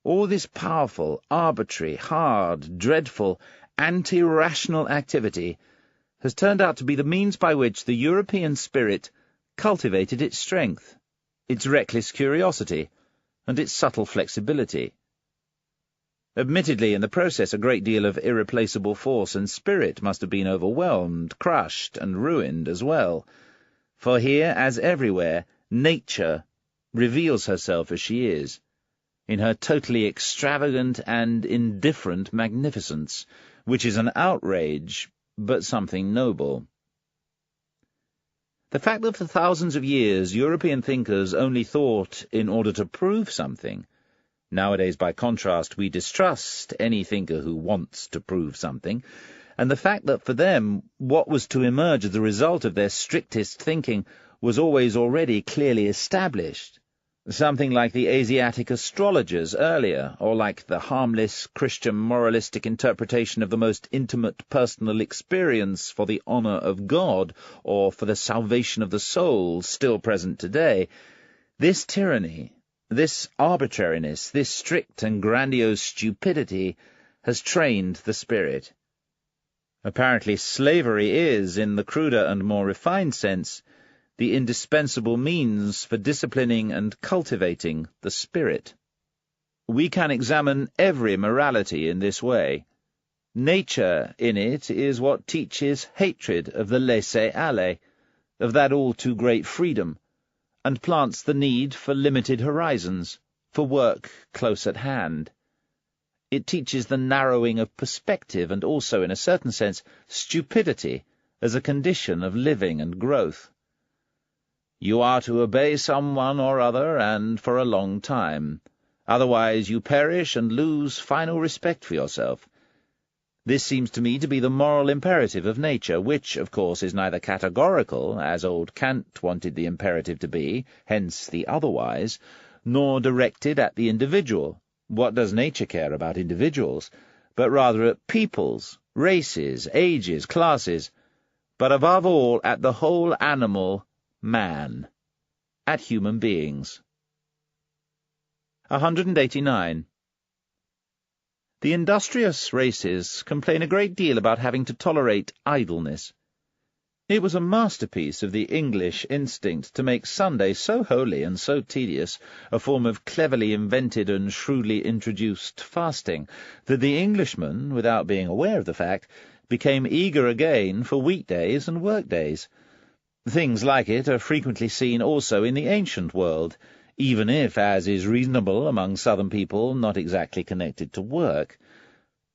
All this powerful, arbitrary, hard, dreadful, anti-rational activity has turned out to be the means by which the European spirit cultivated its strength, its reckless curiosity, and its subtle flexibility. Admittedly, in the process a great deal of irreplaceable force and spirit must have been overwhelmed, crushed, and ruined as well, for here, as everywhere, nature reveals herself as she is, in her totally extravagant and indifferent magnificence, which is an outrage, but something noble. The fact that for thousands of years European thinkers only thought in order to prove something. Nowadays, by contrast, we distrust any thinker who wants to prove something, and the fact that for them what was to emerge as a result of their strictest thinking was always already clearly established, something like the Asiatic astrologers earlier, or like the harmless Christian moralistic interpretation of the most intimate personal experience for the honor of God, or for the salvation of the soul, still present today. This tyranny, this arbitrariness, this strict and grandiose stupidity has trained the spirit. Apparently slavery is, in the cruder and more refined sense, the indispensable means for disciplining and cultivating the spirit. We can examine every morality in this way. Nature in it is what teaches hatred of the laisser-aller, of that all-too-great freedom, and plants the need for limited horizons, for work close at hand. It teaches the narrowing of perspective and also, in a certain sense, stupidity as a condition of living and growth. You are to obey someone or other, and for a long time. Otherwise you perish and lose final respect for yourself. This seems to me to be the moral imperative of nature, which, of course, is neither categorical, as old Kant wanted the imperative to be, hence the otherwise, nor directed at the individual, What does nature care about individuals, but rather at peoples, races, ages, classes, but above all at the whole animal, man, at human beings. 189. The industrious races complain a great deal about having to tolerate idleness. It was a masterpiece of the English instinct to make Sunday so holy and so tedious, a form of cleverly invented and shrewdly introduced fasting, that the Englishman, without being aware of the fact, became eager again for weekdays and workdays. Things like it are frequently seen also in the ancient world, even if, as is reasonable among southern people, not exactly connected to work.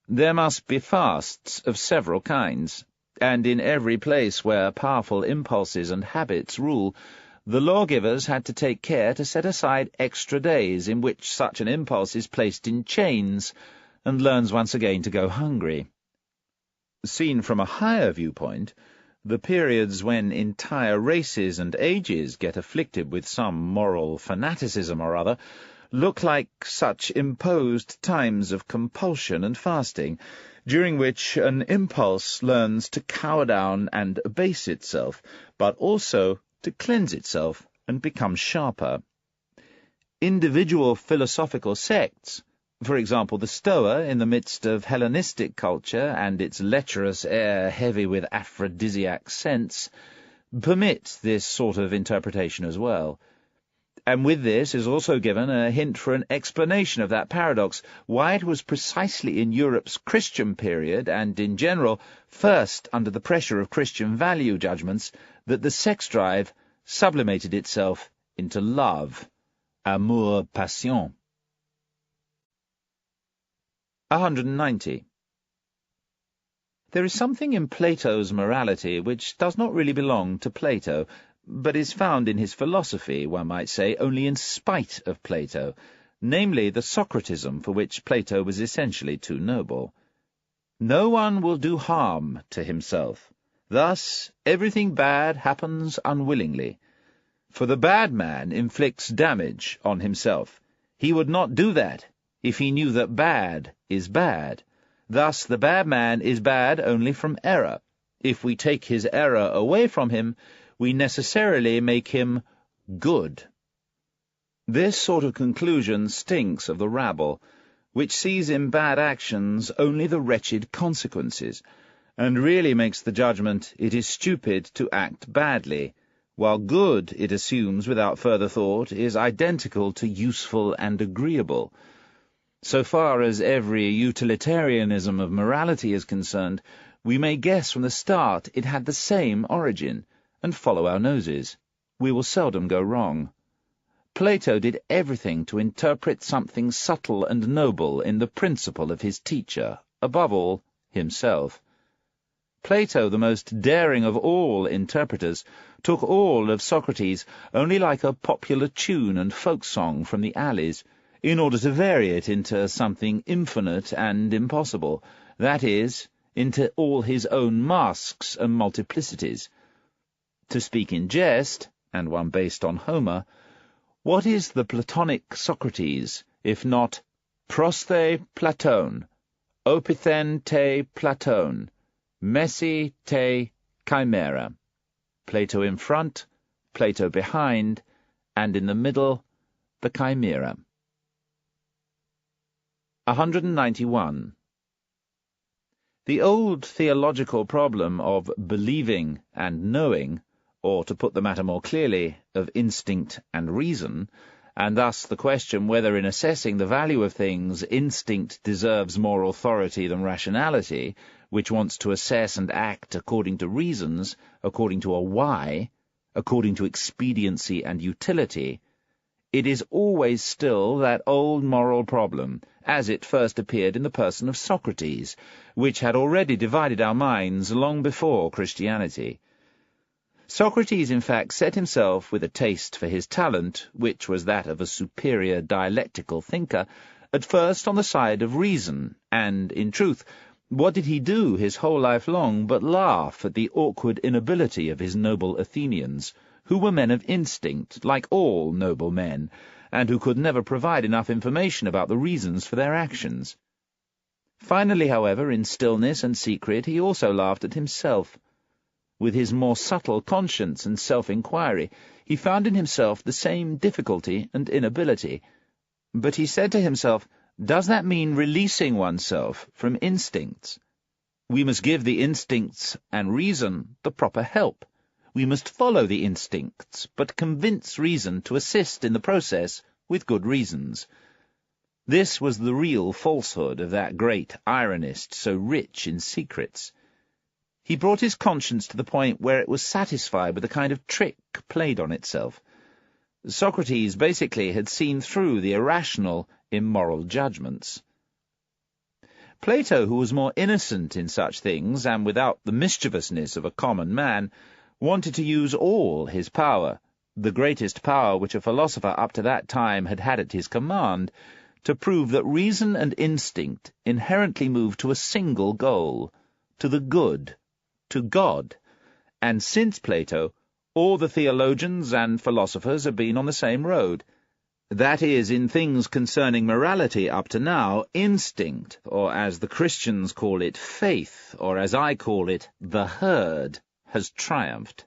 There must be fasts of several kinds, and in every place where powerful impulses and habits rule, the lawgivers had to take care to set aside extra days in which such an impulse is placed in chains and learns once again to go hungry. Seen from a higher viewpoint, the periods when entire races and ages get afflicted with some moral fanaticism or other look like such imposed times of compulsion and fasting, during which an impulse learns to cower down and abase itself, but also to cleanse itself and become sharper. Individual philosophical sects, for example the Stoa in the midst of Hellenistic culture and its lecherous air heavy with aphrodisiac scents, permit this sort of interpretation as well. And with this is also given a hint for an explanation of that paradox, why it was precisely in Europe's Christian period, and in general, first under the pressure of Christian value judgments, that the sex drive sublimated itself into love, amour passion. 190. There is something in Plato's morality which does not really belong to Plato, but is found in his philosophy, one might say, only in spite of Plato, namely the Socratism for which Plato was essentially too noble. No one will do harm to himself. Thus, everything bad happens unwillingly. For the bad man inflicts damage on himself. He would not do that if he knew that bad is bad. Thus, the bad man is bad only from error. If we take his error away from him, we necessarily make him good. This sort of conclusion stinks of the rabble, which sees in bad actions only the wretched consequences, and really makes the judgment it is stupid to act badly, while good, it assumes without further thought, is identical to useful and agreeable. So far as every utilitarianism of morality is concerned, we may guess from the start it had the same origin, and follow our noses. We will seldom go wrong. Plato did everything to interpret something subtle and noble in the principle of his teacher, above all, himself. Plato, the most daring of all interpreters, took all of Socrates only like a popular tune and folk song from the alleys, in order to vary it into something infinite and impossible, that is, into all his own masks and multiplicities. To speak in jest, and one based on Homer, what is the Platonic Socrates, if not prosthe Platon, opithen te Platon, messi te chimera, Plato in front, Plato behind, and in the middle, the chimera. 191. The old theological problem of believing and knowing, or, to put the matter more clearly, of instinct and reason, and thus the question whether in assessing the value of things instinct deserves more authority than rationality, which wants to assess and act according to reasons, according to a why, according to expediency and utility, it is always still that old moral problem, as it first appeared in the person of Socrates, which had already divided our minds long before Christianity. Socrates, in fact, set himself with a taste for his talent, which was that of a superior dialectical thinker, at first on the side of reason, and, in truth, what did he do his whole life long but laugh at the awkward inability of his noble Athenians, who were men of instinct, like all noble men, and who could never provide enough information about the reasons for their actions. Finally, however, in stillness and secret, he also laughed at himself. With his more subtle conscience and self-inquiry, he found in himself the same difficulty and inability. But he said to himself, "Does that mean releasing oneself from instincts? We must give the instincts and reason the proper help. We must follow the instincts, but convince reason to assist in the process with good reasons." This was the real falsehood of that great ironist so rich in secrets. He brought his conscience to the point where it was satisfied with a kind of trick played on itself. Socrates basically had seen through the irrational, immoral judgments. Plato, who was more innocent in such things and without the mischievousness of a common man, wanted to use all his power, the greatest power which a philosopher up to that time had had at his command, to prove that reason and instinct inherently move to a single goal, to the good, to God. And since Plato, all the theologians and philosophers have been on the same road. That is, in things concerning morality up to now, instinct, or as the Christians call it, faith, or as I call it, the herd, has triumphed.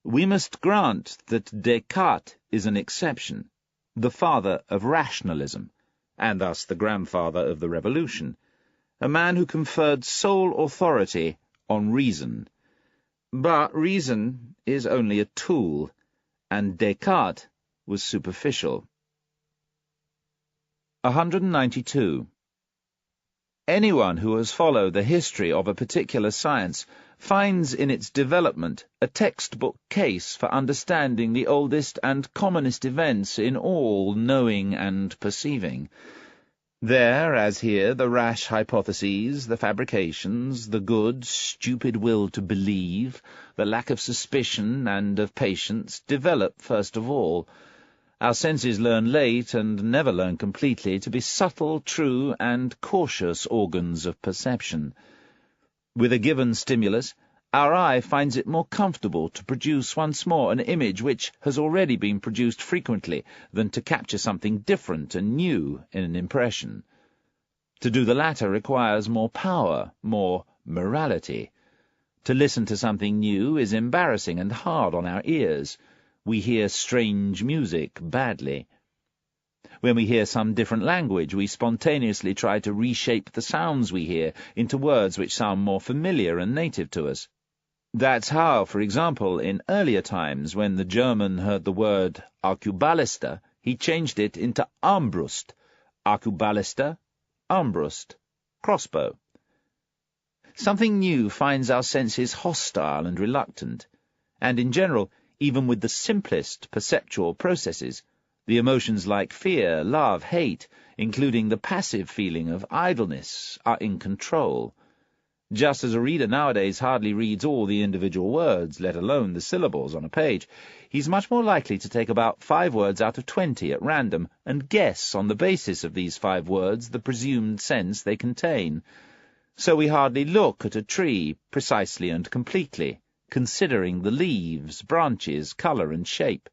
We must grant that Descartes is an exception, the father of rationalism, and thus the grandfather of the revolution, a man who conferred sole authority on reason. But reason is only a tool, and Descartes was superficial. 192. Anyone who has followed the history of a particular science finds in its development a textbook case for understanding the oldest and commonest events in all knowing and perceiving. There, as here, the rash hypotheses, the fabrications, the good, stupid will to believe, the lack of suspicion and of patience develop first of all. Our senses learn late and never learn completely to be subtle, true, and cautious organs of perception. With a given stimulus, our eye finds it more comfortable to produce once more an image which has already been produced frequently than to capture something different and new in an impression. To do the latter requires more power, more morality. To listen to something new is embarrassing and hard on our ears. We hear strange music badly. When we hear some different language, we spontaneously try to reshape the sounds we hear into words which sound more familiar and native to us. That's how, for example, in earlier times, when the German heard the word Arquebalister, he changed it into Armbrust. Arquebalister, Armbrust, crossbow. Something new finds our senses hostile and reluctant, and in general, even with the simplest perceptual processes, the emotions like fear, love, hate, including the passive feeling of idleness, are in control. Just as a reader nowadays hardly reads all the individual words, let alone the syllables on a page, he's much more likely to take about 5 words out of 20 at random and guess on the basis of these 5 words the presumed sense they contain. So we hardly look at a tree precisely and completely, considering the leaves, branches, colour and shape.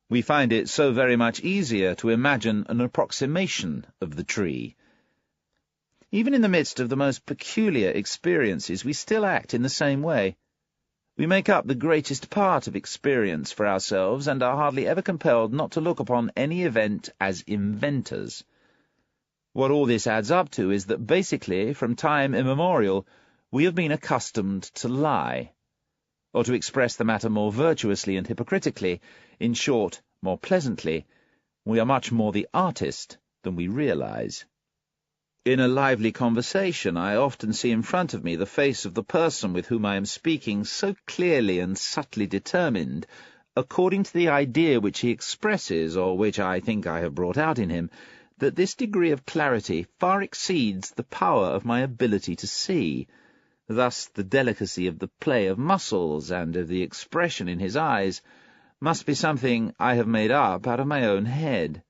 We find it so very much easier to imagine an approximation of the tree. Even in the midst of the most peculiar experiences, we still act in the same way. We make up the greatest part of experience for ourselves and are hardly ever compelled not to look upon any event as inventors. What all this adds up to is that basically, from time immemorial, we have been accustomed to lie. Or to express the matter more virtuously and hypocritically, in short, more pleasantly, we are much more the artist than we realize. In a lively conversation, I often see in front of me the face of the person with whom I am speaking so clearly and subtly determined, according to the idea which he expresses, or which I think I have brought out in him, that this degree of clarity far exceeds the power of my ability to see. Thus the delicacy of the play of muscles and of the expression in his eyes must be something I have made up out of my own head.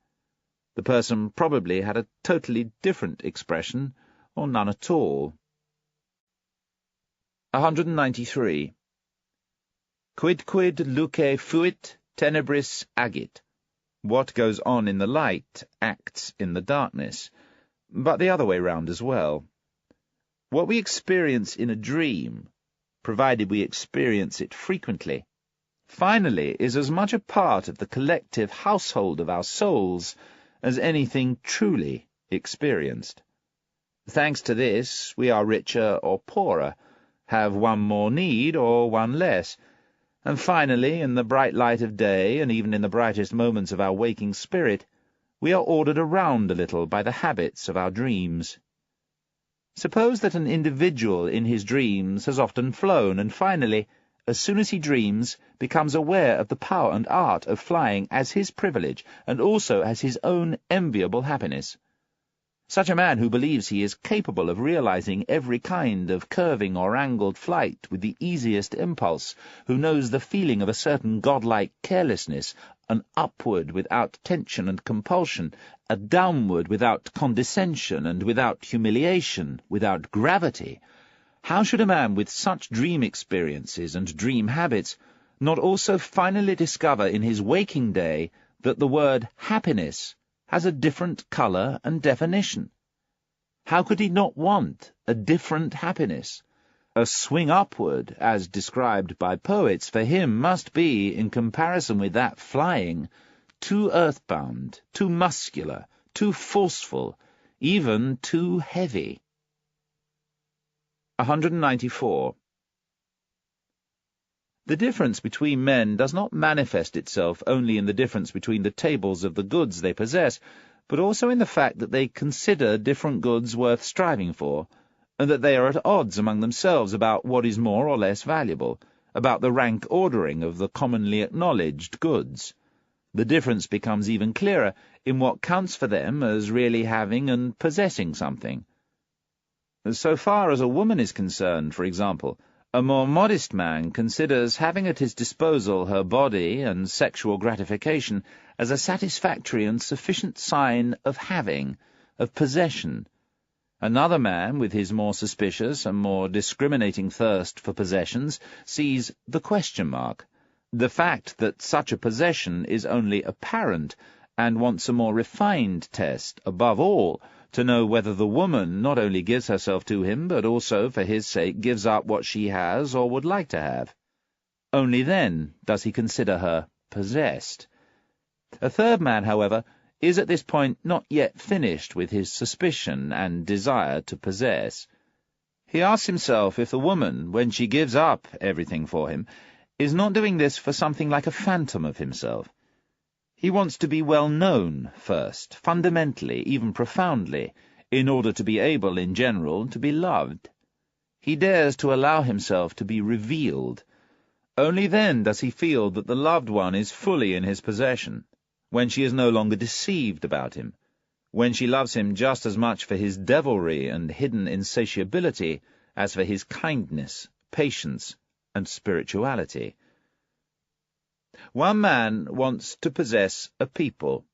The person probably had a totally different expression, or none at all. 193. Quidquid luce fuit tenebris agit. What goes on in the light acts in the darkness, but the other way round as well. What we experience in a dream, provided we experience it frequently, finally is as much a part of the collective household of our souls as anything truly experienced. Thanks to this, we are richer or poorer, have one more need or one less, and finally, in the bright light of day, and even in the brightest moments of our waking spirit, we are ordered around a little by the habits of our dreams. Suppose that an individual in his dreams has often flown, and finally, as soon as he dreams, becomes aware of the power and art of flying as his privilege, and also as his own enviable happiness. Such a man who believes he is capable of realizing every kind of curving or angled flight with the easiest impulse, who knows the feeling of a certain godlike carelessness, an upward without tension and compulsion, a downward without condescension and without humiliation, without gravity. How should a man with such dream experiences and dream habits not also finally discover in his waking day that the word happiness has a different colour and definition? How could he not want a different happiness? A swing upward, as described by poets, for him must be, in comparison with that flying, too earthbound, too muscular, too forceful, even too heavy. 194. The difference between men does not manifest itself only in the difference between the tables of the goods they possess, but also in the fact that they consider different goods worth striving for, and that they are at odds among themselves about what is more or less valuable, about the rank ordering of the commonly acknowledged goods. The difference becomes even clearer in what counts for them as really having and possessing something. So far as a woman is concerned, for example, a more modest man considers having at his disposal her body and sexual gratification as a satisfactory and sufficient sign of having, of possession. Another man, with his more suspicious and more discriminating thirst for possessions, sees the question mark, the fact that such a possession is only apparent, and wants a more refined test, above all, to know whether the woman not only gives herself to him, but also, for his sake, gives up what she has or would like to have. Only then does he consider her possessed. A third man, however, is at this point not yet finished with his suspicion and desire to possess. He asks himself if the woman, when she gives up everything for him, is not doing this for something like a phantom of himself. He wants to be well known first, fundamentally, even profoundly, in order to be able, in general, to be loved. He dares to allow himself to be revealed. Only then does he feel that the loved one is fully in his possession, when she is no longer deceived about him, when she loves him just as much for his devilry and hidden insatiability as for his kindness, patience, and spirituality. One man wants to possess a people,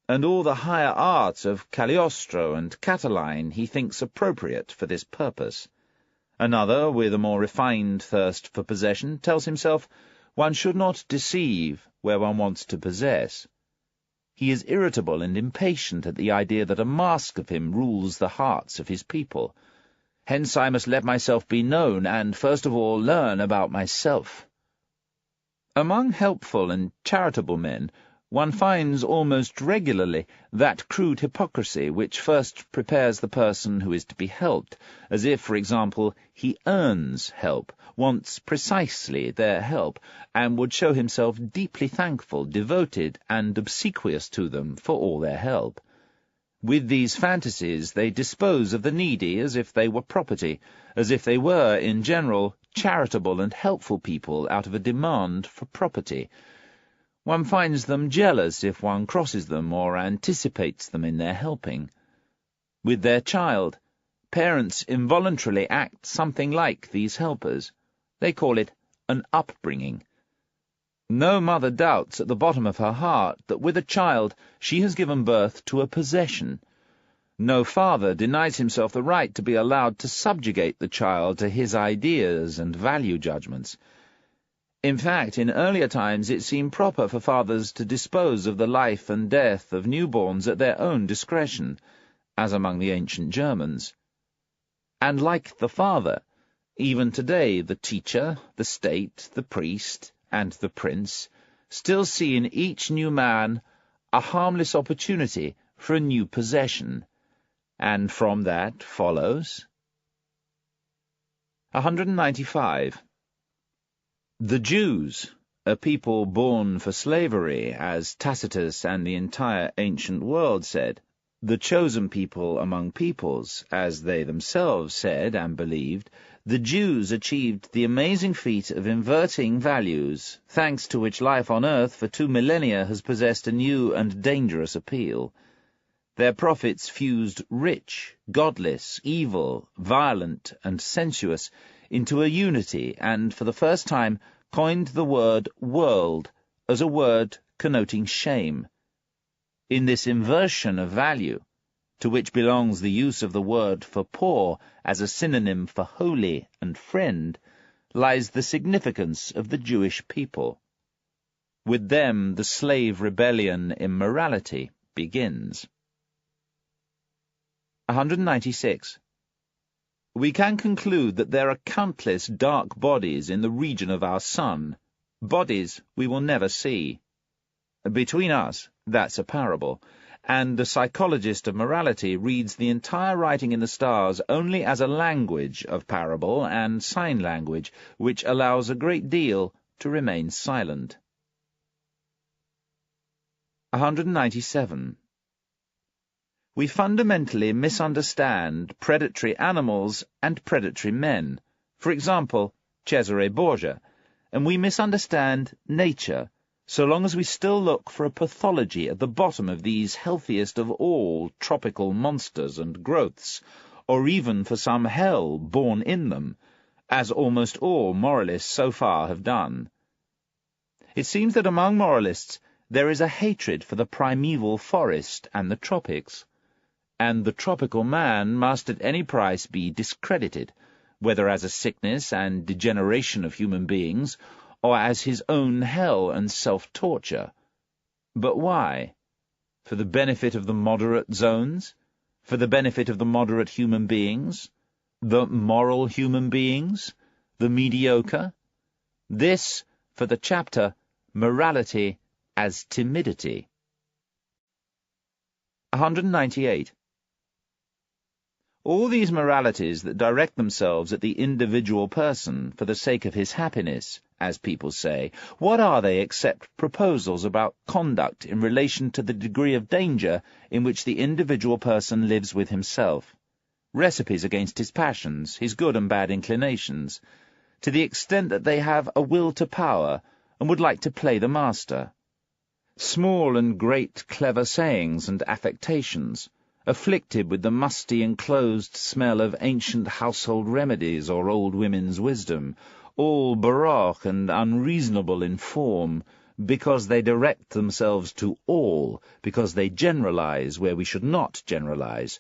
and all the higher arts of Cagliostro and Catiline he thinks appropriate for this purpose. Another, with a more refined thirst for possession, tells himself one should not deceive where one wants to possess. He is irritable and impatient at the idea that a mask of him rules the hearts of his people. Hence I must let myself be known, and first of all learn about myself. Among helpful and charitable men, one finds almost regularly that crude hypocrisy which first prepares the person who is to be helped, as if, for example, he earns help, wants precisely their help, and would show himself deeply thankful, devoted, and obsequious to them for all their help. With these fantasies they dispose of the needy as if they were property, as if they were, in general, charitable and helpful people out of a demand for property. One finds them jealous if one crosses them or anticipates them in their helping. With their child, parents involuntarily act something like these helpers. They call it an upbringing. No mother doubts at the bottom of her heart that with a child she has given birth to a possession. No father denies himself the right to be allowed to subjugate the child to his ideas and value judgments. In fact, in earlier times it seemed proper for fathers to dispose of the life and death of newborns at their own discretion, as among the ancient Germans. And like the father, even today the teacher, the state, the priest, and the prince still see in each new man a harmless opportunity for a new possession, and from that follows 195. The Jews, a people born for slavery, as Tacitus and the entire ancient world said, the chosen people among peoples, as they themselves said and believed, the Jews achieved the amazing feat of inverting values, thanks to which life on earth for 2 millennia has possessed a new and dangerous appeal. Their prophets fused rich, godless, evil, violent, and sensuous into a unity, and for the first time coined the word world as a word connoting shame. In this inversion of value, to which belongs the use of the word for poor as a synonym for holy and friend, lies the significance of the Jewish people. With them the slave rebellion in morality begins. 196. We can conclude that there are countless dark bodies in the region of our sun, bodies we will never see. Between us, that's a parable, and the psychologist of morality reads the entire writing in the stars only as a language of parable and sign language, which allows a great deal to remain silent. 197. We fundamentally misunderstand predatory animals and predatory men, for example, Cesare Borgia, and we misunderstand nature, so long as we still look for a pathology at the bottom of these healthiest of all tropical monsters and growths, or even for some hell born in them, as almost all moralists so far have done. It seems that among moralists there is a hatred for the primeval forest and the tropics, and the tropical man must at any price be discredited, whether as a sickness and degeneration of human beings, or as his own hell and self-torture. But why? For the benefit of the moderate zones? For the benefit of the moderate human beings? The moral human beings? The mediocre? This for the chapter Morality as Timidity. 198. All these moralities that direct themselves at the individual person for the sake of his happiness, as people say, what are they except proposals about conduct in relation to the degree of danger in which the individual person lives with himself? Recipes against his passions, his good and bad inclinations, to the extent that they have a will to power and would like to play the master. Small and great clever sayings and affectations, afflicted with the musty enclosed smell of ancient household remedies or old women's wisdom, all baroque and unreasonable in form, because they direct themselves to all, because they generalize where we should not generalize,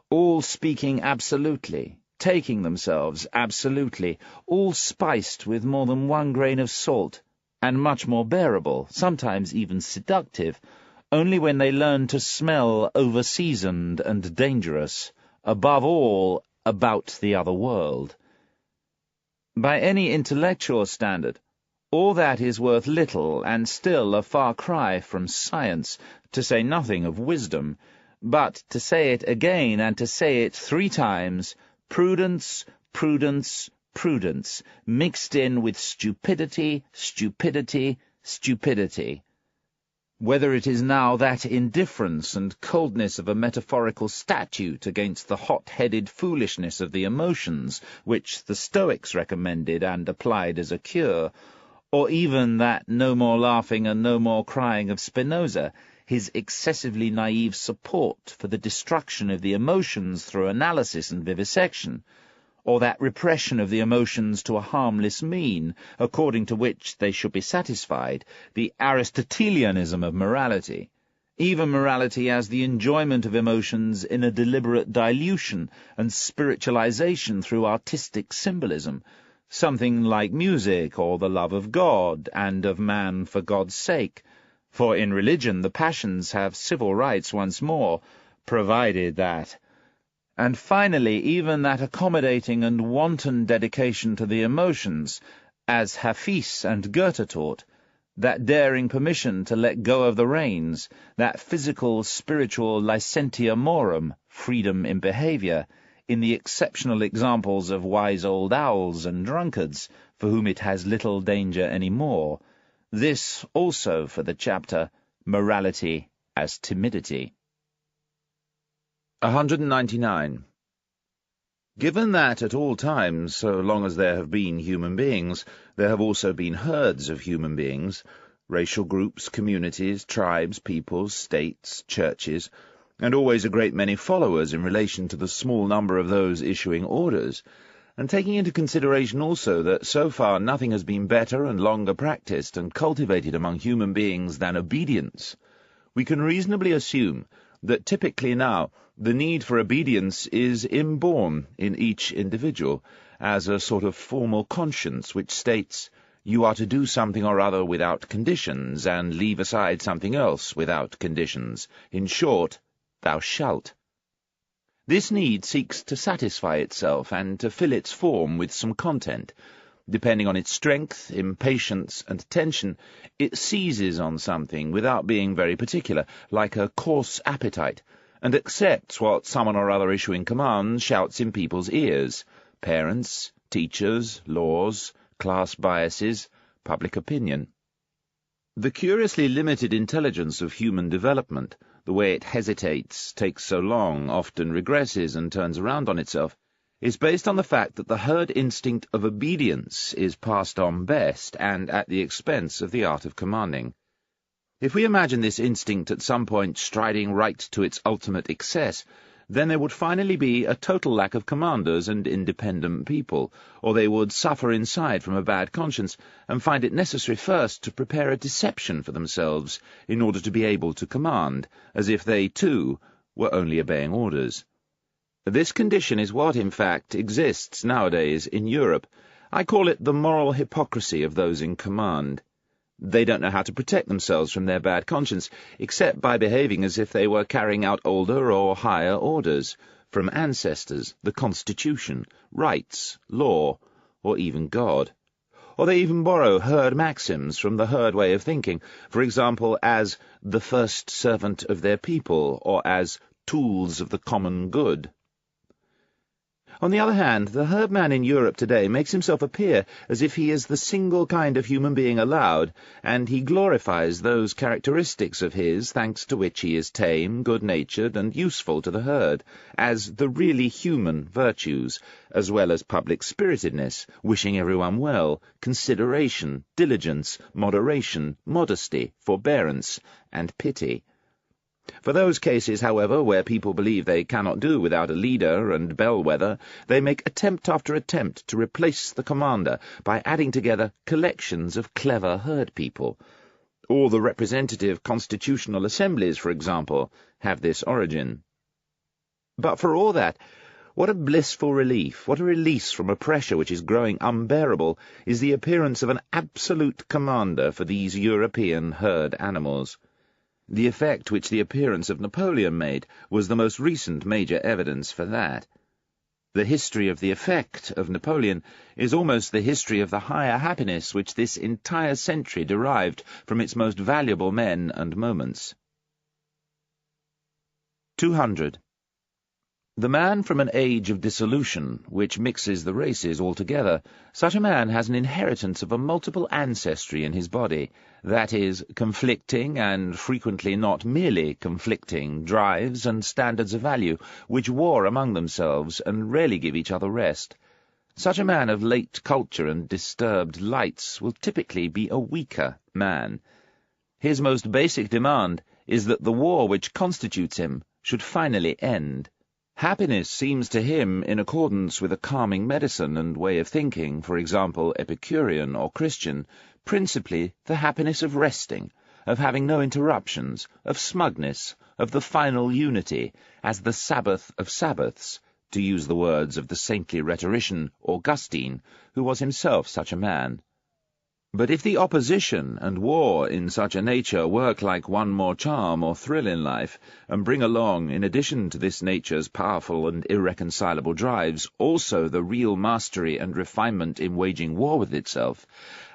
all speaking absolutely, taking themselves absolutely, all spiced with more than 1 grain of salt, and much more bearable, sometimes even seductive, only when they learn to smell over-seasoned and dangerous, above all, about the other world. By any intellectual standard, all that is worth little and still a far cry from science, to say nothing of wisdom, but to say it again and to say it 3 times, prudence, prudence, prudence, mixed in with stupidity, stupidity, stupidity. Whether it is now that indifference and coldness of a metaphorical statute against the hot-headed foolishness of the emotions, which the Stoics recommended and applied as a cure, or even that no more laughing and no more crying of Spinoza, his excessively naive support for the destruction of the emotions through analysis and vivisection, or that repression of the emotions to a harmless mean, according to which they should be satisfied, the Aristotelianism of morality, even morality as the enjoyment of emotions in a deliberate dilution and spiritualization through artistic symbolism, something like music or the love of God and of man for God's sake, for in religion the passions have civil rights once more, provided that. And finally, even that accommodating and wanton dedication to the emotions, as Hafiz and Goethe taught, that daring permission to let go of the reins, that physical, spiritual licentia morum, freedom in behaviour, in the exceptional examples of wise old owls and drunkards, for whom it has little danger any more. This also for the chapter, Morality as Timidity. 199. Given that at all times, so long as there have been human beings, there have also been herds of human beings, racial groups, communities, tribes, peoples, states, churches, and always a great many followers in relation to the small number of those issuing orders, and taking into consideration also that so far nothing has been better and longer practiced and cultivated among human beings than obedience, we can reasonably assume that typically now the need for obedience is inborn in each individual, as a sort of formal conscience which states, you are to do something or other without conditions, and leave aside something else without conditions. In short, thou shalt. This need seeks to satisfy itself and to fill its form with some content. Depending on its strength, impatience, and attention, it seizes on something without being very particular, like a coarse appetite, and accepts what someone or other issuing commands shouts in people's ears: parents, teachers, laws, class biases, public opinion. The curiously limited intelligence of human development, the way it hesitates, takes so long, often regresses and turns around on itself, is based on the fact that the herd instinct of obedience is passed on best and at the expense of the art of commanding. If we imagine this instinct at some point striding right to its ultimate excess, then there would finally be a total lack of commanders and independent people, or they would suffer inside from a bad conscience and find it necessary first to prepare a deception for themselves in order to be able to command, as if they, too, were only obeying orders. This condition is what, in fact, exists nowadays in Europe. I call it the moral hypocrisy of those in command. They don't know how to protect themselves from their bad conscience, except by behaving as if they were carrying out older or higher orders, from ancestors, the Constitution, rights, law, or even God. Or they even borrow herd maxims from the herd way of thinking, for example, as the first servant of their people, or as tools of the common good. On the other hand, the herdman in Europe today makes himself appear as if he is the single kind of human being allowed, and he glorifies those characteristics of his thanks to which he is tame, good-natured, and useful to the herd, as the really human virtues, as well as public spiritedness, wishing everyone well, consideration, diligence, moderation, modesty, forbearance, and pity. For those cases, however, where people believe they cannot do without a leader and bellwether, they make attempt after attempt to replace the commander by adding together collections of clever herd people. All the representative constitutional assemblies, for example, have this origin. But for all that, what a blissful relief, what a release from a pressure which is growing unbearable, is the appearance of an absolute commander for these European herd animals. The effect which the appearance of Napoleon made was the most recent major evidence for that. The history of the effect of Napoleon is almost the history of the higher happiness which this entire century derived from its most valuable men and moments. 200. The man from an age of dissolution, which mixes the races altogether, such a man has an inheritance of a multiple ancestry in his body, that is, conflicting, and frequently not merely conflicting, drives and standards of value, which war among themselves and rarely give each other rest. Such a man of late culture and disturbed lights will typically be a weaker man. His most basic demand is that the war which constitutes him should finally end. Happiness seems to him in accordance with a calming medicine and way of thinking, for example, Epicurean or Christian, principally the happiness of resting, of having no interruptions, of smugness, of the final unity, as the Sabbath of Sabbaths, to use the words of the saintly rhetorician Augustine, who was himself such a man. But if the opposition and war in such a nature work like one more charm or thrill in life, and bring along, in addition to this nature's powerful and irreconcilable drives, also the real mastery and refinement in waging war with itself,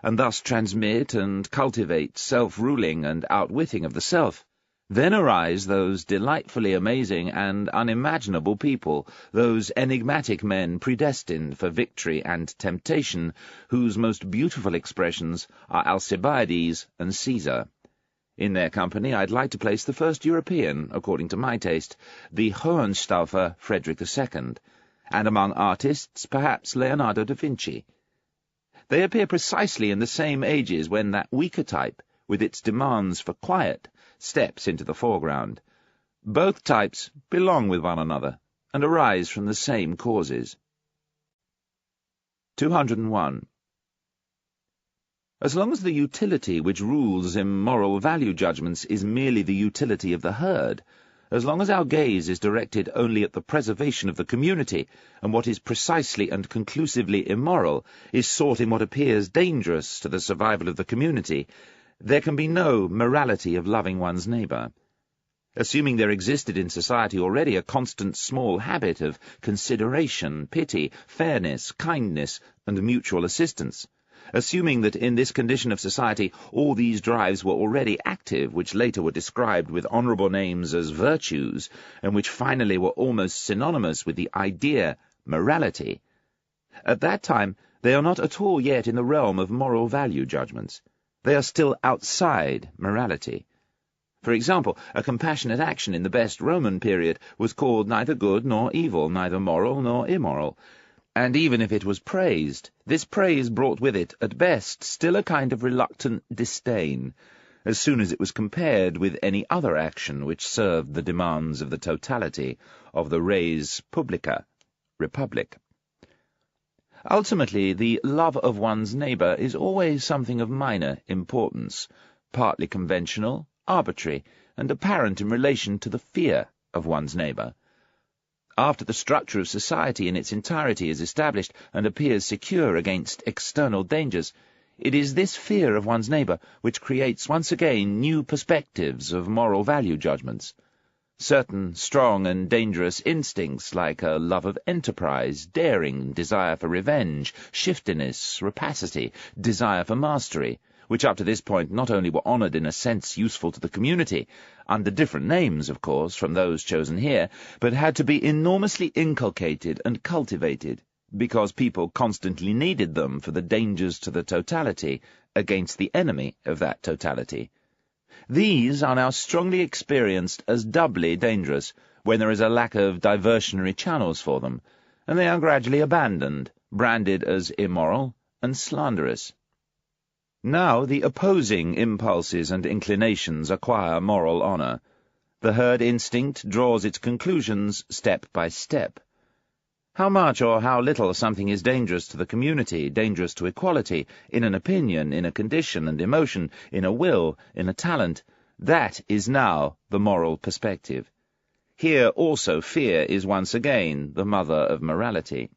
and thus transmit and cultivate self-ruling and outwitting of the self, then arise those delightfully amazing and unimaginable people, those enigmatic men predestined for victory and temptation, whose most beautiful expressions are Alcibiades and Caesar. In their company I'd like to place the first European, according to my taste, the Hohenstaufer Friedrich II, and among artists perhaps Leonardo da Vinci. They appear precisely in the same ages when that weaker type, with its demands for quiet, steps into the foreground. Both types belong with one another, and arise from the same causes. 201. As long as the utility which rules in moral value judgments is merely the utility of the herd, as long as our gaze is directed only at the preservation of the community, and what is precisely and conclusively immoral is sought in what appears dangerous to the survival of the community, there can be no morality of loving one's neighbour. Assuming there existed in society already a constant small habit of consideration, pity, fairness, kindness, and mutual assistance, assuming that in this condition of society all these drives were already active, which later were described with honourable names as virtues, and which finally were almost synonymous with the idea morality, at that time they are not at all yet in the realm of moral value judgments. They are still outside morality. For example, a compassionate action in the best Roman period was called neither good nor evil, neither moral nor immoral, and even if it was praised, this praise brought with it, at best, still a kind of reluctant disdain, as soon as it was compared with any other action which served the demands of the totality of the res publica, republic. Ultimately, the love of one's neighbour is always something of minor importance, partly conventional, arbitrary, and apparent in relation to the fear of one's neighbour. After the structure of society in its entirety is established and appears secure against external dangers, it is this fear of one's neighbour which creates once again new perspectives of moral value judgments. Certain strong and dangerous instincts, like a love of enterprise, daring, desire for revenge, shiftiness, rapacity, desire for mastery, which up to this point not only were honoured in a sense useful to the community, under different names, of course, from those chosen here, but had to be enormously inculcated and cultivated, because people constantly needed them for the dangers to the totality against the enemy of that totality. These are now strongly experienced as doubly dangerous when there is a lack of diversionary channels for them, and they are gradually abandoned, branded as immoral and slanderous. Now the opposing impulses and inclinations acquire moral honour. The herd instinct draws its conclusions step by step. How much or how little something is dangerous to the community, dangerous to equality, in an opinion, in a condition and emotion, in a will, in a talent, that is now the moral perspective. Here also fear is once again the mother of morality.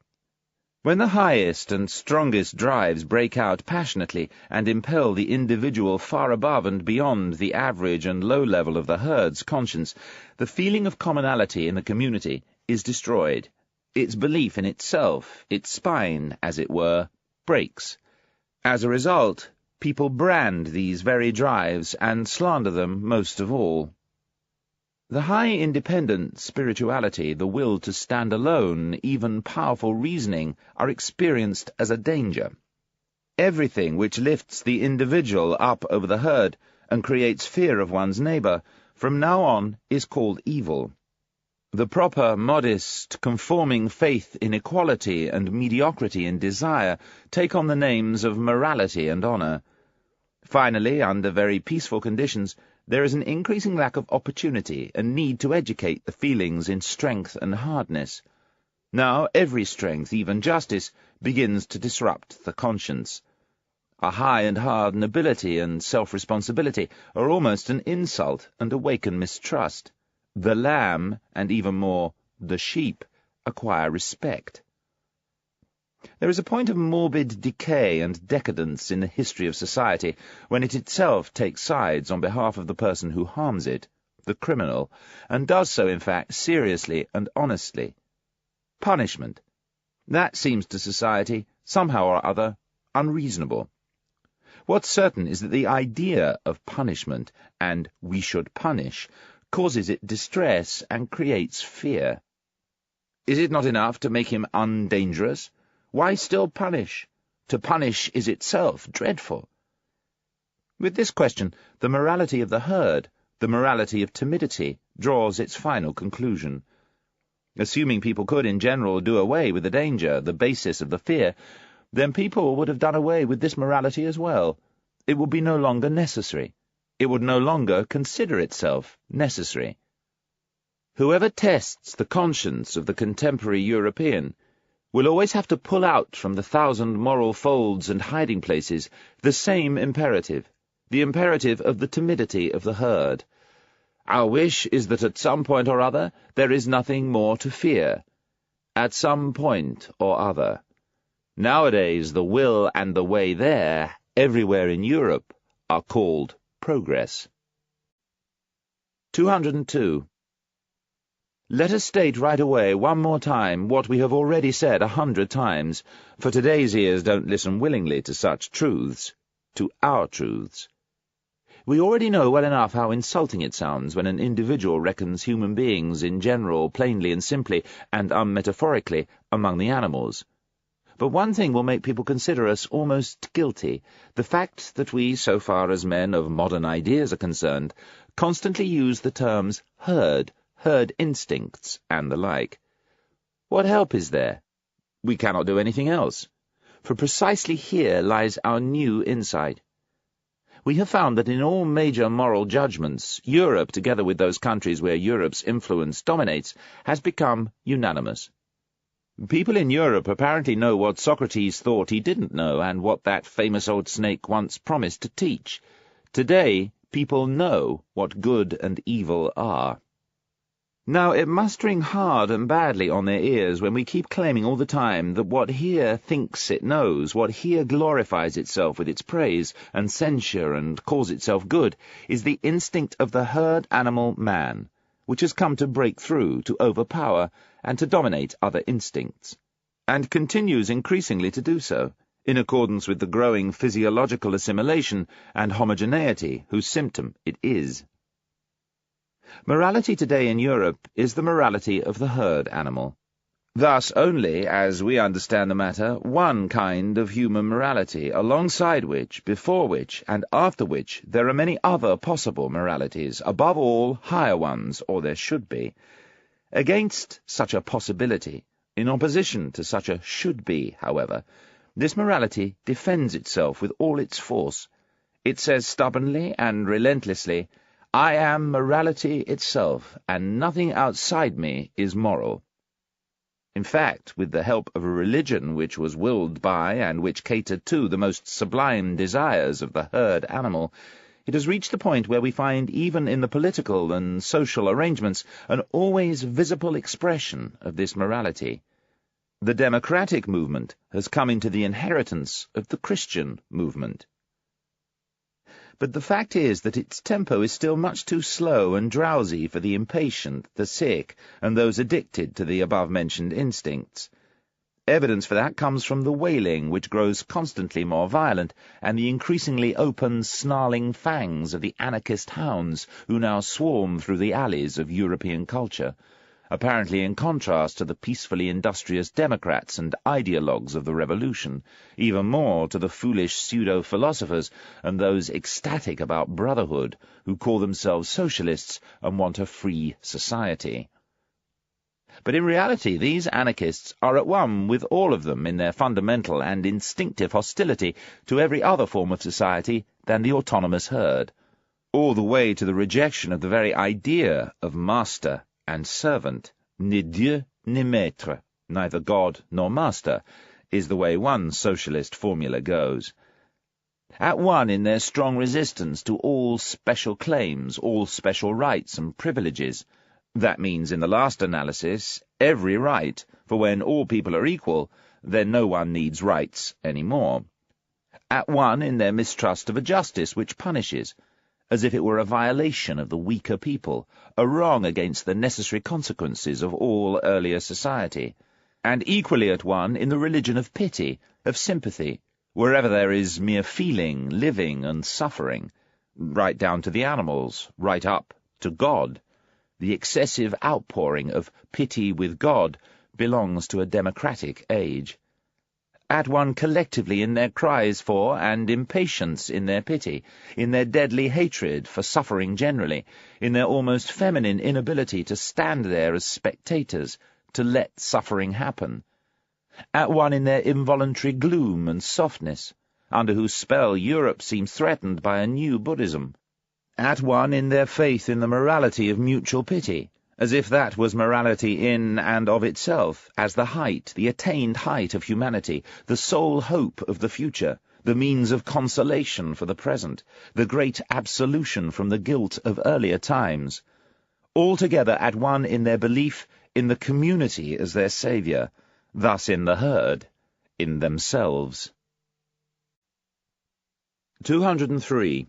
When the highest and strongest drives break out passionately and impel the individual far above and beyond the average and low level of the herd's conscience, the feeling of commonality in the community is destroyed. Its belief in itself, its spine, as it were, breaks. As a result, people brand these very drives and slander them most of all. The high independent spirituality, the will to stand alone, even powerful reasoning, are experienced as a danger. Everything which lifts the individual up over the herd and creates fear of one's neighbour, from now on is called evil. The proper, modest, conforming faith in equality and mediocrity in desire take on the names of morality and honour. Finally, under very peaceful conditions, there is an increasing lack of opportunity and need to educate the feelings in strength and hardness. Now every strength, even justice, begins to disrupt the conscience. A high and hard nobility and self-responsibility are almost an insult and awaken mistrust. The lamb, and even more, the sheep, acquire respect. There is a point of morbid decay and decadence in the history of society when it itself takes sides on behalf of the person who harms it, the criminal, and does so, in fact, seriously and honestly. Punishment. That seems to society, somehow or other, unreasonable. What's certain is that the idea of punishment, and we should punish, causes it distress and creates fear. Is it not enough to make him undangerous? Why still punish? To punish is itself dreadful. With this question, the morality of the herd, the morality of timidity, draws its final conclusion. Assuming people could, in general, do away with the danger, the basis of the fear, then people would have done away with this morality as well. It would be no longer necessary. It would no longer consider itself necessary. Whoever tests the conscience of the contemporary European will always have to pull out from the thousand moral folds and hiding places the same imperative, the imperative of the timidity of the herd. Our wish is that at some point or other there is nothing more to fear. At some point or other. Nowadays the will and the way there, everywhere in Europe, are called progress. 202. Let us state right away one more time what we have already said 100 times, for today's ears don't listen willingly to such truths, to our truths. We already know well enough how insulting it sounds when an individual reckons human beings in general, plainly and simply, and unmetaphorically, among the animals. But one thing will make people consider us almost guilty, the fact that we, so far as men of modern ideas are concerned, constantly use the terms herd instincts, and the like. What help is there? We cannot do anything else, for precisely here lies our new insight. We have found that in all major moral judgments, Europe, together with those countries where Europe's influence dominates, has become unanimous. People in Europe apparently know what Socrates thought he didn't know, and what that famous old snake once promised to teach. Today, people know what good and evil are. Now, it must ring hard and badly on their ears when we keep claiming all the time that what here thinks it knows, what here glorifies itself with its praise and censure and calls itself good, is the instinct of the herd animal man, which has come to break through, to overpower, and to dominate other instincts, and continues increasingly to do so, in accordance with the growing physiological assimilation and homogeneity whose symptom it is. Morality today in Europe is the morality of the herd animal. Thus only, as we understand the matter, one kind of human morality, alongside which, before which, and after which there are many other possible moralities, above all higher ones, or there should be. Against such a possibility, in opposition to such a should-be, however, this morality defends itself with all its force. It says stubbornly and relentlessly, I am morality itself, and nothing outside me is moral. In fact, with the help of a religion which was willed by and which catered to the most sublime desires of the herd animal, it has reached the point where we find even in the political and social arrangements an always visible expression of this morality. The democratic movement has come into the inheritance of the Christian movement. But the fact is that its tempo is still much too slow and drowsy for the impatient, the sick, and those addicted to the above-mentioned instincts. Evidence for that comes from the wailing, which grows constantly more violent, and the increasingly open, snarling fangs of the anarchist hounds who now swarm through the alleys of European culture, apparently in contrast to the peacefully industrious democrats and ideologues of the revolution, even more to the foolish pseudo-philosophers and those ecstatic about brotherhood who call themselves socialists and want a free society. But in reality these anarchists are at one with all of them in their fundamental and instinctive hostility to every other form of society than the autonomous herd, all the way to the rejection of the very idea of master and servant. Ni Dieu ni maître, neither God nor master, is the way one socialist formula goes. At one in their strong resistance to all special claims, all special rights and privileges. That means, in the last analysis, every right, for when all people are equal, then no one needs rights any more. At one in their mistrust of a justice which punishes, as if it were a violation of the weaker people, a wrong against the necessary consequences of all earlier society, and equally at one in the religion of pity, of sympathy, wherever there is mere feeling, living, and suffering, right down to the animals, right up to God. The excessive outpouring of pity with God belongs to a democratic age. At one collectively in their cries for and impatience in their pity, in their deadly hatred for suffering generally, in their almost feminine inability to stand there as spectators, to let suffering happen. At one in their involuntary gloom and softness, under whose spell Europe seems threatened by a new Buddhism. At one in their faith in the morality of mutual pity, as if that was morality in and of itself, as the height, the attained height of humanity, the sole hope of the future, the means of consolation for the present, the great absolution from the guilt of earlier times. Altogether at one in their belief in the community as their saviour, thus in the herd, in themselves. 203.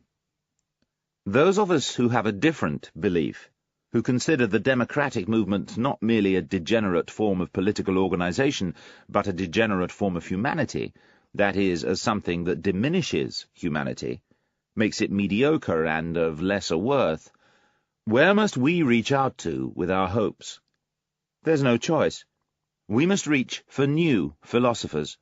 Those of us who have a different belief, who consider the democratic movement not merely a degenerate form of political organization, but a degenerate form of humanity, that is, as something that diminishes humanity, makes it mediocre and of lesser worth, where must we reach out to with our hopes? There's no choice. We must reach for new philosophers,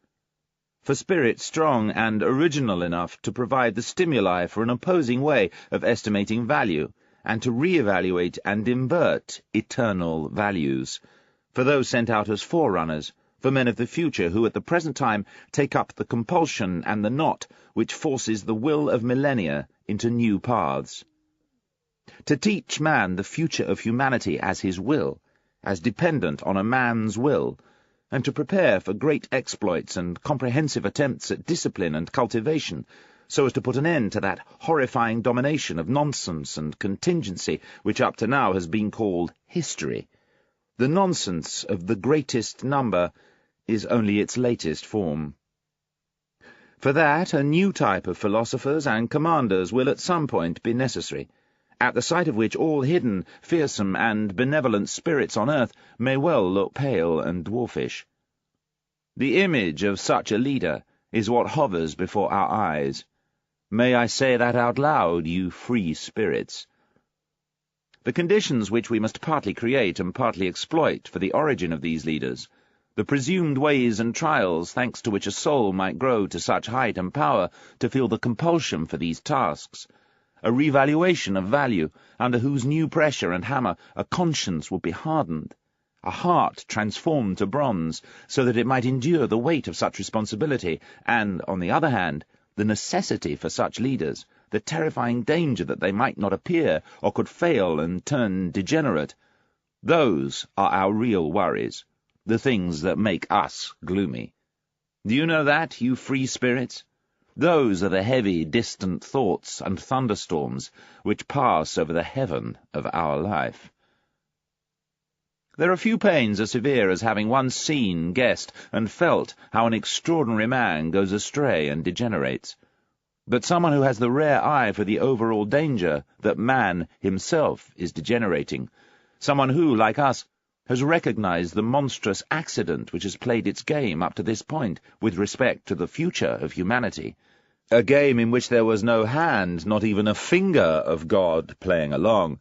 for spirits strong and original enough to provide the stimuli for an opposing way of estimating value, and to re-evaluate and invert eternal values, for those sent out as forerunners, for men of the future who at the present time take up the compulsion and the knot which forces the will of millennia into new paths. To teach man the future of humanity as his will, as dependent on a man's will, and to prepare for great exploits and comprehensive attempts at discipline and cultivation, so as to put an end to that horrifying domination of nonsense and contingency which up to now has been called history. The nonsense of the greatest number is only its latest form. For that, a new type of philosophers and commanders will at some point be necessary, at the sight of which all hidden, fearsome, and benevolent spirits on earth may well look pale and dwarfish. The image of such a leader is what hovers before our eyes. May I say that out loud, you free spirits? The conditions which we must partly create and partly exploit for the origin of these leaders, the presumed ways and trials thanks to which a soul might grow to such height and power to feel the compulsion for these tasks, a revaluation of value, under whose new pressure and hammer a conscience would be hardened, a heart transformed to bronze, so that it might endure the weight of such responsibility, and, on the other hand, the necessity for such leaders, the terrifying danger that they might not appear, or could fail and turn degenerate. Those are our real worries, the things that make us gloomy. Do you know that, you free spirits? Those are the heavy, distant thoughts and thunderstorms which pass over the heaven of our life. There are few pains as severe as having once seen, guessed, and felt how an extraordinary man goes astray and degenerates. But someone who has the rare eye for the overall danger that man himself is degenerating, someone who, like us, has recognized the monstrous accident which has played its game up to this point with respect to the future of humanity, a game in which there was no hand, not even a finger of God playing along,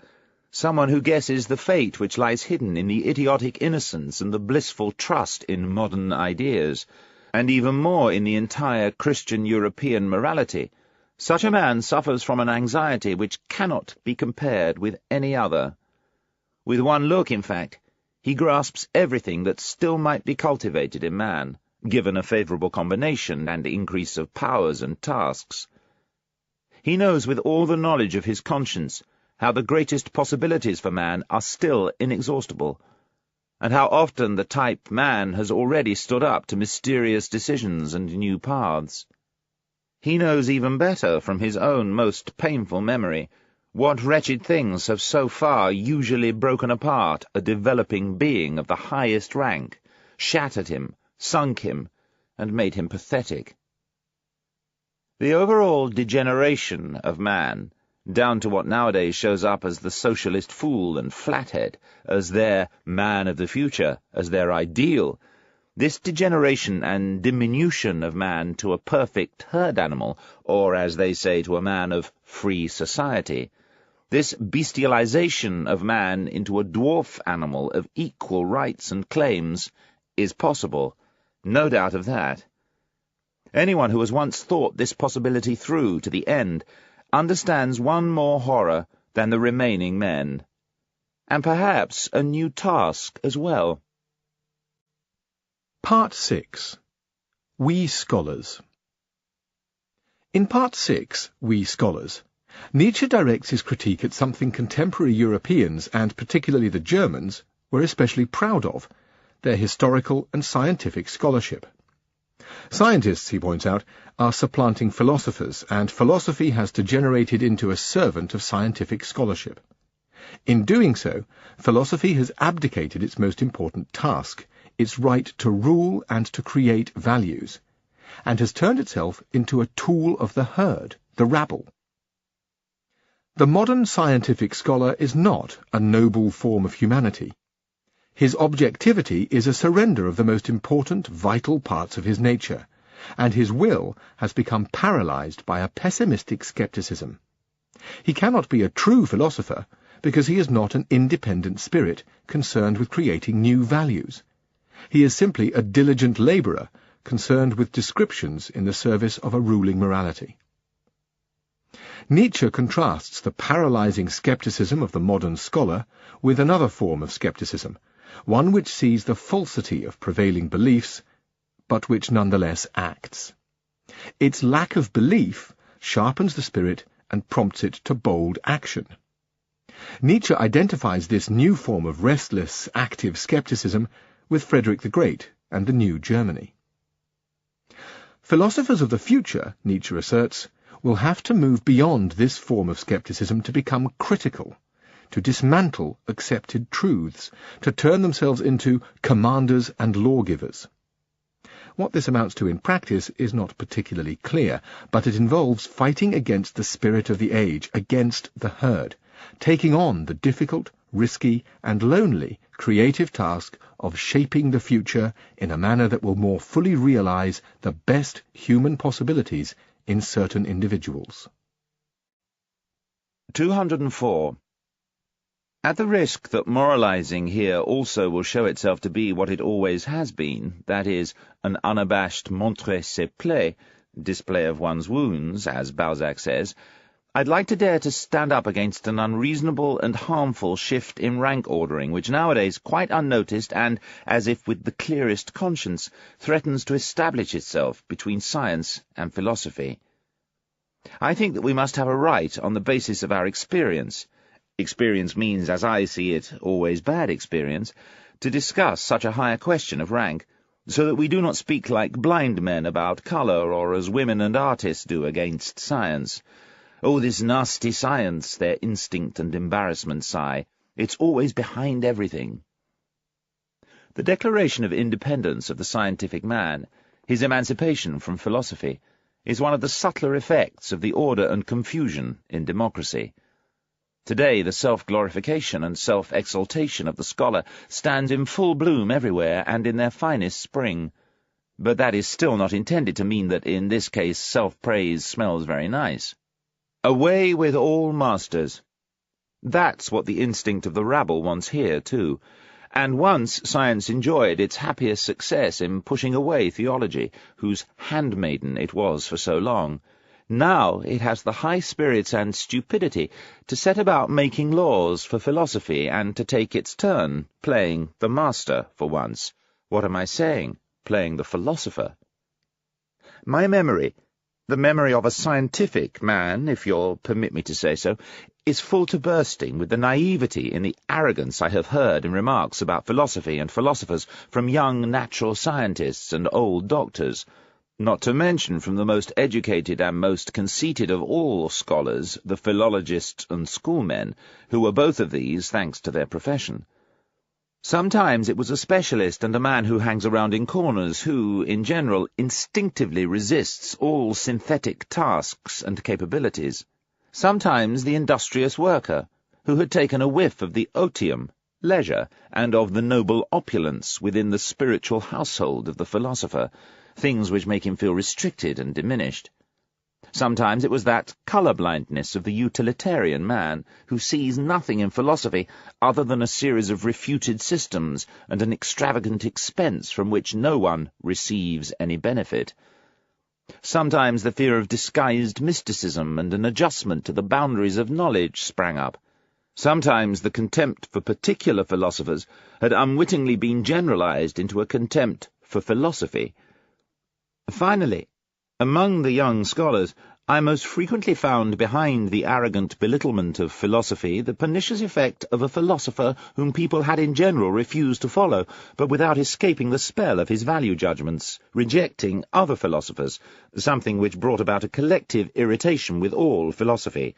someone who guesses the fate which lies hidden in the idiotic innocence and the blissful trust in modern ideas, and even more in the entire Christian European morality. Such a man suffers from an anxiety which cannot be compared with any other. With one look, in fact, he grasps everything that still might be cultivated in man, given a favourable combination and increase of powers and tasks. He knows with all the knowledge of his conscience how the greatest possibilities for man are still inexhaustible, and how often the type man has already stood up to mysterious decisions and new paths. He knows even better from his own most painful memory What wretched things have so far usually broken apart a developing being of the highest rank, shattered him, sunk him, and made him pathetic? The overall degeneration of man, down to what nowadays shows up as the socialist fool and flathead, as their man of the future, as their ideal, this degeneration and diminution of man to a perfect herd animal, or, as they say, to a man of free society, this bestialization of man into a dwarf animal of equal rights and claims, is possible, no doubt of that. Anyone who has once thought this possibility through to the end understands one more horror than the remaining men, and perhaps a new task as well. Part 6. We Scholars. In Part 6, We Scholars, Nietzsche directs his critique at something contemporary Europeans, and particularly the Germans, were especially proud of, their historical and scientific scholarship. Scientists, he points out, are supplanting philosophers, and philosophy has degenerated into a servant of scientific scholarship. In doing so, philosophy has abdicated its most important task, its right to rule and to create values, and has turned itself into a tool of the herd, the rabble. The modern scientific scholar is not a noble form of humanity. His objectivity is a surrender of the most important, vital parts of his nature, and his will has become paralyzed by a pessimistic skepticism. He cannot be a true philosopher because he is not an independent spirit concerned with creating new values. He is simply a diligent laborer concerned with descriptions in the service of a ruling morality. Nietzsche contrasts the paralyzing skepticism of the modern scholar with another form of skepticism, one which sees the falsity of prevailing beliefs, but which nonetheless acts. Its lack of belief sharpens the spirit and prompts it to bold action. Nietzsche identifies this new form of restless, active skepticism with Friedrich the Great and the New Germany. Philosophers of the future, Nietzsche asserts, will have to move beyond this form of skepticism to become critical, to dismantle accepted truths, to turn themselves into commanders and lawgivers. What this amounts to in practice is not particularly clear, but it involves fighting against the spirit of the age, against the herd, taking on the difficult, risky, and lonely creative task of shaping the future in a manner that will more fully realize the best human possibilities in certain individuals. 204. At the risk that moralizing here also will show itself to be what it always has been, that is, an unabashed montrer ses plaies, display of one's wounds, as Balzac says, I'd like to dare to stand up against an unreasonable and harmful shift in rank ordering which nowadays, quite unnoticed and, as if with the clearest conscience, threatens to establish itself between science and philosophy. I think that we must have a right on the basis of our experience. Experience means, as I see it, always bad experience, to discuss such a higher question of rank, so that we do not speak like blind men about colour, or as women and artists do against science. Oh, this nasty science, their instinct and embarrassment sigh. It's always behind everything. The declaration of independence of the scientific man, his emancipation from philosophy, is one of the subtler effects of the order and confusion in democracy. Today the self-glorification and self-exaltation of the scholar stands in full bloom everywhere and in their finest spring. But that is still not intended to mean that in this case self-praise smells very nice. Away with all masters. That's what the instinct of the rabble wants here, too. And once science enjoyed its happiest success in pushing away theology, whose handmaiden it was for so long. Now it has the high spirits and stupidity to set about making laws for philosophy and to take its turn, playing the master for once. What am I saying? Playing the philosopher. My memory, the memory of a scientific man, if you'll permit me to say so, is full to bursting with the naivety and the arrogance I have heard in remarks about philosophy and philosophers from young natural scientists and old doctors. not to mention from the most educated and most conceited of all scholars, the philologists and schoolmen, who were both of these thanks to their profession. Sometimes it was a specialist and a man who hangs around in corners who, in general, instinctively resists all synthetic tasks and capabilities. Sometimes the industrious worker, who had taken a whiff of the otium, leisure, and of the noble opulence within the spiritual household of the philosopher, things which make him feel restricted and diminished. Sometimes it was that colour-blindness of the utilitarian man, who sees nothing in philosophy other than a series of refuted systems and an extravagant expense from which no one receives any benefit. Sometimes the fear of disguised mysticism and an adjustment to the boundaries of knowledge sprang up. Sometimes the contempt for particular philosophers had unwittingly been generalized into a contempt for philosophy. Finally, among the young scholars, I most frequently found behind the arrogant belittlement of philosophy the pernicious effect of a philosopher whom people had in general refused to follow, but without escaping the spell of his value judgments, rejecting other philosophers, something which brought about a collective irritation with all philosophy.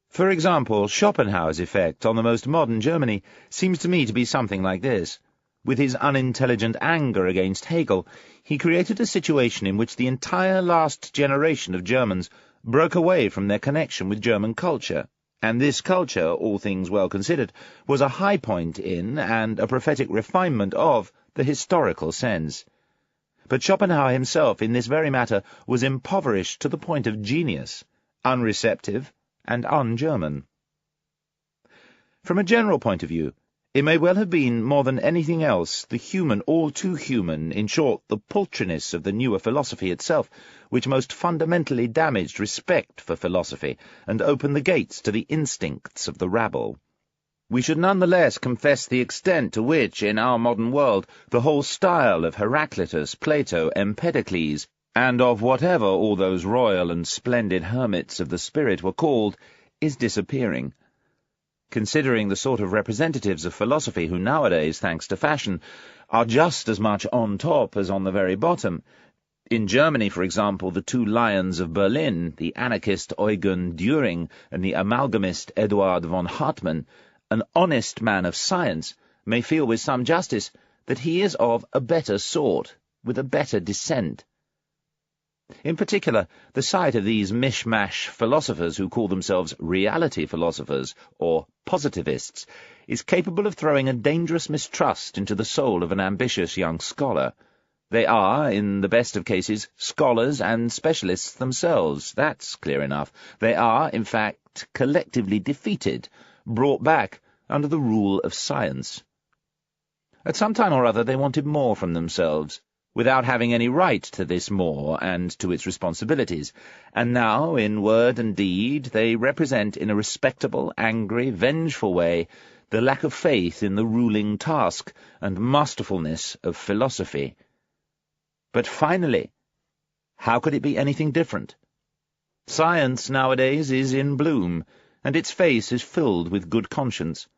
For example, Schopenhauer's effect on the most modern Germany seems to me to be something like this. With his unintelligent anger against Hegel, he created a situation in which the entire last generation of Germans broke away from their connection with German culture, and this culture, all things well considered, was a high point in, and a prophetic refinement of, the historical sense. But Schopenhauer himself, in this very matter, was impoverished to the point of genius, unreceptive, and un-German. From a general point of view, it may well have been, more than anything else, the human, all too human, in short, the paltriness of the newer philosophy itself, which most fundamentally damaged respect for philosophy, and opened the gates to the instincts of the rabble. We should none the less confess the extent to which, in our modern world, the whole style of Heraclitus, Plato, Empedocles, and of whatever all those royal and splendid hermits of the spirit were called, is disappearing. Considering the sort of representatives of philosophy who nowadays, thanks to fashion, are just as much on top as on the very bottom. In Germany, for example, the two lions of Berlin, the anarchist Eugen Dühring and the amalgamist Eduard von Hartmann, an honest man of science may feel with some justice that he is of a better sort, with a better descent. In particular, the sight of these mishmash philosophers who call themselves reality philosophers, or positivists, is capable of throwing a dangerous mistrust into the soul of an ambitious young scholar. They are, in the best of cases, scholars and specialists themselves, that's clear enough. They are, in fact, collectively defeated, brought back under the rule of science. At some time or other they wanted more from themselves, without having any right to this more and to its responsibilities, and now, in word and deed, they represent in a respectable, angry, vengeful way the lack of faith in the ruling task and masterfulness of philosophy. But finally, how could it be anything different? Science nowadays is in bloom, and its face is filled with good conscience,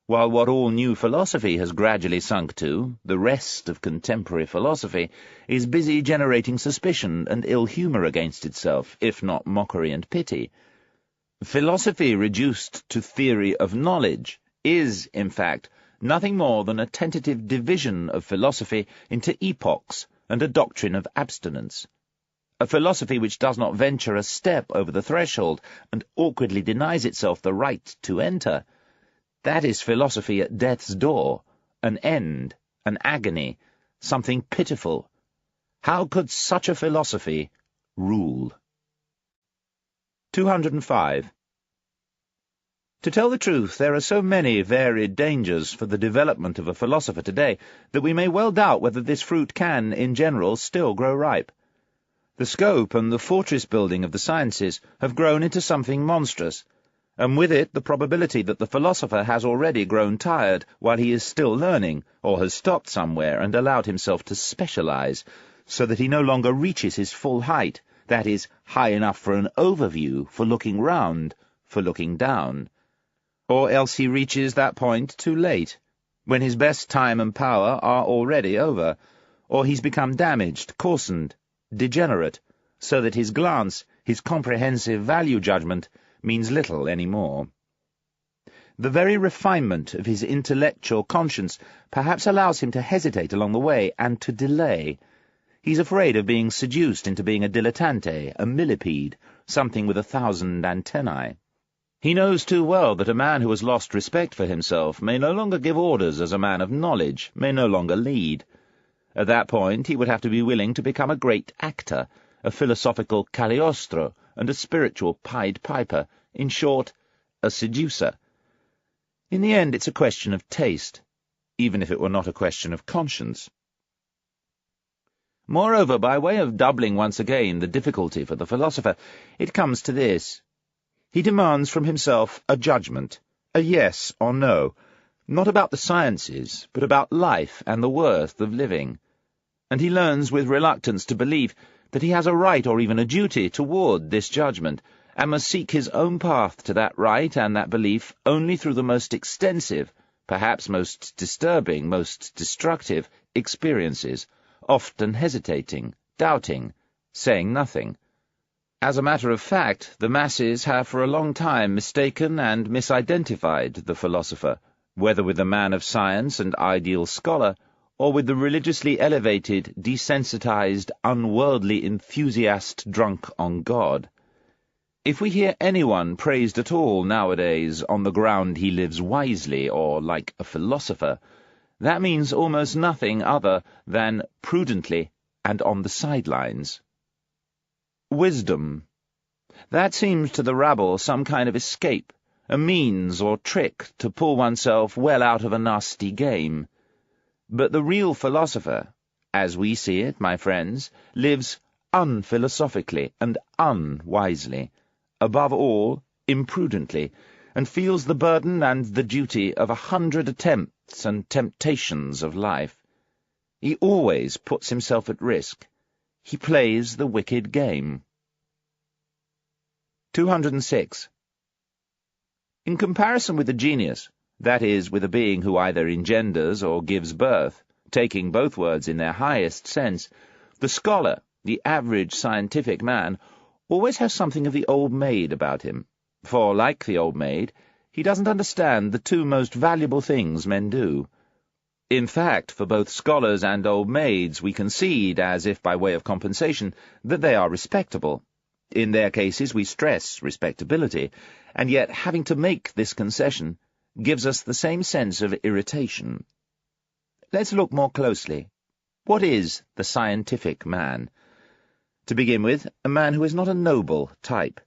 while what all new philosophy has gradually sunk to, the rest of contemporary philosophy, is busy generating suspicion and ill-humour against itself, if not mockery and pity. Philosophy reduced to theory of knowledge is, in fact, nothing more than a tentative division of philosophy into epochs and a doctrine of abstinence. A philosophy which does not venture a step over the threshold and awkwardly denies itself the right to enter. That is philosophy at death's door, an end, an agony, something pitiful. How could such a philosophy rule? 205. To tell the truth, there are so many varied dangers for the development of a philosopher today that we may well doubt whether this fruit can, in general, still grow ripe. The scope and the fortress-building of the sciences have grown into something monstrous, and with it the probability that the philosopher has already grown tired while he is still learning, or has stopped somewhere and allowed himself to specialize, so that he no longer reaches his full height, that is, high enough for an overview, for looking round, for looking down. Or else he reaches that point too late, when his best time and power are already over, or he's become damaged, coarsened, degenerate, so that his glance, his comprehensive value judgment, means little any more. The very refinement of his intellectual conscience perhaps allows him to hesitate along the way and to delay. He's afraid of being seduced into being a dilettante, a millipede, something with 1,000 antennae. He knows too well that a man who has lost respect for himself may no longer give orders as a man of knowledge, may no longer lead. At that point he would have to be willing to become a great actor, a philosophical Cagliostro, and a spiritual Pied Piper, in short, a seducer. In the end it's a question of taste, even if it were not a question of conscience. Moreover, by way of doubling once again the difficulty for the philosopher, it comes to this. He demands from himself a judgment, a yes or no, not about the sciences, but about life and the worth of living. And he learns with reluctance to believe that he has a right or even a duty toward this judgment, and must seek his own path to that right and that belief only through the most extensive, perhaps most disturbing, most destructive experiences, often hesitating, doubting, saying nothing. As a matter of fact, the masses have for a long time mistaken and misidentified the philosopher, whether with the man of science and ideal scholar, or with the religiously elevated, desensitized, unworldly enthusiast drunk on God. If we hear anyone praised at all nowadays on the ground he lives wisely or like a philosopher, that means almost nothing other than prudently and on the sidelines. Wisdom. That seems to the rabble some kind of escape, a means or trick to pull oneself well out of a nasty game. But the real philosopher, as we see it, my friends, lives unphilosophically and unwisely, above all, imprudently, and feels the burden and the duty of 100 attempts and temptations of life. He always puts himself at risk. He plays the wicked game. 206. In comparison with the genius, that is, with a being who either engenders or gives birth, taking both words in their highest sense, the scholar, the average scientific man, always has something of the old maid about him, for, like the old maid, he doesn't understand the two most valuable things men do. In fact, for both scholars and old maids we concede, as if by way of compensation, that they are respectable. In their cases we stress respectability, and yet having to make this concession gives us the same sense of irritation. Let's look more closely. What is the scientific man? To begin with, a man who is not a noble type.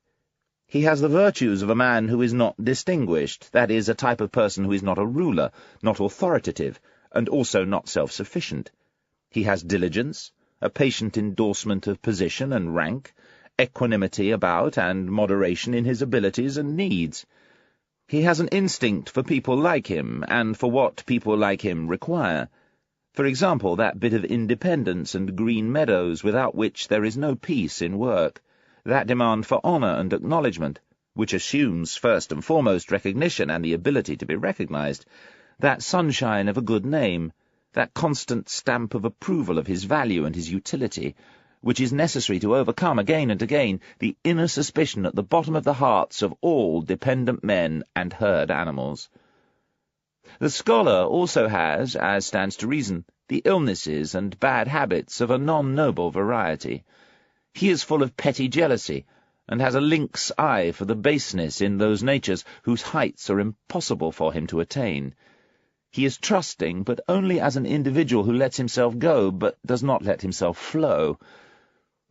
He has the virtues of a man who is not distinguished, that is, a type of person who is not a ruler, not authoritative, and also not self-sufficient. He has diligence, a patient endorsement of position and rank, equanimity about and moderation in his abilities and needs. He has an instinct for people like him, and for what people like him require. For example, that bit of independence and green meadows without which there is no peace in work, that demand for honour and acknowledgement, which assumes first and foremost recognition and the ability to be recognized, that sunshine of a good name, that constant stamp of approval of his value and his utility, which is necessary to overcome again and again the inner suspicion at the bottom of the hearts of all dependent men and herd animals. The scholar also has, as stands to reason, the illnesses and bad habits of a non-noble variety. He is full of petty jealousy, and has a lynx eye for the baseness in those natures whose heights are impossible for him to attain. He is trusting, but only as an individual who lets himself go, but does not let himself flow.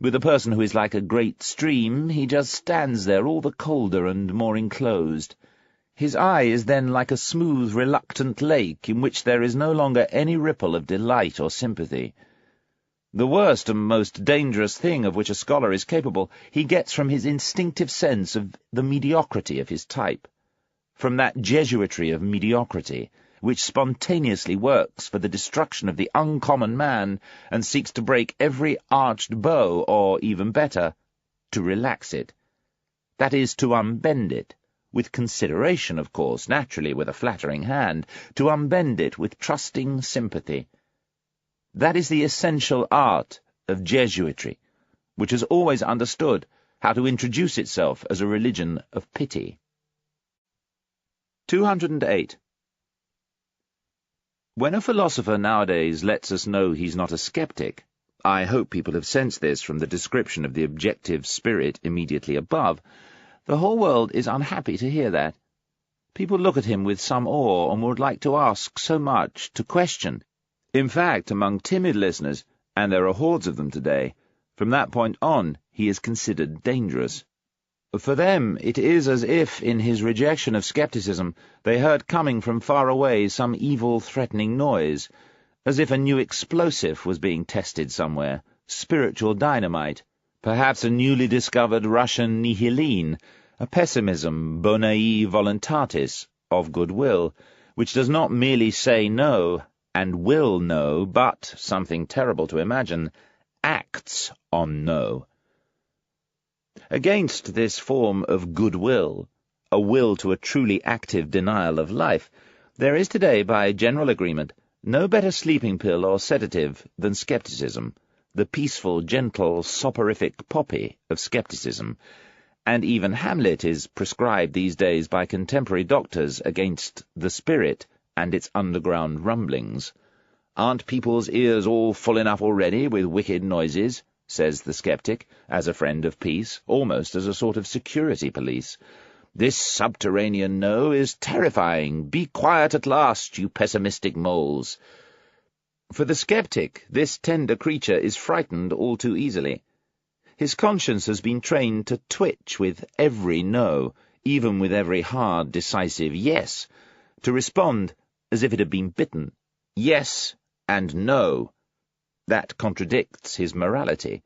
With a person who is like a great stream, he just stands there all the colder and more enclosed. His eye is then like a smooth, reluctant lake in which there is no longer any ripple of delight or sympathy. The worst and most dangerous thing of which a scholar is capable he gets from his instinctive sense of the mediocrity of his type, from that Jesuitry of mediocrity, which spontaneously works for the destruction of the uncommon man and seeks to break every arched bow, or, even better, to relax it. That is, to unbend it, with consideration, of course, naturally with a flattering hand, to unbend it with trusting sympathy. That is the essential art of Jesuitry, which has always understood how to introduce itself as a religion of pity. 208. When a philosopher nowadays lets us know he's not a skeptic, I hope people have sensed this from the description of the objective spirit immediately above, the whole world is unhappy to hear that. People look at him with some awe and would like to ask so much, to question. In fact, among timid listeners, and there are hordes of them today, from that point on he is considered dangerous. For them it is as if, in his rejection of skepticism, they heard coming from far away some evil, threatening noise, as if a new explosive was being tested somewhere, spiritual dynamite, perhaps a newly discovered Russian nihiline, a pessimism bonae voluntatis, of goodwill, which does not merely say no, and will no, but, something terrible to imagine, acts on no. Against this form of goodwill, a will to a truly active denial of life, there is today, by general agreement, no better sleeping pill or sedative than skepticism, the peaceful, gentle, soporific poppy of skepticism, and even Hamlet is prescribed these days by contemporary doctors against the spirit and its underground rumblings. "Aren't people's ears all full enough already with wicked noises?" says the skeptic, as a friend of peace, almost as a sort of security police. "This subterranean no is terrifying. Be quiet at last, you pessimistic moles." For the skeptic, this tender creature is frightened all too easily. His conscience has been trained to twitch with every no, even with every hard, decisive yes, to respond as if it had been bitten. Yes and no. That contradicts his morality.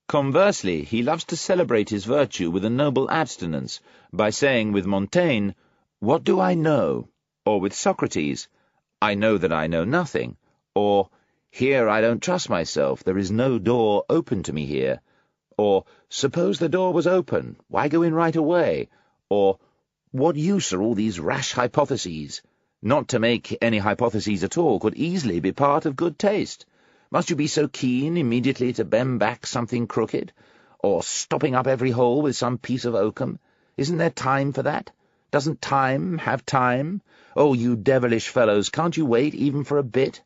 Conversely, he loves to celebrate his virtue with a noble abstinence, by saying with Montaigne, "What do I know?" or with Socrates, "I know that I know nothing," or "Here I don't trust myself, there is no door open to me here," or "Suppose the door was open, why go in right away?" or "What use are all these rash hypotheses? Not to make any hypotheses at all could easily be part of good taste. Must you be so keen immediately to bend back something crooked? Or stopping up every hole with some piece of oakum? Isn't there time for that? Doesn't time have time? Oh, you devilish fellows, can't you wait even for a bit?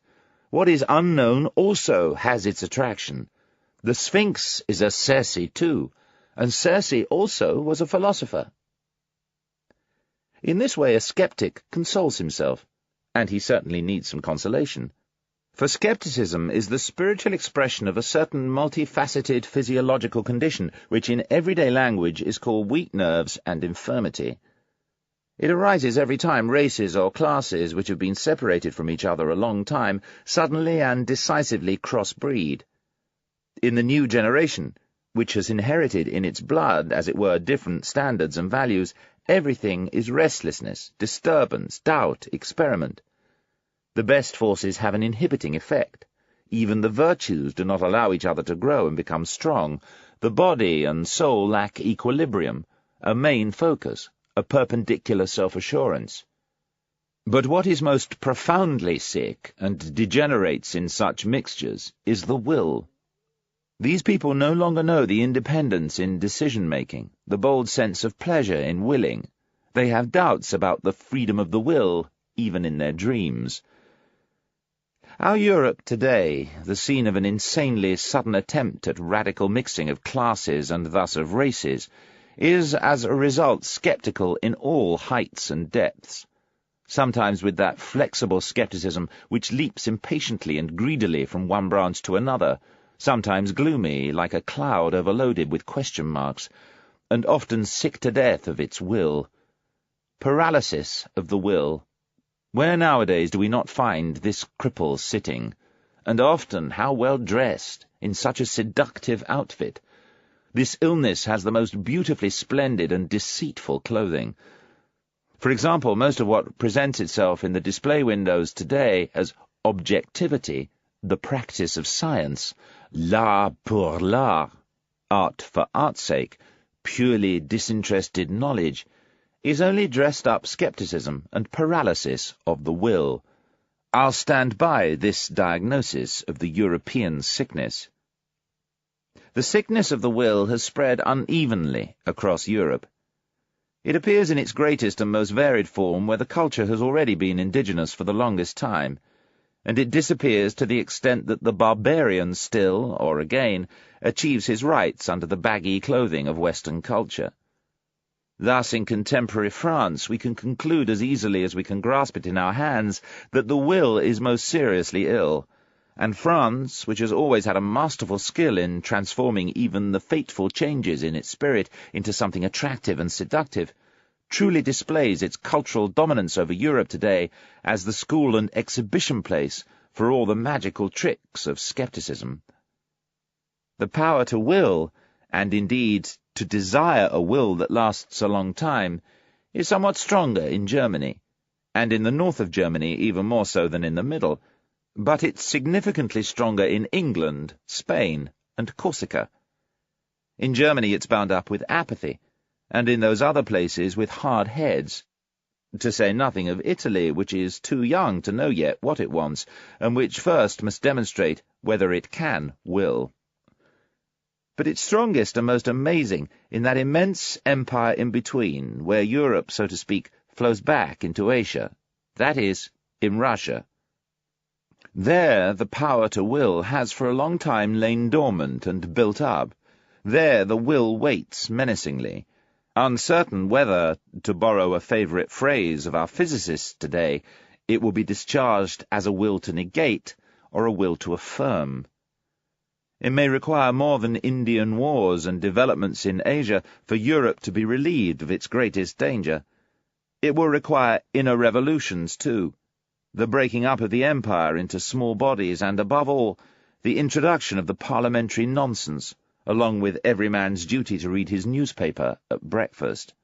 What is unknown also has its attraction. The Sphinx is a Circe too, and Circe also was a philosopher. In this way a skeptic consoles himself, and he certainly needs some consolation. For skepticism is the spiritual expression of a certain multifaceted physiological condition, which in everyday language is called weak nerves and infirmity. It arises every time races or classes which have been separated from each other a long time suddenly and decisively cross-breed. In the new generation, which has inherited in its blood, as it were, different standards and values, everything is restlessness, disturbance, doubt, experiment. The best forces have an inhibiting effect. Even the virtues do not allow each other to grow and become strong. The body and soul lack equilibrium, a main focus, a perpendicular self-assurance. But what is most profoundly sick and degenerates in such mixtures is the will. These people no longer know the independence in decision-making, the bold sense of pleasure in willing. They have doubts about the freedom of the will, even in their dreams. Our Europe today, the scene of an insanely sudden attempt at radical mixing of classes and thus of races, is as a result sceptical in all heights and depths, sometimes with that flexible skepticism which leaps impatiently and greedily from one branch to another, sometimes gloomy, like a cloud overloaded with question marks, and often sick to death of its will. Paralysis of the will. Where nowadays do we not find this cripple sitting, and often how well dressed, in such a seductive outfit? This illness has the most beautifully splendid and deceitful clothing. For example, most of what presents itself in the display windows today as objectivity, the practice of science, l'art pour l'art, art for art's sake, purely disinterested knowledge, is only dressed-up skepticism and paralysis of the will. I'll stand by this diagnosis of the European sickness. The sickness of the will has spread unevenly across Europe. It appears in its greatest and most varied form where the culture has already been indigenous for the longest time, and it disappears to the extent that the barbarian still, or again, achieves his rights under the baggy clothing of Western culture. Thus, in contemporary France, we can conclude as easily as we can grasp it in our hands that the will is most seriously ill, and France, which has always had a masterful skill in transforming even the fateful changes in its spirit into something attractive and seductive, truly displays its cultural dominance over Europe today as the school and exhibition place for all the magical tricks of skepticism. The power to will, and indeed to desire a will that lasts a long time, is somewhat stronger in Germany, and in the north of Germany even more so than in the middle, but it's significantly stronger in England, Spain, and Corsica. In Germany it's bound up with apathy, and in those other places with hard heads, to say nothing of Italy, which is too young to know yet what it wants, and which first must demonstrate whether it can will. But it's strongest and most amazing in that immense empire in between, where Europe, so to speak, flows back into Asia, that is, in Russia. There the power to will has for a long time lain dormant and built up. There the will waits menacingly, uncertain whether, to borrow a favourite phrase of our physicists today, it will be discharged as a will to negate or a will to affirm. It may require more than Indian wars and developments in Asia for Europe to be relieved of its greatest danger. It will require inner revolutions, too, the breaking up of the empire into small bodies, and, above all, the introduction of the parliamentary nonsense, along with every man's duty to read his newspaper at breakfast.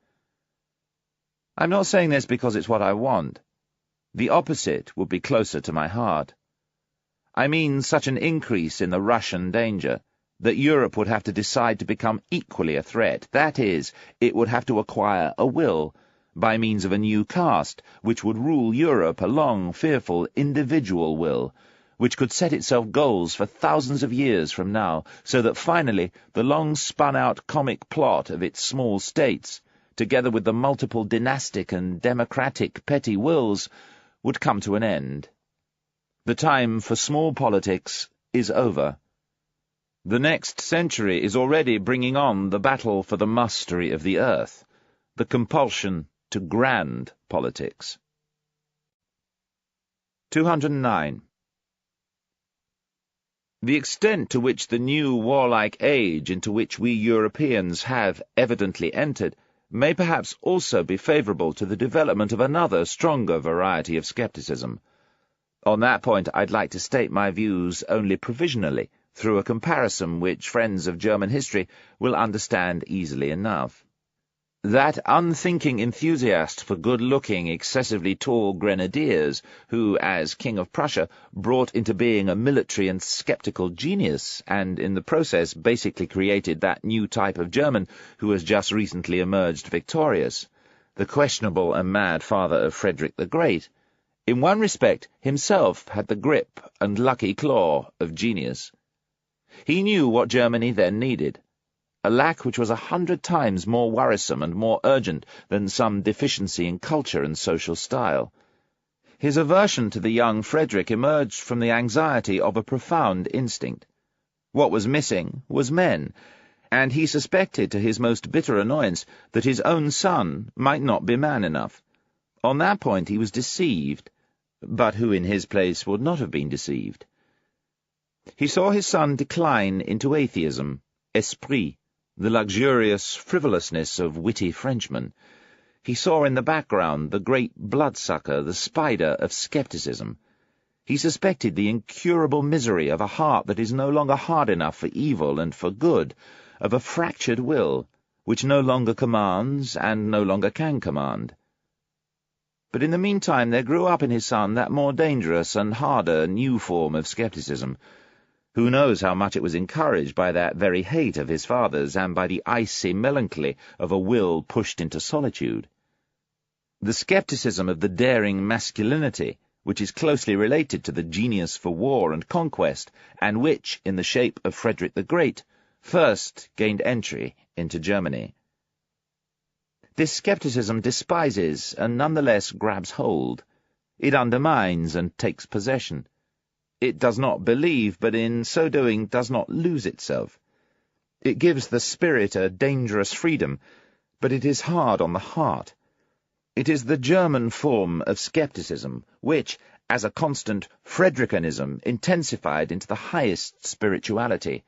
I'm not saying this because it's what I want. The opposite would be closer to my heart. I mean such an increase in the Russian danger that Europe would have to decide to become equally a threat. That is, it would have to acquire a will, by means of a new caste, which would rule Europe, a long, fearful, individual will, which could set itself goals for thousands of years from now, so that finally the long-spun-out comic plot of its small states, together with the multiple dynastic and democratic petty wills, would come to an end. The time for small politics is over. The next century is already bringing on the battle for the mastery of the earth, the compulsion to grand politics. 209. The extent to which the new warlike age into which we Europeans have evidently entered may perhaps also be favourable to the development of another, stronger variety of skepticism. On that point I'd like to state my views only provisionally, through a comparison which friends of German history will understand easily enough. That unthinking enthusiast for good-looking, excessively tall grenadiers, who, as King of Prussia, brought into being a military and sceptical genius, and in the process basically created that new type of German who has just recently emerged victorious, the questionable and mad father of Friedrich the Great, in one respect himself had the grip and lucky claw of genius. He knew what Germany then needed, a lack which was 100 times more worrisome and more urgent than some deficiency in culture and social style. His aversion to the young Friedrich emerged from the anxiety of a profound instinct. What was missing was men, and he suspected to his most bitter annoyance that his own son might not be man enough. On that point he was deceived, but who in his place would not have been deceived? He saw his son decline into atheism, esprit, the luxurious frivolousness of witty Frenchmen. He saw in the background the great bloodsucker, the spider of skepticism. He suspected the incurable misery of a heart that is no longer hard enough for evil and for good, of a fractured will, which no longer commands and no longer can command. But in the meantime there grew up in his son that more dangerous and harder new form of skepticism. Who knows how much it was encouraged by that very hate of his father's, and by the icy melancholy of a will pushed into solitude. The skepticism of the daring masculinity, which is closely related to the genius for war and conquest, and which, in the shape of Friedrich the Great, first gained entry into Germany. This skepticism despises and nonetheless grabs hold. It undermines and takes possession. It does not believe, but in so doing does not lose itself. It gives the spirit a dangerous freedom, but it is hard on the heart. It is the German form of skepticism, which, as a constant Friedrichianism intensified into the highest spirituality,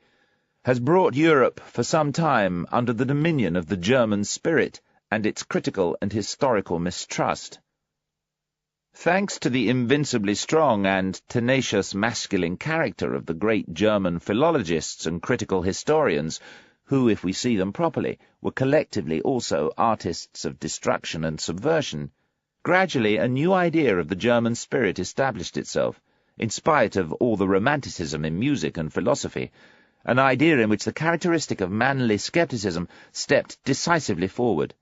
has brought Europe for some time under the dominion of the German spirit and its critical and historical mistrust. Thanks to the invincibly strong and tenacious masculine character of the great German philologists and critical historians, who, if we see them properly, were collectively also artists of destruction and subversion, gradually a new idea of the German spirit established itself, in spite of all the romanticism in music and philosophy, an idea in which the characteristic of manly skepticism stepped decisively forward.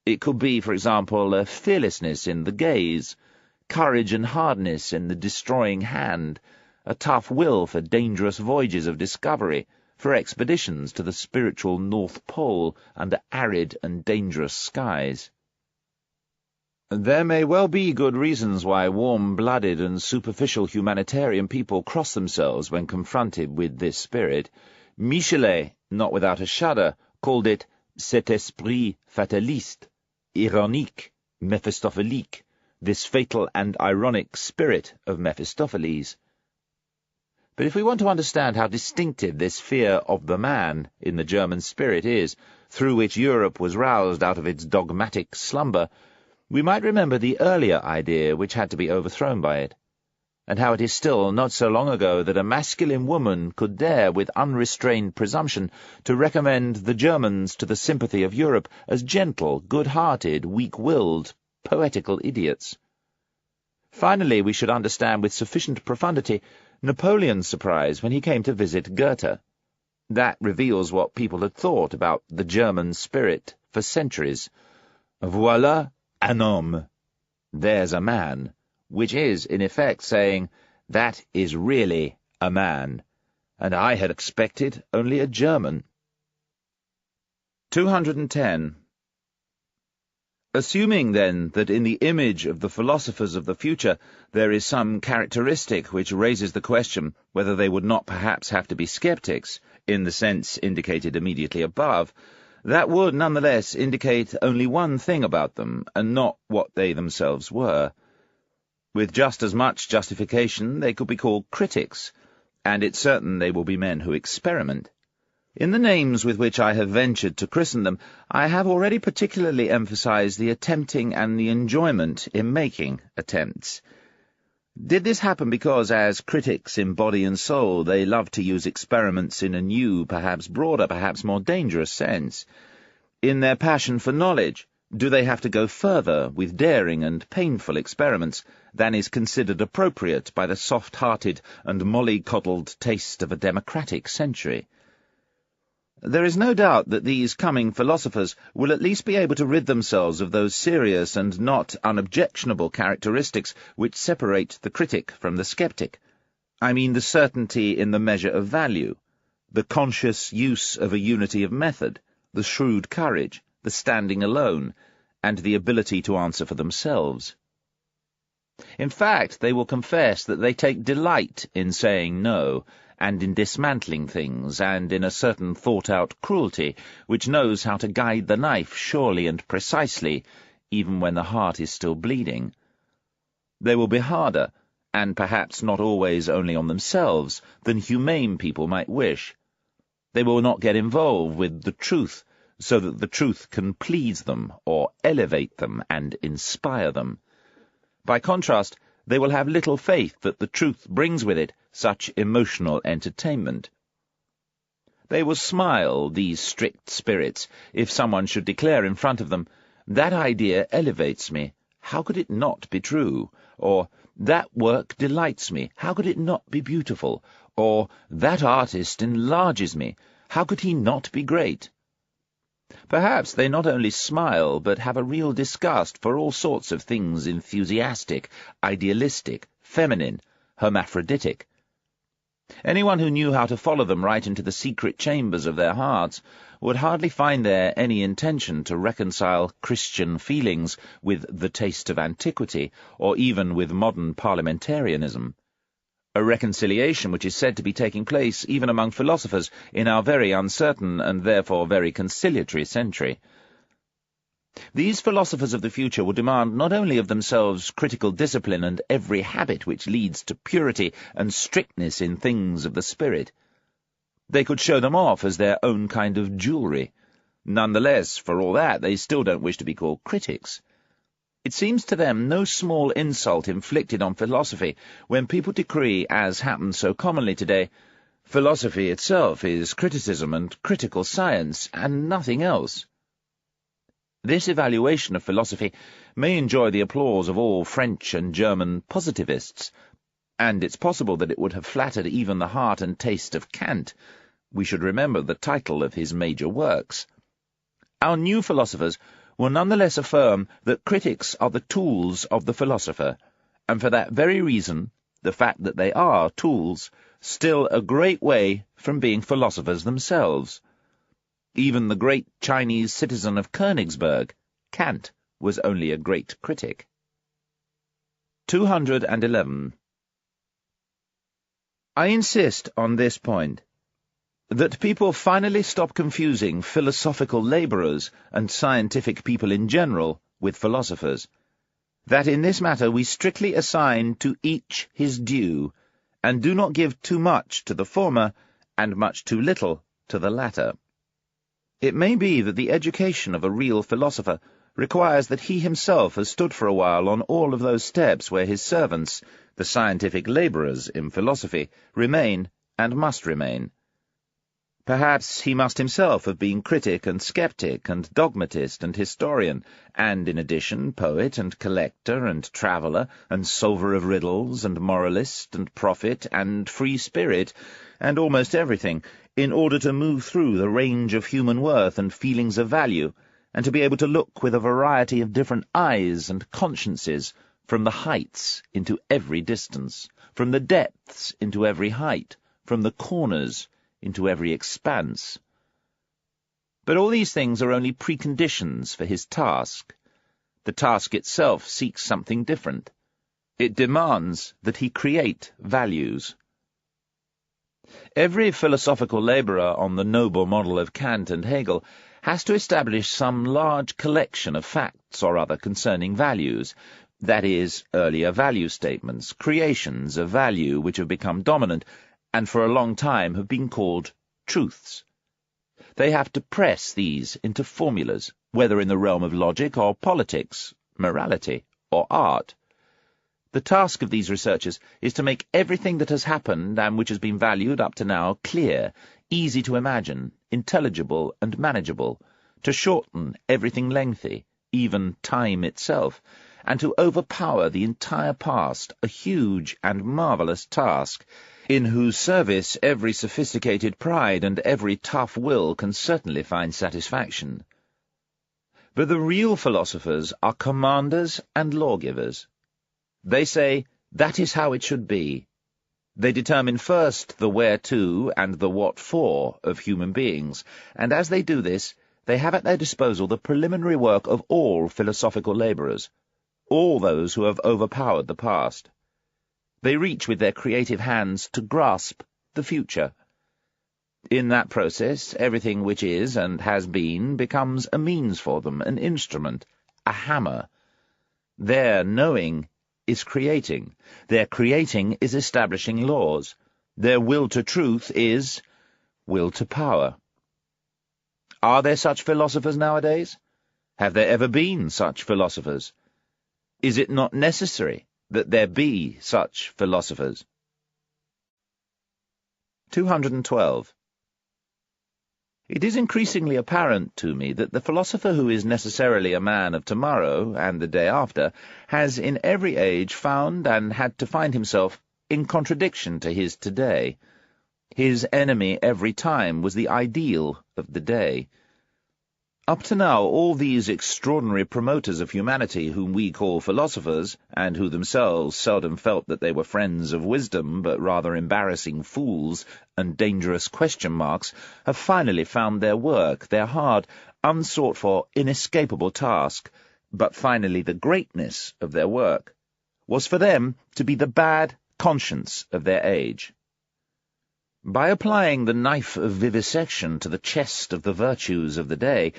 It could be, for example, a fearlessness in the gaze, courage and hardness in the destroying hand, a tough will for dangerous voyages of discovery, for expeditions to the spiritual North Pole under arid and dangerous skies. There may well be good reasons why warm-blooded and superficial humanitarian people cross themselves when confronted with this spirit. Michelet, not without a shudder, called it cet esprit fataliste, ironique, mephistophelique, this fatal and ironic spirit of Mephistopheles. But if we want to understand how distinctive this fear of the man in the German spirit is, through which Europe was roused out of its dogmatic slumber, we might remember the earlier idea which had to be overthrown by it, and how it is still not so long ago that a masculine woman could dare with unrestrained presumption to recommend the Germans to the sympathy of Europe as gentle, good-hearted, weak-willed, poetical idiots. Finally, we should understand with sufficient profundity Napoleon's surprise when he came to visit Goethe. That reveals what people had thought about the German spirit for centuries. Voilà un homme. There's a man, which is, in effect, saying, that is really a man, and I had expected only a German. 210. Assuming, then, that in the image of the philosophers of the future there is some characteristic which raises the question whether they would not perhaps have to be skeptics, in the sense indicated immediately above, that would nonetheless indicate only one thing about them, and not what they themselves were. With just as much justification they could be called critics, and it's certain they will be men who experiment. In the names with which I have ventured to christen them, I have already particularly emphasized the attempting and the enjoyment in making attempts. Did this happen because, as critics in body and soul, they love to use experiments in a new, perhaps broader, perhaps more dangerous sense? In their passion for knowledge, do they have to go further with daring and painful experiments than is considered appropriate by the soft-hearted and mollycoddled taste of a democratic century? There is no doubt that these coming philosophers will at least be able to rid themselves of those serious and not unobjectionable characteristics which separate the critic from the skeptic. I mean the certainty in the measure of value, the conscious use of a unity of method, the shrewd courage, the standing alone, and the ability to answer for themselves. In fact, they will confess that they take delight in saying no, and in dismantling things, and in a certain thought-out cruelty which knows how to guide the knife surely and precisely, even when the heart is still bleeding. They will be harder, and perhaps not always only on themselves, than humane people might wish. They will not get involved with the truth, so that the truth can please them, or elevate them, and inspire them. By contrast, they will have little faith that the truth brings with it such emotional entertainment. They will smile, these strict spirits, if someone should declare in front of them, "That idea elevates me, how could it not be true?" Or, "That work delights me, how could it not be beautiful?" Or, "That artist enlarges me, how could he not be great?" Perhaps they not only smile, but have a real disgust for all sorts of things enthusiastic, idealistic, feminine, hermaphroditic. Anyone who knew how to follow them right into the secret chambers of their hearts would hardly find there any intention to reconcile Christian feelings with the taste of antiquity, or even with modern parliamentarianism. A reconciliation which is said to be taking place even among philosophers in our very uncertain and therefore very conciliatory century. These philosophers of the future will demand not only of themselves critical discipline and every habit which leads to purity and strictness in things of the spirit. They could show them off as their own kind of jewellery. Nonetheless, for all that, they still don't wish to be called critics. It seems to them no small insult inflicted on philosophy when people decree, as happens so commonly today, philosophy itself is criticism and critical science, and nothing else. This evaluation of philosophy may enjoy the applause of all French and German positivists, and it's possible that it would have flattered even the heart and taste of Kant. We should remember the title of his major works. Our new philosophers will nonetheless affirm that critics are the tools of the philosopher, and for that very reason, the fact that they are tools, still a great way from being philosophers themselves. Even the great Chinese citizen of Königsberg, Kant, was only a great critic. 211. I insist on this point, that people finally stop confusing philosophical labourers and scientific people in general with philosophers, that in this matter we strictly assign to each his due, and do not give too much to the former and much too little to the latter. It may be that the education of a real philosopher requires that he himself has stood for a while on all of those steps where his servants, the scientific labourers in philosophy, remain and must remain. Perhaps he must himself have been critic and sceptic and dogmatist and historian, and in addition poet and collector and traveller and solver of riddles and moralist and prophet and free spirit, and almost everything, in order to move through the range of human worth and feelings of value, and to be able to look with a variety of different eyes and consciences from the heights into every distance, from the depths into every height, from the corners into every expanse. But all these things are only preconditions for his task. The task itself seeks something different. It demands that he create values. Every philosophical labourer on the noble model of Kant and Hegel has to establish some large collection of facts or other concerning values, that is, earlier value statements, creations of value which have become dominant, and for a long time have been called truths. They have to press these into formulas, whether in the realm of logic or politics, morality or art. The task of these researchers is to make everything that has happened and which has been valued up to now clear, easy to imagine, intelligible and manageable, to shorten everything lengthy, even time itself, and to overpower the entire past, a huge and marvellous task, in whose service every sophisticated pride and every tough will can certainly find satisfaction. But the real philosophers are commanders and lawgivers. They say, that is how it should be. They determine first the where-to and the what-for of human beings, and as they do this, they have at their disposal the preliminary work of all philosophical labourers, all those who have overpowered the past. They reach with their creative hands to grasp the future. In that process, everything which is and has been becomes a means for them, an instrument, a hammer. Their knowing is creating. Their creating is establishing laws. Their will to truth is will to power. Are there such philosophers nowadays? Have there ever been such philosophers? Is it not necessary that there be such philosophers? 212. It is increasingly apparent to me that the philosopher who is necessarily a man of tomorrow and the day after has in every age found and had to find himself in contradiction to his today. His enemy every time was the ideal of the day. Up to now, all these extraordinary promoters of humanity whom we call philosophers, and who themselves seldom felt that they were friends of wisdom, but rather embarrassing fools and dangerous question marks, have finally found their work, their hard, unsought-for, inescapable task, but finally the greatness of their work, was for them to be the bad conscience of their age. By applying the knife of vivisection to the chest of the virtues of the day,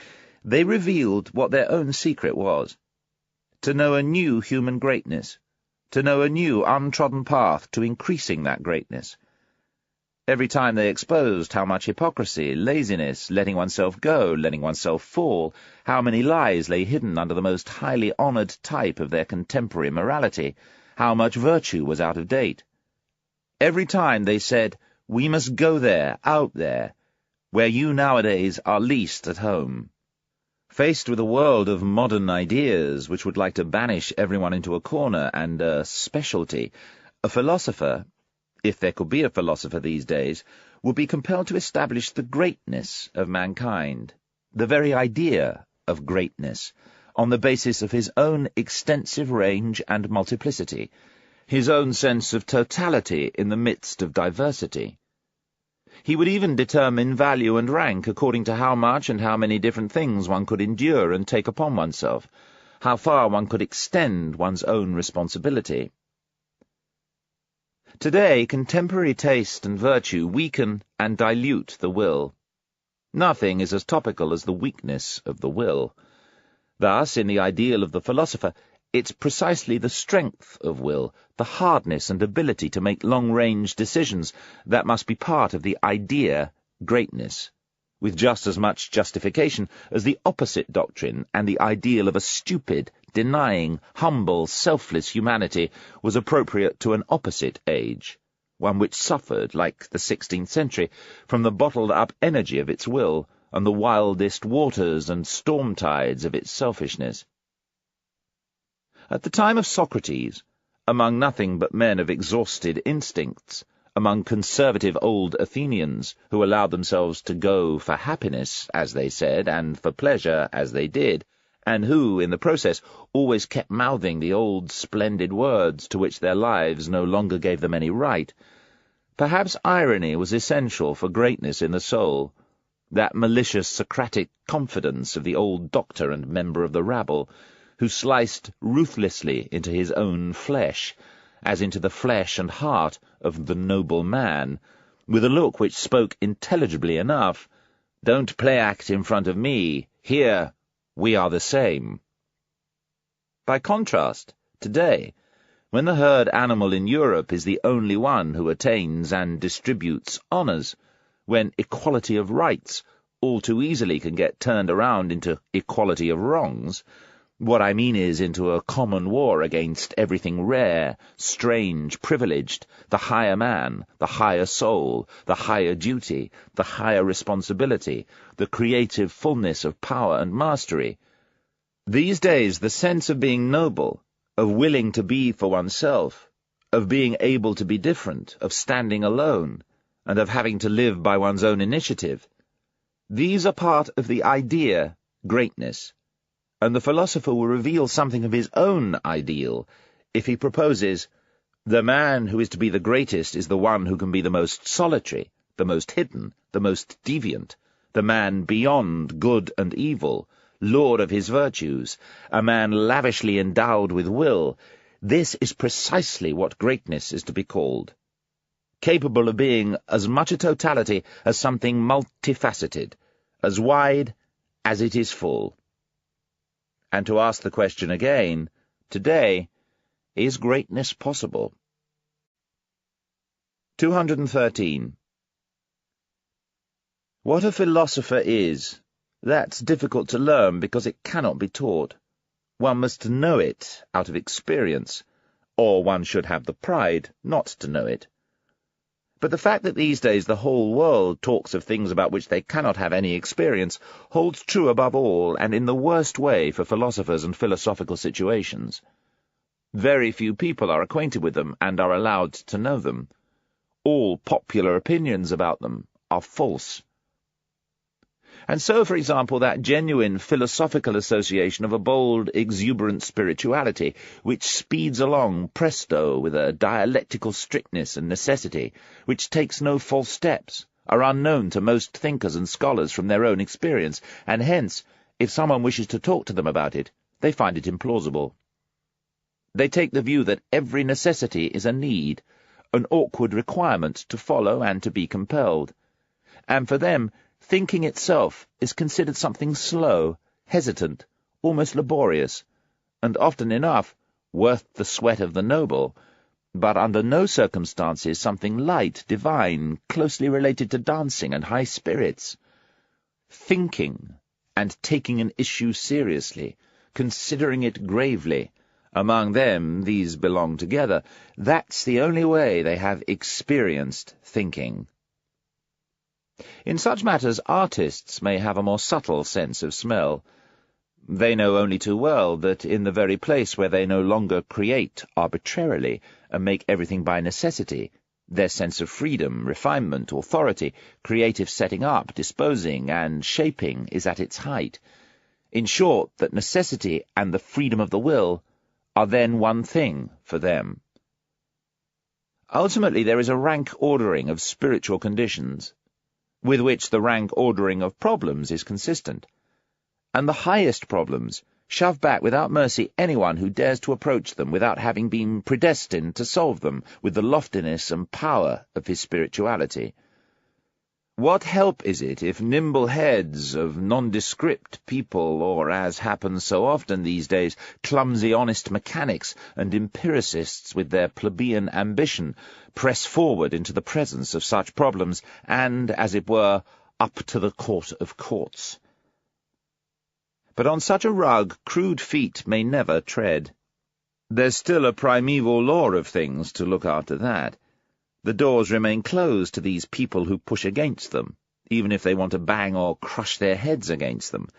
they revealed what their own secret was: to know a new human greatness, to know a new untrodden path to increasing that greatness. Every time they exposed how much hypocrisy, laziness, letting oneself go, letting oneself fall, how many lies lay hidden under the most highly honoured type of their contemporary morality, how much virtue was out of date. Every time they said, "We must go there, out there, where you nowadays are least at home." Faced with a world of modern ideas which would like to banish everyone into a corner and a specialty, a philosopher, if there could be a philosopher these days, would be compelled to establish the greatness of mankind, the very idea of greatness, on the basis of his own extensive range and multiplicity, his own sense of totality in the midst of diversity. He would even determine value and rank according to how much and how many different things one could endure and take upon oneself, how far one could extend one's own responsibility. Today, contemporary taste and virtue weaken and dilute the will. Nothing is as topical as the weakness of the will. Thus, in the ideal of the philosopher, it's precisely the strength of will, the hardness and ability to make long-range decisions, that must be part of the idea greatness, with just as much justification as the opposite doctrine and the ideal of a stupid, denying, humble, selfless humanity was appropriate to an opposite age, one which suffered, like the 16th century, from the bottled-up energy of its will and the wildest waters and storm tides of its selfishness. At the time of Socrates, among nothing but men of exhausted instincts, among conservative old Athenians who allowed themselves to go for happiness, as they said, and for pleasure, as they did, and who, in the process, always kept mouthing the old splendid words to which their lives no longer gave them any right, perhaps irony was essential for greatness in the soul, that malicious Socratic confidence of the old doctor and member of the rabble, who sliced ruthlessly into his own flesh, as into the flesh and heart of the noble man, with a look which spoke intelligibly enough, "Don't play-act in front of me. Here, we are the same." By contrast, today, when the herd animal in Europe is the only one who attains and distributes honours, when equality of rights all too easily can get turned around into equality of wrongs, what I mean is into a common war against everything rare, strange, privileged, the higher man, the higher soul, the higher duty, the higher responsibility, the creative fullness of power and mastery. These days the sense of being noble, of willing to be for oneself, of being able to be different, of standing alone, and of having to live by one's own initiative, these are part of the idea greatness, and the philosopher will reveal something of his own ideal if he proposes, "The man who is to be the greatest is the one who can be the most solitary, the most hidden, the most deviant, the man beyond good and evil, lord of his virtues, a man lavishly endowed with will." This is precisely what greatness is to be called, capable of being as much a totality as something multifaceted, as wide as it is full. And to ask the question again, today, is greatness possible? 213. What a philosopher is, that's difficult to learn because it cannot be taught. One must know it out of experience, or one should have the pride not to know it. But the fact that these days the whole world talks of things about which they cannot have any experience holds true above all and in the worst way for philosophers and philosophical situations. Very few people are acquainted with them and are allowed to know them. All popular opinions about them are false. And so, for example, that genuine philosophical association of a bold, exuberant spirituality, which speeds along presto with a dialectical strictness and necessity, which takes no false steps, are unknown to most thinkers and scholars from their own experience, and hence, if someone wishes to talk to them about it, they find it implausible. They take the view that every necessity is a need, an awkward requirement to follow and to be compelled, and for them, thinking itself is considered something slow, hesitant, almost laborious, and often enough worth the sweat of the noble, but under no circumstances something light, divine, closely related to dancing and high spirits. Thinking and taking an issue seriously, considering it gravely, among them these belong together. That's the only way they have experienced thinking. In such matters, artists may have a more subtle sense of smell. They know only too well that in the very place where they no longer create arbitrarily and make everything by necessity, their sense of freedom, refinement, authority, creative setting up, disposing, and shaping is at its height. In short, that necessity and the freedom of the will are then one thing for them. Ultimately, there is a rank ordering of spiritual conditions, with which the rank ordering of problems is consistent. And the highest problems shove back without mercy anyone who dares to approach them without having been predestined to solve them with the loftiness and power of his spirituality. What help is it if nimble heads of nondescript people, or, as happens so often these days, clumsy honest mechanics and empiricists with their plebeian ambition, press forward into the presence of such problems and, as it were, up to the court of courts? But on such a rug crude feet may never tread. There's still a primeval law of things to look after that. The doors remain closed to these people who push against them, even if they want to bang or crush their heads against them.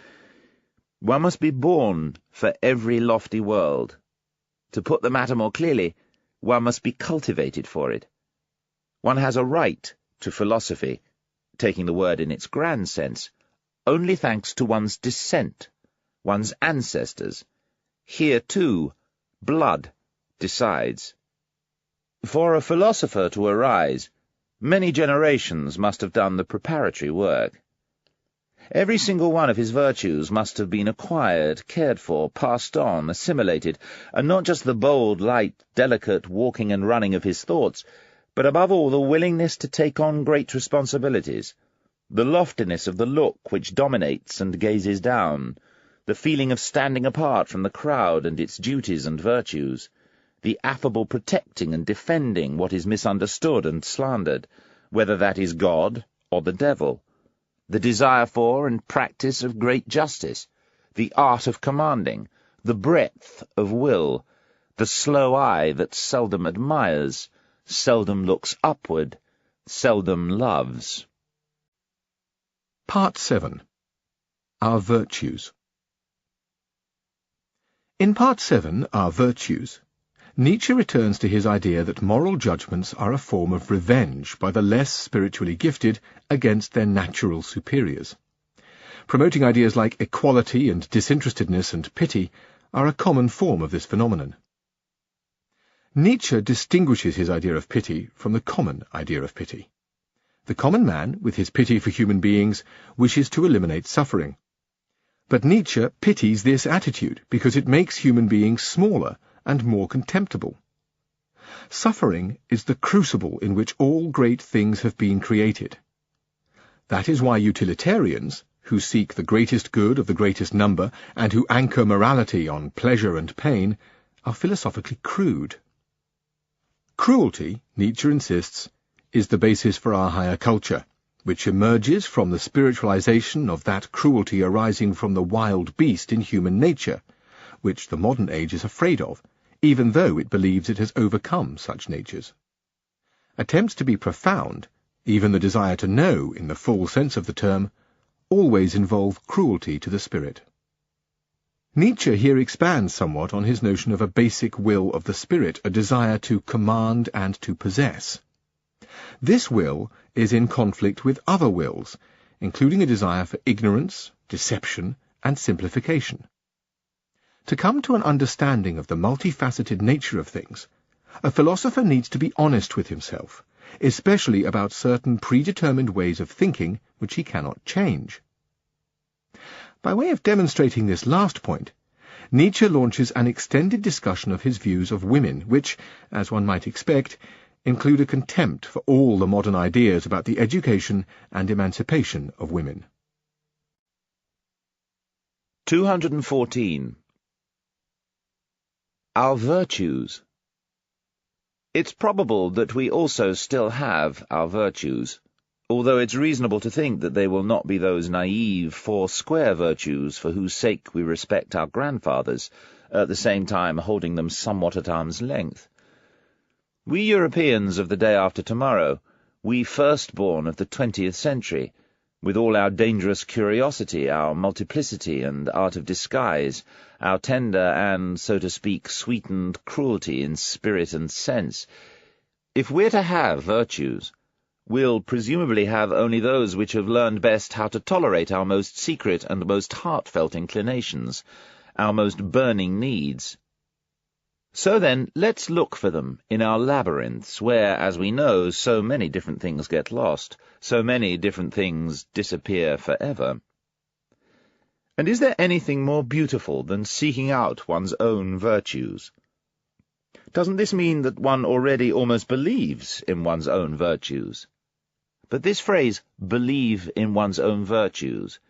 One must be born for every lofty world. To put the matter more clearly, one must be cultivated for it. One has a right to philosophy, taking the word in its grand sense, only thanks to one's descent, one's ancestors. Here, too, blood decides. For a philosopher to arise, many generations must have done the preparatory work. Every single one of his virtues must have been acquired, cared for, passed on, assimilated, and not just the bold, light, delicate walking and running of his thoughts, but above all the willingness to take on great responsibilities, the loftiness of the look which dominates and gazes down, the feeling of standing apart from the crowd and its duties and virtues, the affable protecting and defending what is misunderstood and slandered, whether that is God or the devil, the desire for and practice of great justice, the art of commanding, the breadth of will, the slow eye that seldom admires, seldom looks upward, seldom loves. Part 7. Our Virtues. In Part 7, Our Virtues, Nietzsche returns to his idea that moral judgments are a form of revenge by the less spiritually gifted against their natural superiors. Promoting ideas like equality and disinterestedness and pity are a common form of this phenomenon. Nietzsche distinguishes his idea of pity from the common idea of pity. The common man, with his pity for human beings, wishes to eliminate suffering. But Nietzsche pities this attitude because it makes human beings smaller and more contemptible. Suffering is the crucible in which all great things have been created. That is why utilitarians, who seek the greatest good of the greatest number and who anchor morality on pleasure and pain, are philosophically crude. Cruelty, Nietzsche insists, is the basis for our higher culture, which emerges from the spiritualization of that cruelty arising from the wild beast in human nature, which the modern age is afraid of, even though it believes it has overcome such natures. Attempts to be profound, even the desire to know in the full sense of the term, always involve cruelty to the spirit. Nietzsche here expands somewhat on his notion of a basic will of the spirit, a desire to command and to possess. This will is in conflict with other wills, including a desire for ignorance, deception, and simplification. To come to an understanding of the multifaceted nature of things, a philosopher needs to be honest with himself, especially about certain predetermined ways of thinking which he cannot change. By way of demonstrating this last point, Nietzsche launches an extended discussion of his views of women, which, as one might expect, include a contempt for all the modern ideas about the education and emancipation of women. 214. Our virtues. It's probable that we also still have our virtues, although it's reasonable to think that they will not be those naive, four-square virtues for whose sake we respect our grandfathers, at the same time holding them somewhat at arm's length. We Europeans of the day after tomorrow, we firstborn of the 20th century, with all our dangerous curiosity, our multiplicity and art of disguise, our tender and, so to speak, sweetened cruelty in spirit and sense, if we're to have virtues, we'll presumably have only those which have learned best how to tolerate our most secret and most heartfelt inclinations, our most burning needs. So then, let's look for them in our labyrinths, where, as we know, so many different things get lost, so many different things disappear forever. And is there anything more beautiful than seeking out one's own virtues? Doesn't this mean that one already almost believes in one's own virtues? But this phrase, believe in one's own virtues,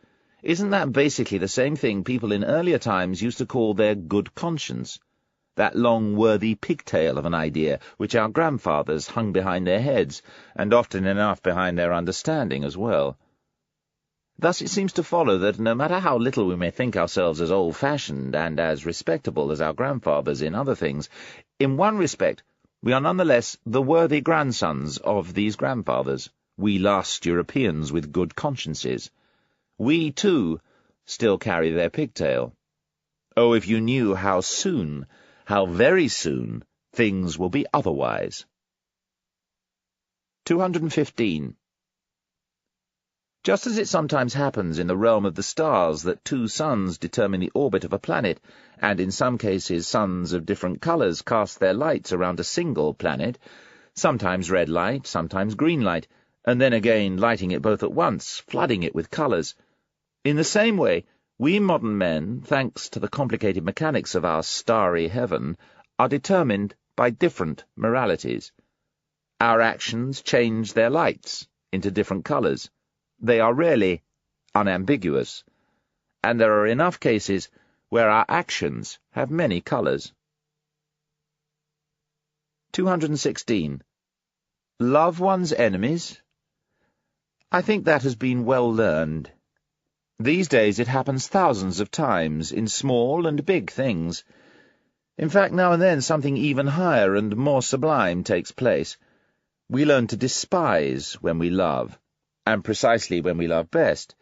isn't that basically the same thing people in earlier times used to call their good conscience? That long, worthy pigtail of an idea which our grandfathers hung behind their heads, and often enough behind their understanding as well. Thus it seems to follow that no matter how little we may think ourselves as old-fashioned and as respectable as our grandfathers in other things, in one respect we are nonetheless the worthy grandsons of these grandfathers, we last Europeans with good consciences. We, too, still carry their pigtail. Oh, if you knew how soon, how very soon, things will be otherwise. 215. Just as it sometimes happens in the realm of the stars that two suns determine the orbit of a planet, and in some cases suns of different colours cast their lights around a single planet, sometimes red light, sometimes green light, and then again lighting it both at once, flooding it with colours. In the same way, we modern men, thanks to the complicated mechanics of our starry heaven, are determined by different moralities. Our actions change their lights into different colours. They are rarely unambiguous, and there are enough cases where our actions have many colours. 216. Love one's enemies? I think that has been well learned. These days it happens thousands of times, in small and big things. In fact, now and then something even higher and more sublime takes place. We learn to despise when we love, and precisely when we love best.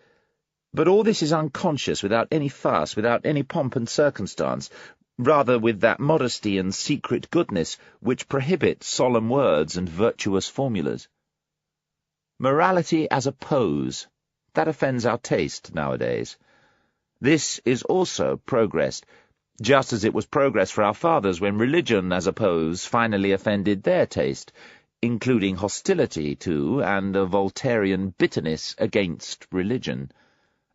But all this is unconscious, without any fuss, without any pomp and circumstance, rather with that modesty and secret goodness which prohibit solemn words and virtuous formulas. Morality as a pose, that offends our taste nowadays. This is also progress, just as it was progress for our fathers when religion as a pose finally offended their taste, including hostility to and a Voltairean bitterness against religion,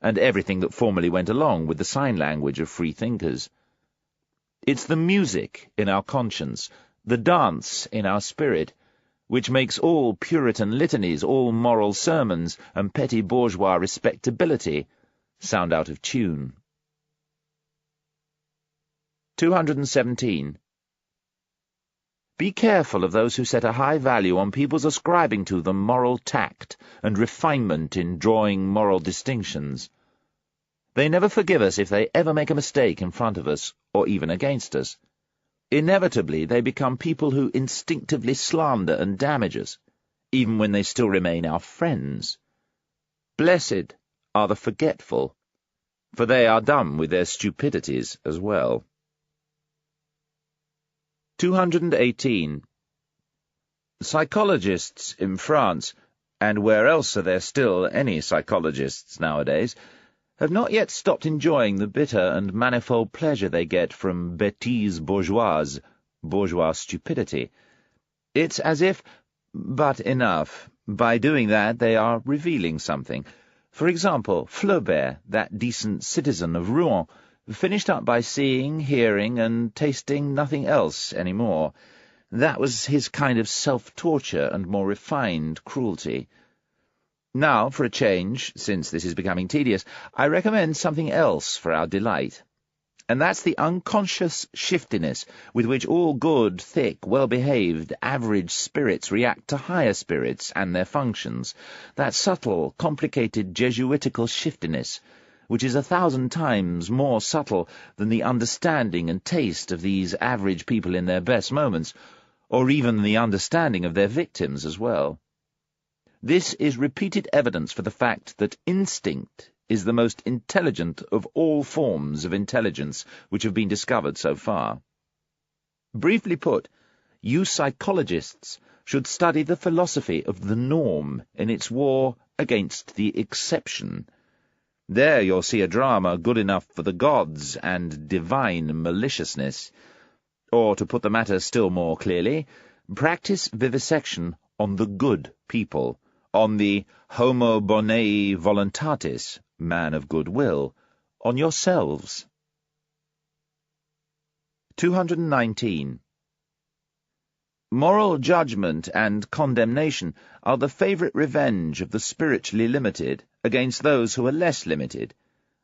and everything that formerly went along with the sign language of free thinkers. It's the music in our conscience, the dance in our spirit, which makes all Puritan litanies, all moral sermons, and petty bourgeois respectability sound out of tune. 217. Be careful of those who set a high value on people's ascribing to them moral tact and refinement in drawing moral distinctions. They never forgive us if they ever make a mistake in front of us, or even against us. Inevitably, they become people who instinctively slander and damage us, even when they still remain our friends. Blessed are the forgetful, for they are done with their stupidities as well. 218. Psychologists in France and where else are there still any psychologists nowadays, have not yet stopped enjoying the bitter and manifold pleasure they get from bêtise bourgeoise, bourgeois stupidity. It's as if, but enough, by doing that they are revealing something. For example, Flaubert, that decent citizen of Rouen, finished up by seeing, hearing, and tasting nothing else any more. That was his kind of self-torture and more refined cruelty. Now, for a change, since this is becoming tedious, I recommend something else for our delight. And that's the unconscious shiftiness with which all good, thick, well-behaved, average spirits react to higher spirits and their functions, that subtle, complicated, Jesuitical shiftiness, which is 1,000 times more subtle than the understanding and taste of these average people in their best moments, or even the understanding of their victims as well. This is repeated evidence for the fact that instinct is the most intelligent of all forms of intelligence which have been discovered so far. Briefly put, you psychologists should study the philosophy of the norm in its war against the exception. There you'll see a drama good enough for the gods and divine maliciousness. Or, to put the matter still more clearly, practice vivisection on the good people, on the homo bonae voluntatis, man of good will, on yourselves. 219. Moral judgment and condemnation are the favourite revenge of the spiritually limited against those who are less limited,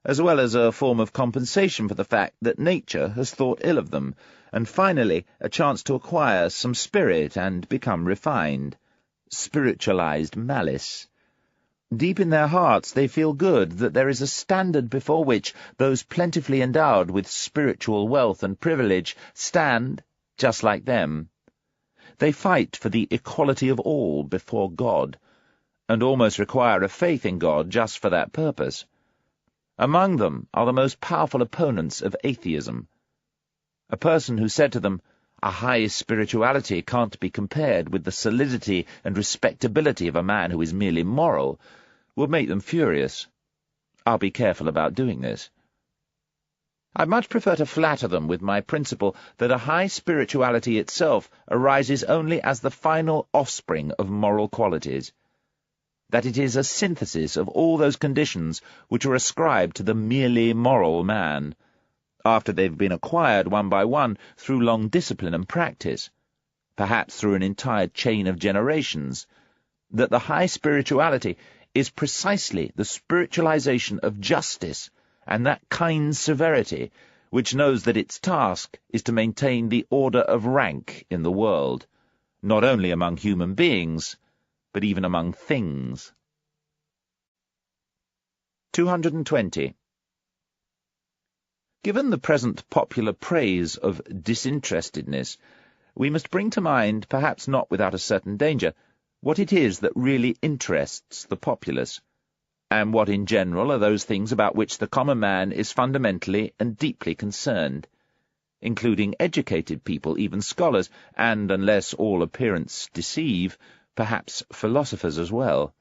as well as a form of compensation for the fact that nature has thought ill of them, and finally a chance to acquire some spirit and become refined. Spiritualized malice. Deep in their hearts they feel good that there is a standard before which those plentifully endowed with spiritual wealth and privilege stand just like them. They fight for the equality of all before God, and almost require a faith in God just for that purpose. Among them are the most powerful opponents of atheism. A person who said to them, "A high spirituality can't be compared with the solidity and respectability of a man who is merely moral," would make them furious. I'll be careful about doing this. I much prefer to flatter them with my principle that a high spirituality itself arises only as the final offspring of moral qualities, that it is a synthesis of all those conditions which are ascribed to the merely moral man, after they've been acquired one by one through long discipline and practice, perhaps through an entire chain of generations, that the high spirituality is precisely the spiritualization of justice and that kind severity which knows that its task is to maintain the order of rank in the world, not only among human beings, but even among things. 220. Given the present popular praise of disinterestedness, we must bring to mind, perhaps not without a certain danger, what it is that really interests the populace, and what in general are those things about which the common man is fundamentally and deeply concerned, including educated people, even scholars, and, unless all appearance deceive, perhaps philosophers as well.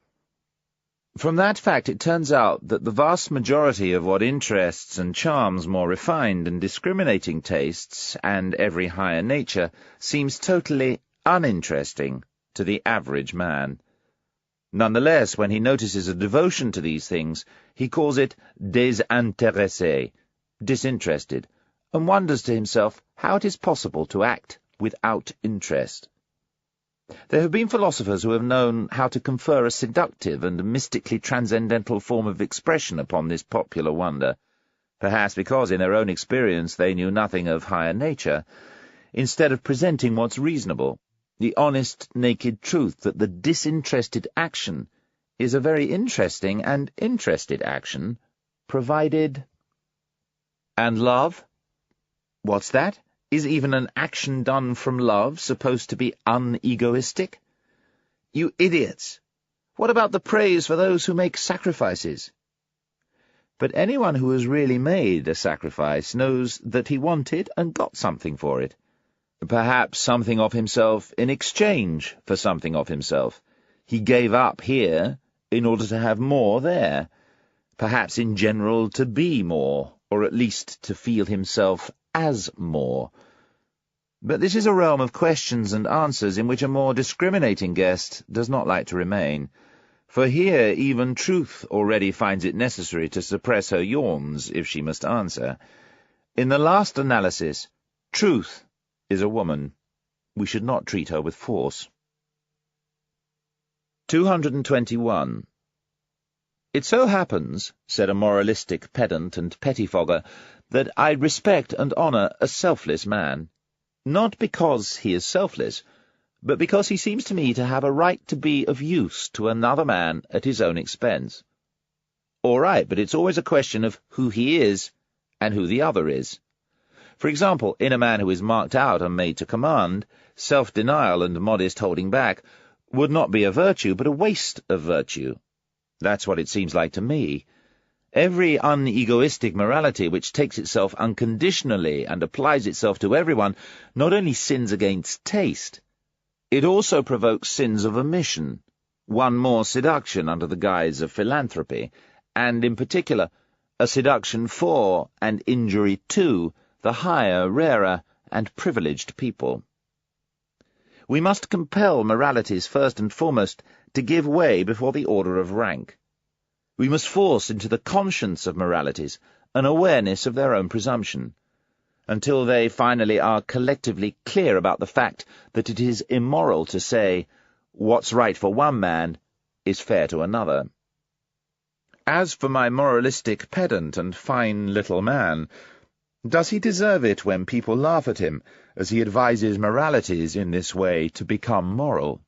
From that fact it turns out that the vast majority of what interests and charms more refined and discriminating tastes, and every higher nature, seems totally uninteresting to the average man. Nonetheless, when he notices a devotion to these things, he calls it désintéressé, disinterested, and wonders to himself how it is possible to act without interest. There have been philosophers who have known how to confer a seductive and mystically transcendental form of expression upon this popular wonder, perhaps because in their own experience they knew nothing of higher nature, instead of presenting what's reasonable, the honest, naked truth that the disinterested action is a very interesting and interested action, provided... And love? What's that? Is even an action done from love supposed to be unegoistic? You idiots! What about the praise for those who make sacrifices? But anyone who has really made a sacrifice knows that he wanted and got something for it. Perhaps something of himself in exchange for something of himself. He gave up here in order to have more there, perhaps in general to be more, or at least to feel himself as more. But this is a realm of questions and answers in which a more discriminating guest does not like to remain, for here even truth already finds it necessary to suppress her yawns if she must answer. In the last analysis, truth is a woman. We should not treat her with force. 221. It so happens, said a moralistic pedant and pettifogger, that I respect and honour a selfless man, not because he is selfless, but because he seems to me to have a right to be of use to another man at his own expense. All right, but it's always a question of who he is and who the other is. For example, in a man who is marked out and made to command, self-denial and modest holding back would not be a virtue, but a waste of virtue. That's what it seems like to me. Every unegoistic morality which takes itself unconditionally and applies itself to everyone not only sins against taste, it also provokes sins of omission, one more seduction under the guise of philanthropy, and in particular a seduction for and injury to the higher, rarer, and privileged people. We must compel moralities first and foremost to give way before the order of rank. We must force into the conscience of moralities an awareness of their own presumption, until they finally are collectively clear about the fact that it is immoral to say, what's right for one man is fair to another. As for my moralistic pedant and fine little man, does he deserve it when people laugh at him as he advises moralities in this way to become moral?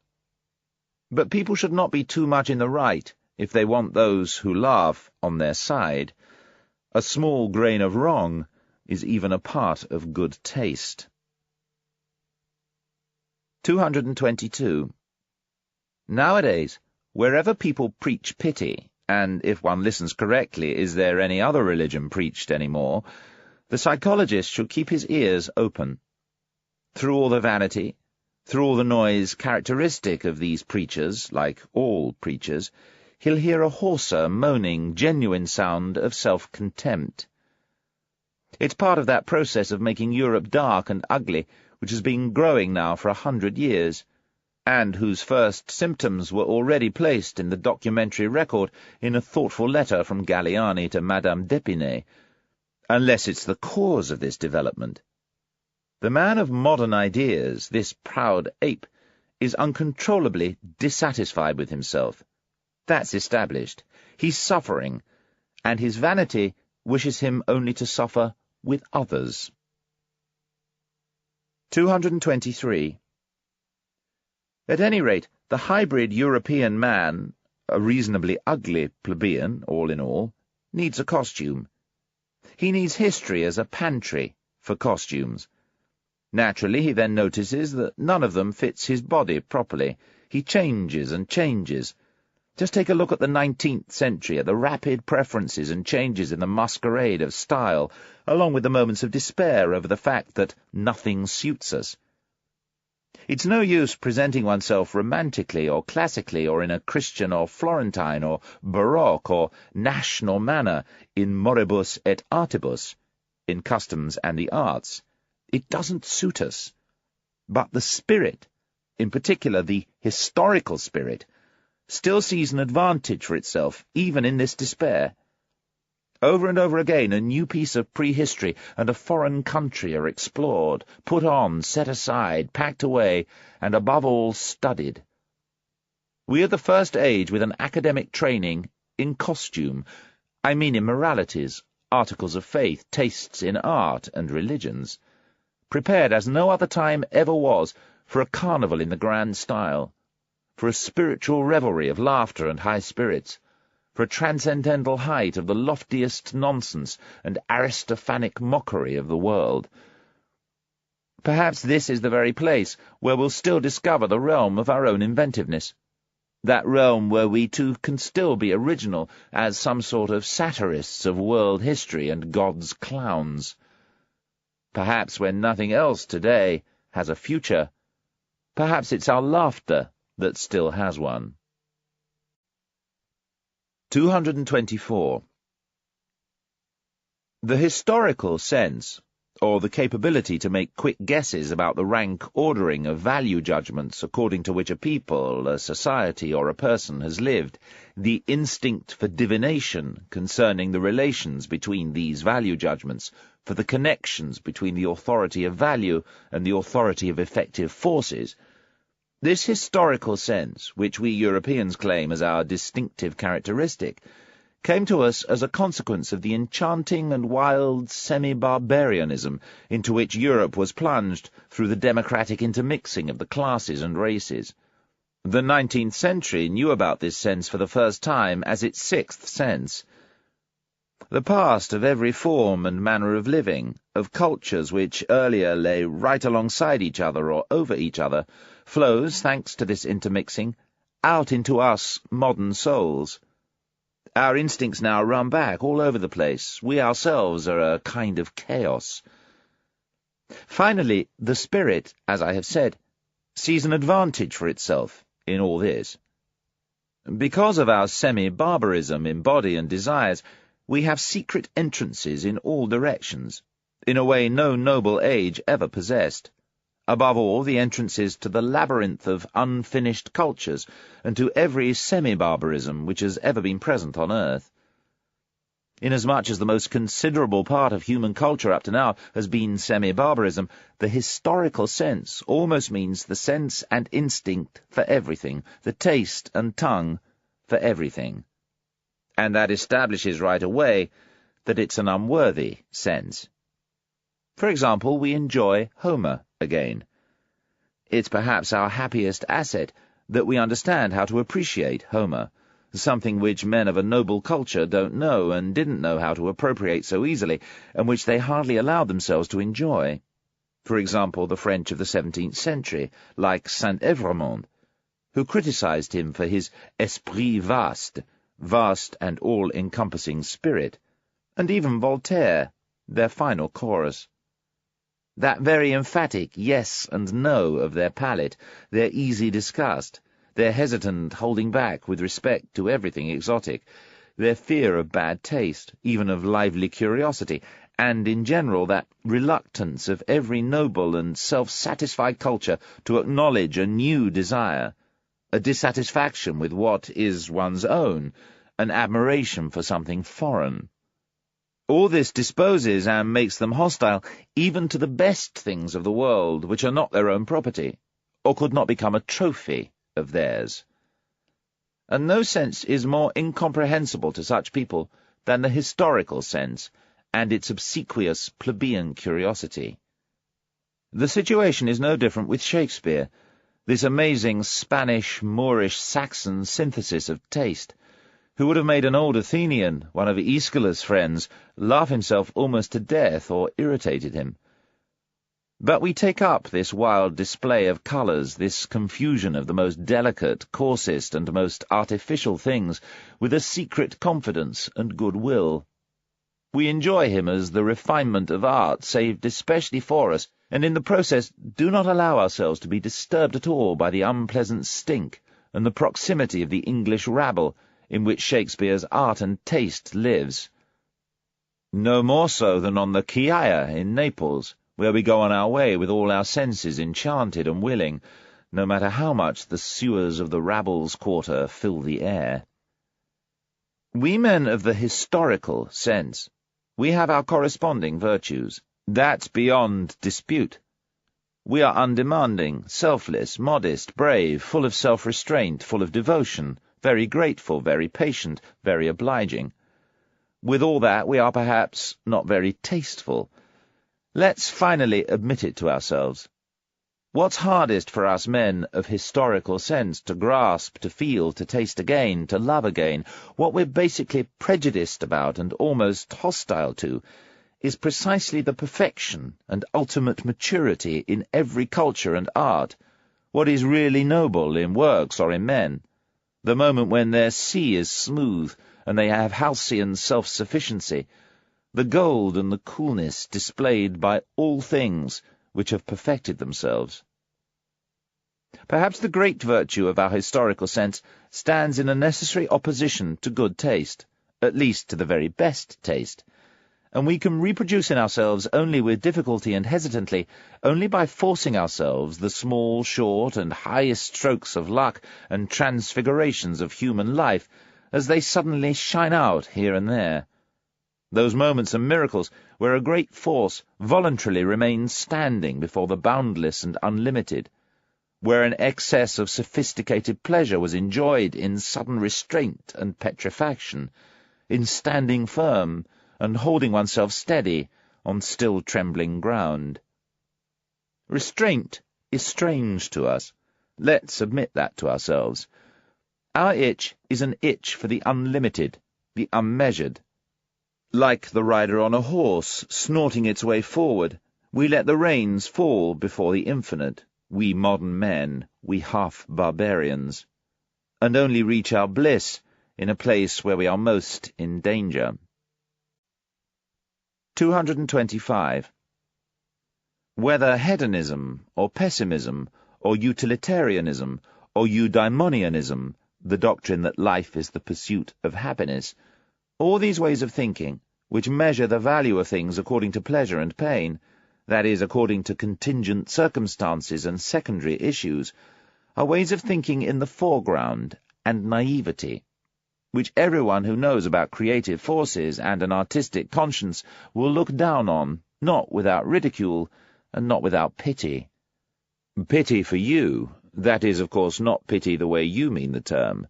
But people should not be too much in the right if they want those who laugh on their side. A small grain of wrong is even a part of good taste. 222. Nowadays, wherever people preach pity, and if one listens correctly, is there any other religion preached any more, the psychologist should keep his ears open. Through all the vanity, through all the noise characteristic of these preachers, like all preachers, he'll hear a hoarser, moaning, genuine sound of self-contempt. It's part of that process of making Europe dark and ugly, which has been growing now for 100 years, and whose first symptoms were already placed in the documentary record in a thoughtful letter from Galliani to Madame d'Épinay, unless it's the cause of this development. The man of modern ideas, this proud ape, is uncontrollably dissatisfied with himself. That's established. He's suffering, and his vanity wishes him only to suffer with others. 223. At any rate, the hybrid European man, a reasonably ugly plebeian, all in all, needs a costume. He needs history as a pantry for costumes. Naturally, he then notices that none of them fits his body properly. He changes and changes. Just take a look at the 19th century, at the rapid preferences and changes in the masquerade of style, along with the moments of despair over the fact that nothing suits us. It's no use presenting oneself romantically or classically or in a Christian or Florentine or Baroque or national manner in moribus et artibus, in customs and the arts. It doesn't suit us. But the spirit, in particular the historical spirit, still sees an advantage for itself, even in this despair. Over and over again a new piece of prehistory and a foreign country are explored, put on, set aside, packed away, and above all studied. We are the first age with an academic training in costume, I mean in moralities, articles of faith, tastes in art and religions, prepared as no other time ever was for a carnival in the grand style, for a spiritual revelry of laughter and high spirits, for a transcendental height of the loftiest nonsense and Aristophanic mockery of the world. Perhaps this is the very place where we'll still discover the realm of our own inventiveness, that realm where we too can still be original as some sort of satirists of world history and God's clowns. Perhaps when nothing else today has a future, perhaps it's our laughter that still has one. 224. The historical sense, or the capability to make quick guesses about the rank ordering of value judgments according to which a people, a society, or a person has lived, the instinct for divination concerning the relations between these value judgments, for the connections between the authority of value and the authority of effective forces, this historical sense, which we Europeans claim as our distinctive characteristic, came to us as a consequence of the enchanting and wild semi-barbarianism into which Europe was plunged through the democratic intermixing of the classes and races. The 19th century knew about this sense for the first time as its sixth sense. The past of every form and manner of living, of cultures which earlier lay right alongside each other or over each other, flows, thanks to this intermixing, out into us modern souls. Our instincts now run back all over the place. We ourselves are a kind of chaos. Finally, the spirit, as I have said, sees an advantage for itself in all this. Because of our semi-barbarism in body and desires, we have secret entrances in all directions, in a way no noble age ever possessed. Above all, the entrances to the labyrinth of unfinished cultures, and to every semi-barbarism which has ever been present on earth. Inasmuch as the most considerable part of human culture up to now has been semi-barbarism, the historical sense almost means the sense and instinct for everything, the taste and tongue for everything. And that establishes right away that it's an unworthy sense. For example, we enjoy Homer again. It's perhaps our happiest asset that we understand how to appreciate Homer, something which men of a noble culture don't know and didn't know how to appropriate so easily, and which they hardly allowed themselves to enjoy. For example, the French of the 17th century, like Saint-Evremond, who criticized him for his esprit vaste, vast and all-encompassing spirit, and even Voltaire, their final chorus. That very emphatic yes and no of their palate, their easy disgust, their hesitant holding back with respect to everything exotic, their fear of bad taste, even of lively curiosity, and in general that reluctance of every noble and self-satisfied culture to acknowledge a new desire, a dissatisfaction with what is one's own, an admiration for something foreign. All this disposes and makes them hostile even to the best things of the world, which are not their own property, or could not become a trophy of theirs. And no sense is more incomprehensible to such people than the historical sense, and its obsequious plebeian curiosity. The situation is no different with Shakespeare, this amazing Spanish, Moorish, Saxon synthesis of taste, who would have made an old Athenian, one of Aeschylus' friends, laugh himself almost to death or irritated him. But we take up this wild display of colours, this confusion of the most delicate, coarsest, and most artificial things, with a secret confidence and goodwill. We enjoy him as the refinement of art saved especially for us, and in the process do not allow ourselves to be disturbed at all by the unpleasant stink and the proximity of the English rabble, in which Shakespeare's art and taste lives. No more so than on the Chiaia in Naples, where we go on our way with all our senses enchanted and willing, no matter how much the sewers of the rabble's quarter fill the air. We men of the historical sense, we have our corresponding virtues. That's beyond dispute. We are undemanding, selfless, modest, brave, full of self-restraint, full of devotion, very grateful, very patient, very obliging. With all that, we are perhaps not very tasteful. Let's finally admit it to ourselves. What's hardest for us men of historical sense to grasp, to feel, to taste again, to love again, what we're basically prejudiced about and almost hostile to, is precisely the perfection and ultimate maturity in every culture and art, what is really noble in works or in men, the moment when their sea is smooth and they have halcyon self-sufficiency, the gold and the coolness displayed by all things which have perfected themselves. Perhaps the great virtue of our historical sense stands in a necessary opposition to good taste, at least to the very best taste, and we can reproduce in ourselves only with difficulty and hesitantly, only by forcing ourselves the small, short, and highest strokes of luck and transfigurations of human life as they suddenly shine out here and there. Those moments and miracles where a great force voluntarily remains standing before the boundless and unlimited, where an excess of sophisticated pleasure was enjoyed in sudden restraint and petrifaction, in standing firm and holding oneself steady on still trembling ground. Restraint is strange to us. Let's admit that to ourselves. Our itch is an itch for the unlimited, the unmeasured. Like the rider on a horse snorting its way forward, we let the reins fall before the infinite, we modern men, we half-barbarians, and only reach our bliss in a place where we are most in danger. 225. Whether hedonism, or pessimism, or utilitarianism, or eudaimonianism, the doctrine that life is the pursuit of happiness, all these ways of thinking, which measure the value of things according to pleasure and pain, that is, according to contingent circumstances and secondary issues, are ways of thinking in the foreground and naivety, which everyone who knows about creative forces and an artistic conscience will look down on, not without ridicule and not without pity. Pity for you, that is, of course, not pity the way you mean the term.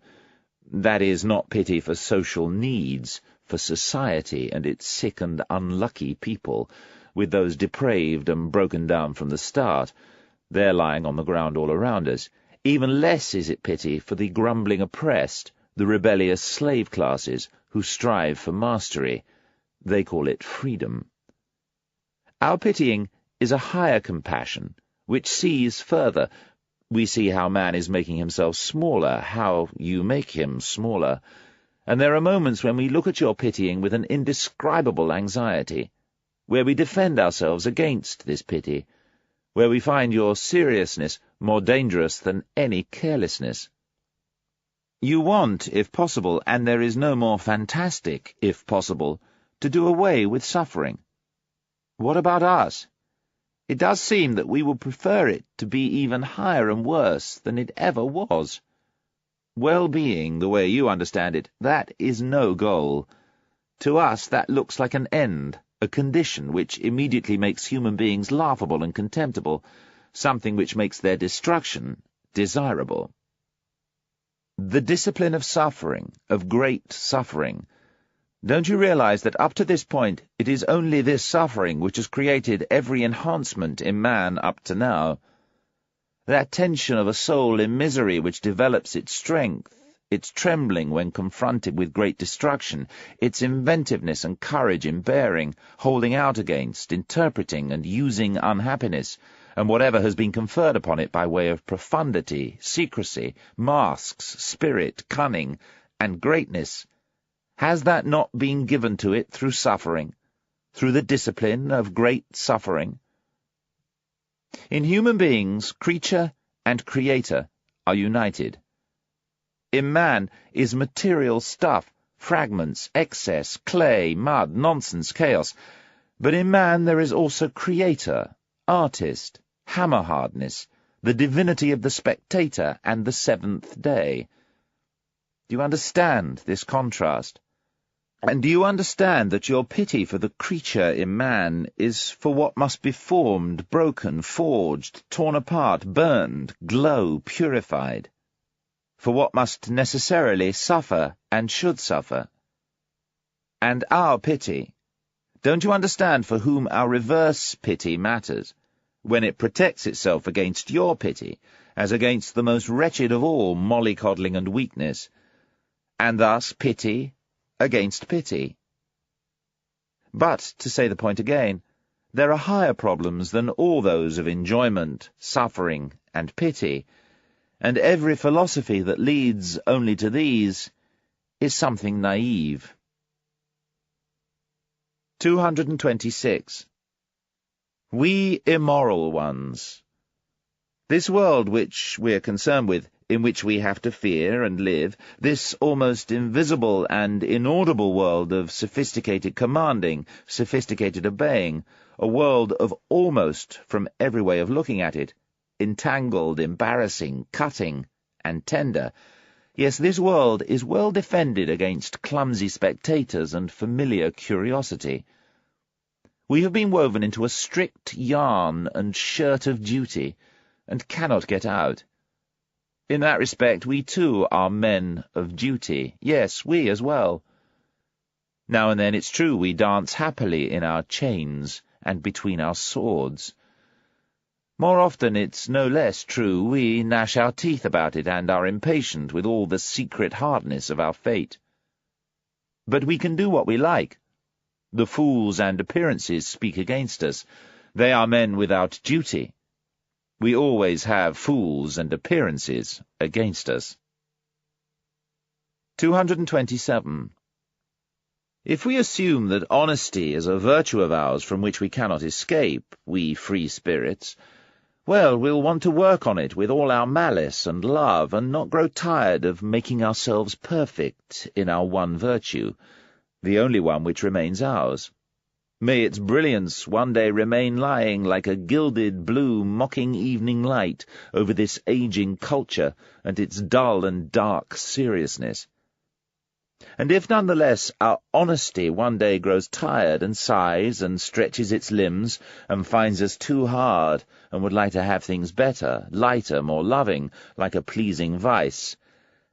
That is, not pity for social needs, for society and its sick and unlucky people, with those depraved and broken down from the start. They're lying on the ground all around us. Even less is it pity for the grumbling oppressed, the rebellious slave classes who strive for mastery. They call it freedom. Our pitying is a higher compassion, which sees further. We see how man is making himself smaller, how you make him smaller, and there are moments when we look at your pitying with an indescribable anxiety, where we defend ourselves against this pity, where we find your seriousness more dangerous than any carelessness. You want, if possible, and there is no more fantastic, if possible, to do away with suffering. What about us? It does seem that we would prefer it to be even higher and worse than it ever was. Well-being, the way you understand it, that is no goal. To us that looks like an end, a condition which immediately makes human beings laughable and contemptible, something which makes their destruction desirable. The discipline of suffering, of great suffering. Don't you realize that up to this point it is only this suffering which has created every enhancement in man up to now? That tension of a soul in misery which develops its strength, its trembling when confronted with great destruction, its inventiveness and courage in bearing, holding out against, interpreting and using unhappiness, and whatever has been conferred upon it by way of profundity, secrecy, masks, spirit, cunning, and greatness, has that not been given to it through suffering, through the discipline of great suffering? In human beings, creature and creator are united. In man is material stuff, fragments, excess, clay, mud, nonsense, chaos. But in man there is also creator, artist, hammer-hardness, the divinity of the spectator and the seventh day. Do you understand this contrast? And do you understand that your pity for the creature in man is for what must be formed, broken, forged, torn apart, burned, glow, purified? For what must necessarily suffer and should suffer? And our pity, don't you understand for whom our reverse pity matters, when it protects itself against your pity, as against the most wretched of all mollycoddling and weakness, and thus pity against pity? But, to say the point again, there are higher problems than all those of enjoyment, suffering, and pity, and every philosophy that leads only to these is something naive. 226. We immoral ones. This world which we're concerned with, in which we have to fear and live, this almost invisible and inaudible world of sophisticated commanding, sophisticated obeying, a world of almost from every way of looking at it, entangled, embarrassing, cutting, and tender. Yes, this world is well defended against clumsy spectators and familiar curiosity. We have been woven into a strict yarn and shirt of duty, and cannot get out. In that respect, we too are men of duty. Yes, we as well. Now and then it's true we dance happily in our chains and between our swords. More often it's no less true we gnash our teeth about it and are impatient with all the secret hardness of our fate. But we can do what we like. The fools and appearances speak against us. They are men without duty. We always have fools and appearances against us. 227. If we assume that honesty is a virtue of ours from which we cannot escape, we free spirits, well, we'll want to work on it with all our malice and love, and not grow tired of making ourselves perfect in our one virtue, the only one which remains ours. May its brilliance one day remain lying like a gilded blue mocking evening light over this aging culture and its dull and dark seriousness. And if nonetheless our honesty one day grows tired and sighs and stretches its limbs and finds us too hard and would like to have things better, lighter, more loving, like a pleasing vice,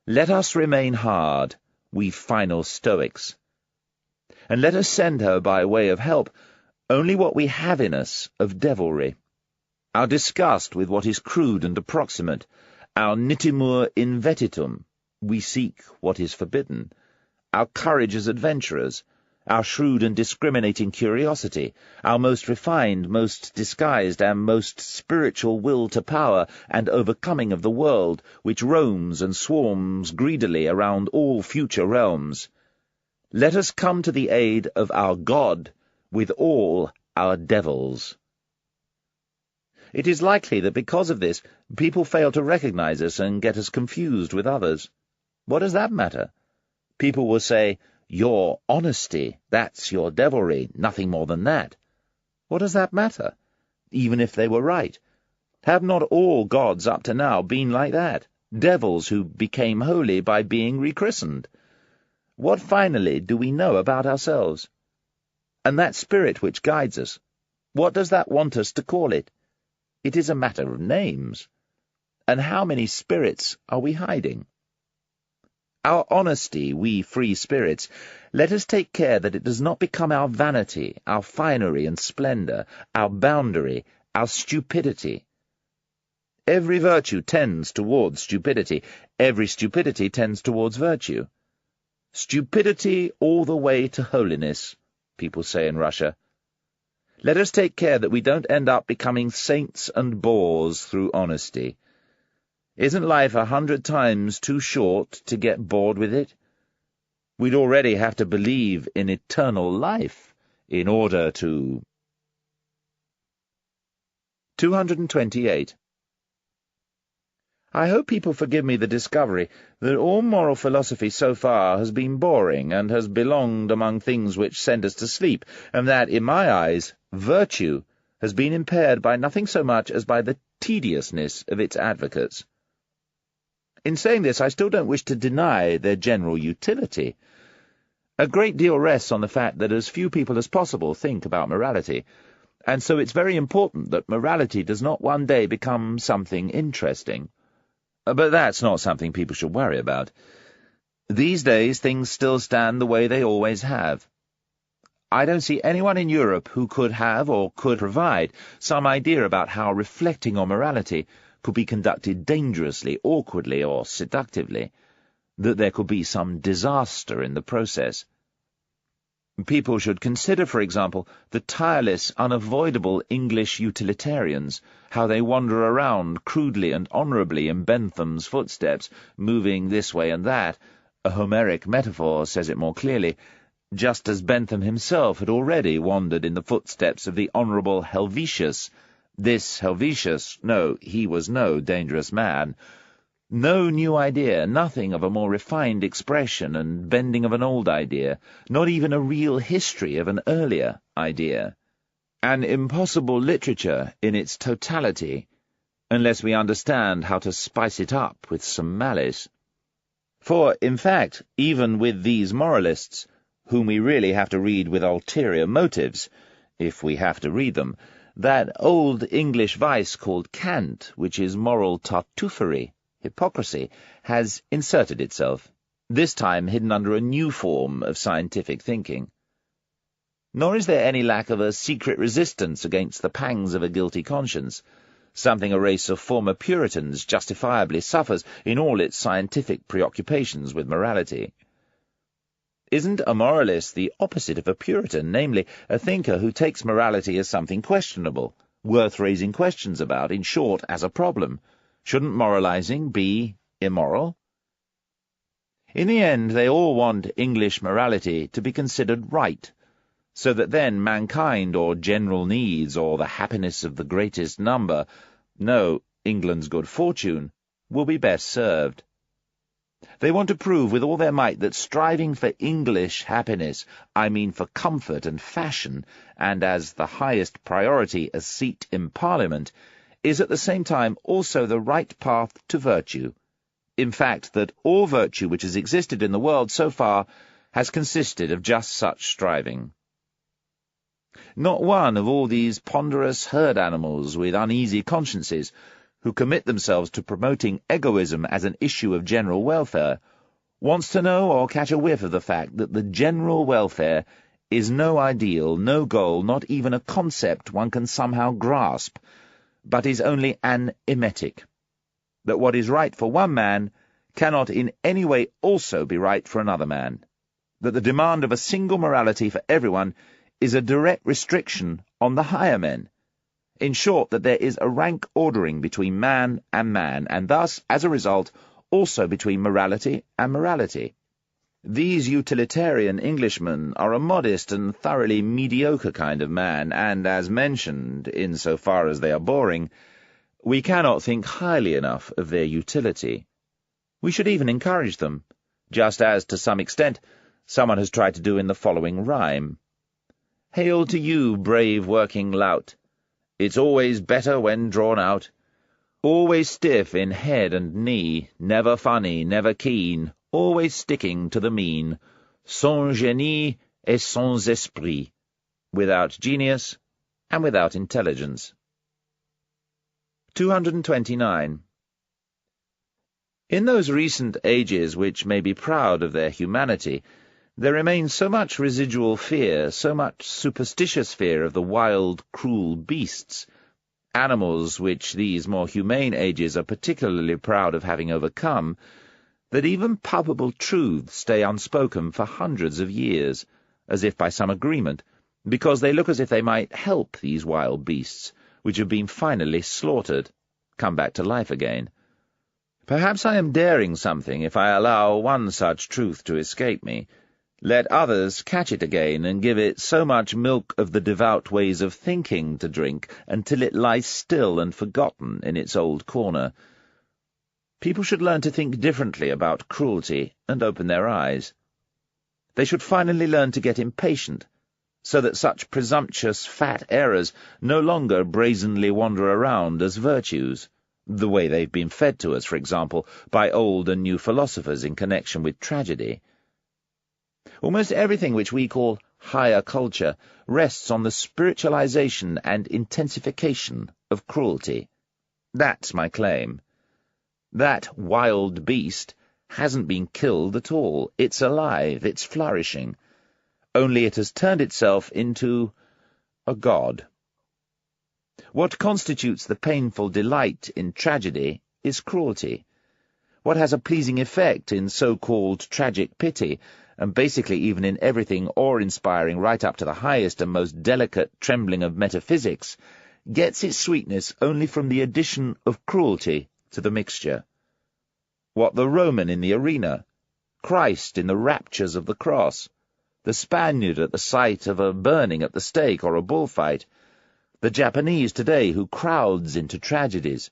let us remain hard, we final Stoics. And let us send her by way of help only what we have in us of devilry, our disgust with what is crude and approximate, our nitimur invetitum, we seek what is forbidden, our courage as adventurers, our shrewd and discriminating curiosity, our most refined, most disguised, and most spiritual will to power and overcoming of the world, which roams and swarms greedily around all future realms. Let us come to the aid of our God with all our devils. It is likely that because of this, people fail to recognize us and get us confused with others. What does that matter? People will say, "Your honesty, that's your devilry, nothing more than that." What does that matter? Even if they were right. Have not all gods up to now been like that? Devils who became holy by being rechristened? What finally do we know about ourselves? And that spirit which guides us, what does that want us to call it? It is a matter of names. And how many spirits are we hiding? Our honesty, we free spirits, let us take care that it does not become our vanity, our finery and splendor, our boundary, our stupidity. Every virtue tends towards stupidity. Every stupidity tends towards virtue. Stupidity all the way to holiness, people say in Russia. Let us take care that we don't end up becoming saints and bores through honesty. Isn't life 100 times too short to get bored with it? We'd already have to believe in eternal life in order to... 228. I hope people forgive me the discovery that all moral philosophy so far has been boring and has belonged among things which send us to sleep, and that, in my eyes, virtue has been impaired by nothing so much as by the tediousness of its advocates. In saying this, I still don't wish to deny their general utility. A great deal rests on the fact that as few people as possible think about morality, and so it's very important that morality does not one day become something interesting. But that's not something people should worry about. These days things still stand the way they always have. I don't see anyone in Europe who could have or could provide some idea about how reflecting on morality could be conducted dangerously, awkwardly, or seductively, that there could be some disaster in the process. People should consider, for example, the tireless, unavoidable English utilitarians, how they wander around crudely and honourably in Bentham's footsteps, moving this way and that. A Homeric metaphor says it more clearly, just as Bentham himself had already wandered in the footsteps of the Honourable Helvetius, This Helvetius, no, he was no dangerous man. No new idea, nothing of a more refined expression and bending of an old idea, not even a real history of an earlier idea. An impossible literature in its totality, unless we understand how to spice it up with some malice. For, in fact, even with these moralists, whom we really have to read with ulterior motives, if we have to read them, that old English vice called cant, which is moral tartuffery, hypocrisy, has inserted itself, this time hidden under a new form of scientific thinking. Nor is there any lack of a secret resistance against the pangs of a guilty conscience, something a race of former Puritans justifiably suffers in all its scientific preoccupations with morality. Isn't a moralist the opposite of a Puritan, namely, a thinker who takes morality as something questionable, worth raising questions about, in short, as a problem? Shouldn't moralizing be immoral? In the end, they all want English morality to be considered right, so that then mankind, or general needs, or the happiness of the greatest number, no, England's good fortune, will be best served. They want to prove with all their might that striving for English happiness, I mean for comfort and fashion, and as the highest priority a seat in Parliament, is at the same time also the right path to virtue. In fact, that all virtue which has existed in the world so far has consisted of just such striving. Not one of all these ponderous herd animals with uneasy consciences, who commit themselves to promoting egoism as an issue of general welfare, wants to know or catch a whiff of the fact that the general welfare is no ideal, no goal, not even a concept one can somehow grasp, but is only an emetic, that what is right for one man cannot in any way also be right for another man, that the demand of a single morality for everyone is a direct restriction on the higher men. In short, that there is a rank ordering between man, and thus, as a result, also between morality and morality. These utilitarian Englishmen are a modest and thoroughly mediocre kind of man, and, as mentioned, in so far as they are boring, we cannot think highly enough of their utility. We should even encourage them, just as, to some extent, someone has tried to do in the following rhyme. Hail to you, brave working lout! It's always better when drawn out. Always stiff in head and knee, never funny, never keen, always sticking to the mean, sans génie et sans esprit, without genius and without intelligence. 229. In those recent ages which may be proud of their humanity, there remains so much residual fear, so much superstitious fear of the wild, cruel beasts, animals which these more humane ages are particularly proud of having overcome, that even palpable truths stay unspoken for hundreds of years, as if by some agreement, because they look as if they might help these wild beasts, which have been finally slaughtered, come back to life again. Perhaps I am daring something if I allow one such truth to escape me. Let others catch it again and give it so much milk of the devout ways of thinking to drink until it lies still and forgotten in its old corner. People should learn to think differently about cruelty and open their eyes. They should finally learn to get impatient, so that such presumptuous fat errors no longer brazenly wander around as virtues, the way they've been fed to us, for example, by old and new philosophers in connection with tragedy. Almost everything which we call higher culture rests on the spiritualization and intensification of cruelty. That's my claim. That wild beast hasn't been killed at all. It's alive, it's flourishing. Only it has turned itself into a god. What constitutes the painful delight in tragedy is cruelty. What has a pleasing effect in so-called tragic pity, and basically even in everything awe-inspiring right up to the highest and most delicate trembling of metaphysics, gets its sweetness only from the addition of cruelty to the mixture. What the Roman in the arena, Christ in the raptures of the cross, the Spaniard at the sight of a burning at the stake or a bullfight, the Japanese today who crowds into tragedies,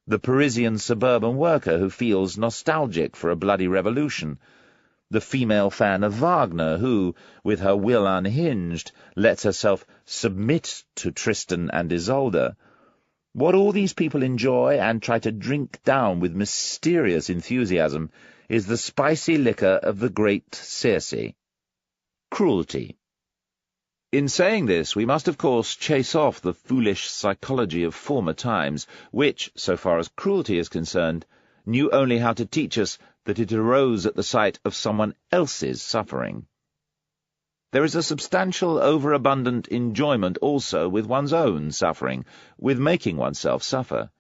the Parisian suburban worker who feels nostalgic for a bloody revolution, the female fan of Wagner who, with her will unhinged, lets herself submit to Tristan and Isolde. What all these people enjoy and try to drink down with mysterious enthusiasm is the spicy liquor of the great Circe: cruelty. In saying this, we must of course chase off the foolish psychology of former times, which, so far as cruelty is concerned, knew only how to teach us that it arose at the sight of someone else's suffering. There is a substantial, overabundant enjoyment also with one's own suffering, with making oneself suffer.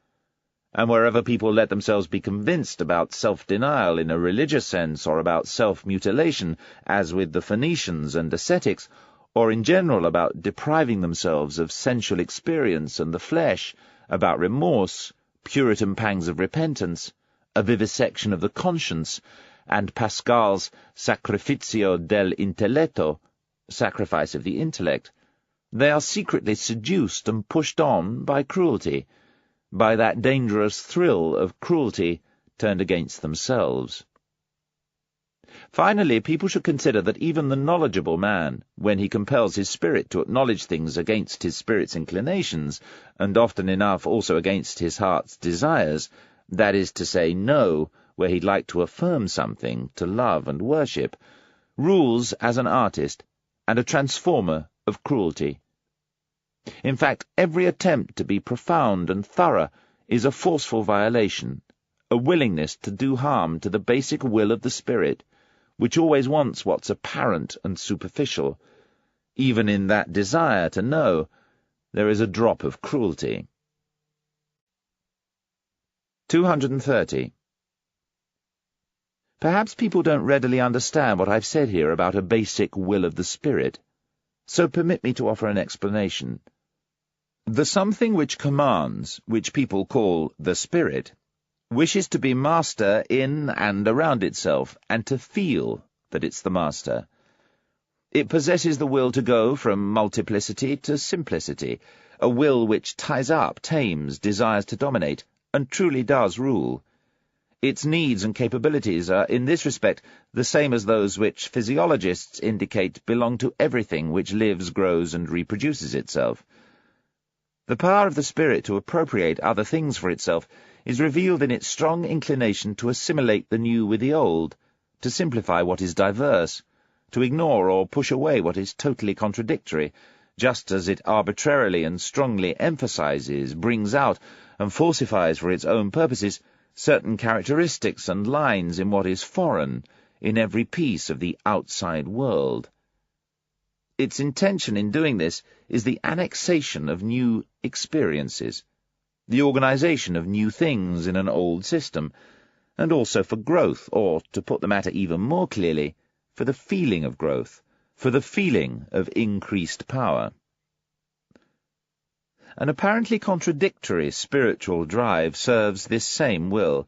And wherever people let themselves be convinced about self-denial in a religious sense, or about self-mutilation, as with the Phoenicians and ascetics, or in general about depriving themselves of sensual experience and the flesh, about remorse, Puritan pangs of repentance, a vivisection of the conscience, and Pascal's sacrificio del intelletto, sacrifice of the intellect, they are secretly seduced and pushed on by cruelty, by that dangerous thrill of cruelty turned against themselves. Finally, people should consider that even the knowledgeable man, when he compels his spirit to acknowledge things against his spirit's inclinations, and often enough also against his heart's desires, that is to say, no, where he'd like to affirm something, to love and worship, rules as an artist and a transformer of cruelty. In fact, every attempt to be profound and thorough is a forceful violation, a willingness to do harm to the basic will of the spirit, which always wants what's apparent and superficial. Even in that desire to know, there is a drop of cruelty. 230. Perhaps people don't readily understand what I've said here about a basic will of the spirit, so permit me to offer an explanation. The something which commands, which people call the spirit, wishes to be master in and around itself, and to feel that it's the master. It possesses the will to go from multiplicity to simplicity, a will which ties up, tames, desires to dominate, and truly does rule. Its needs and capabilities are, in this respect, the same as those which physiologists indicate belong to everything which lives, grows, and reproduces itself. The power of the spirit to appropriate other things for itself is revealed in its strong inclination to assimilate the new with the old, to simplify what is diverse, to ignore or push away what is totally contradictory, just as it arbitrarily and strongly emphasizes, brings out, and falsifies for its own purposes certain characteristics and lines in what is foreign, in every piece of the outside world. Its intention in doing this is the annexation of new experiences, the organization of new things in an old system, and also for growth, or, to put the matter even more clearly, for the feeling of growth, for the feeling of increased power. An apparently contradictory spiritual drive serves this same will,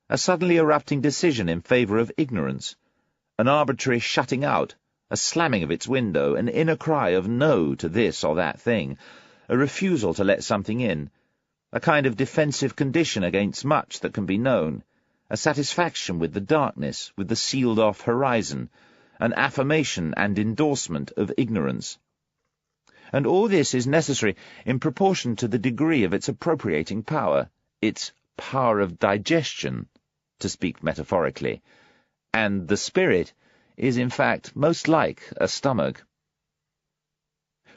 a suddenly erupting decision in favor of ignorance, an arbitrary shutting out, a slamming of its window, an inner cry of no to this or that thing, a refusal to let something in, a kind of defensive condition against much that can be known, a satisfaction with the darkness, with the sealed-off horizon, an affirmation and endorsement of ignorance. And all this is necessary in proportion to the degree of its appropriating power, its power of digestion, to speak metaphorically, and the spirit is in fact most like a stomach.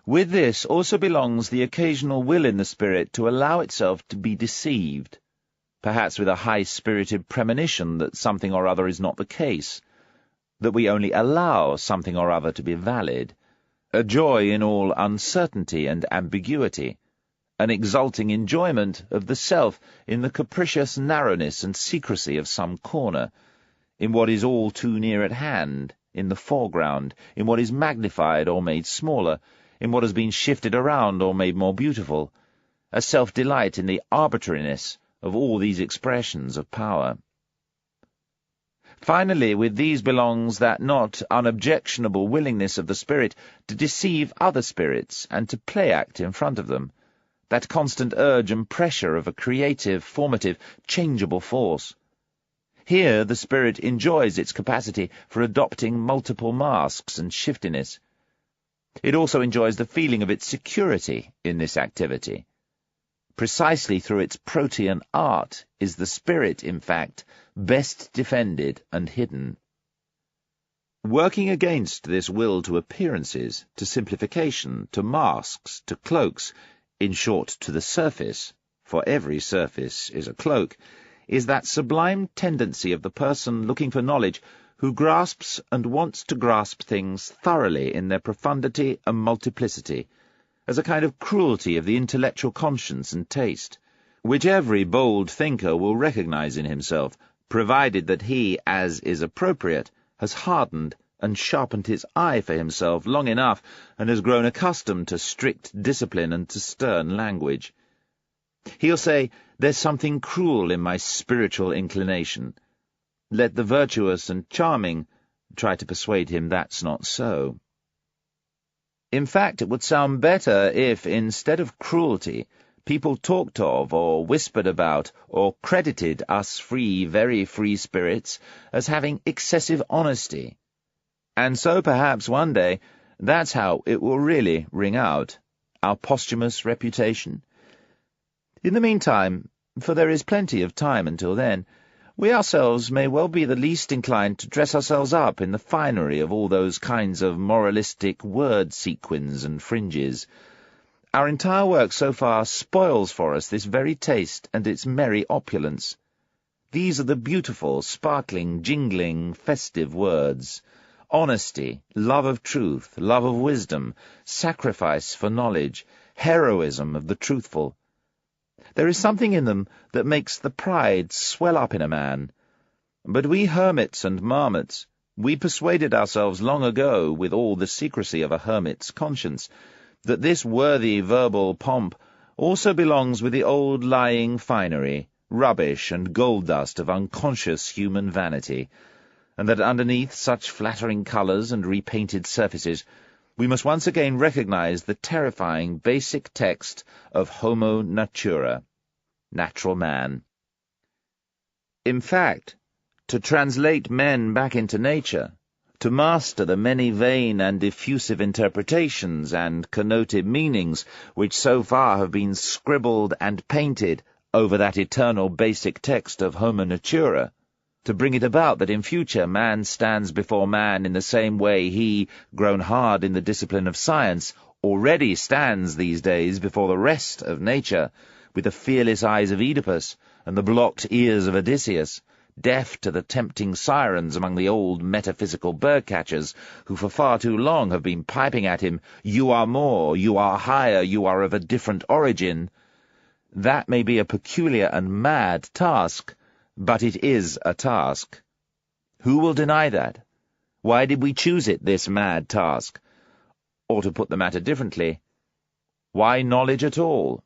With this also belongs the occasional will in the spirit to allow itself to be deceived, perhaps with a high-spirited premonition that something or other is not the case, that we only allow something or other to be valid, a joy in all uncertainty and ambiguity, an exulting enjoyment of the self in the capricious narrowness and secrecy of some corner, in what is all too near at hand, in the foreground, in what is magnified or made smaller, in what has been shifted around or made more beautiful, a self-delight in the arbitrariness of all these expressions of power. Finally, with these belongs that not unobjectionable willingness of the spirit to deceive other spirits and to play-act in front of them, that constant urge and pressure of a creative, formative, changeable force. Here the spirit enjoys its capacity for adopting multiple masks and shiftiness. It also enjoys the feeling of its security in this activity. Precisely through its protean art is the spirit, in fact, best defended and hidden. Working against this will to appearances, to simplification, to masks, to cloaks, in short, to the surface, for every surface is a cloak, is that sublime tendency of the person looking for knowledge who grasps and wants to grasp things thoroughly in their profundity and multiplicity, as a kind of cruelty of the intellectual conscience and taste, which every bold thinker will recognize in himself, provided that he, as is appropriate, has hardened and sharpened his eye for himself long enough and has grown accustomed to strict discipline and to stern language. He'll say, "There's something cruel in my spiritual inclination." Let the virtuous and charming try to persuade him that's not so. In fact, it would sound better if, instead of cruelty, people talked of, or whispered about, or credited us free, very free spirits as having excessive honesty. And so perhaps one day that's how it will really ring out, our posthumous reputation. In the meantime, for there is plenty of time until then, we ourselves may well be the least inclined to dress ourselves up in the finery of all those kinds of moralistic word sequins and fringes. Our entire work so far spoils for us this very taste and its merry opulence. These are the beautiful, sparkling, jingling, festive words: honesty, love of truth, love of wisdom, sacrifice for knowledge, heroism of the truthful. There is something in them that makes the pride swell up in a man. But we hermits and marmots, we persuaded ourselves long ago, with all the secrecy of a hermit's conscience, that this worthy verbal pomp also belongs with the old lying finery, rubbish and gold dust of unconscious human vanity, and that underneath such flattering colours and repainted surfaces we must once again recognize the terrifying basic text of Homo Natura, natural man. In fact, to translate men back into nature, to master the many vain and diffusive interpretations and connoted meanings which so far have been scribbled and painted over that eternal basic text of Homo Natura, to bring it about that in future man stands before man in the same way he, grown hard in the discipline of science, already stands these days before the rest of nature, with the fearless eyes of Oedipus and the blocked ears of Odysseus, deaf to the tempting sirens among the old metaphysical bird-catchers who for far too long have been piping at him, "You are more, you are higher, you are of a different origin." That may be a peculiar and mad task, but it is a task. Who will deny that? Why did we choose it, this mad task? Or to put the matter differently, why knowledge at all?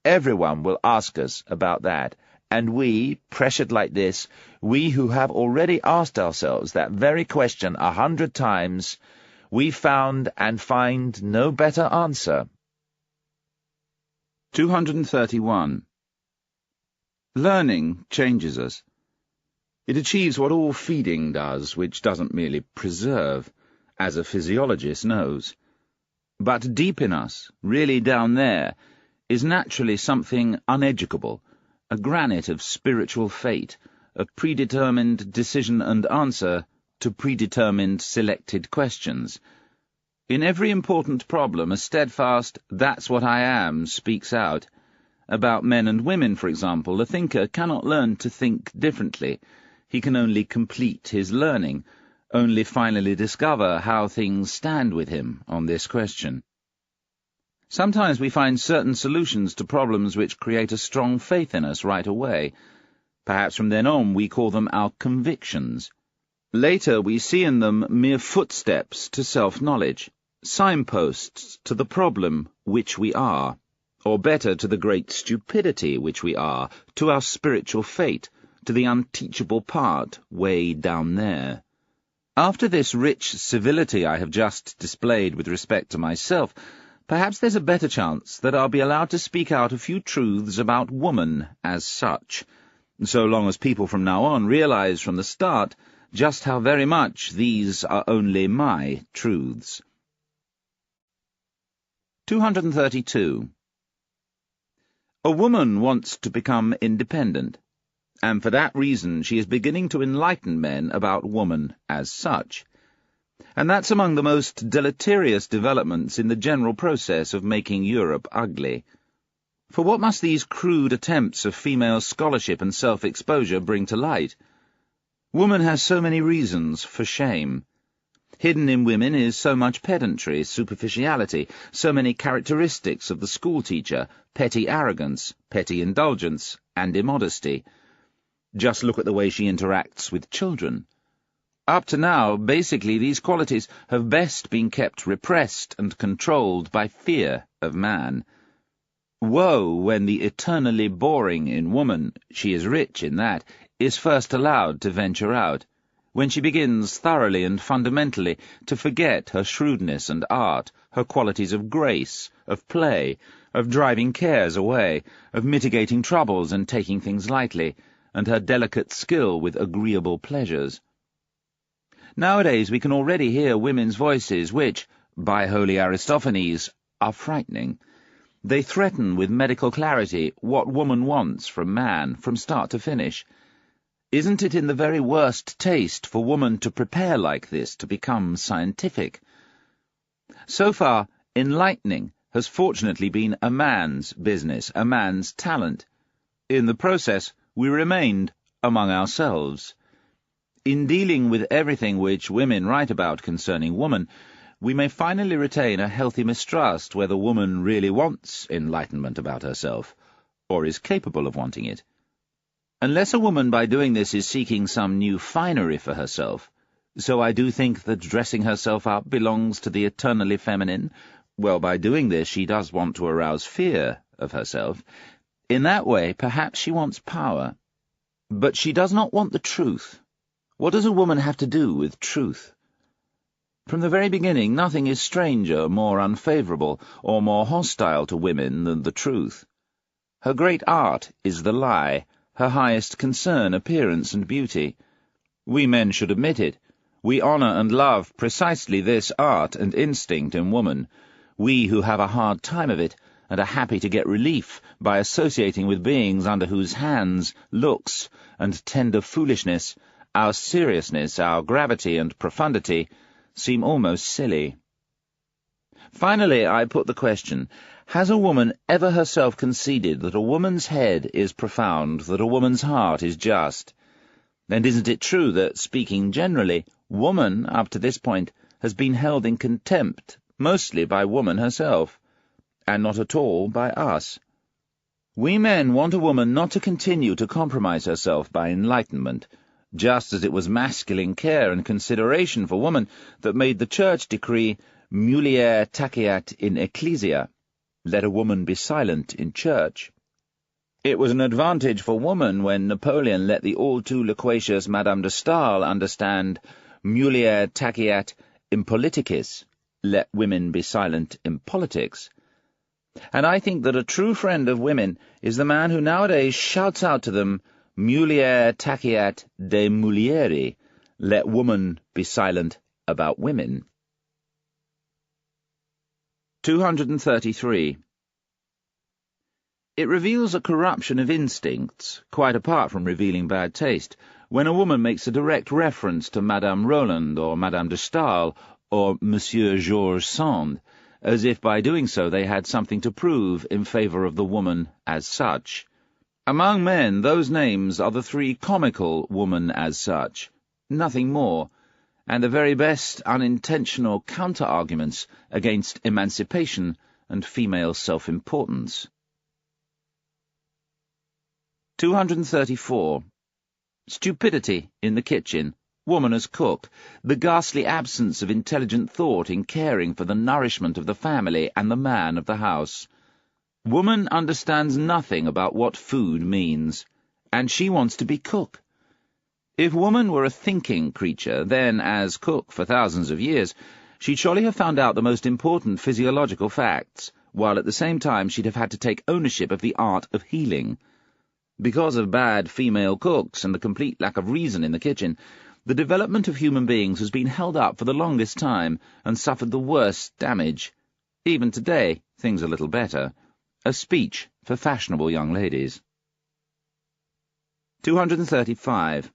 Everyone will ask us about that, and we, pressured like this, we who have already asked ourselves that very question 100 times, we found and find no better answer. 231. Learning changes us. It achieves what all feeding does, which doesn't merely preserve, as a physiologist knows. But deep in us, really down there, is naturally something uneducable, a granite of spiritual fate, a predetermined decision and answer to predetermined selected questions. In every important problem, a steadfast "that's what I am" speaks out. About men and women, for example, the thinker cannot learn to think differently. He can only complete his learning, only finally discover how things stand with him on this question. Sometimes we find certain solutions to problems which create a strong faith in us right away. Perhaps from then on we call them our convictions. Later we see in them mere footsteps to self-knowledge, signposts to the problem which we are, or better, to the great stupidity which we are, to our spiritual fate, to the unteachable part way down there. After this rich civility I have just displayed with respect to myself, perhaps there's a better chance that I'll be allowed to speak out a few truths about woman as such, so long as people from now on realize from the start just how very much these are only my truths. 232. A woman wants to become independent, and for that reason she is beginning to enlighten men about woman as such. And that's among the most deleterious developments in the general process of making Europe ugly. For what must these crude attempts of female scholarship and self-exposure bring to light? Woman has so many reasons for shame. Hidden in women is so much pedantry, superficiality, so many characteristics of the schoolteacher, petty arrogance, petty indulgence, and immodesty. Just look at the way she interacts with children. Up to now, basically, these qualities have best been kept repressed and controlled by fear of man. Woe when the eternally boring in woman, she is rich in that, is first allowed to venture out, when she begins thoroughly and fundamentally to forget her shrewdness and art, her qualities of grace, of play, of driving cares away, of mitigating troubles and taking things lightly, and her delicate skill with agreeable pleasures. Nowadays we can already hear women's voices which, by holy Aristophanes, are frightening. They threaten with medical clarity what woman wants from man, from start to finish. Isn't it in the very worst taste for woman to prepare like this to become scientific? So far, enlightening has fortunately been a man's business, a man's talent. In the process, we remained among ourselves. In dealing with everything which women write about concerning woman, we may finally retain a healthy mistrust whether woman really wants enlightenment about herself, or is capable of wanting it. Unless a woman by doing this is seeking some new finery for herself, so I do think that dressing herself up belongs to the eternally feminine, well, by doing this she does want to arouse fear of herself. In that way, perhaps she wants power. But she does not want the truth. What does a woman have to do with truth? From the very beginning, nothing is stranger, more unfavourable, or more hostile to women than the truth. Her great art is the lie, her highest concern appearance and beauty. We men should admit it. We honour and love precisely this art and instinct in woman, we who have a hard time of it, and are happy to get relief by associating with beings under whose hands, looks, and tender foolishness, our seriousness, our gravity and profundity seem almost silly. Finally, I put the question, has a woman ever herself conceded that a woman's head is profound, that a woman's heart is just? And isn't it true that, speaking generally, woman, up to this point, has been held in contempt, mostly by woman herself, and not at all by us? We men want a woman not to continue to compromise herself by enlightenment, just as it was masculine care and consideration for woman that made the Church decree mulier taceat in ecclesia, let a woman be silent in church. It was an advantage for woman when Napoleon let the all-too-loquacious Madame de Staël understand mulier taceat in politicis, let women be silent in politics. And I think that a true friend of women is the man who nowadays shouts out to them, mulier taceat de mulieri, let woman be silent about women. 233. It reveals a corruption of instincts, quite apart from revealing bad taste, when a woman makes a direct reference to Madame Roland or Madame de Staël or Monsieur Georges Sand, as if by doing so they had something to prove in favour of the woman as such. Among men, those names are the three comical woman as such, nothing more, and the very best unintentional counter-arguments against emancipation and female self-importance. 234. Stupidity in the kitchen, woman as cook, the ghastly absence of intelligent thought in caring for the nourishment of the family and the man of the house. Woman understands nothing about what food means, and she wants to be cook. If woman were a thinking creature, then, as cook for thousands of years, she'd surely have found out the most important physiological facts, while at the same time she'd have had to take ownership of the art of healing. Because of bad female cooks and the complete lack of reason in the kitchen, the development of human beings has been held up for the longest time and suffered the worst damage. Even today, things are little better. A speech for fashionable young ladies. 235.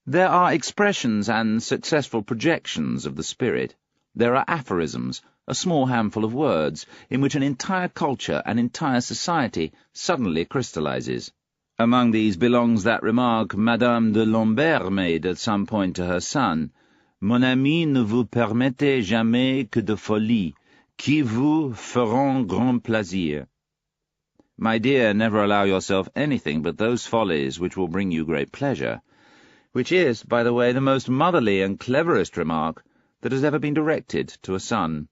There are expressions and successful projections of the spirit. There are aphorisms, a small handful of words, in which an entire culture, an entire society, suddenly crystallizes. Among these belongs that remark Madame de Lambert made at some point to her son, "Mon ami, ne vous permettez jamais que de folies, qui vous feront grand plaisir." My dear, never allow yourself anything but those follies which will bring you great pleasure, which is, by the way, the most motherly and cleverest remark that has ever been directed to a son.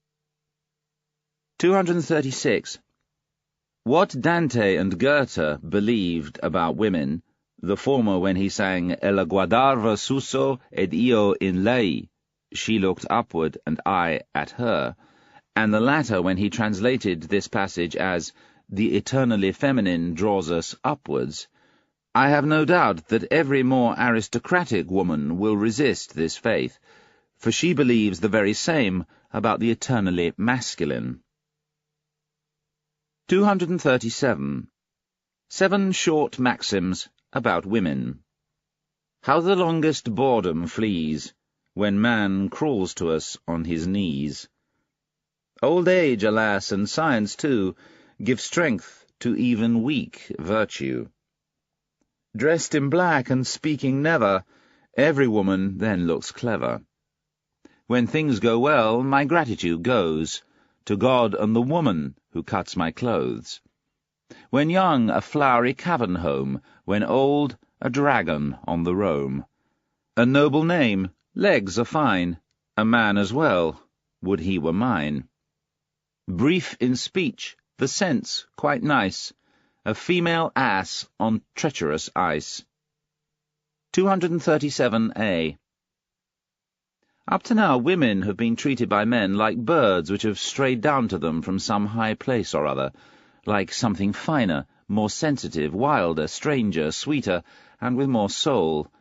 236. What Dante and Goethe believed about women, the former when he sang «Ella guardava suso ed io in lei», she looked upward and I at her, and the latter when he translated this passage as «the eternally feminine draws us upwards», I have no doubt that every more aristocratic woman will resist this faith, for she believes the very same about the eternally masculine. 237. 7 short maxims about women. How the longest boredom flees, when man crawls to us on his knees. Old age, alas, and science too, give strength to even weak virtue. Dressed in black and speaking never, every woman then looks clever. When things go well, my gratitude goes to God and the woman who cuts my clothes. When young, a flowery cavern home, when old, a dragon on the roam. A noble name, legs are fine, a man as well, would he were mine. Brief in speech, the sense quite nice, a female ass on treacherous ice. 237a. Up to now, women have been treated by men like birds which have strayed down to them from some high place or other, like something finer, more sensitive, wilder, stranger, sweeter, and with more soul,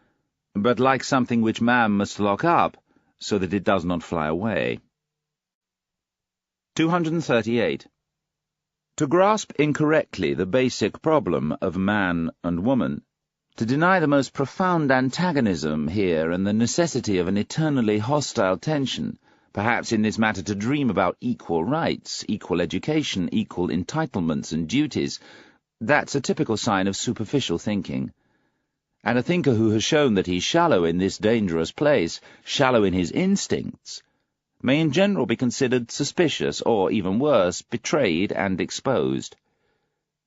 but like something which man must lock up, so that it does not fly away. 238. To grasp incorrectly the basic problem of man and woman, to deny the most profound antagonism here and the necessity of an eternally hostile tension, perhaps in this matter to dream about equal rights, equal education, equal entitlements and duties, that's a typical sign of superficial thinking. And a thinker who has shown that he's shallow in this dangerous place, shallow in his instincts, may in general be considered suspicious, or, even worse, betrayed and exposed.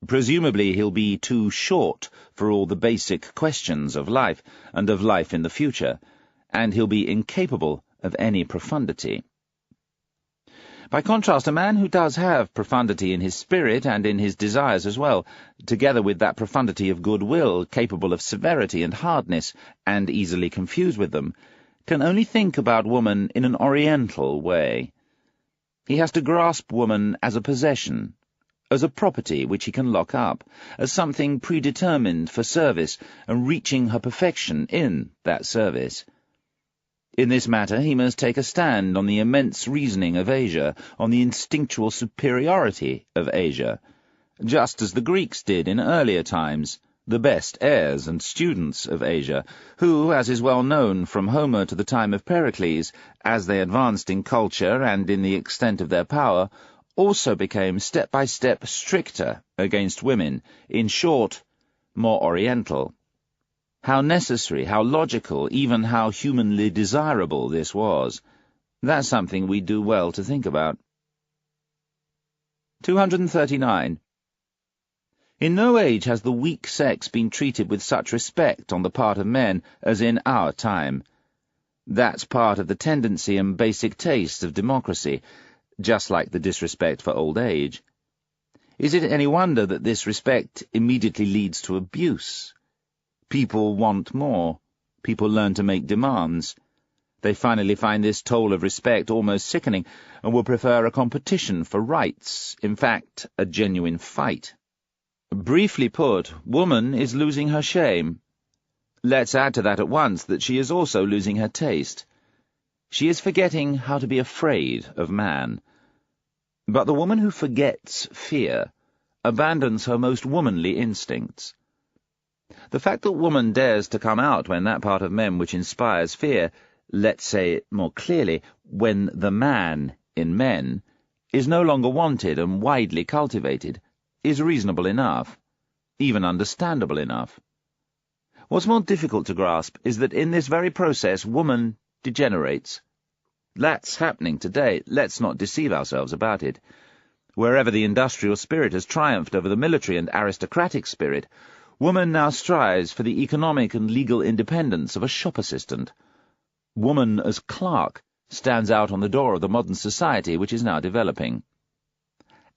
Presumably he'll be too short for all the basic questions of life, and of life in the future, and he'll be incapable of any profundity. By contrast, a man who does have profundity in his spirit and in his desires as well, together with that profundity of goodwill capable of severity and hardness, and easily confused with them, can only think about woman in an oriental way. He has to grasp woman as a possession, as a property which he can lock up, as something predetermined for service and reaching her perfection in that service. In this matter he must take a stand on the immense reasoning of Asia, on the instinctual superiority of Asia, just as the Greeks did in earlier times, the best heirs and students of Asia, who, as is well known from Homer to the time of Pericles, as they advanced in culture and in the extent of their power, also became step by step stricter against women, in short, more oriental. How necessary, how logical, even how humanly desirable this was, that's something we do well to think about. 239. In no age has the weak sex been treated with such respect on the part of men as in our time. That's part of the tendency and basic taste of democracy, just like the disrespect for old age. Is it any wonder that this respect immediately leads to abuse? People want more. People learn to make demands. They finally find this toll of respect almost sickening and will prefer a competition for rights, in fact, a genuine fight. Briefly put, woman is losing her shame. Let's add to that at once that she is also losing her taste. She is forgetting how to be afraid of man. But the woman who forgets fear abandons her most womanly instincts. The fact that woman dares to come out when that part of men which inspires fear, let's say it more clearly, when the man in men is no longer wanted and widely cultivated, is reasonable enough, even understandable enough. What's more difficult to grasp is that in this very process woman degenerates. That's happening today. Let's not deceive ourselves about it. Wherever the industrial spirit has triumphed over the military and aristocratic spirit, woman now strives for the economic and legal independence of a shop assistant. Woman as clerk stands out on the door of the modern society which is now developing.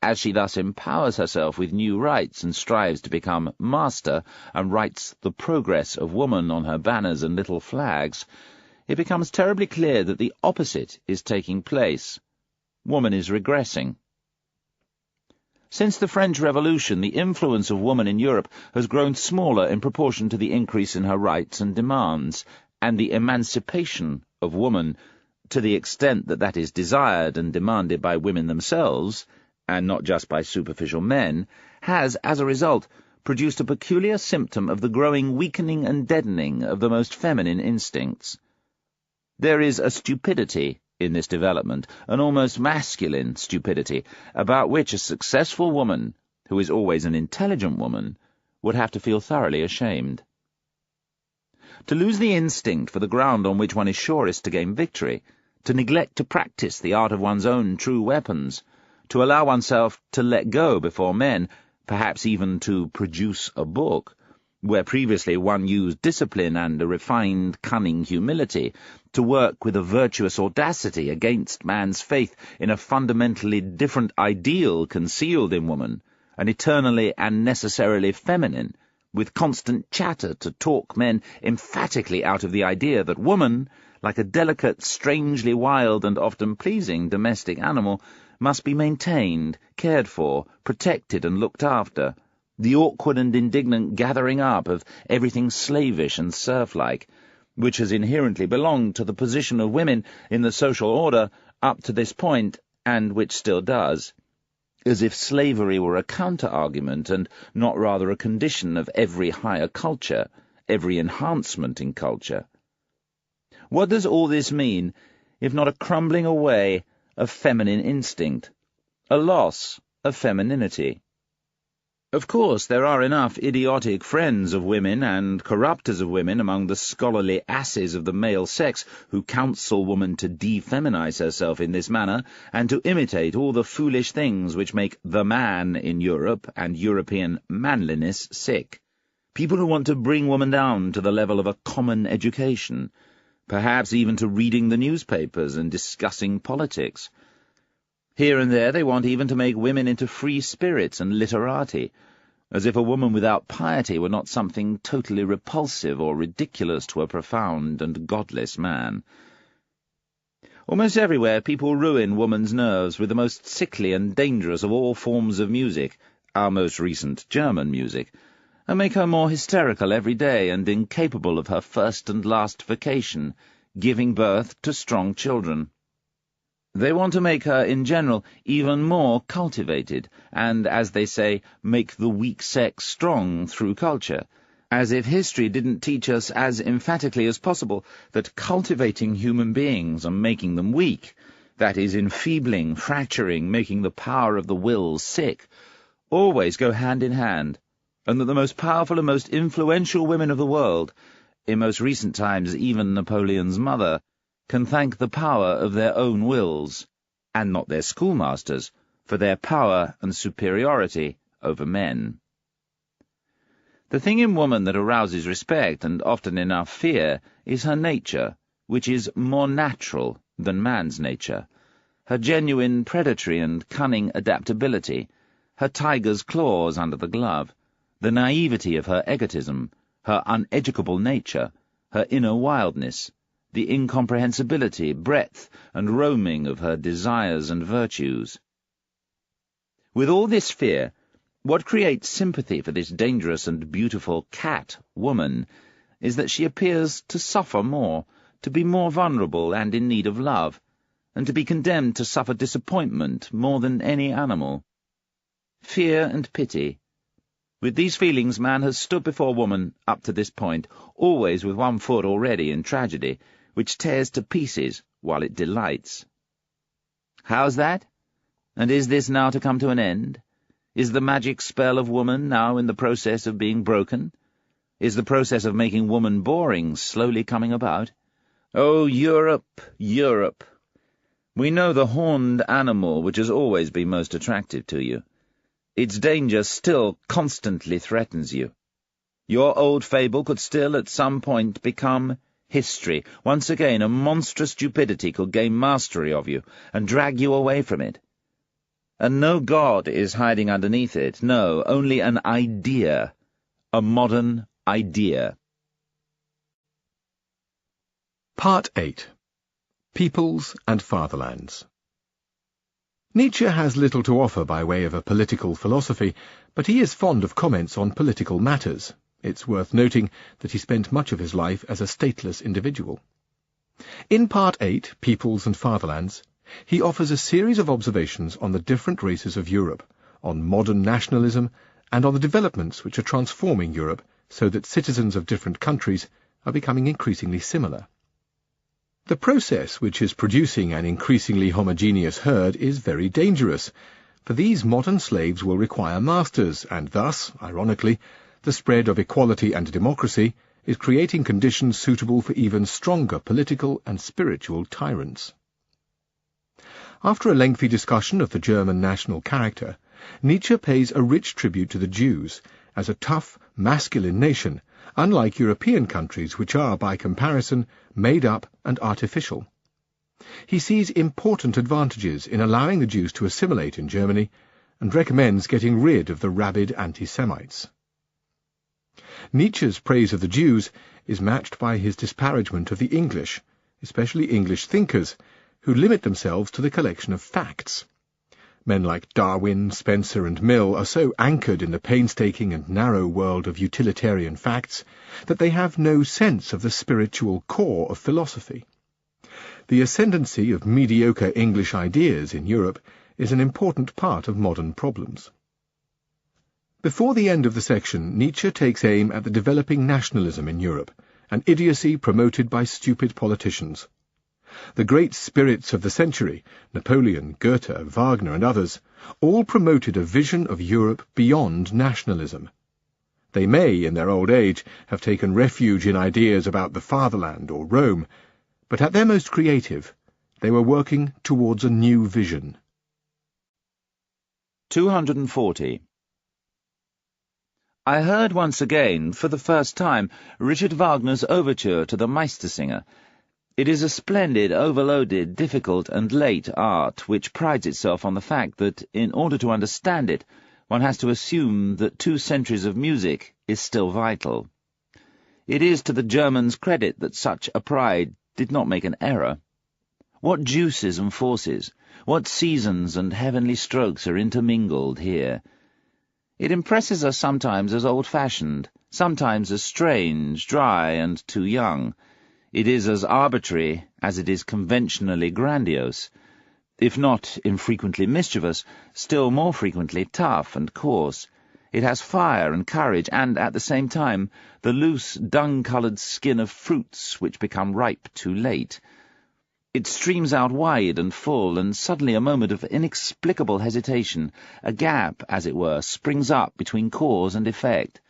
As she thus empowers herself with new rights and strives to become master and writes the progress of woman on her banners and little flags, it becomes terribly clear that the opposite is taking place. Woman is regressing. Since the French Revolution, the influence of woman in Europe has grown smaller in proportion to the increase in her rights and demands, and the emancipation of woman, to the extent that that is desired and demanded by women themselves, and not just by superficial men, has, as a result, produced a peculiar symptom of the growing weakening and deadening of the most feminine instincts. There is a stupidity in this development, an almost masculine stupidity, about which a successful woman, who is always an intelligent woman, would have to feel thoroughly ashamed. To lose the instinct for the ground on which one is surest to gain victory, to neglect to practice the art of one's own true weapons, to allow oneself to let go before men, perhaps even to produce a book, where previously one used discipline and a refined, cunning humility, to work with a virtuous audacity against man's faith in a fundamentally different ideal concealed in woman, an eternally and necessarily feminine, with constant chatter to talk men emphatically out of the idea that woman, like a delicate, strangely wild and often pleasing domestic animal, must be maintained, cared for, protected and looked after, the awkward and indignant gathering up of everything slavish and serf-like, which has inherently belonged to the position of women in the social order up to this point, and which still does, as if slavery were a counter-argument and not rather a condition of every higher culture, every enhancement in culture. What does all this mean, if not a crumbling away of feminine instinct, a loss of femininity? Of course, there are enough idiotic friends of women and corrupters of women among the scholarly asses of the male sex who counsel woman to defeminize herself in this manner and to imitate all the foolish things which make the man in Europe and European manliness sick. People who want to bring woman down to the level of a common education, perhaps even to reading the newspapers and discussing politics. Here and there they want even to make women into free spirits and literati, as if a woman without piety were not something totally repulsive or ridiculous to a profound and godless man. Almost everywhere people ruin woman's nerves with the most sickly and dangerous of all forms of music, our most recent German music, and make her more hysterical every day and incapable of her first and last vocation, giving birth to strong children. They want to make her, in general, even more cultivated, and, as they say, make the weak sex strong through culture, as if history didn't teach us as emphatically as possible that cultivating human beings and making them weak, that is, enfeebling, fracturing, making the power of the will sick, always go hand in hand, and that the most powerful and most influential women of the world, in most recent times even Napoleon's mother, can thank the power of their own wills, and not their schoolmasters, for their power and superiority over men. The thing in woman that arouses respect, and often enough fear, is her nature, which is more natural than man's nature, her genuine predatory and cunning adaptability, her tiger's claws under the glove, the naivety of her egotism, her uneducable nature, her inner wildness, the incomprehensibility, breadth, and roaming of her desires and virtues. With all this fear, what creates sympathy for this dangerous and beautiful cat woman is that she appears to suffer more, to be more vulnerable and in need of love, and to be condemned to suffer disappointment more than any animal. Fear and pity. With these feelings man has stood before woman up to this point, always with one foot already in tragedy, which tears to pieces while it delights. How's that? And is this now to come to an end? Is the magic spell of woman now in the process of being broken? Is the process of making woman boring slowly coming about? Oh, Europe, Europe! We know the horned animal which has always been most attractive to you. Its danger still constantly threatens you. Your old fable could still at some point become history. Once again a monstrous stupidity could gain mastery of you and drag you away from it. And no God is hiding underneath it, no, only an idea, a modern idea. Part 8. Peoples and Fatherlands. Nietzsche has little to offer by way of a political philosophy, but he is fond of comments on political matters. It's worth noting that he spent much of his life as a stateless individual. In Part 8, Peoples and Fatherlands, he offers a series of observations on the different races of Europe, on modern nationalism, and on the developments which are transforming Europe so that citizens of different countries are becoming increasingly similar. The process which is producing an increasingly homogeneous herd is very dangerous, for these modern slaves will require masters, and thus, ironically, the spread of equality and democracy is creating conditions suitable for even stronger political and spiritual tyrants. After a lengthy discussion of the German national character, Nietzsche pays a rich tribute to the Jews as a tough, masculine nation, unlike European countries which are, by comparison, made up and artificial. He sees important advantages in allowing the Jews to assimilate in Germany, and recommends getting rid of the rabid anti-Semites. Nietzsche's praise of the Jews is matched by his disparagement of the English, especially English thinkers, who limit themselves to the collection of facts. Men like Darwin, Spencer, and Mill are so anchored in the painstaking and narrow world of utilitarian facts that they have no sense of the spiritual core of philosophy. The ascendancy of mediocre English ideas in Europe is an important part of modern problems. Before the end of the section, Nietzsche takes aim at the developing nationalism in Europe, an idiocy promoted by stupid politicians. The great spirits of the century, Napoleon, Goethe, Wagner, and others, all promoted a vision of Europe beyond nationalism. They may, in their old age, have taken refuge in ideas about the fatherland or Rome, but at their most creative, they were working towards a new vision. 240. I heard once again, for the first time, Richard Wagner's overture to the Meistersinger. It is a splendid, overloaded, difficult, and late art which prides itself on the fact that, in order to understand it, one has to assume that 2 centuries of music is still vital. It is to the Germans' credit that such a pride did not make an error. What juices and forces, what seasons and heavenly strokes are intermingled here! It impresses us sometimes as old-fashioned, sometimes as strange, dry, and too young. It is as arbitrary as it is conventionally grandiose. If not infrequently mischievous, still more frequently tough and coarse. It has fire and courage, and, at the same time, the loose, dung-coloured skin of fruits which become ripe too late. It streams out wide and full, and suddenly a moment of inexplicable hesitation, a gap, as it were, springs up between cause and effect.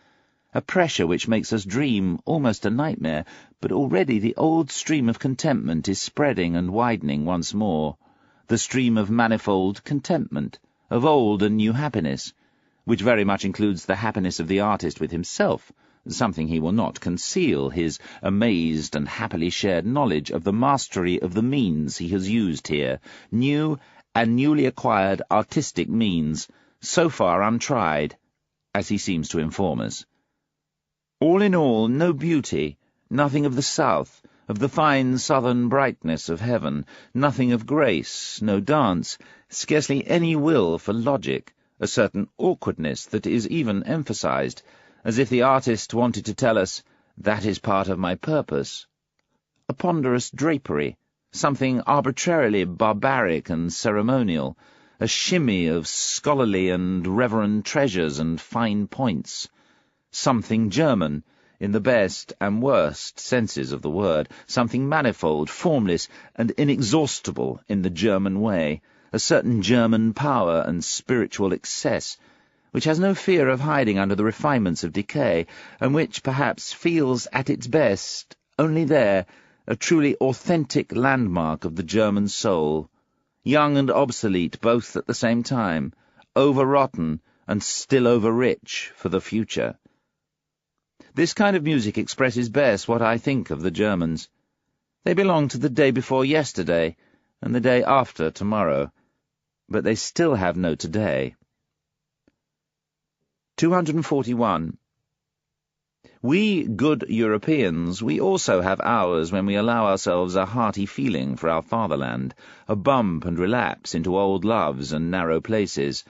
A pressure which makes us dream, almost a nightmare, but already the old stream of contentment is spreading and widening once more. The stream of manifold contentment, of old and new happiness, which very much includes the happiness of the artist with himself, something he will not conceal, his amazed and happily shared knowledge of the mastery of the means he has used here, new and newly acquired artistic means, so far untried, as he seems to inform us. All in all, no beauty, nothing of the South, of the fine southern brightness of heaven, nothing of grace, no dance, scarcely any will for logic, a certain awkwardness that is even emphasized, as if the artist wanted to tell us, that is part of my purpose. A ponderous drapery, something arbitrarily barbaric and ceremonial, a shimmy of scholarly and reverend treasures and fine points, something German, in the best and worst senses of the word, something manifold, formless, and inexhaustible in the German way, a certain German power and spiritual excess, which has no fear of hiding under the refinements of decay, and which, perhaps, feels at its best, only there, a truly authentic landmark of the German soul, young and obsolete both at the same time, overrotten and still over-rich for the future. This kind of music expresses best what I think of the Germans. They belong to the day before yesterday and the day after tomorrow, but they still have no today. 241. We good Europeans, we also have hours when we allow ourselves a hearty feeling for our fatherland, a bump and relapse into old loves and narrow places.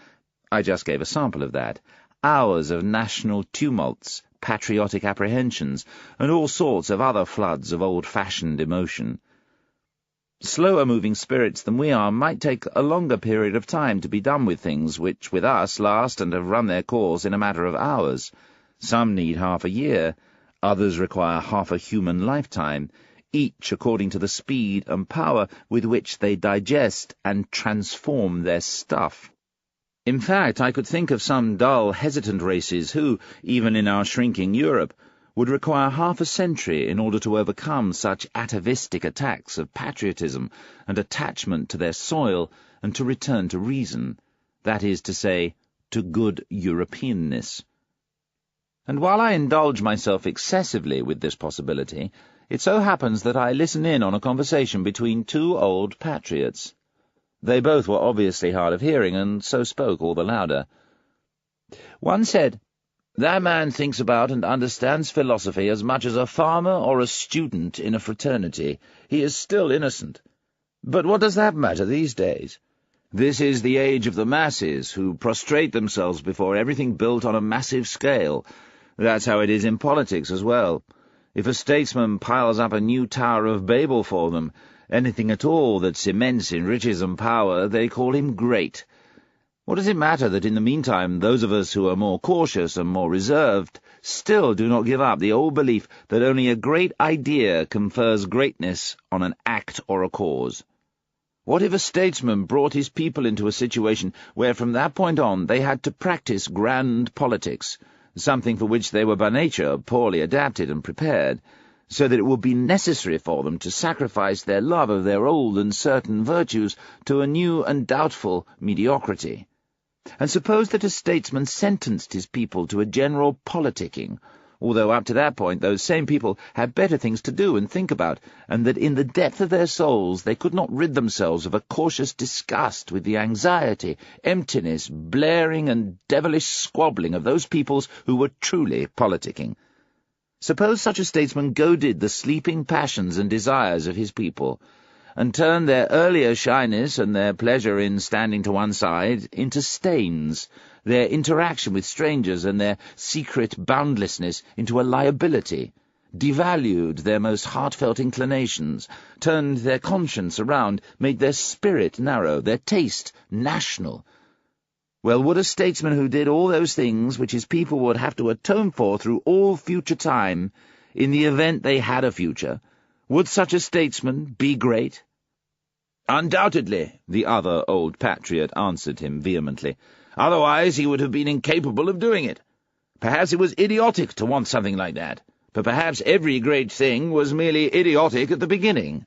I just gave a sample of that. Hours of national tumults, patriotic apprehensions, and all sorts of other floods of old-fashioned emotion. Slower-moving spirits than we are might take a longer period of time to be done with things which with us last and have run their course in a matter of hours. Some need half a year, others require half a human lifetime, each according to the speed and power with which they digest and transform their stuff. In fact, I could think of some dull, hesitant races who, even in our shrinking Europe, would require half a century in order to overcome such atavistic attacks of patriotism and attachment to their soil and to return to reason, that is to say, to good Europeanness. And while I indulge myself excessively with this possibility, it so happens that I listen in on a conversation between two old patriots. They both were obviously hard of hearing, and so spoke all the louder. One said, "That man thinks about and understands philosophy as much as a farmer or a student in a fraternity. He is still innocent. But what does that matter these days? This is the age of the masses, who prostrate themselves before everything built on a massive scale. That's how it is in politics as well. If a statesman piles up a new Tower of Babel for them, anything at all that's immense in riches and power, they call him great. What does it matter that in the meantime those of us who are more cautious and more reserved still do not give up the old belief that only a great idea confers greatness on an act or a cause? What if a statesman brought his people into a situation where from that point on they had to practice grand politics, something for which they were by nature poorly adapted and prepared, so that it would be necessary for them to sacrifice their love of their old and certain virtues to a new and doubtful mediocrity? And suppose that a statesman sentenced his people to a general politicking, although up to that point those same people had better things to do and think about, and that in the depth of their souls they could not rid themselves of a cautious disgust with the anxiety, emptiness, blaring and devilish squabbling of those peoples who were truly politicking. Suppose such a statesman goaded the sleeping passions and desires of his people, and turned their earlier shyness and their pleasure in standing to one side into stains, their interaction with strangers and their secret boundlessness into a liability, devalued their most heartfelt inclinations, turned their conscience around, made their spirit narrow, their taste national. Well, would a statesman who did all those things which his people would have to atone for through all future time, in the event they had a future, would such a statesman be great? "Undoubtedly," the other old patriot answered him vehemently. "Otherwise he would have been incapable of doing it. Perhaps it was idiotic to want something like that, but perhaps every great thing was merely idiotic at the beginning."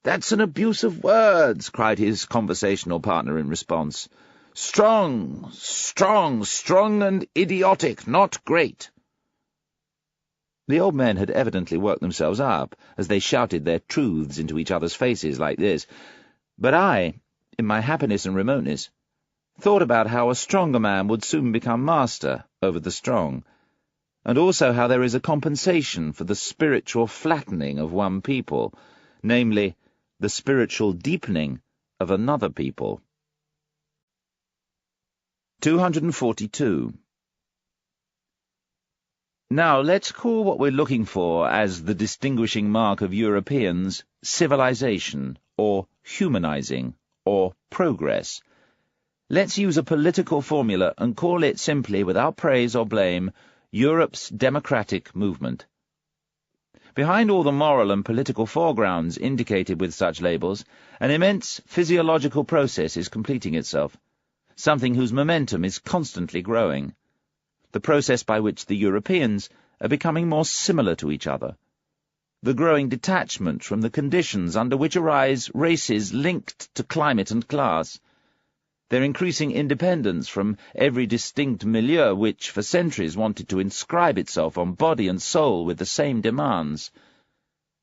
"That's an abuse of words," cried his conversational partner in response. "Strong, strong, strong and idiotic, not great." The old men had evidently worked themselves up, as they shouted their truths into each other's faces like this. But I, in my happiness and remoteness, thought about how a stronger man would soon become master over the strong. and also how there is a compensation for the spiritual flattening of one people, namely, the spiritual deepening of another people. 242. Now let's call what we're looking for as the distinguishing mark of Europeans civilization, or humanizing, or progress. Let's use a political formula and call it simply, without praise or blame, Europe's democratic movement. Behind all the moral and political foregrounds indicated with such labels, an immense physiological process is completing itself, something whose momentum is constantly growing. The process by which the Europeans are becoming more similar to each other. The growing detachment from the conditions under which arise races linked to climate and class. Their increasing independence from every distinct milieu which for centuries wanted to inscribe itself on body and soul with the same demands.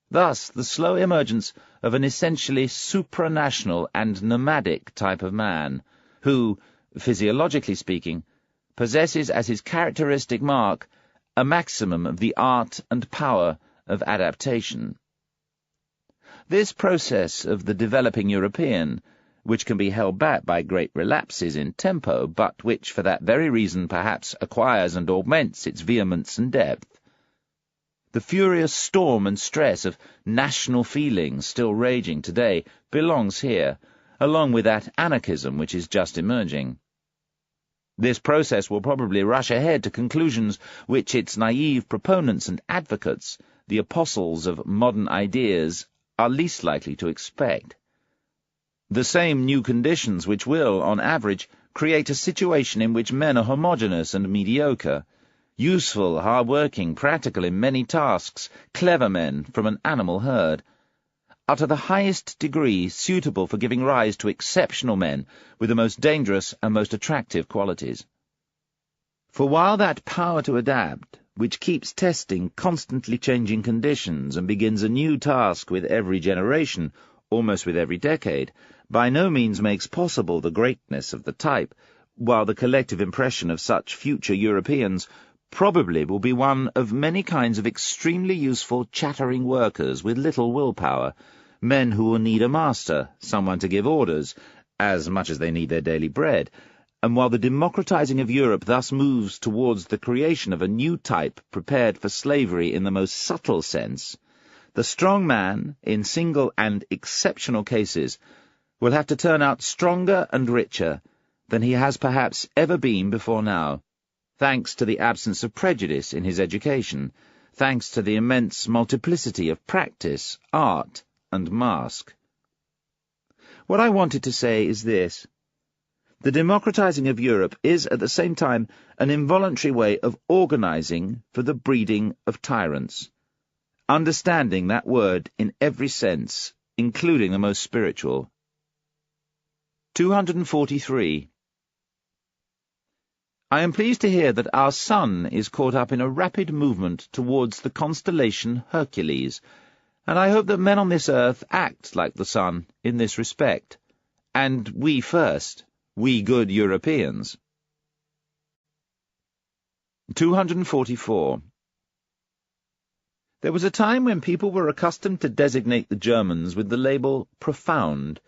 Thus, the slow emergence of an essentially supranational and nomadic type of man, who, physiologically speaking, possesses as his characteristic mark a maximum of the art and power of adaptation. This process of the developing European, which can be held back by great relapses in tempo, but which for that very reason perhaps acquires and augments its vehemence and depth. The furious storm and stress of national feeling still raging today belongs here, along with that anarchism which is just emerging. This process will probably rush ahead to conclusions which its naive proponents and advocates, the apostles of modern ideas, are least likely to expect. The same new conditions which will, on average, create a situation in which men are homogeneous and mediocre, useful, hard-working, practical in many tasks, clever men from an animal herd, are to the highest degree suitable for giving rise to exceptional men with the most dangerous and most attractive qualities. For while that power to adapt, which keeps testing constantly changing conditions and begins a new task with every generation, almost with every decade, by no means makes possible the greatness of the type, while the collective impression of such future Europeans probably will be one of many kinds of extremely useful chattering workers with little willpower, men who will need a master, someone to give orders, as much as they need their daily bread, and while the democratizing of Europe thus moves towards the creation of a new type prepared for slavery in the most subtle sense, the strong man, in single and exceptional cases, will have to turn out stronger and richer than he has perhaps ever been before now, thanks to the absence of prejudice in his education, thanks to the immense multiplicity of practice, art, and mask. What I wanted to say is this. The democratizing of Europe is at the same time an involuntary way of organizing for the breeding of tyrants, understanding that word in every sense, including the most spiritual. 243. I am pleased to hear that our sun is caught up in a rapid movement towards the constellation Hercules, and I hope that men on this earth act like the sun in this respect, and we first, we good Europeans. 244. There was a time when people were accustomed to designate the Germans with the label profound.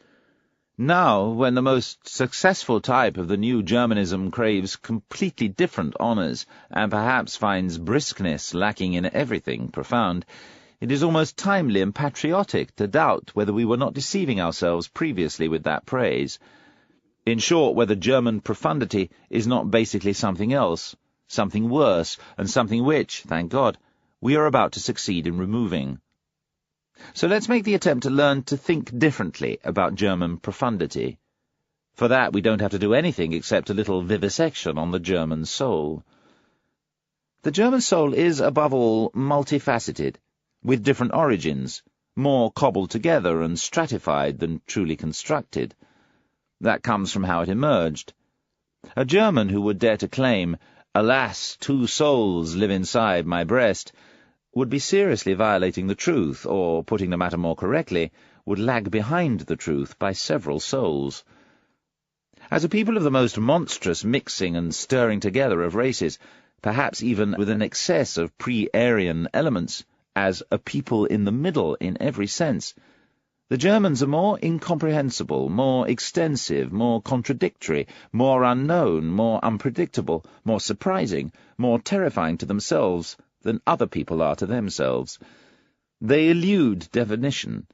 Now, when the most successful type of the new Germanism craves completely different honours, and perhaps finds briskness lacking in everything profound, it is almost timely and patriotic to doubt whether we were not deceiving ourselves previously with that praise. In short, whether German profundity is not basically something else, something worse, and something which, thank God, we are about to succeed in removing. So let's make the attempt to learn to think differently about German profundity. For that we don't have to do anything except a little vivisection on the German soul. The German soul is, above all, multifaceted, with different origins, more cobbled together and stratified than truly constructed. That comes from how it emerged. A German who would dare to claim, "Alas, 2 souls live inside my breast," would be seriously violating the truth, or, putting the matter more correctly, would lag behind the truth by several souls. As a people of the most monstrous mixing and stirring together of races, perhaps even with an excess of pre-Aryan elements, as a people in the middle in every sense. The Germans are more incomprehensible, more extensive, more contradictory, more unknown, more unpredictable, more surprising, more terrifying to themselves than other people are to themselves. They elude definition,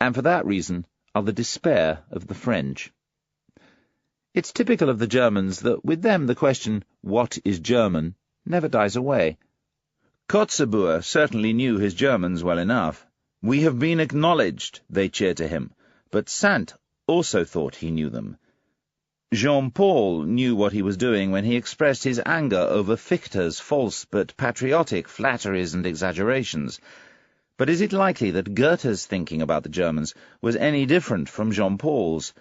and for that reason are the despair of the French. It's typical of the Germans that with them the question, "What is German?" never dies away. Kotzebue certainly knew his Germans well enough. "We have been acknowledged," they cheer to him, but Sant also thought he knew them. Jean-Paul knew what he was doing when he expressed his anger over Fichte's false but patriotic flatteries and exaggerations. But is it likely that Goethe's thinking about the Germans was any different from Jean-Paul's,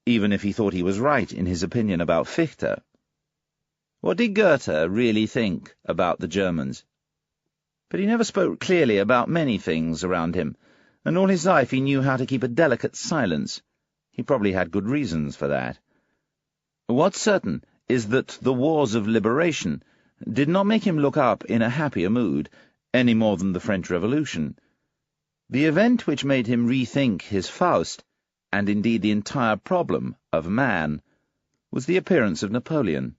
even if he thought he was right in his opinion about Fichte? What did Goethe really think about the Germans? But he never spoke clearly about many things around him, and all his life he knew how to keep a delicate silence. He probably had good reasons for that. What's certain is that the wars of liberation did not make him look up in a happier mood, any more than the French Revolution. The event which made him rethink his Faust, and indeed the entire problem of man, was the appearance of Napoleon.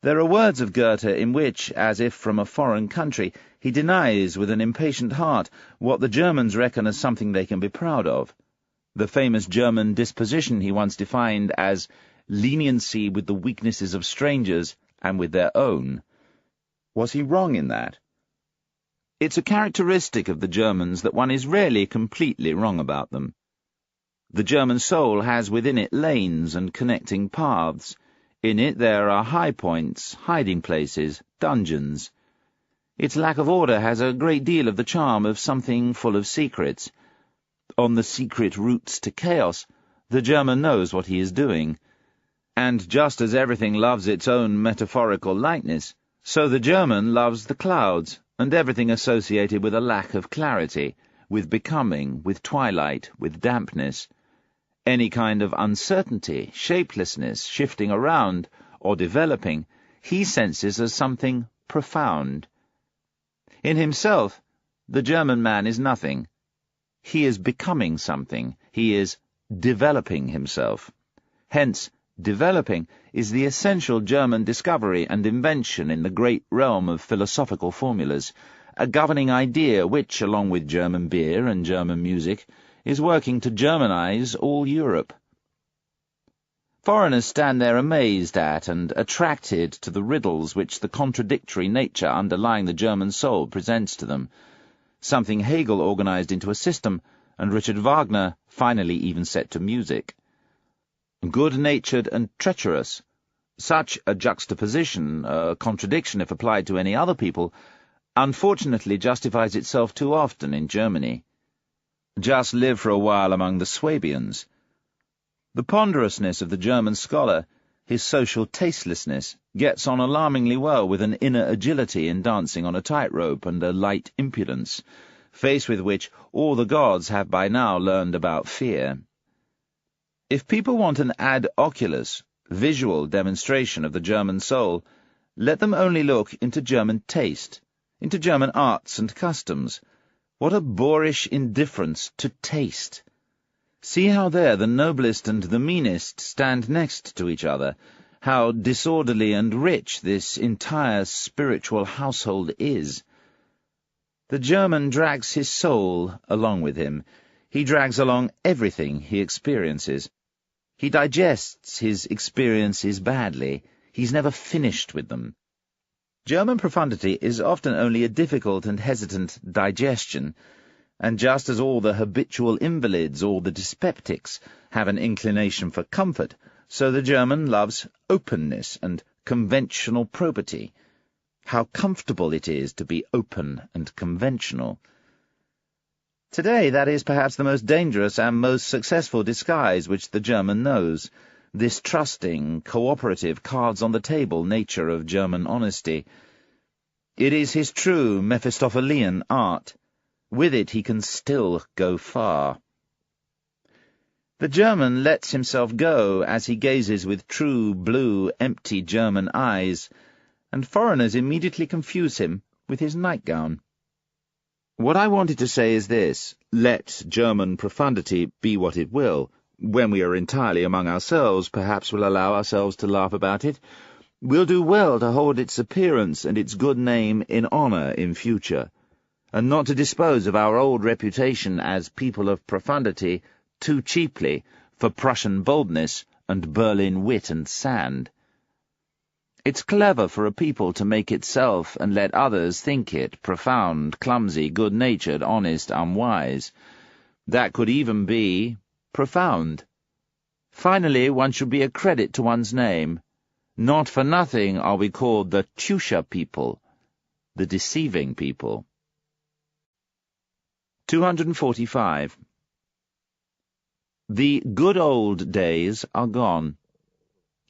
There are words of Goethe in which, as if from a foreign country, he denies with an impatient heart what the Germans reckon as something they can be proud of. The famous German disposition he once defined as leniency with the weaknesses of strangers and with their own. Was he wrong in that? It's a characteristic of the Germans that one is rarely completely wrong about them. The German soul has within it lanes and connecting paths. In it there are high points, hiding places, dungeons. Its lack of order has a great deal of the charm of something full of secrets. On the secret routes to chaos, the German knows what he is doing. And just as everything loves its own metaphorical likeness, so the German loves the clouds, and everything associated with a lack of clarity, with becoming, with twilight, with dampness. Any kind of uncertainty, shapelessness, shifting around, or developing, he senses as something profound. In himself, the German man is nothing. He is becoming something. He is developing himself. Hence, developing is the essential German discovery and invention in the great realm of philosophical formulas, a governing idea which, along with German beer and German music, is working to Germanize all Europe. Foreigners stand there amazed at and attracted to the riddles which the contradictory nature underlying the German soul presents to them, something Hegel organized into a system, and Richard Wagner finally even set to music. Good-natured and treacherous, such a juxtaposition, a contradiction if applied to any other people, unfortunately justifies itself too often in Germany. Just live for a while among the Swabians. The ponderousness of the German scholar, his social tastelessness, gets on alarmingly well with an inner agility in dancing on a tightrope and a light impudence, faced with which all the gods have by now learned about fear. If people want an ad oculus, visual demonstration of the German soul, let them only look into German taste, into German arts and customs. What a boorish indifference to taste! See how there the noblest and the meanest stand next to each other, how disorderly and rich this entire spiritual household is. The German drags his soul along with him. He drags along everything he experiences. He digests his experiences badly. He's never finished with them. German profundity is often only a difficult and hesitant digestion, and just as all the habitual invalids or the dyspeptics have an inclination for comfort, so the German loves openness and conventional probity. How comfortable it is to be open and conventional. Today that is perhaps the most dangerous and most successful disguise which the German knows, this trusting, cooperative, cards-on-the-table nature of German honesty. It is his true Mephistophelian art. With it he can still go far. The German lets himself go as he gazes with true, blue, empty German eyes, and foreigners immediately confuse him with his nightgown. What I wanted to say is this: let German profundity be what it will. When we are entirely among ourselves, perhaps we'll allow ourselves to laugh about it. We'll do well to hold its appearance and its good name in honour in future, and not to dispose of our old reputation as people of profundity too cheaply for Prussian boldness and Berlin wit and sand. It's clever for a people to make itself and let others think it profound, clumsy, good-natured, honest, unwise. That could even be profound. Finally, one should be a credit to one's name. Not for nothing are we called the Tusha people, the deceiving people. 245. The good old days are gone.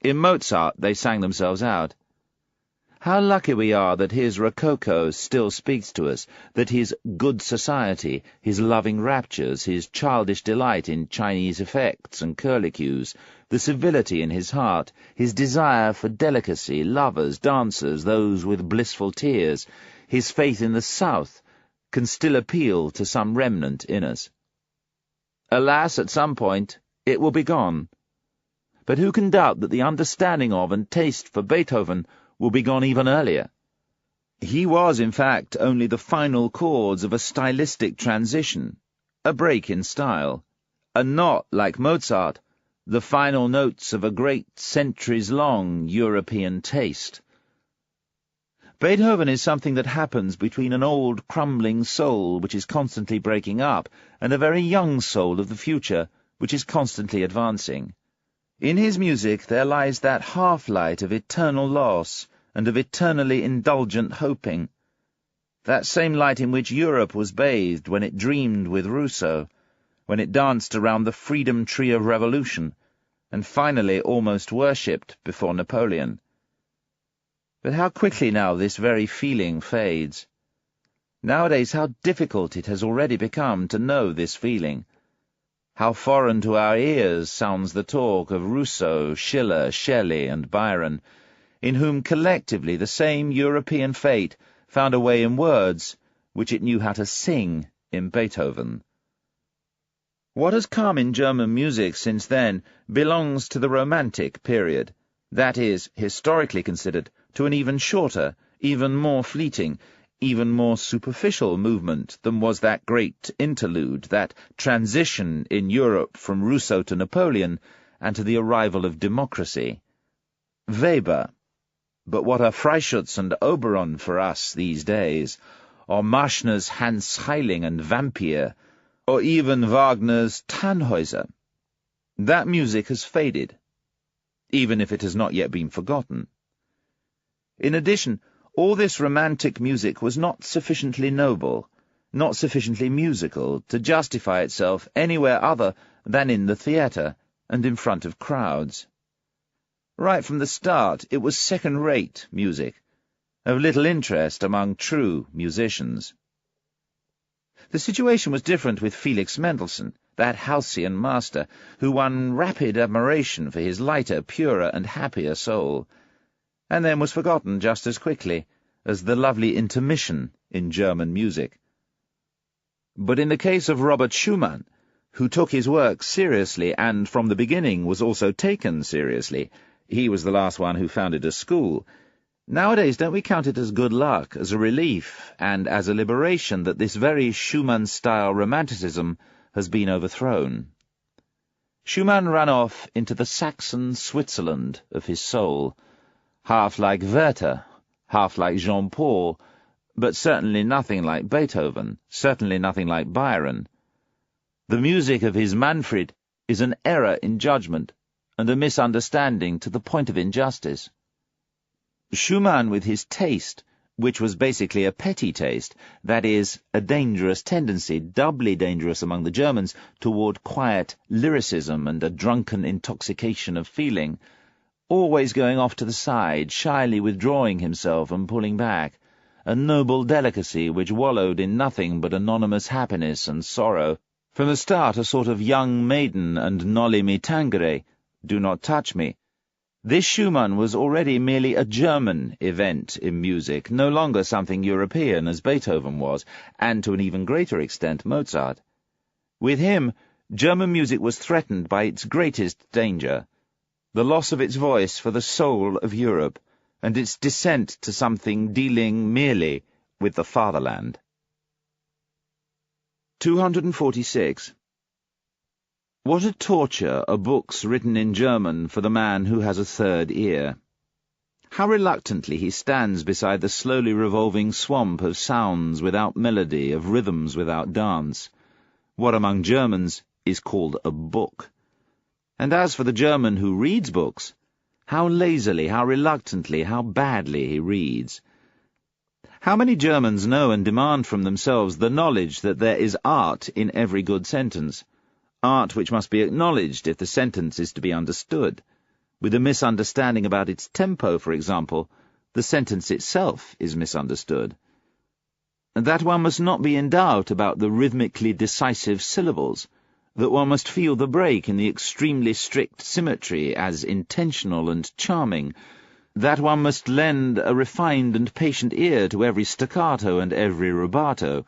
In Mozart they sang themselves out. How lucky we are that his Rococo still speaks to us, that his good society, his loving raptures, his childish delight in Chinese effects and curlicues, the civility in his heart, his desire for delicacy, lovers, dancers, those with blissful tears, his faith in the South, can still appeal to some remnant in us. Alas, at some point it will be gone. But who can doubt that the understanding of and taste for Beethoven will be gone even earlier? He was, in fact, only the final chords of a stylistic transition, a break in style, and not, like Mozart, the final notes of a great centuries-long European taste. Beethoven is something that happens between an old, crumbling soul which is constantly breaking up and a very young soul of the future which is constantly advancing. In his music there lies that half-light of eternal loss and of eternally indulgent hoping, that same light in which Europe was bathed when it dreamed with Rousseau, when it danced around the freedom tree of revolution, and finally almost worshipped before Napoleon. But how quickly now this very feeling fades. Nowadays how difficult it has already become to know this feeling. How foreign to our ears sounds the talk of Rousseau, Schiller, Shelley, and Byron, in whom collectively the same European fate found a way in words which it knew how to sing in Beethoven. What has come in German music since then belongs to the Romantic period, that is, historically considered, to an even shorter, even more fleeting, even more superficial movement than was that great interlude, that transition in Europe from Rousseau to Napoleon and to the arrival of democracy. Weber. But what are Freischütz and Oberon for us these days, or Marschner's Hans Heiling and Vampire, or even Wagner's Tannhäuser? That music has faded, even if it has not yet been forgotten. In addition, all this romantic music was not sufficiently noble, not sufficiently musical, to justify itself anywhere other than in the theatre and in front of crowds. Right from the start, it was second-rate music, of little interest among true musicians. The situation was different with Felix Mendelssohn, that halcyon master, who won rapid admiration for his lighter, purer, and happier soul, and then was forgotten just as quickly as the lovely intermission in German music. But in the case of Robert Schumann, who took his work seriously and from the beginning was also taken seriously, he was the last one who founded a school. Nowadays, don't we count it as good luck, as a relief, and as a liberation that this very Schumann-style romanticism has been overthrown? Schumann ran off into the Saxon Switzerland of his soul, half like Werther, half like Jean-Paul, but certainly nothing like Beethoven, certainly nothing like Byron. The music of his Manfred is an error in judgment and a misunderstanding to the point of injustice. Schumann, with his taste, which was basically a petty taste, that is, a dangerous tendency, doubly dangerous among the Germans, toward quiet lyricism and a drunken intoxication of feeling, always going off to the side, shyly withdrawing himself and pulling back, a noble delicacy which wallowed in nothing but anonymous happiness and sorrow, from the start a sort of young maiden and noli me tangere, do not touch me. This Schumann was already merely a German event in music, no longer something European as Beethoven was, and to an even greater extent Mozart. With him, German music was threatened by its greatest danger, the loss of its voice for the soul of Europe, and its descent to something dealing merely with the fatherland. 246. What a torture are books written in German for the man who has a third ear. How reluctantly he stands beside the slowly revolving swamp of sounds without melody, of rhythms without dance. What among Germans is called a book. And as for the German who reads books, how lazily, how reluctantly, how badly he reads. How many Germans know and demand from themselves the knowledge that there is art in every good sentence, art which must be acknowledged if the sentence is to be understood. With a misunderstanding about its tempo, for example, the sentence itself is misunderstood. And that one must not be in doubt about the rhythmically decisive syllables, that one must feel the break in the extremely strict symmetry as intentional and charming, that one must lend a refined and patient ear to every staccato and every rubato,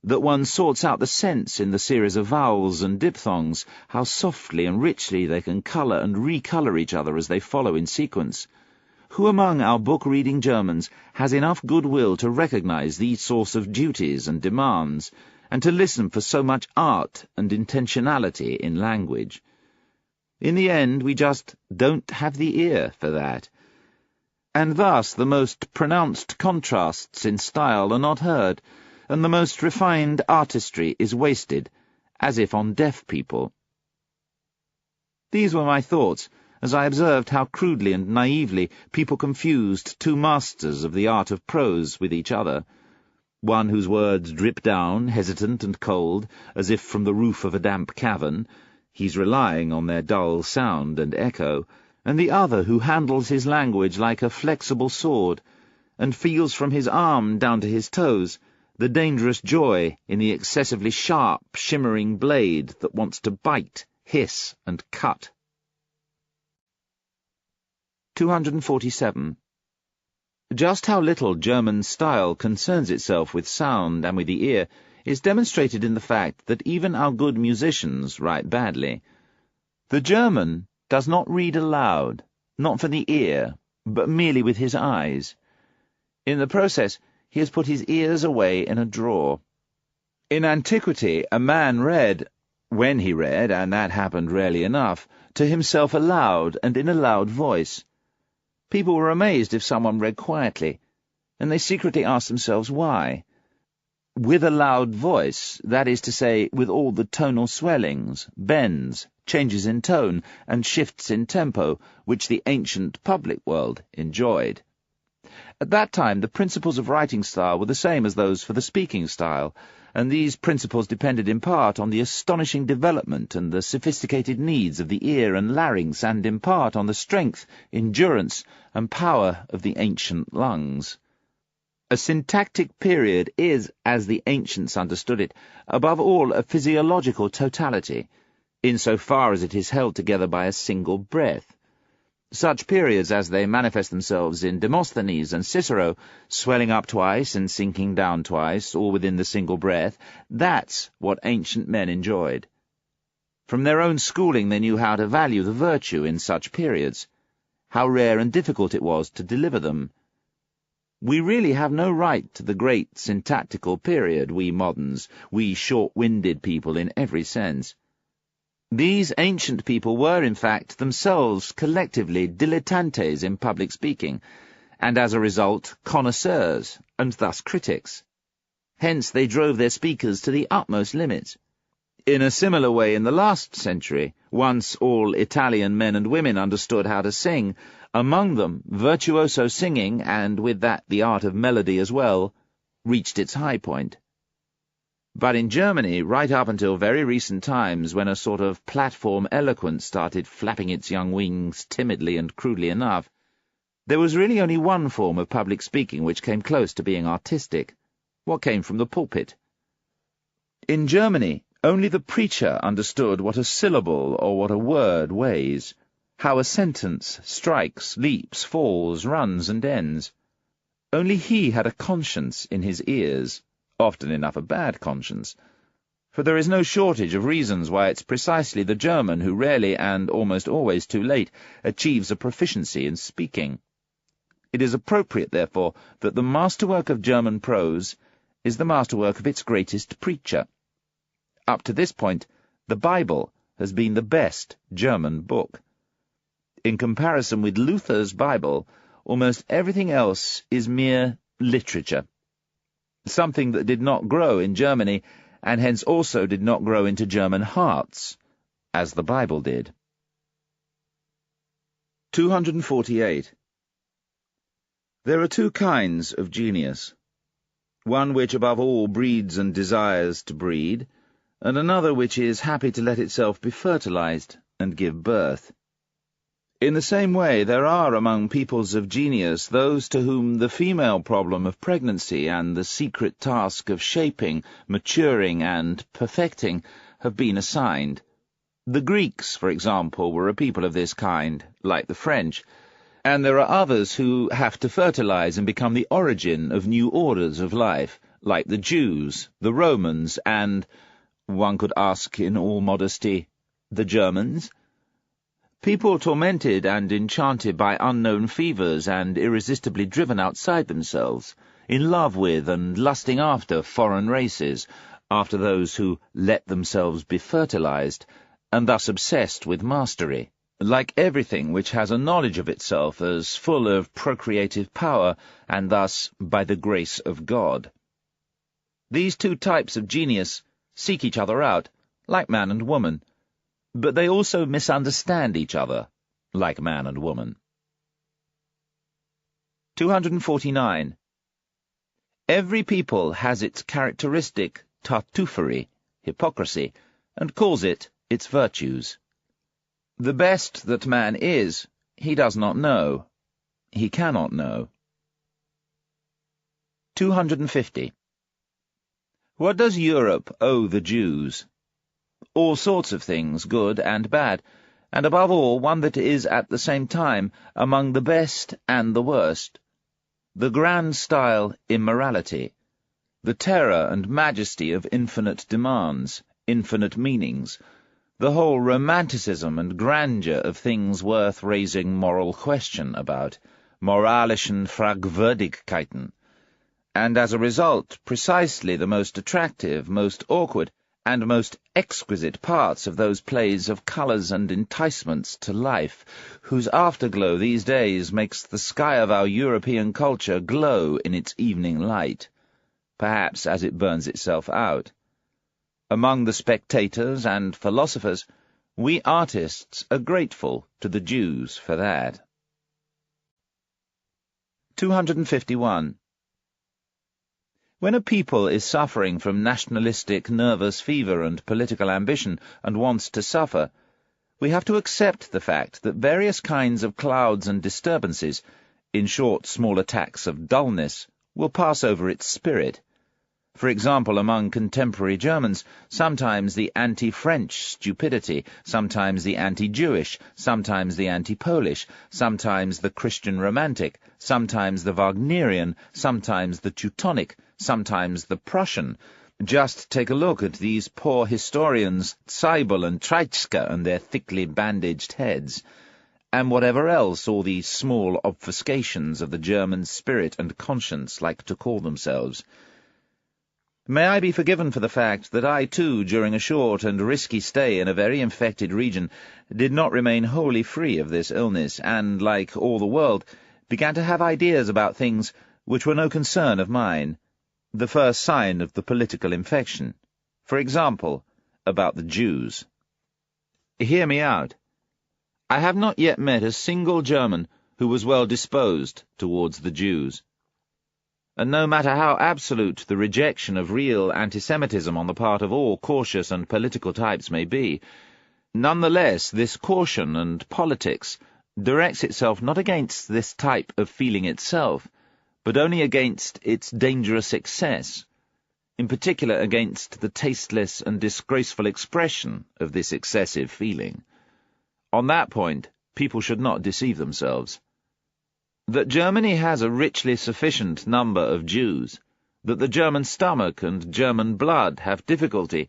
that one sorts out the sense in the series of vowels and diphthongs, how softly and richly they can colour and recolour each other as they follow in sequence. Who among our book-reading Germans has enough goodwill to recognise these sorts of duties and demands, and to listen for so much art and intentionality in language? In the end, we just don't have the ear for that. And thus the most pronounced contrasts in style are not heard, and the most refined artistry is wasted, as if on deaf people. These were my thoughts, as I observed how crudely and naively people confused two masters of the art of prose with each other, one whose words drip down, hesitant and cold, as if from the roof of a damp cavern, he's relying on their dull sound and echo, and the other who handles his language like a flexible sword, and feels from his arm down to his toes the dangerous joy in the excessively sharp, shimmering blade that wants to bite, hiss, and cut. 247. Just how little German style concerns itself with sound and with the ear is demonstrated in the fact that even our good musicians write badly. The German does not read aloud, not for the ear, but merely with his eyes. In the process, he has put his ears away in a drawer. In antiquity, a man read, when he read, and that happened rarely enough, to himself aloud and in a loud voice. People were amazed if someone read quietly, and they secretly asked themselves why. With a loud voice, that is to say, with all the tonal swellings, bends, changes in tone, and shifts in tempo, which the ancient public world enjoyed. At that time, the principles of writing style were the same as those for the speaking style, and these principles depended in part on the astonishing development and the sophisticated needs of the ear and larynx, and in part on the strength, endurance, and power of the ancient lungs. A syntactic period is, as the ancients understood it, above all a physiological totality, insofar as it is held together by a single breath. Such periods as they manifest themselves in Demosthenes and Cicero, swelling up twice and sinking down twice, all within the single breath, that's what ancient men enjoyed. From their own schooling they knew how to value the virtue in such periods, how rare and difficult it was to deliver them. We really have no right to the great syntactical period, we moderns, we short-winded people in every sense. These ancient people were, in fact, themselves collectively dilettantes in public speaking, and as a result connoisseurs, and thus critics. Hence they drove their speakers to the utmost limits. In a similar way in the last century, once all Italian men and women understood how to sing, among them virtuoso singing, and with that the art of melody as well, reached its high point. But in Germany, right up until very recent times, when a sort of platform eloquence started flapping its young wings timidly and crudely enough, there was really only one form of public speaking which came close to being artistic, what came from the pulpit. In Germany, only the preacher understood what a syllable or what a word weighs, how a sentence strikes, leaps, falls, runs, and ends. Only he had a conscience in his ears, often enough a bad conscience, for there is no shortage of reasons why it's precisely the German who rarely, and almost always too late, achieves a proficiency in speaking. It is appropriate, therefore, that the masterwork of German prose is the masterwork of its greatest preacher. Up to this point, the Bible has been the best German book. In comparison with Luther's Bible, almost everything else is mere literature, something that did not grow in Germany, and hence also did not grow into German hearts, as the Bible did. 248. There are two kinds of genius, one which above all breeds and desires to breed, and another which is happy to let itself be fertilized and give birth. In the same way, there are among peoples of genius those to whom the female problem of pregnancy and the secret task of shaping, maturing, and perfecting have been assigned. The Greeks, for example, were a people of this kind, like the French, and there are others who have to fertilize and become the origin of new orders of life, like the Jews, the Romans, and, one could ask in all modesty, the Germans. People tormented and enchanted by unknown fevers and irresistibly driven outside themselves, in love with and lusting after foreign races, after those who let themselves be fertilized, and thus obsessed with mastery, like everything which has a knowledge of itself as full of procreative power, and thus by the grace of God. These two types of genius seek each other out, like man and woman, but they also misunderstand each other, like man and woman. 249. Every people has its characteristic tartuffery, hypocrisy, and calls it its virtues. The best that man is, he does not know. He cannot know. 250. What does Europe owe the Jews? All sorts of things, good and bad, and above all one that is at the same time among the best and the worst. The grand style immorality, the terror and majesty of infinite demands, infinite meanings, the whole romanticism and grandeur of things worth raising moral question about, moralischen Fragwürdigkeiten, and as a result precisely the most attractive, most awkward, and most exquisite parts of those plays of colours and enticements to life, whose afterglow these days makes the sky of our European culture glow in its evening light, perhaps as it burns itself out. Among the spectators and philosophers, we artists are grateful to the Jews for that. 251. When a people is suffering from nationalistic nervous fever and political ambition, and wants to suffer, we have to accept the fact that various kinds of clouds and disturbances, in short small attacks of dullness, will pass over its spirit. For example, among contemporary Germans, sometimes the anti-French stupidity, sometimes the anti-Jewish, sometimes the anti-Polish, sometimes the Christian romantic, sometimes the Wagnerian, sometimes the Teutonic, sometimes the Prussian. Just take a look at these poor historians, Zeibel and Treitschke, and their thickly bandaged heads, and whatever else all these small obfuscations of the German spirit and conscience like to call themselves. May I be forgiven for the fact that I, too, during a short and risky stay in a very infected region, did not remain wholly free of this illness, and, like all the world, began to have ideas about things which were no concern of mine, the first sign of the political infection. For example, about the Jews. Hear me out. I have not yet met a single German who was well disposed towards the Jews. And no matter how absolute the rejection of real anti-Semitism on the part of all cautious and political types may be, nonetheless this caution and politics directs itself not against this type of feeling itself, but only against its dangerous excess, in particular against the tasteless and disgraceful expression of this excessive feeling. On that point, people should not deceive themselves. That Germany has a richly sufficient number of Jews, that the German stomach and German blood have difficulty,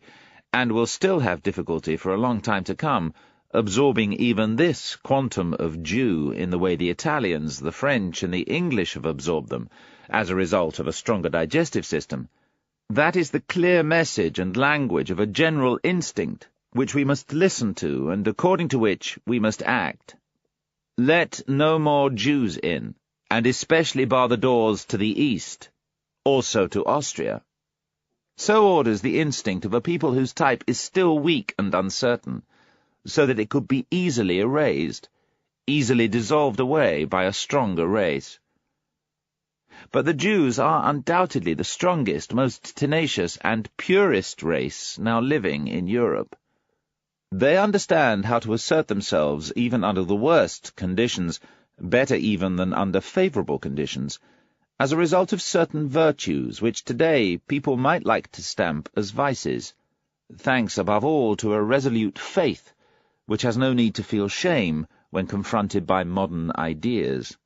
and will still have difficulty for a long time to come, absorbing even this quantum of Jew in the way the Italians, the French, and the English have absorbed them, as a result of a stronger digestive system. That is the clear message and language of a general instinct, which we must listen to, and according to which we must act. Let no more Jews in, and especially bar the doors to the east, also to Austria. So orders the instinct of a people whose type is still weak and uncertain, so that it could be easily erased, easily dissolved away by a stronger race. But the Jews are undoubtedly the strongest, most tenacious, and purest race now living in Europe. They understand how to assert themselves even under the worst conditions, better even than under favorable conditions, as a result of certain virtues which today people might like to stamp as vices, thanks above all to a resolute faith, which has no need to feel shame when confronted by modern ideas.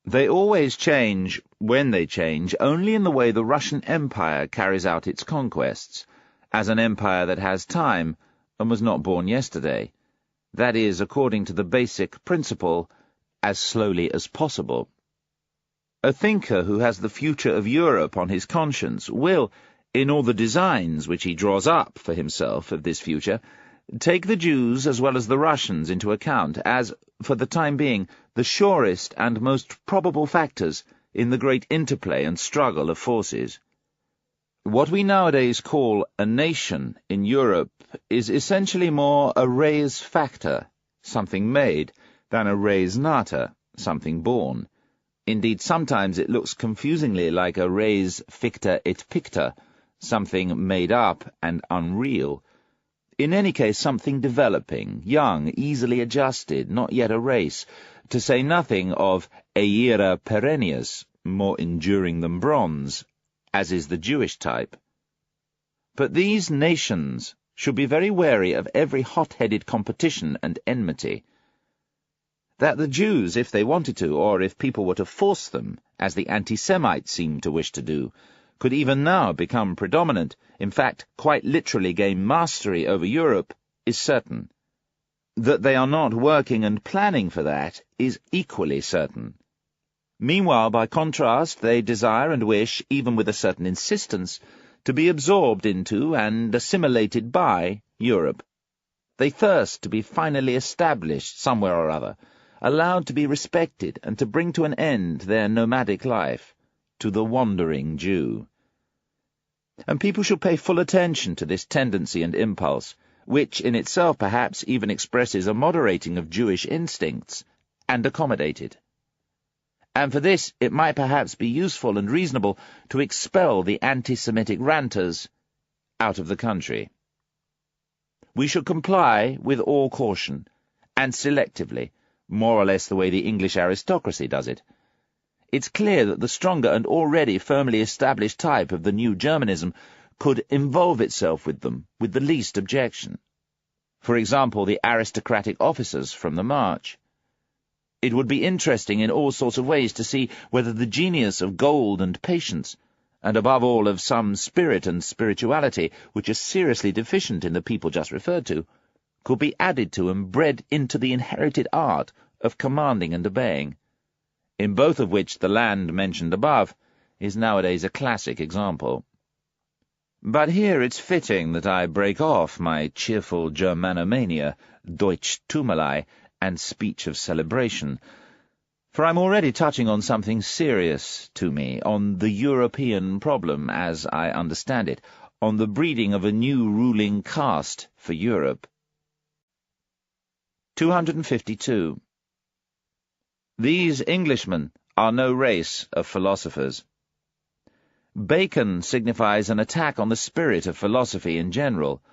They always change, when they change, only in the way the Russian Empire carries out its conquests, as an empire that has time and was not born yesterday, that is, according to the basic principle, as slowly as possible. A thinker who has the future of Europe on his conscience will, in all the designs which he draws up for himself of this future, take the Jews as well as the Russians into account as, for the time being, the surest and most probable factors in the great interplay and struggle of forces. What we nowadays call a nation in Europe is essentially more a res facta, something made, than a res nata, something born. Indeed, sometimes it looks confusingly like a res ficta et picta, something made up and unreal. In any case, something developing, young, easily adjusted, not yet a race, to say nothing of aera perennius, more enduring than bronze, as is the Jewish type. But these nations should be very wary of every hot-headed competition and enmity. That the Jews, if they wanted to, or if people were to force them, as the anti-Semites seem to wish to do, could even now become predominant, in fact, quite literally gain mastery over Europe, is certain. That they are not working and planning for that is equally certain. Meanwhile, by contrast, they desire and wish, even with a certain insistence, to be absorbed into and assimilated by Europe. They thirst to be finally established somewhere or other, allowed to be respected and to bring to an end their nomadic life, to the wandering Jew. And people should pay full attention to this tendency and impulse, which in itself perhaps even expresses a moderating of Jewish instincts, and accommodate it. And for this it might perhaps be useful and reasonable to expel the anti-Semitic ranters out of the country. We should comply with all caution, and selectively, more or less the way the English aristocracy does it. It's clear that the stronger and already firmly established type of the new Germanism could involve itself with them with the least objection. For example, the aristocratic officers from the march. It would be interesting in all sorts of ways to see whether the genius of gold and patience, and above all of some spirit and spirituality which are seriously deficient in the people just referred to, could be added to and bred into the inherited art of commanding and obeying, in both of which the land mentioned above is nowadays a classic example. But here it's fitting that I break off my cheerful Germanomania, Deutschtumelei, and speech of celebration, for I'm already touching on something serious to me, on the European problem as I understand it, on the breeding of a new ruling caste for Europe. 252. These Englishmen are no race of philosophers. Bacon signifies an attack on the spirit of philosophy in general.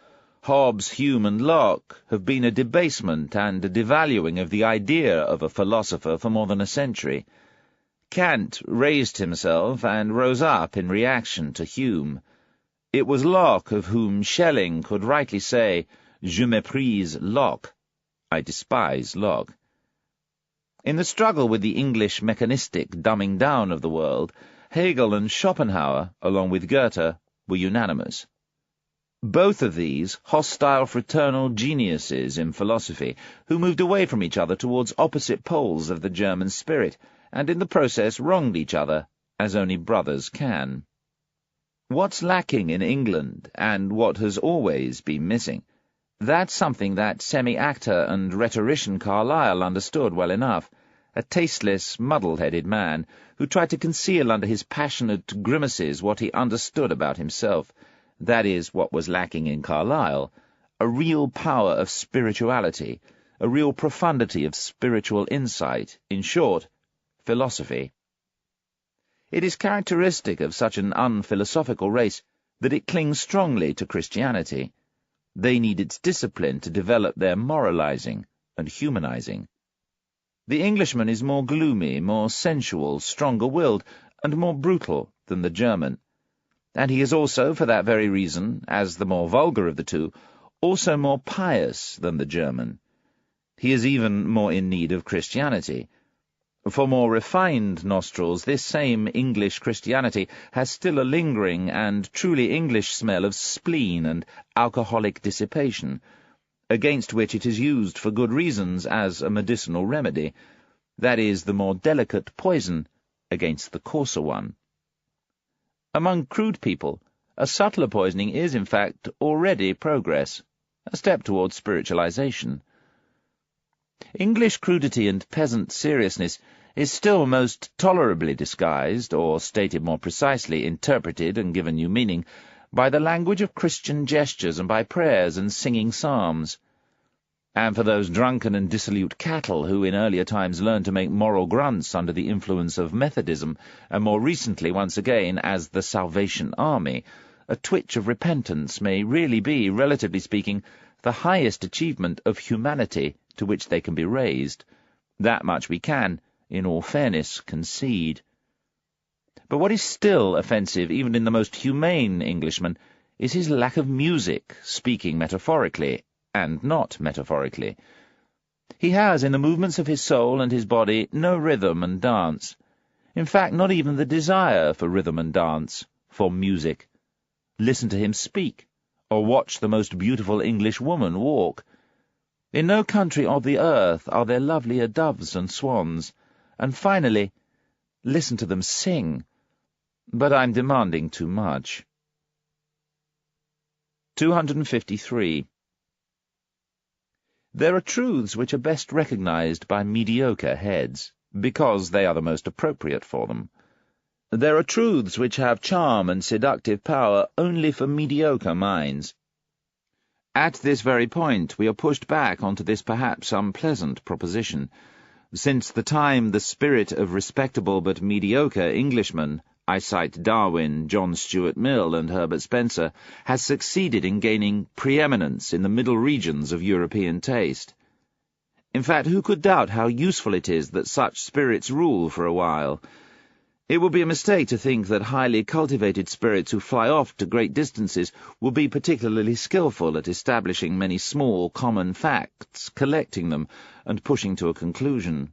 Hobbes, Hume, and Locke have been a debasement and a devaluing of the idea of a philosopher for more than a century. Kant raised himself and rose up in reaction to Hume. It was Locke of whom Schelling could rightly say, "Je méprise Locke," I despise Locke. In the struggle with the English mechanistic dumbing down of the world, Hegel and Schopenhauer, along with Goethe, were unanimous. Both of these hostile fraternal geniuses in philosophy, who moved away from each other towards opposite poles of the German spirit, and in the process wronged each other, as only brothers can. What's lacking in England, and what has always been missing, that's something that semi-actor and rhetorician Carlyle understood well enough, a tasteless, muddle-headed man who tried to conceal under his passionate grimaces what he understood about himself. That is what was lacking in Carlyle, a real power of spirituality, a real profundity of spiritual insight, in short, philosophy. It is characteristic of such an unphilosophical race that it clings strongly to Christianity. They need its discipline to develop their moralizing and humanizing. The Englishman is more gloomy, more sensual, stronger-willed, and more brutal than the German. And he is also, for that very reason, as the more vulgar of the two, also more pious than the German. He is even more in need of Christianity. For more refined nostrils, this same English Christianity has still a lingering and truly English smell of spleen and alcoholic dissipation, against which it is used for good reasons as a medicinal remedy, that is, the more delicate poison against the coarser one. Among crude people, a subtler poisoning is, in fact, already progress, a step towards spiritualization. English crudity and peasant seriousness is still most tolerably disguised, or stated more precisely, interpreted and given new meaning, by the language of Christian gestures and by prayers and singing psalms. And for those drunken and dissolute cattle who in earlier times learned to make moral grunts under the influence of Methodism, and more recently once again as the Salvation Army, a twitch of repentance may really be, relatively speaking, the highest achievement of humanity to which they can be raised. That much we can, in all fairness, concede. But what is still offensive, even in the most humane Englishman, is his lack of music, speaking metaphorically, and not metaphorically. He has, in the movements of his soul and his body, no rhythm and dance. In fact, not even the desire for rhythm and dance, for music. Listen to him speak, or watch the most beautiful English woman walk. In no country of the earth are there lovelier doves and swans. And finally, listen to them sing. But I'm demanding too much. 253. There are truths which are best recognized by mediocre heads, because they are the most appropriate for them. There are truths which have charm and seductive power only for mediocre minds. At this very point we are pushed back onto this perhaps unpleasant proposition. Since the time the spirit of respectable but mediocre Englishmen, I cite Darwin, John Stuart Mill, and Herbert Spencer, has succeeded in gaining preeminence in the middle regions of European taste. In fact, who could doubt how useful it is that such spirits rule for a while? It would be a mistake to think that highly cultivated spirits who fly off to great distances will be particularly skillful at establishing many small common facts, collecting them, and pushing to a conclusion.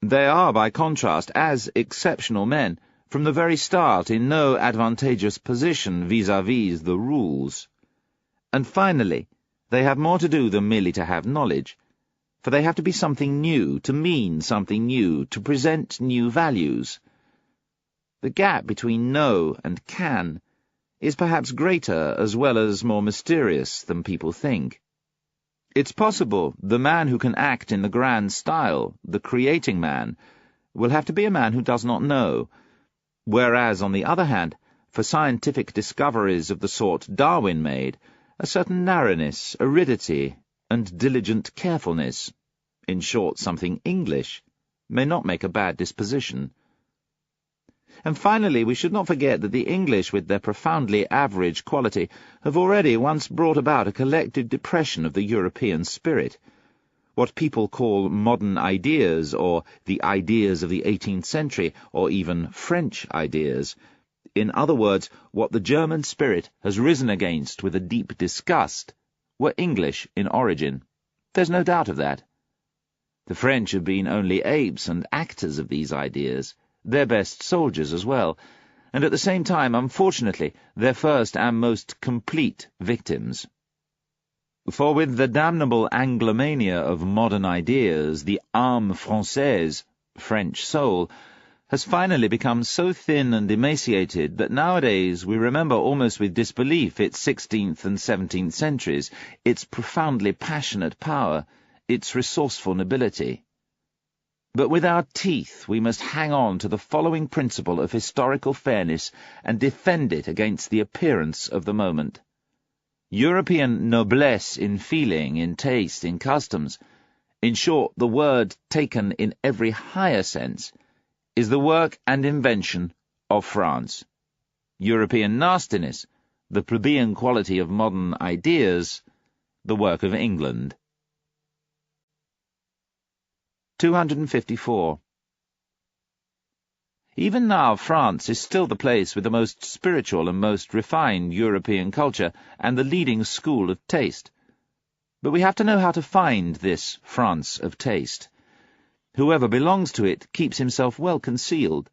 They are, by contrast, as exceptional men, from the very start in no advantageous position vis-à-vis the rules. And finally, they have more to do than merely to have knowledge, for they have to be something new, to mean something new, to present new values. The gap between know and can is perhaps greater as well as more mysterious than people think. It's possible the man who can act in the grand style, the creating man, will have to be a man who does not know, whereas, on the other hand, for scientific discoveries of the sort Darwin made, a certain narrowness, aridity, and diligent carefulness, in short, something English, may not make a bad disposition. And finally, we should not forget that the English, with their profoundly average quality, have already once brought about a collective depression of the European spirit. What people call modern ideas, or the ideas of the 18th century, or even French ideas, in other words, what the German spirit has risen against with a deep disgust, were English in origin, There's no doubt of that. The French have been only apes and actors of these ideas, their best soldiers as well, and at the same time, unfortunately, their first and most complete victims. For with the damnable Anglomania of modern ideas, the âme française, French soul, has finally become so thin and emaciated that nowadays we remember almost with disbelief its 16th and 17th centuries, its profoundly passionate power, its resourceful nobility. But with our teeth we must hang on to the following principle of historical fairness and defend it against the appearance of the moment. European noblesse in feeling, in taste, in customs, in short, the word taken in every higher sense, is the work and invention of France. European nastiness, the plebeian quality of modern ideas, the work of England. 254. Even now France is still the place with the most spiritual and most refined European culture and the leading school of taste. But we have to know how to find this France of taste. Whoever belongs to it keeps himself well concealed.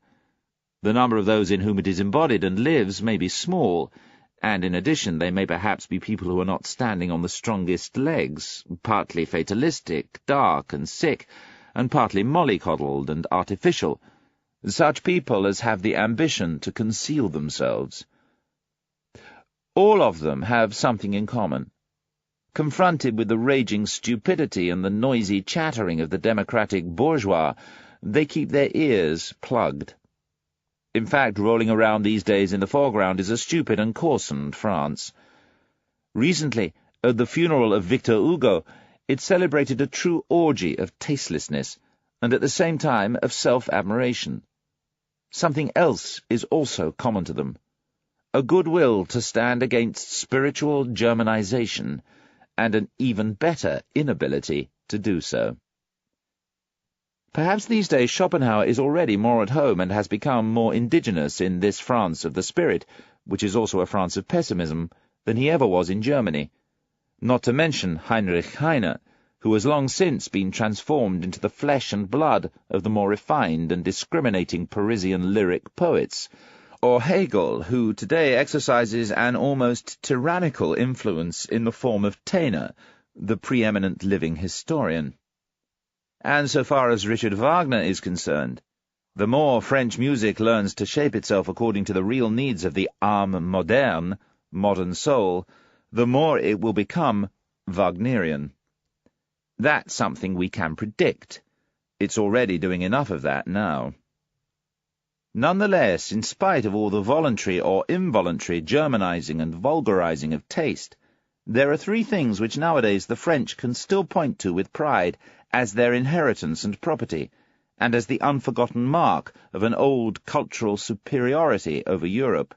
The number of those in whom it is embodied and lives may be small, and in addition they may perhaps be people who are not standing on the strongest legs, partly fatalistic, dark and sick, and partly mollycoddled and artificial, such people as have the ambition to conceal themselves. All of them have something in common. Confronted with the raging stupidity and the noisy chattering of the democratic bourgeois, they keep their ears plugged. In fact, rolling around these days in the foreground is a stupid and coarsened France. Recently, at the funeral of Victor Hugo, it celebrated a true orgy of tastelessness, and at the same time of self-admiration. Something else is also common to them, a goodwill to stand against spiritual Germanization, and an even better inability to do so. Perhaps these days Schopenhauer is already more at home and has become more indigenous in this France of the spirit, which is also a France of pessimism, than he ever was in Germany, not to mention Heinrich Heine, who has long since been transformed into the flesh and blood of the more refined and discriminating Parisian lyric poets, or Hegel, who today exercises an almost tyrannical influence in the form of Taine, the preeminent living historian. And so far as Richard Wagner is concerned, the more French music learns to shape itself according to the real needs of the âme moderne, modern soul, the more it will become Wagnerian. That's something we can predict. It's already doing enough of that now. Nonetheless, in spite of all the voluntary or involuntary Germanizing and vulgarizing of taste, there are three things which nowadays the French can still point to with pride as their inheritance and property, and as the unforgotten mark of an old cultural superiority over Europe.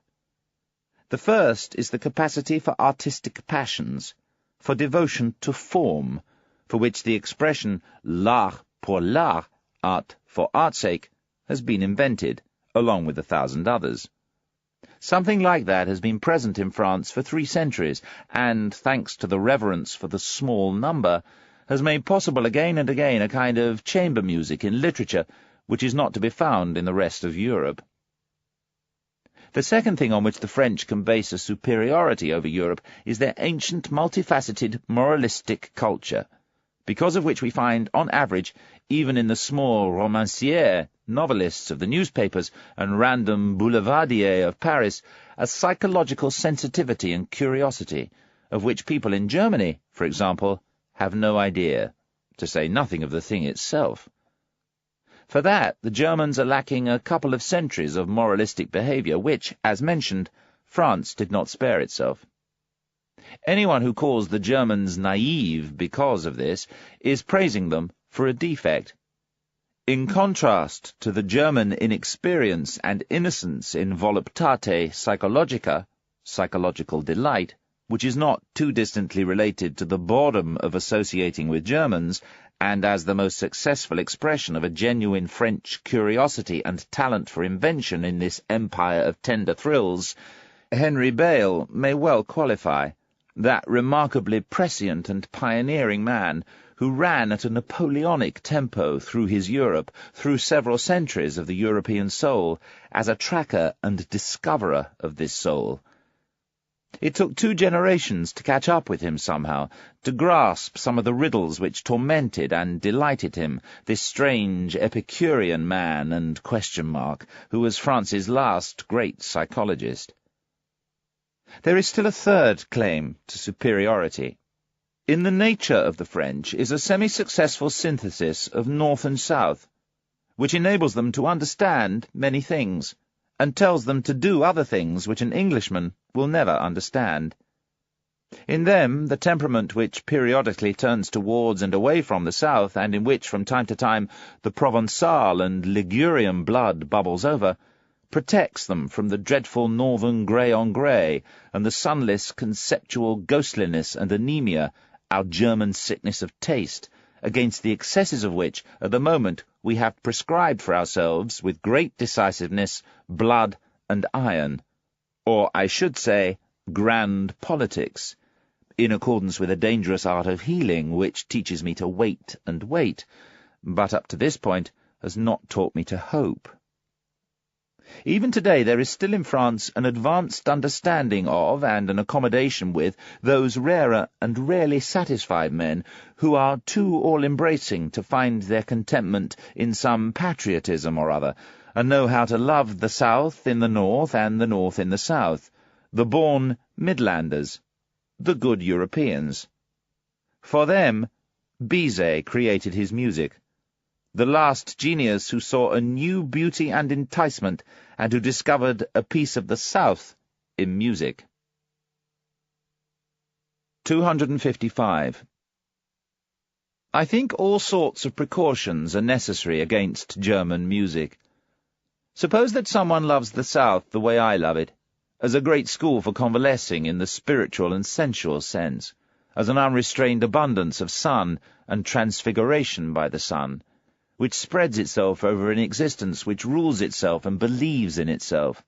The first is the capacity for artistic passions, for devotion to form, for which the expression l'art pour l'art, art for art's sake, has been invented, along with 1,000 others. Something like that has been present in France for 3 centuries, and, thanks to the reverence for the small number, has made possible again and again a kind of chamber music in literature which is not to be found in the rest of Europe. The second thing on which the French can base a superiority over Europe is their ancient, multifaceted, moralistic culture, because of which we find, on average, even in the small romanciers, novelists of the newspapers, and random boulevardiers of Paris, a psychological sensitivity and curiosity, of which people in Germany, for example, have no idea, to say nothing of the thing itself. For that, the Germans are lacking a couple of centuries of moralistic behavior which, as mentioned, France did not spare itself. Anyone who calls the Germans naive because of this is praising them for a defect. In contrast to the German inexperience and innocence in voluptate psychologica, psychological delight, which is not too distantly related to the boredom of associating with Germans, and as the most successful expression of a genuine French curiosity and talent for invention in this empire of tender thrills, Henry Bale may well qualify, that remarkably prescient and pioneering man who ran at a Napoleonic tempo through his Europe, through several centuries of the European soul, as a tracker and discoverer of this soul. It took 2 generations to catch up with him somehow, to grasp some of the riddles which tormented and delighted him, this strange Epicurean man and question mark, who was France's last great psychologist. There is still a third claim to superiority. In the nature of the French is a semi-successful synthesis of North and South, which enables them to understand many things, and tells them to do other things which an Englishman will never understand. In them, the temperament which periodically turns towards and away from the South, and in which from time to time the Provençal and Ligurian blood bubbles over, protects them from the dreadful northern grey-on-grey, and the sunless conceptual ghostliness and anemia, our German sickness of taste, against the excesses of which, at the moment, we have prescribed for ourselves, with great decisiveness, blood and iron, or, I should say, grand politics, in accordance with a dangerous art of healing which teaches me to wait and wait, but up to this point has not taught me to hope. Even today there is still in France an advanced understanding of and an accommodation with those rarer and rarely satisfied men who are too all-embracing to find their contentment in some patriotism or other, and know how to love the South in the North and the North in the South, the born Midlanders, the good Europeans. For them, Bizet created his music, the last genius who saw a new beauty and enticement, and who discovered a piece of the South in music. 255. I think all sorts of precautions are necessary against German music. Suppose that someone loves the South the way I love it, as a great school for convalescing in the spiritual and sensual sense, as an unrestrained abundance of sun and transfiguration by the sun, which spreads itself over an existence which rules itself and believes in itself.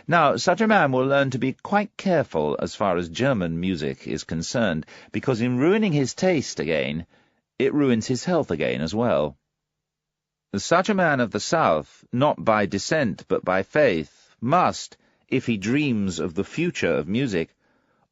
Now, such a man will learn to be quite careful as far as German music is concerned, because in ruining his taste again, it ruins his health again as well. Such a man of the South, not by descent but by faith, must, if he dreams of the future of music,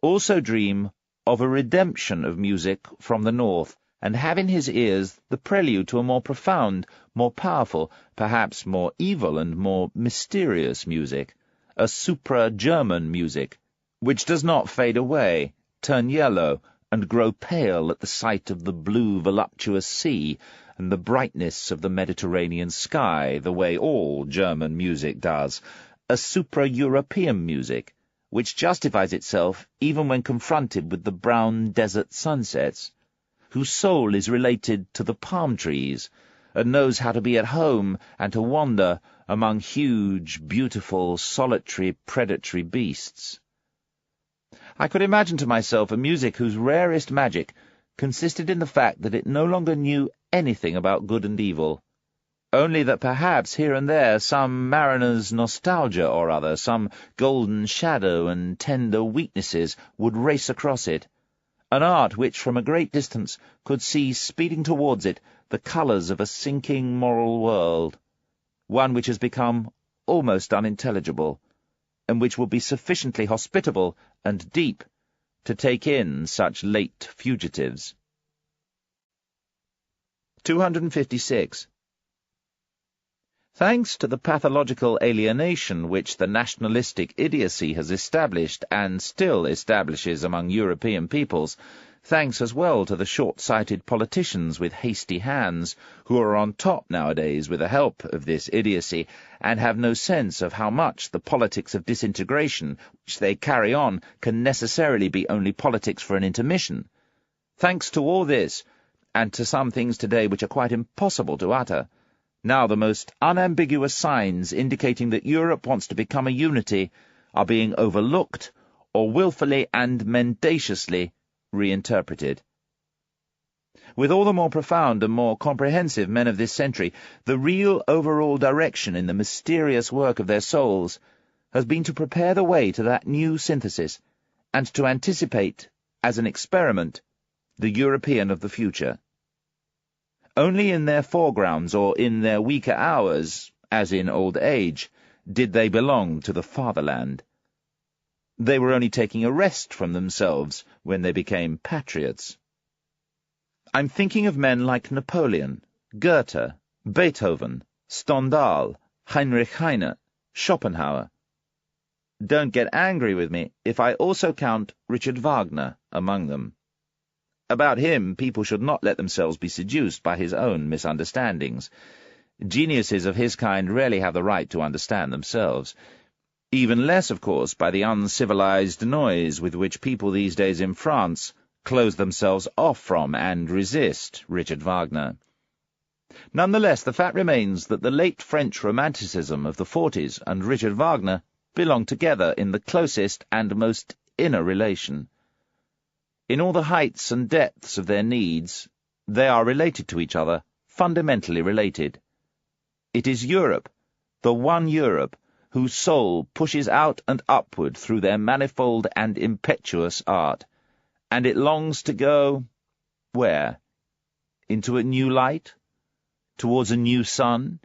also dream of a redemption of music from the North, and have in his ears the prelude to a more profound, more powerful, perhaps more evil and more mysterious music, a supra-German music, which does not fade away, turn yellow, and grow pale at the sight of the blue voluptuous sea and the brightness of the Mediterranean sky, the way all German music does, a supra-European music, which justifies itself even when confronted with the brown desert sunsets, whose soul is related to the palm trees, and knows how to be at home and to wander among huge, beautiful, solitary, predatory beasts. I could imagine to myself a music whose rarest magic consisted in the fact that it no longer knew anything about good and evil, only that perhaps here and there some mariner's nostalgia or other, some golden shadow and tender weaknesses would race across it, an art which from a great distance could see speeding towards it the colours of a sinking moral world, one which has become almost unintelligible, and which will be sufficiently hospitable and deep to take in such late fugitives. 256. Thanks to the pathological alienation which the nationalistic idiocy has established and still establishes among European peoples, thanks as well to the short-sighted politicians with hasty hands, who are on top nowadays with the help of this idiocy, and have no sense of how much the politics of disintegration which they carry on can necessarily be only politics for an intermission. Thanks to all this, and to some things today which are quite impossible to utter, now the most unambiguous signs indicating that Europe wants to become a unity are being overlooked or wilfully and mendaciously reinterpreted. With all the more profound and more comprehensive men of this century, the real overall direction in the mysterious work of their souls has been to prepare the way to that new synthesis, and to anticipate, as an experiment, the European of the future. Only in their foregrounds or in their weaker hours, as in old age, did they belong to the fatherland. They were only taking a rest from themselves when they became patriots. I'm thinking of men like Napoleon, Goethe, Beethoven, Stendhal, Heinrich Heine, Schopenhauer. Don't get angry with me if I also count Richard Wagner among them. About him, people should not let themselves be seduced by his own misunderstandings. Geniuses of his kind rarely have the right to understand themselves. Even less, of course, by the uncivilized noise with which people these days in France close themselves off from and resist Richard Wagner. Nonetheless, the fact remains that the late French Romanticism of the 40s and Richard Wagner belong together in the closest and most inner relation. In all the heights and depths of their needs, they are related to each other, fundamentally related. It is Europe, the one Europe, whose soul pushes out and upward through their manifold and impetuous art, and it longs to go, where? Into a new light? Towards a new sun?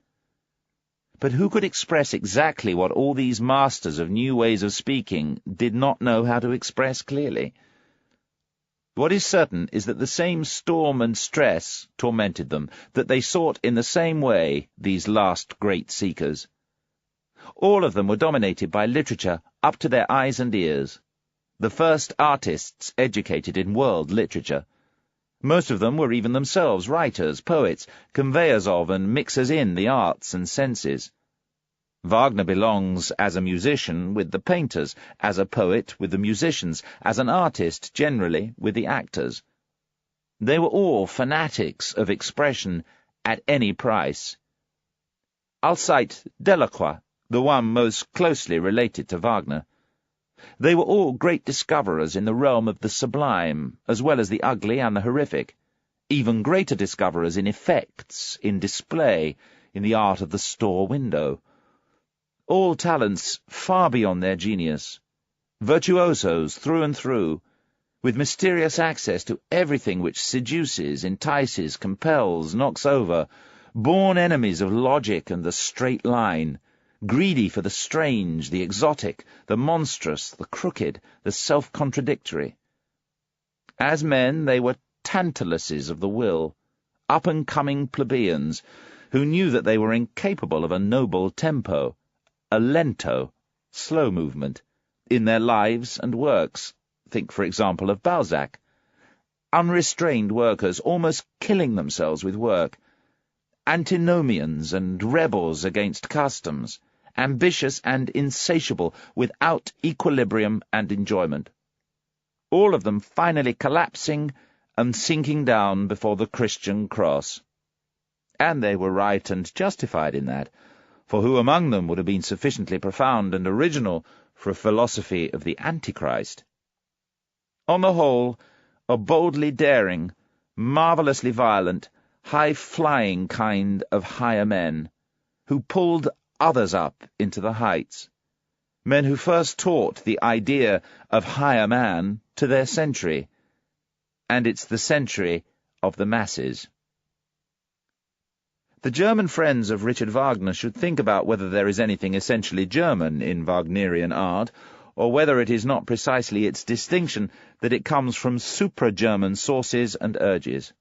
But who could express exactly what all these masters of new ways of speaking did not know how to express clearly? What is certain is that the same storm and stress tormented them, that they sought in the same way, these last great seekers. All of them were dominated by literature up to their eyes and ears, the first artists educated in world literature. Most of them were even themselves writers, poets, conveyors of and mixers in the arts and senses. Wagner belongs as a musician with the painters, as a poet with the musicians, as an artist generally with the actors. They were all fanatics of expression at any price. I'll cite Delacroix, the one most closely related to Wagner. They were all great discoverers in the realm of the sublime, as well as the ugly and the horrific, even greater discoverers in effects, in display, in the art of the store window. All talents far beyond their genius, virtuosos through and through, with mysterious access to everything which seduces, entices, compels, knocks over, born enemies of logic and the straight line, greedy for the strange, the exotic, the monstrous, the crooked, the self-contradictory. As men, they were Tantaluses of the will, up-and-coming plebeians, who knew that they were incapable of a noble tempo, a lento, slow movement, in their lives and works. Think, for example, of Balzac. Unrestrained workers, almost killing themselves with work. Antinomians and rebels against customs, ambitious and insatiable, without equilibrium and enjoyment. All of them finally collapsing and sinking down before the Christian cross. And they were right and justified in that, for who among them would have been sufficiently profound and original for a philosophy of the Antichrist? On the whole, a boldly daring, marvellously violent, high-flying kind of higher men, who pulled others up into the heights, men who first taught the idea of higher man to their century, and it's the century of the masses. The German friends of Richard Wagner should think about whether there is anything essentially German in Wagnerian art, or whether it is not precisely its distinction that it comes from supra-German sources and urges.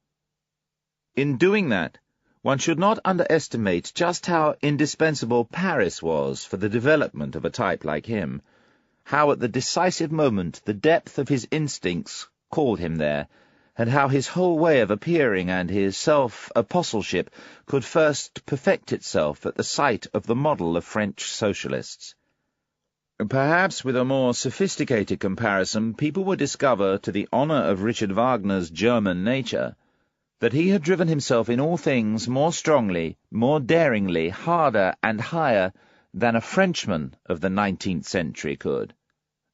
In doing that, one should not underestimate just how indispensable Paris was for the development of a type like him, how at the decisive moment the depth of his instincts called him there, and how his whole way of appearing and his self-apostleship could first perfect itself at the sight of the model of French socialists. Perhaps with a more sophisticated comparison, people would discover, to the honour of Richard Wagner's German nature, that he had driven himself in all things more strongly, more daringly, harder and higher than a Frenchman of the 19th century could,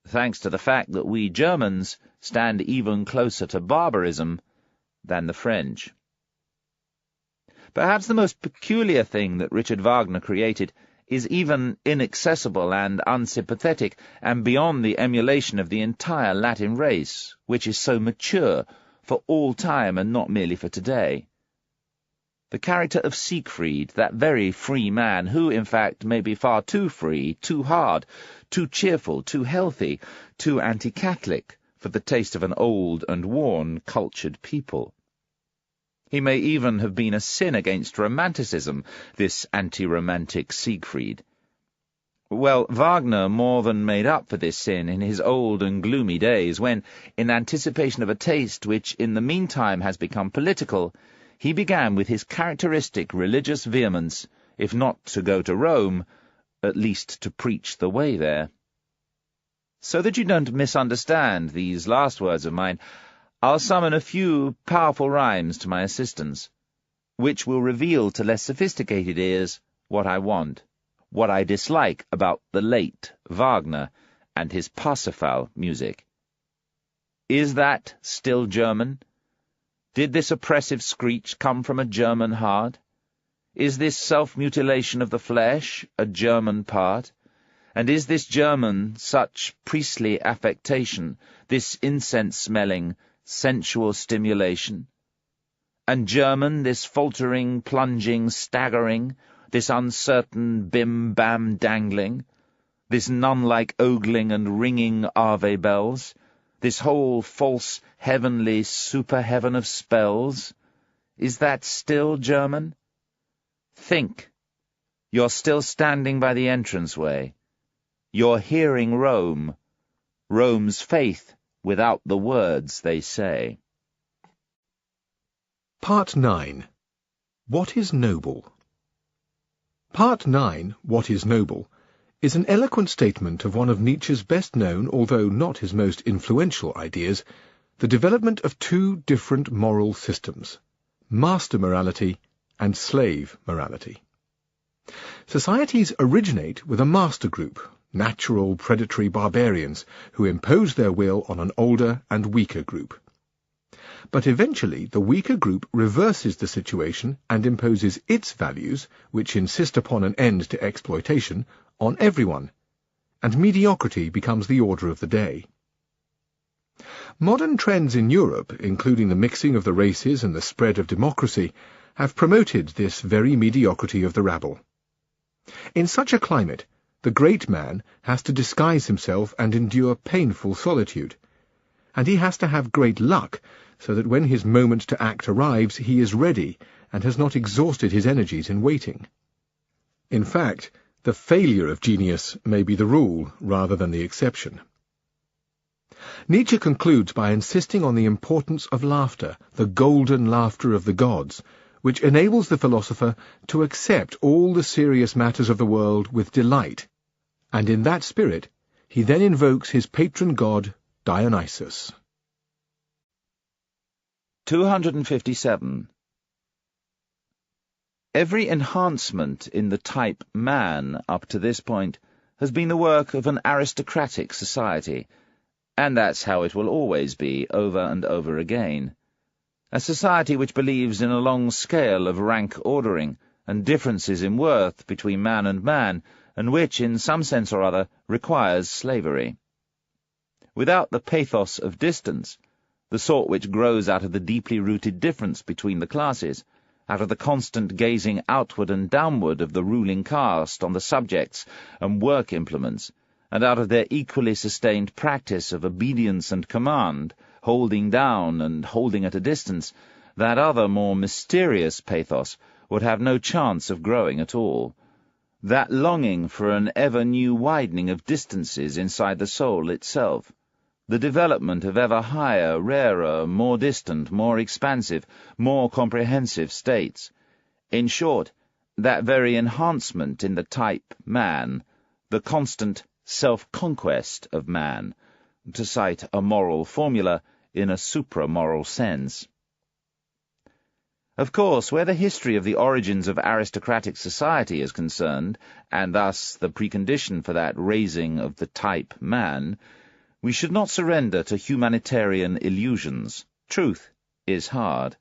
thanks to the fact that we Germans stand even closer to barbarism than the French. Perhaps the most peculiar thing that Richard Wagner created is even inaccessible and unsympathetic, and beyond the emulation of the entire Latin race, which is so mature, for all time and not merely for today. The character of Siegfried, that very free man who, in fact, may be far too free, too hard, too cheerful, too healthy, too anti-Catholic for the taste of an old and worn, cultured people. He may even have been a sin against romanticism, this anti-romantic Siegfried. Well, Wagner more than made up for this sin in his old and gloomy days, when, in anticipation of a taste which in the meantime has become political, he began with his characteristic religious vehemence, if not to go to Rome, at least to preach the way there. So that you don't misunderstand these last words of mine, I'll summon a few powerful rhymes to my assistance, which will reveal to less sophisticated ears what I want, what I dislike about the late Wagner and his Parsifal music. Is that still German? Did this oppressive screech come from a German heart? Is this self-mutilation of the flesh a German part? And is this German such priestly affectation, this incense-smelling, sensual stimulation? And German this faltering, plunging, staggering, this uncertain bim-bam dangling, this nun-like ogling and ringing Ave bells, this whole false, heavenly super-heaven of spells? Is that still German? Think. You're still standing by the entranceway. You're hearing Rome, Rome's faith without the words they say. Part 9. What is noble? Part 9, What is noble, is an eloquent statement of one of Nietzsche's best-known, although not his most influential ideas, the development of two different moral systems, master morality and slave morality. Societies originate with a master group, natural predatory barbarians, who impose their will on an older and weaker group. But eventually the weaker group reverses the situation and imposes its values, which insist upon an end to exploitation, on everyone, and mediocrity becomes the order of the day. Modern trends in Europe, including the mixing of the races and the spread of democracy, have promoted this very mediocrity of the rabble. In such a climate, the great man has to disguise himself and endure painful solitude, and he has to have great luck so that when his moment to act arrives he is ready and has not exhausted his energies in waiting. In fact, the failure of genius may be the rule rather than the exception. Nietzsche concludes by insisting on the importance of laughter, the golden laughter of the gods, which enables the philosopher to accept all the serious matters of the world with delight, and in that spirit he then invokes his patron god, Dionysus. 257. Every enhancement in the type man up to this point has been the work of an aristocratic society, and that's how it will always be, over and over again. A society which believes in a long scale of rank ordering and differences in worth between man, and which, in some sense or other, requires slavery. Without the pathos of distance, the sort which grows out of the deeply rooted difference between the classes, out of the constant gazing outward and downward of the ruling caste on the subjects and work implements, and out of their equally sustained practice of obedience and command, holding down and holding at a distance, that other more mysterious pathos would have no chance of growing at all. That longing for an ever-new widening of distances inside the soul itself, the development of ever higher, rarer, more distant, more expansive, more comprehensive states. In short, that very enhancement in the type man, the constant self-conquest of man, to cite a moral formula in a supra-moral sense. Of course, where the history of the origins of aristocratic society is concerned, and thus the precondition for that raising of the type man, we should not surrender to humanitarian illusions. Truth is hard.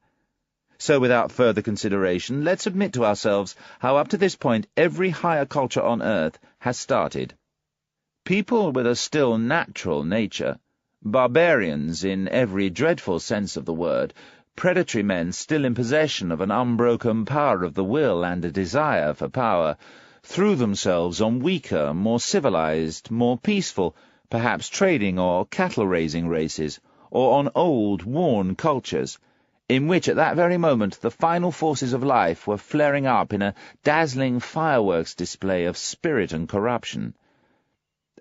So without further consideration, let's admit to ourselves how up to this point every higher culture on earth has started. People with a still natural nature, barbarians in every dreadful sense of the word, predatory men still in possession of an unbroken power of the will and a desire for power, threw themselves on weaker, more civilized, more peaceful, perhaps trading or cattle-raising races, or on old, worn cultures, in which at that very moment the final forces of life were flaring up in a dazzling fireworks display of spirit and corruption.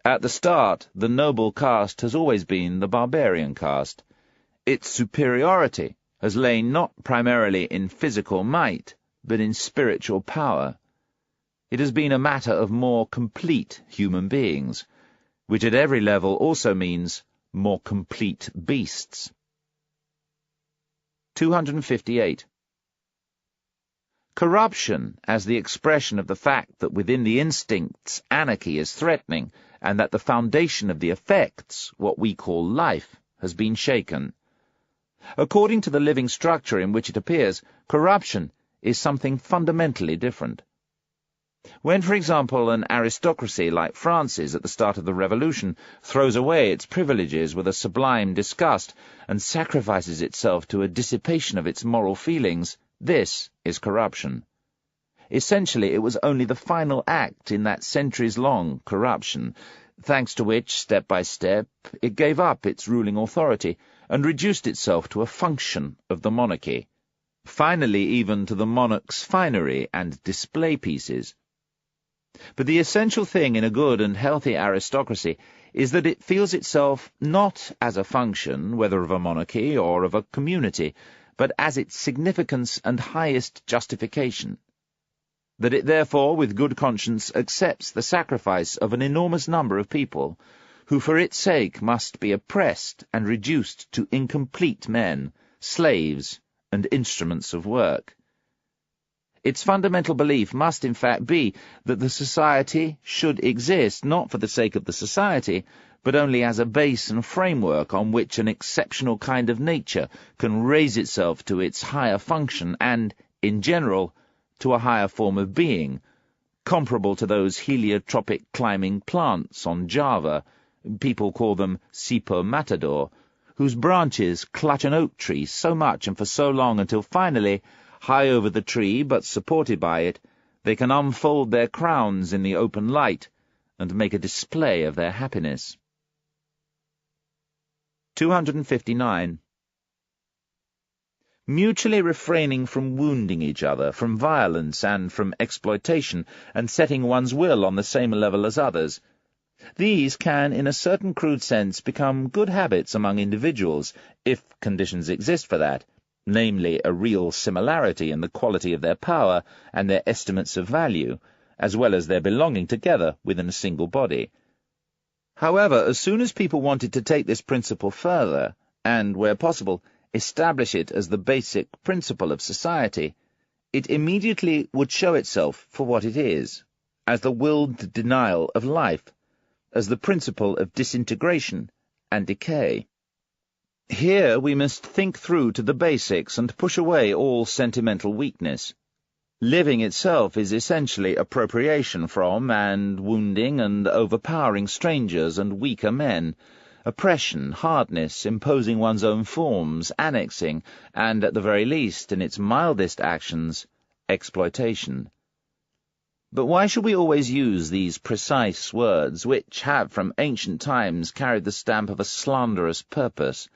At the start, the noble caste has always been the barbarian caste. Its superiority has lain not primarily in physical might, but in spiritual power. It has been a matter of more complete human beings, which at every level also means more complete beasts. 258. Corruption as the expression of the fact that within the instincts anarchy is threatening, and that the foundation of the effects, what we call life, has been shaken. According to the living structure in which it appears, corruption is something fundamentally different. When, for example, an aristocracy like France's at the start of the Revolution throws away its privileges with a sublime disgust and sacrifices itself to a dissipation of its moral feelings, this is corruption. Essentially, it was only the final act in that centuries-long corruption, thanks to which, step by step, it gave up its ruling authority and reduced itself to a function of the monarchy, finally even to the monarch's finery and display pieces. But the essential thing in a good and healthy aristocracy is that it feels itself not as a function, whether of a monarchy or of a community, but as its significance and highest justification. That it therefore, with good conscience, accepts the sacrifice of an enormous number of people, who for its sake must be oppressed and reduced to incomplete men, slaves, and instruments of work. Its fundamental belief must in fact be that the society should exist not for the sake of the society, but only as a base and framework on which an exceptional kind of nature can raise itself to its higher function and, in general, to a higher form of being, comparable to those heliotropic climbing plants on Java, people call them Sipo Matador, whose branches clutch an oak tree so much and for so long until finally, high over the tree but supported by it, they can unfold their crowns in the open light and make a display of their happiness. 259. Mutually refraining from wounding each other, from violence and from exploitation, and setting one's will on the same level as others. These can, in a certain crude sense, become good habits among individuals, if conditions exist for that, namely a real similarity in the quality of their power and their estimates of value, as well as their belonging together within a single body. However, as soon as people wanted to take this principle further, and, where possible, establish it as the basic principle of society, it immediately would show itself for what it is, as the willed denial of life, as the principle of disintegration and decay. Here we must think through to the basics and push away all sentimental weakness. Living itself is essentially appropriation from and wounding and overpowering strangers and weaker men, oppression, hardness, imposing one's own forms, annexing, and at the very least, in its mildest actions, exploitation. But why should we always use these precise words, which have from ancient times carried the stamp of a slanderous purpose?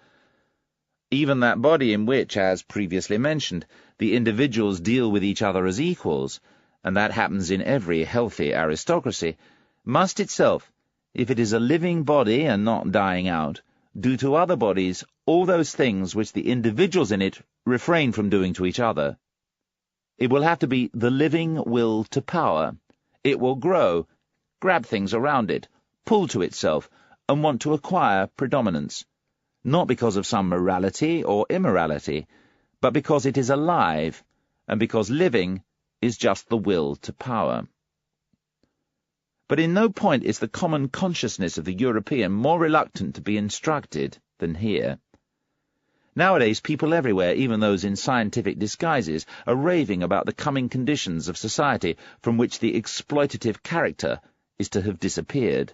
Even that body in which, as previously mentioned, the individuals deal with each other as equals, and that happens in every healthy aristocracy, must itself, if it is a living body and not dying out, do to other bodies all those things which the individuals in it refrain from doing to each other. It will have to be the living will to power. It will grow, grab things around it, pull to itself, and want to acquire predominance, not because of some morality or immorality, but because it is alive, and because living is just the will to power. But in no point is the common consciousness of the European more reluctant to be instructed than here. Nowadays, people everywhere, even those in scientific disguises, are raving about the coming conditions of society from which the exploitative character is to have disappeared.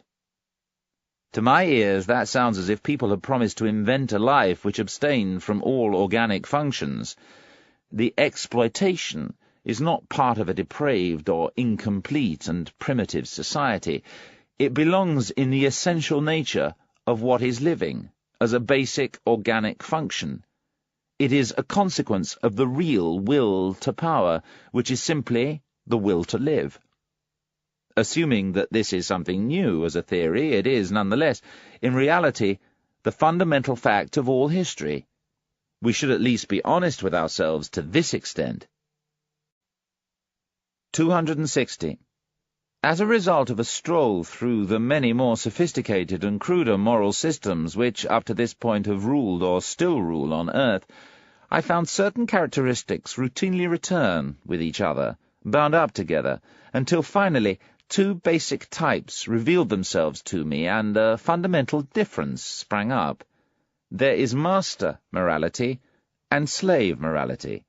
To my ears, that sounds as if people had promised to invent a life which abstained from all organic functions. The exploitation is not part of a depraved or incomplete and primitive society. It belongs in the essential nature of what is living, as a basic organic function. It is a consequence of the real will to power, which is simply the will to live. Assuming that this is something new as a theory, it is, nonetheless, in reality, the fundamental fact of all history. We should at least be honest with ourselves to this extent. 260. As a result of a stroll through the many more sophisticated and cruder moral systems which up to this point have ruled or still rule on Earth, I found certain characteristics routinely return with each other, bound up together, until finally two basic types revealed themselves to me and a fundamental difference sprang up. There is master morality and slave morality.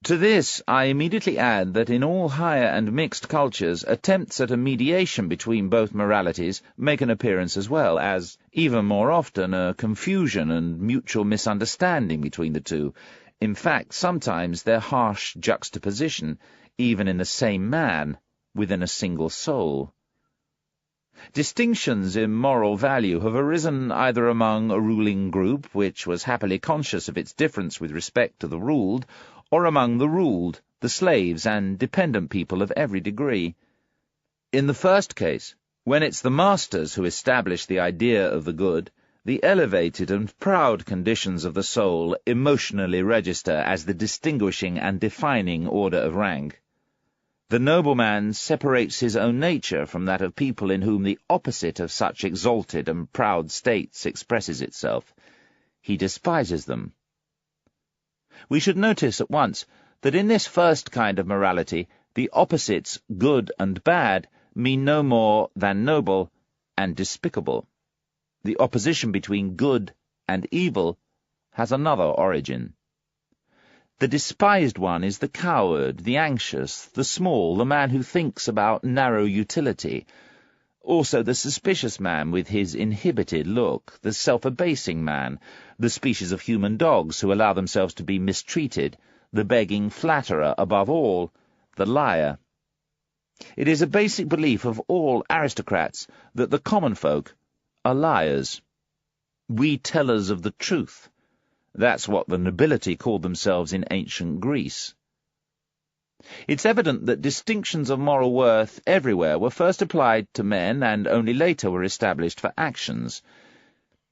To this I immediately add that in all higher and mixed cultures, attempts at a mediation between both moralities make an appearance as well, as, even more often, a confusion and mutual misunderstanding between the two. In fact, sometimes their harsh juxtaposition, even in the same man, within a single soul. Distinctions in moral value have arisen either among a ruling group, which was happily conscious of its difference with respect to the ruled, or among the ruled, the slaves and dependent people of every degree. In the first case, when it's the masters who establish the idea of the good, the elevated and proud conditions of the soul emotionally register as the distinguishing and defining order of rank. The nobleman separates his own nature from that of people in whom the opposite of such exalted and proud states expresses itself. He despises them. We should notice at once that in this first kind of morality, the opposites good and bad mean no more than noble and despicable. The opposition between good and evil has another origin. The despised one is the coward, the anxious, the small, the man who thinks about narrow utility. Also the suspicious man with his inhibited look, the self-abasing man, the species of human dogs who allow themselves to be mistreated, the begging flatterer, above all, the liar. It is a basic belief of all aristocrats that the common folk are liars. We tellers of the truth. That's what the nobility called themselves in ancient Greece. It's evident that distinctions of moral worth everywhere were first applied to men and only later were established for actions.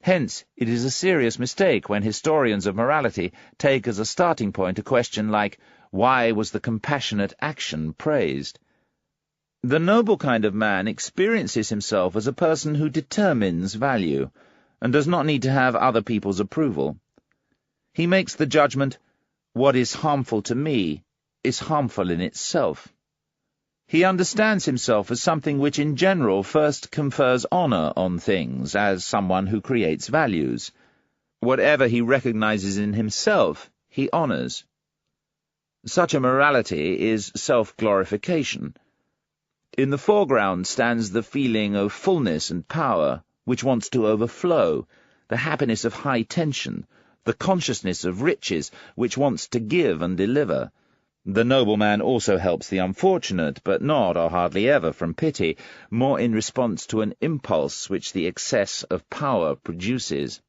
Hence, it is a serious mistake when historians of morality take as a starting point a question like, why was the compassionate action praised? The noble kind of man experiences himself as a person who determines value, and does not need to have other people's approval. He makes the judgment, what is harmful to me is harmful in itself. He understands himself as something which in general first confers honor on things, as someone who creates values. Whatever he recognizes in himself, he honors. Such a morality is self-glorification. In the foreground stands the feeling of fullness and power, which wants to overflow, the happiness of high tension, the consciousness of riches, which wants to give and deliver. The nobleman also helps the unfortunate, but not, or hardly ever, from pity, more in response to an impulse which the excess of power produces.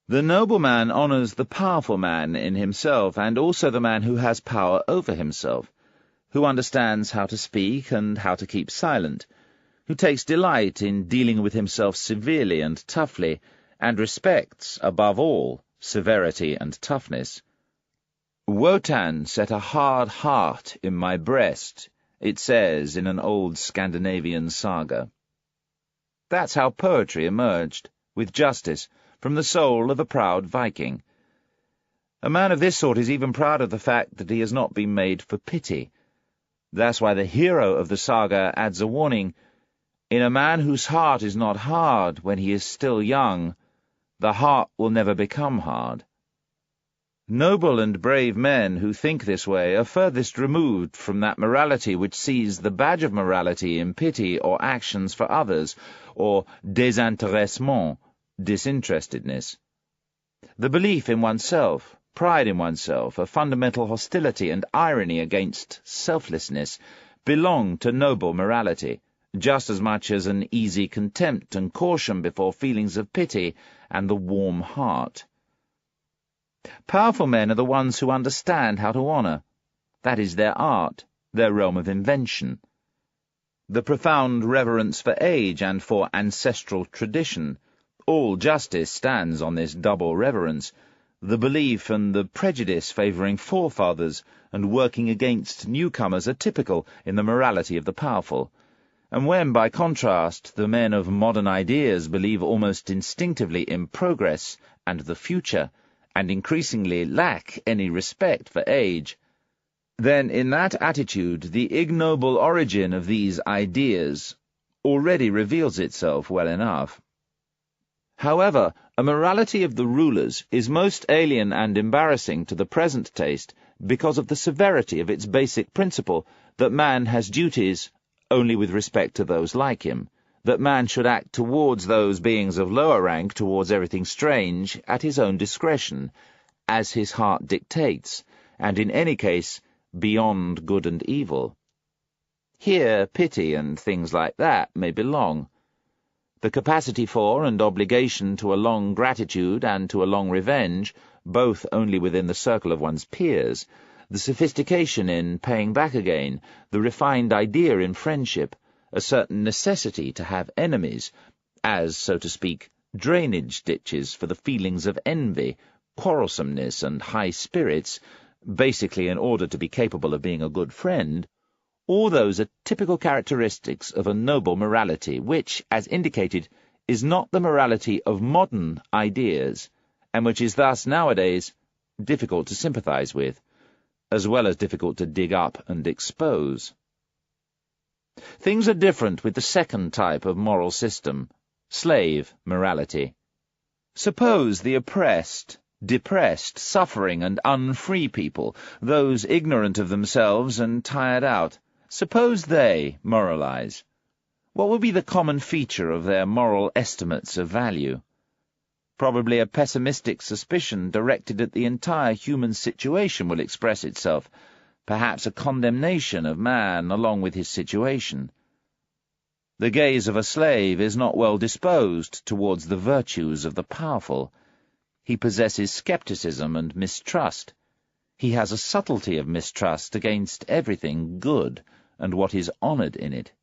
The nobleman honors the powerful man in himself, and also the man who has power over himself, who understands how to speak and how to keep silent, who takes delight in dealing with himself severely and toughly, and respects, above all, severity and toughness. Wotan set a hard heart in my breast, it says in an old Scandinavian saga. That's how poetry emerged, with justice, from the soul of a proud Viking. A man of this sort is even proud of the fact that he has not been made for pity. That's why the hero of the saga adds a warning, in a man whose heart is not hard when he is still young, the heart will never become hard. Noble and brave men who think this way are furthest removed from that morality which sees the badge of morality in pity or actions for others, or désintéressement, disinterestedness. The belief in oneself, pride in oneself, a fundamental hostility and irony against selflessness belong to noble morality, just as much as an easy contempt and caution before feelings of pity and the warm heart. Powerful men are the ones who understand how to honor. That is their art, their realm of invention. The profound reverence for age and for ancestral tradition. All justice stands on this double reverence, the belief and the prejudice favoring forefathers and working against newcomers are typical in the morality of the powerful. And when, by contrast, the men of modern ideas believe almost instinctively in progress and the future, and increasingly lack any respect for age, then in that attitude the ignoble origin of these ideas already reveals itself well enough. However, a morality of the rulers is most alien and embarrassing to the present taste because of the severity of its basic principle that man has duties only with respect to those like him, that man should act towards those beings of lower rank, towards everything strange, at his own discretion, as his heart dictates, and in any case beyond good and evil. Here pity and things like that may belong. The capacity for and obligation to a long gratitude and to a long revenge, both only within the circle of one's peers, the sophistication in paying back again, the refined idea in friendship, a certain necessity to have enemies, as, so to speak, drainage ditches for the feelings of envy, quarrelsomeness, and high spirits, basically in order to be capable of being a good friend, all those are typical characteristics of a noble morality, which, as indicated, is not the morality of modern ideas, and which is thus nowadays difficult to sympathize with, as well as difficult to dig up and expose. Things are different with the second type of moral system, slave morality. Suppose the oppressed, depressed, suffering and unfree people, those ignorant of themselves and tired out, suppose they moralize. What would be the common feature of their moral estimates of value? Probably a pessimistic suspicion directed at the entire human situation will express itself, perhaps a condemnation of man along with his situation. The gaze of a slave is not well disposed towards the virtues of the powerful. He possesses skepticism and mistrust. He has a subtlety of mistrust against everything good and what is honored in it.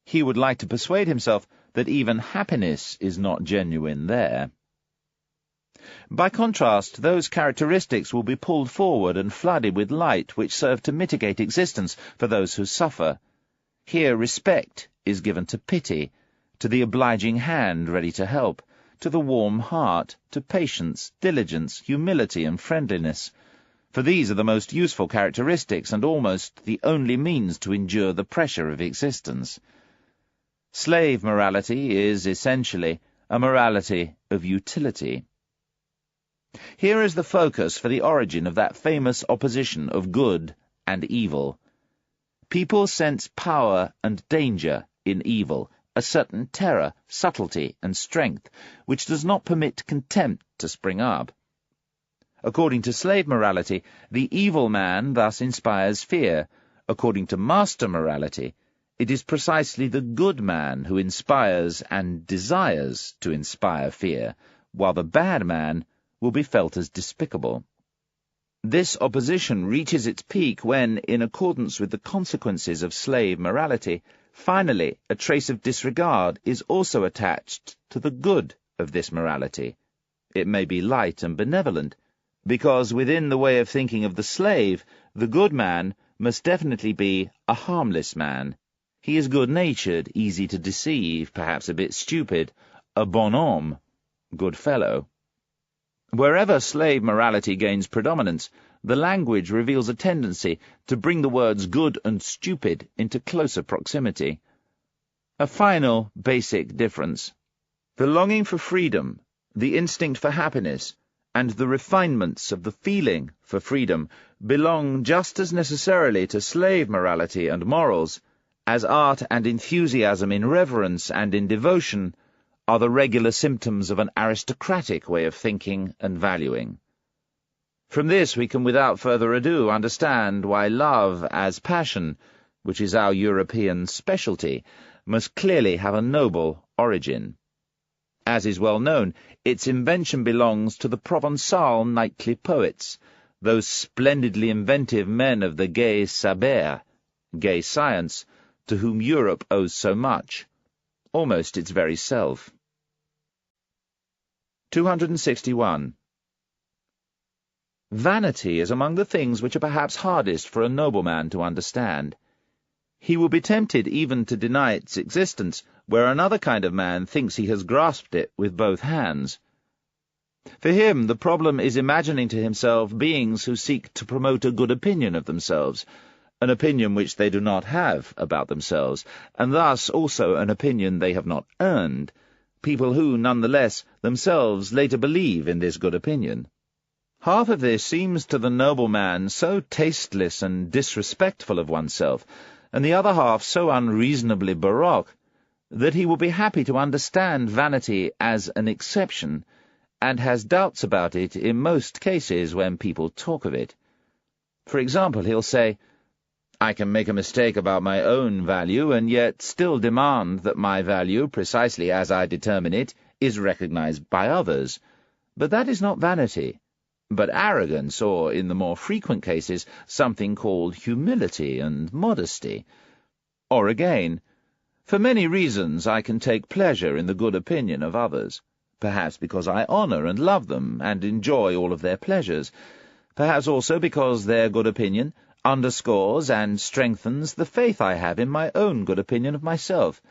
He would like to persuade himself that even happiness is not genuine there. By contrast, those characteristics will be pulled forward and flooded with light which serve to mitigate existence for those who suffer. Here respect is given to pity, to the obliging hand ready to help, to the warm heart, to patience, diligence, humility, and friendliness, for these are the most useful characteristics and almost the only means to endure the pressure of existence. Slave morality is essentially a morality of utility. Here is the focus for the origin of that famous opposition of good and evil. People sense power and danger in evil, a certain terror, subtlety, and strength, which does not permit contempt to spring up. According to slave morality, the evil man thus inspires fear. According to master morality, it is precisely the good man who inspires and desires to inspire fear, while the bad man will be felt as despicable. This opposition reaches its peak when, in accordance with the consequences of slave morality, finally a trace of disregard is also attached to the good of this morality. It may be light and benevolent, because within the way of thinking of the slave, the good man must definitely be a harmless man. He is good-natured, easy to deceive, perhaps a bit stupid, a bonhomme, good fellow. Wherever slave morality gains predominance, the language reveals a tendency to bring the words good and stupid into closer proximity. A final, basic difference. The longing for freedom, the instinct for happiness, and the refinements of the feeling for freedom belong just as necessarily to slave morality and morals as art and enthusiasm in reverence and in devotion are the regular symptoms of an aristocratic way of thinking and valuing. From this we can without further ado understand why love as passion, which is our European specialty, must clearly have a noble origin. As is well known, its invention belongs to the Provençal knightly poets, those splendidly inventive men of the gai saber, gay science, to whom Europe owes so much, almost its very self. 261. Vanity is among the things which are perhaps hardest for a nobleman to understand. He will be tempted even to deny its existence, where another kind of man thinks he has grasped it with both hands. For him, the problem is imagining to himself beings who seek to promote a good opinion of themselves, an opinion which they do not have about themselves, and thus also an opinion they have not earned, people who, nonetheless, themselves later believe in this good opinion. Half of this seems to the nobleman so tasteless and disrespectful of oneself, and the other half so unreasonably baroque, that he will be happy to understand vanity as an exception, and has doubts about it in most cases when people talk of it. For example, he'll say, "I can make a mistake about my own value, and yet still demand that my value, precisely as I determine it, is recognized by others. But that is not vanity, but arrogance, or, in the more frequent cases, something called humility and modesty." Or again, "For many reasons I can take pleasure in the good opinion of others, perhaps because I honor and love them and enjoy all of their pleasures, perhaps also because their good opinion underscores and strengthens the faith I have in my own good opinion of myself,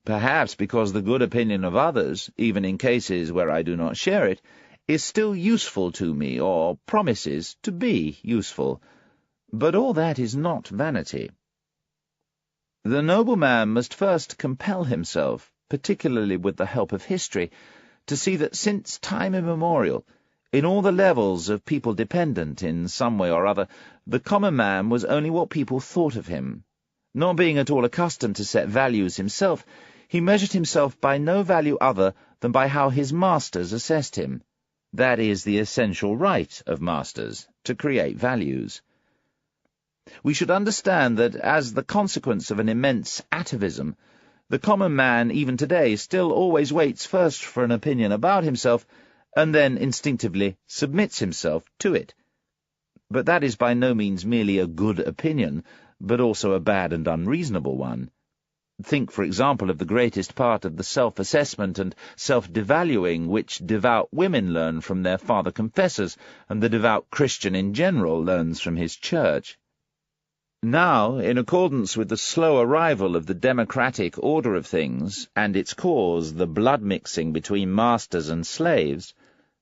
perhaps because the good opinion of others, even in cases where I do not share it, is still useful to me, or promises to be useful. But all that is not vanity." The nobleman must first compel himself, particularly with the help of history, to see that since time immemorial, in all the levels of people dependent in some way or other, the common man was only what people thought of him. Not being at all accustomed to set values himself, he measured himself by no value other than by how his masters assessed him. That is the essential right of masters, to create values. We should understand that, as the consequence of an immense atavism, the common man, even today, still always waits first for an opinion about himself, and then instinctively submits himself to it. But that is by no means merely a good opinion, but also a bad and unreasonable one. Think, for example, of the greatest part of the self-assessment and self-devaluing which devout women learn from their father confessors, and the devout Christian in general learns from his church. Now, in accordance with the slow arrival of the democratic order of things, and its cause, the blood-mixing between masters and slaves,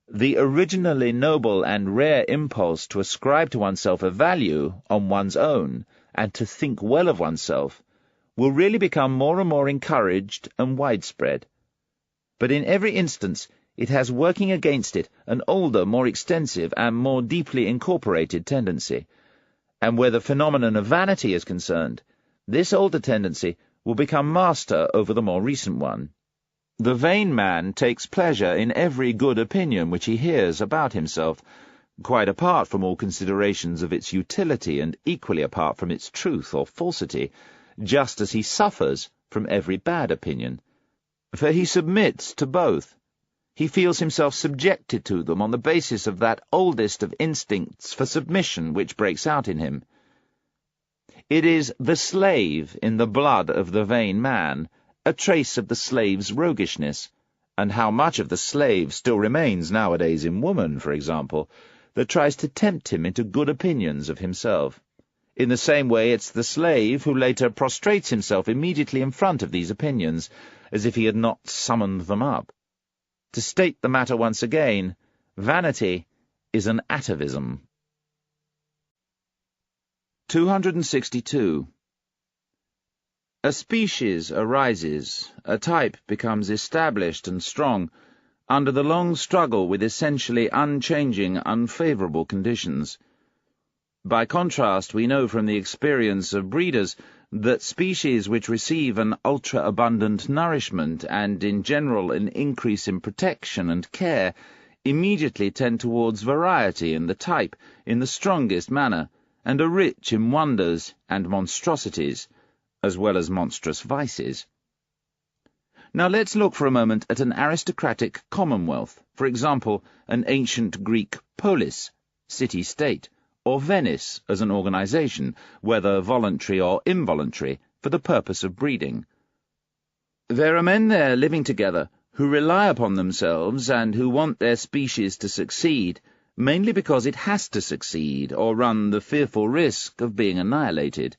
the originally noble and rare impulse to ascribe to oneself a value on one's own, and to think well of oneself, will really become more and more encouraged and widespread. But in every instance it has working against it an older, more extensive, and more deeply incorporated tendency, and where the phenomenon of vanity is concerned, this older tendency will become master over the more recent one. The vain man takes pleasure in every good opinion which he hears about himself, quite apart from all considerations of its utility and equally apart from its truth or falsity, just as he suffers from every bad opinion. For he submits to both. He feels himself subjected to them on the basis of that oldest of instincts for submission which breaks out in him. It is the slave in the blood of the vain man, a trace of the slave's roguishness, and how much of the slave still remains nowadays in woman, for example, that tries to tempt him into good opinions of himself. In the same way, it's the slave who later prostrates himself immediately in front of these opinions, as if he had not summoned them up. To state the matter once again, vanity is an atavism. 262. A species arises, a type becomes established and strong, under the long struggle with essentially unchanging, unfavourable conditions. By contrast, we know from the experience of breeders that species which receive an ultra-abundant nourishment and, in general, an increase in protection and care immediately tend towards variety in the type in the strongest manner, and are rich in wonders and monstrosities, as well as monstrous vices. Now let's look for a moment at an aristocratic commonwealth, for example, an ancient Greek polis, city-state, or Venice as an organization, whether voluntary or involuntary, for the purpose of breeding. There are men there living together who rely upon themselves and who want their species to succeed, mainly because it has to succeed or run the fearful risk of being annihilated.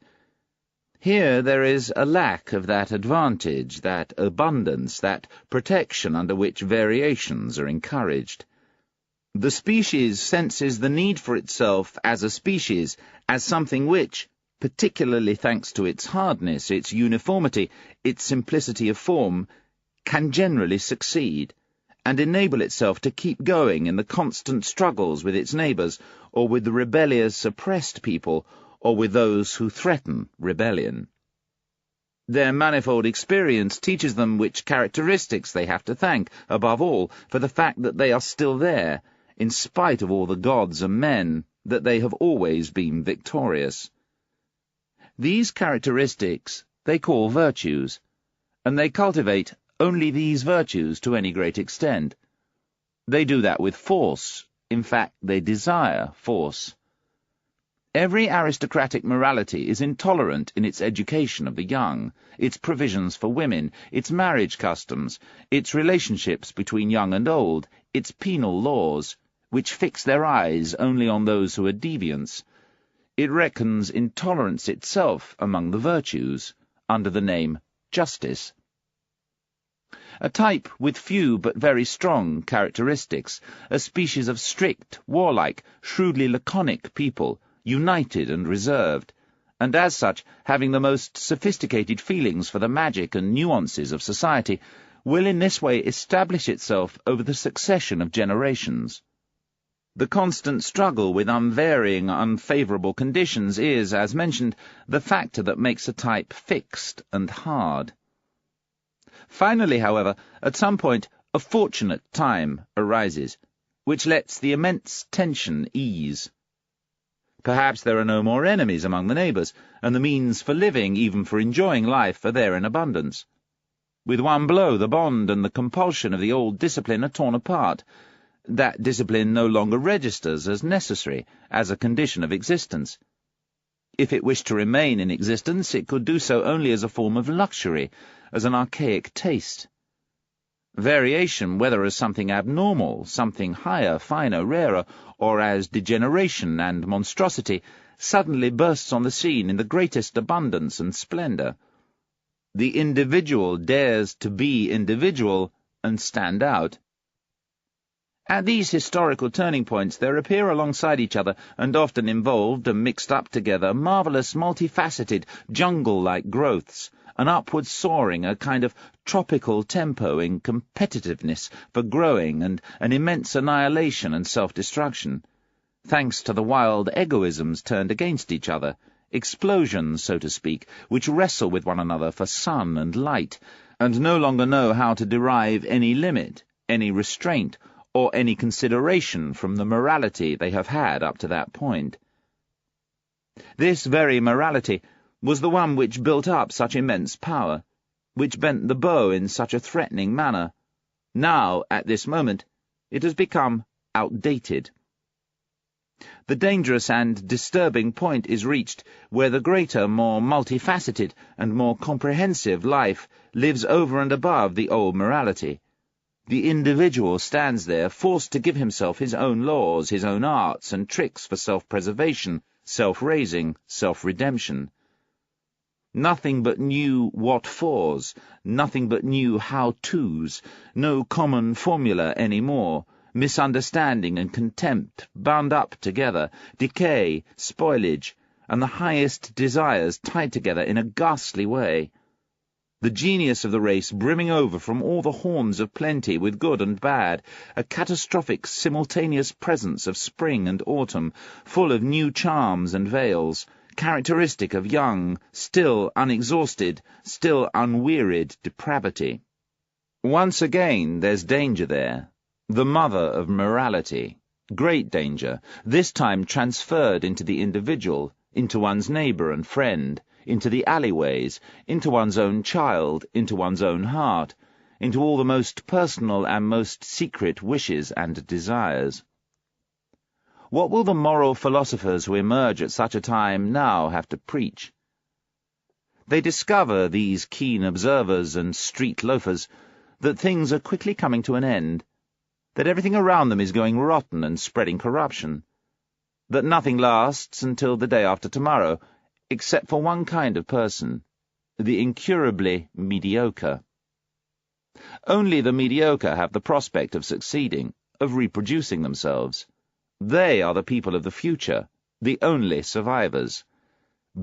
Here there is a lack of that advantage, that abundance, that protection under which variations are encouraged. The species senses the need for itself as a species, as something which, particularly thanks to its hardness, its uniformity, its simplicity of form, can generally succeed, and enable itself to keep going in the constant struggles with its neighbours, or with the rebellious oppressed people, or with those who threaten rebellion. Their manifold experience teaches them which characteristics they have to thank, above all, for the fact that they are still there, in spite of all the gods and men, that they have always been victorious. These characteristics they call virtues, and they cultivate only these virtues to any great extent. They do that with force. In fact, they desire force. Every aristocratic morality is intolerant in its education of the young, its provisions for women, its marriage customs, its relationships between young and old, its penal laws, which fix their eyes only on those who are deviants. It reckons intolerance itself among the virtues, under the name justice. A type with few but very strong characteristics, a species of strict, warlike, shrewdly laconic people, united and reserved, and as such having the most sophisticated feelings for the magic and nuances of society, will in this way establish itself over the succession of generations. The constant struggle with unvarying, unfavourable conditions is, as mentioned, the factor that makes a type fixed and hard. Finally, however, at some point, a fortunate time arises, which lets the immense tension ease. Perhaps there are no more enemies among the neighbours, and the means for living, even for enjoying life, are there in abundance. With one blow, the bond and the compulsion of the old discipline are torn apart. That discipline no longer registers as necessary, as a condition of existence. If it wished to remain in existence, it could do so only as a form of luxury, as an archaic taste. Variation, whether as something abnormal, something higher, finer, rarer, or as degeneration and monstrosity, suddenly bursts on the scene in the greatest abundance and splendour. The individual dares to be individual and stand out. At these historical turning points there appear alongside each other, and often involved and mixed up together, marvellous, multifaceted, jungle-like growths, an upward soaring, a kind of tropical tempo in competitiveness for growing, and an immense annihilation and self-destruction, thanks to the wild egoisms turned against each other, explosions, so to speak, which wrestle with one another for sun and light, and no longer know how to derive any limit, any restraint, or any consideration from the morality they have had up to that point. This very morality was the one which built up such immense power, which bent the bow in such a threatening manner. Now, at this moment, it has become outdated. The dangerous and disturbing point is reached where the greater, more multifaceted and more comprehensive life lives over and above the old morality. The individual stands there, forced to give himself his own laws, his own arts and tricks for self-preservation, self-raising, self-redemption. Nothing but new what-fors, nothing but new how-tos, no common formula any more, misunderstanding and contempt bound up together, decay, spoilage, and the highest desires tied together in a ghastly way. the genius of the race brimming over from all the horns of plenty with good and bad, a catastrophic simultaneous presence of spring and autumn, full of new charms and veils, characteristic of young, still unexhausted, still unwearied depravity. Once again there's danger there, the mother of morality, great danger, this time transferred into the individual, into one's neighbour and friend, into the alleyways, into one's own child, into one's own heart, into all the most personal and most secret wishes and desires. What will the moral philosophers who emerge at such a time now have to preach? They discover, these keen observers and street loafers, that things are quickly coming to an end, that everything around them is going rotten and spreading corruption, that nothing lasts until the day after tomorrow, except for one kind of person, the incurably mediocre. Only the mediocre have the prospect of succeeding, of reproducing themselves. They are the people of the future, the only survivors.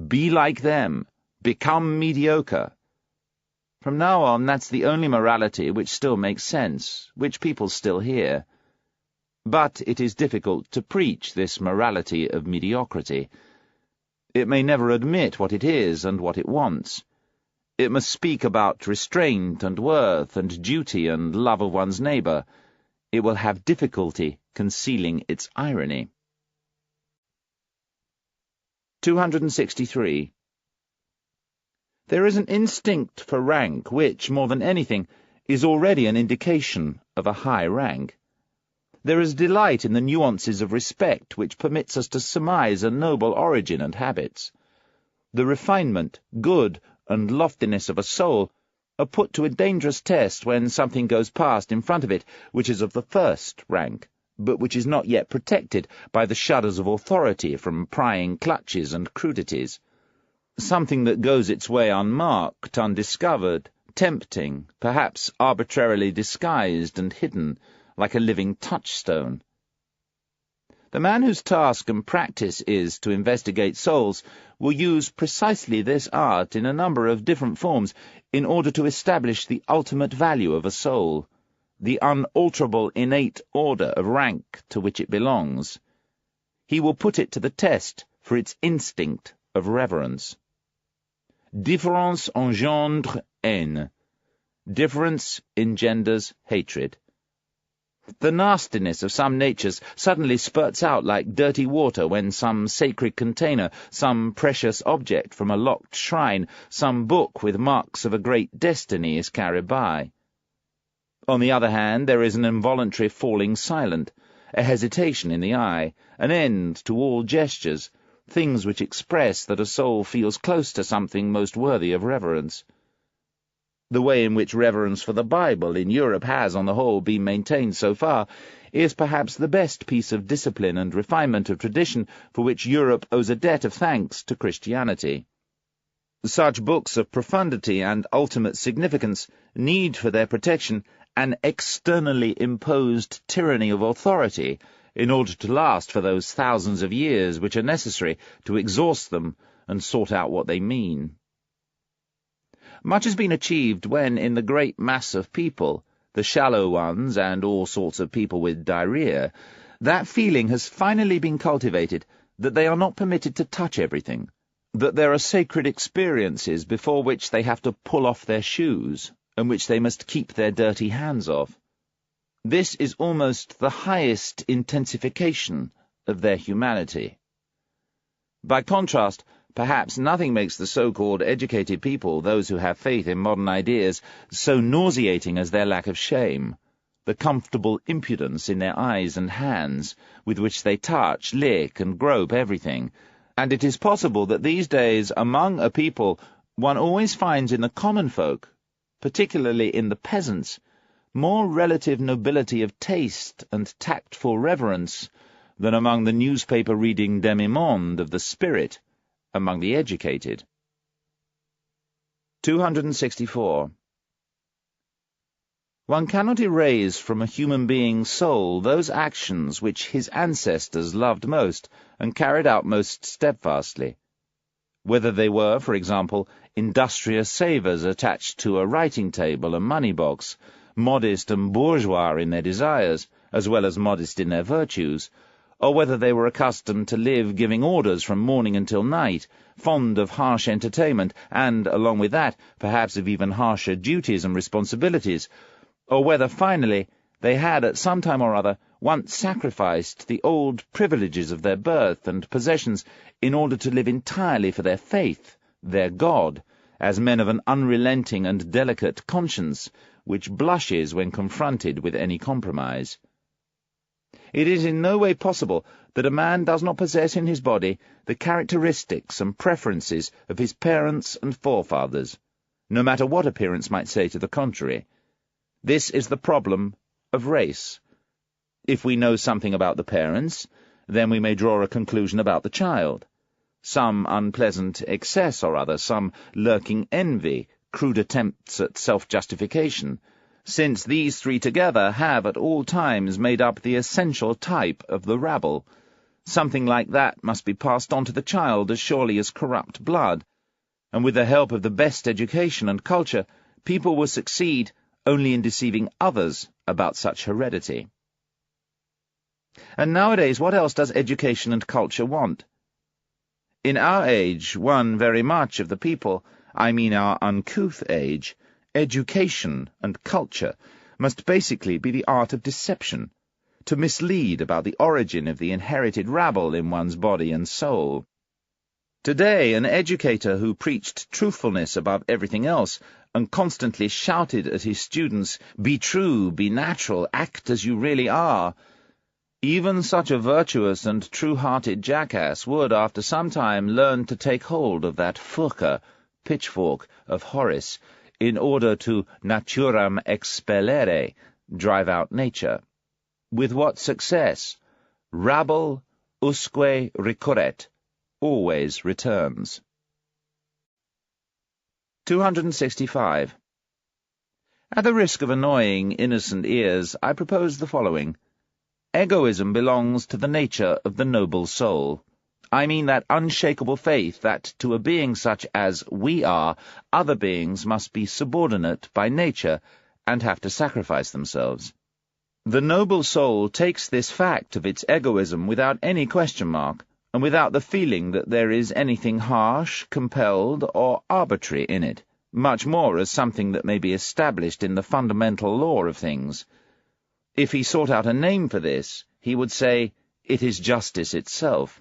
Be like them, become mediocre. From now on, that's the only morality which still makes sense, which people still hear. But it is difficult to preach this morality of mediocrity. It may never admit what it is and what it wants. It must speak about restraint and worth and duty and love of one's neighbour. It will have difficulty concealing its irony. 263. There is an instinct for rank which, more than anything, is already an indication of a high rank. There is delight in the nuances of respect which permits us to surmise a noble origin and habits. The refinement, good, and loftiness of a soul are put to a dangerous test when something goes past in front of it which is of the first rank, but which is not yet protected by the shudders of authority from prying clutches and crudities. Something that goes its way unmarked, undiscovered, tempting, perhaps arbitrarily disguised and hidden, like a living touchstone. The man whose task and practice is to investigate souls will use precisely this art in a number of different forms in order to establish the ultimate value of a soul, the unalterable innate order of rank to which it belongs. He will put it to the test for its instinct of reverence. Différence engendre haine. Difference engenders hatred. The nastiness of some natures suddenly spurts out like dirty water when some sacred container, some precious object from a locked shrine, some book with marks of a great destiny is carried by. On the other hand, there is an involuntary falling silent, a hesitation in the eye, an end to all gestures, things which express that a soul feels close to something most worthy of reverence. The way in which reverence for the Bible in Europe has, on the whole, been maintained so far is perhaps the best piece of discipline and refinement of tradition for which Europe owes a debt of thanks to Christianity. Such books of profundity and ultimate significance need for their protection an externally imposed tyranny of authority in order to last for those thousands of years which are necessary to exhaust them and sort out what they mean. Much has been achieved when, in the great mass of people, the shallow ones and all sorts of people with diarrhea, that feeling has finally been cultivated that they are not permitted to touch everything, that there are sacred experiences before which they have to pull off their shoes, and which they must keep their dirty hands off. This is almost the highest intensification of their humanity. By contrast, perhaps nothing makes the so-called educated people, those who have faith in modern ideas, so nauseating as their lack of shame, the comfortable impudence in their eyes and hands, with which they touch, lick, and grope everything. And it is possible that these days, among a people, one always finds in the common folk, particularly in the peasants, more relative nobility of taste and tactful reverence than among the newspaper-reading demi-monde of the spirit, among the educated. 264. One cannot erase from a human being's soul those actions which his ancestors loved most and carried out most steadfastly. whether they were, for example, industrious savers attached to a writing table and money box, modest and bourgeois in their desires, as well as modest in their virtues, or whether they were accustomed to live giving orders from morning until night, fond of harsh entertainment, and, along with that, perhaps of even harsher duties and responsibilities, or whether, finally, they had at some time or other once sacrificed the old privileges of their birth and possessions in order to live entirely for their faith, their God, as men of an unrelenting and delicate conscience, which blushes when confronted with any compromise. It is in no way possible that a man does not possess in his body the characteristics and preferences of his parents and forefathers, no matter what appearance might say to the contrary. This is the problem of race. If we know something about the parents, then we may draw a conclusion about the child. Some unpleasant excess or other, some lurking envy, crude attempts at self-justification, since these three together have at all times made up the essential type of the rabble. Something like that must be passed on to the child as surely as corrupt blood, and with the help of the best education and culture, people will succeed only in deceiving others about such heredity. And nowadays, what else does education and culture want? In our age, one very much of the people, I mean our uncouth age, education and culture must basically be the art of deception, to mislead about the origin of the inherited rabble in one's body and soul. Today, an educator who preached truthfulness above everything else and constantly shouted at his students, "Be true, be natural, act as you really are," even such a virtuous and true-hearted jackass would, after some time, learn to take hold of that furca, pitchfork, of Horace, in order to naturam expellere, drive out nature. With what success? Rabble usque recurret, always returns. 265. At the risk of annoying innocent ears, I propose the following. Egoism belongs to the nature of the noble soul. I mean that unshakable faith that, to a being such as we are, other beings must be subordinate by nature and have to sacrifice themselves. The noble soul takes this fact of its egoism without any question mark, and without the feeling that there is anything harsh, compelled, or arbitrary in it, much more as something that may be established in the fundamental law of things. If he sought out a name for this, he would say, "It is justice itself."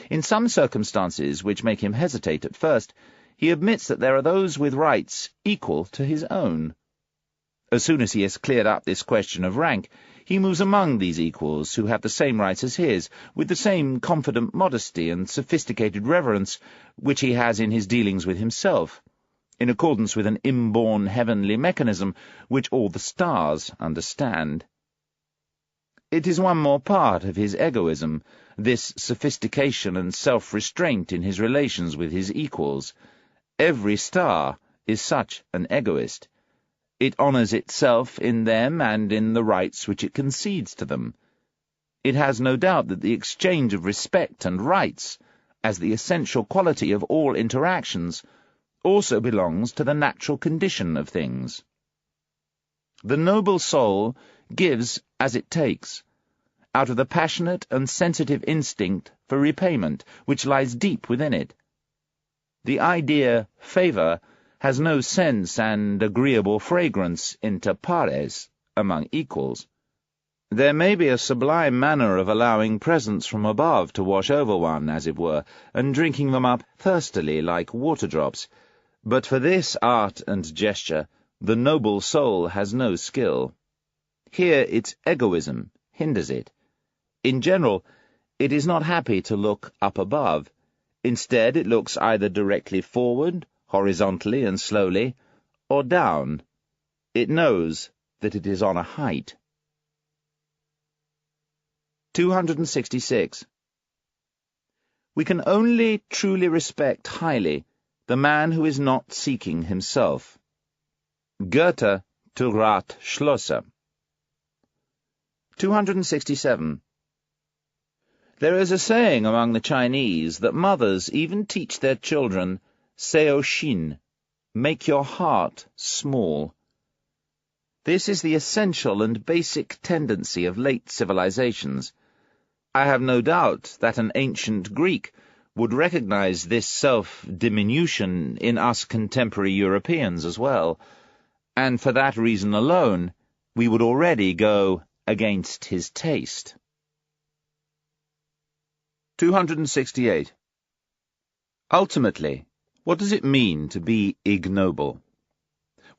In some circumstances which make him hesitate at first, he admits that there are those with rights equal to his own. As soon as he has cleared up this question of rank, he moves among these equals who have the same rights as his, with the same confident modesty and sophisticated reverence which he has in his dealings with himself, in accordance with an inborn heavenly mechanism which all the stars understand. It is one more part of his egoism, this sophistication and self-restraint in his relations with his equals. Every star is such an egoist. It honors itself in them and in the rights which it concedes to them. It has no doubt that the exchange of respect and rights, as the essential quality of all interactions, also belongs to the natural condition of things. The noble soul gives as it takes, out of the passionate and sensitive instinct for repayment which lies deep within it. The idea favor has no sense and agreeable fragrance inter pares, among equals. There may be a sublime manner of allowing presents from above to wash over one, as it were, and drinking them up thirstily like water-drops, but for this art and gesture the noble soul has no skill. Here its egoism hinders it. In general, it is not happy to look up above. Instead, it looks either directly forward, horizontally and slowly, or down. It knows that it is on a height. 266. We can only truly respect highly the man who is not seeking himself. Goethe to Ratschlosser. 267. There is a saying among the Chinese that mothers even teach their children, "Seo Xin," make your heart small. This is the essential and basic tendency of late civilizations. I have no doubt that an ancient Greek would recognize this self-diminution in us contemporary Europeans as well, and for that reason alone, we would already go against his taste. 268. Ultimately, what does it mean to be ignoble?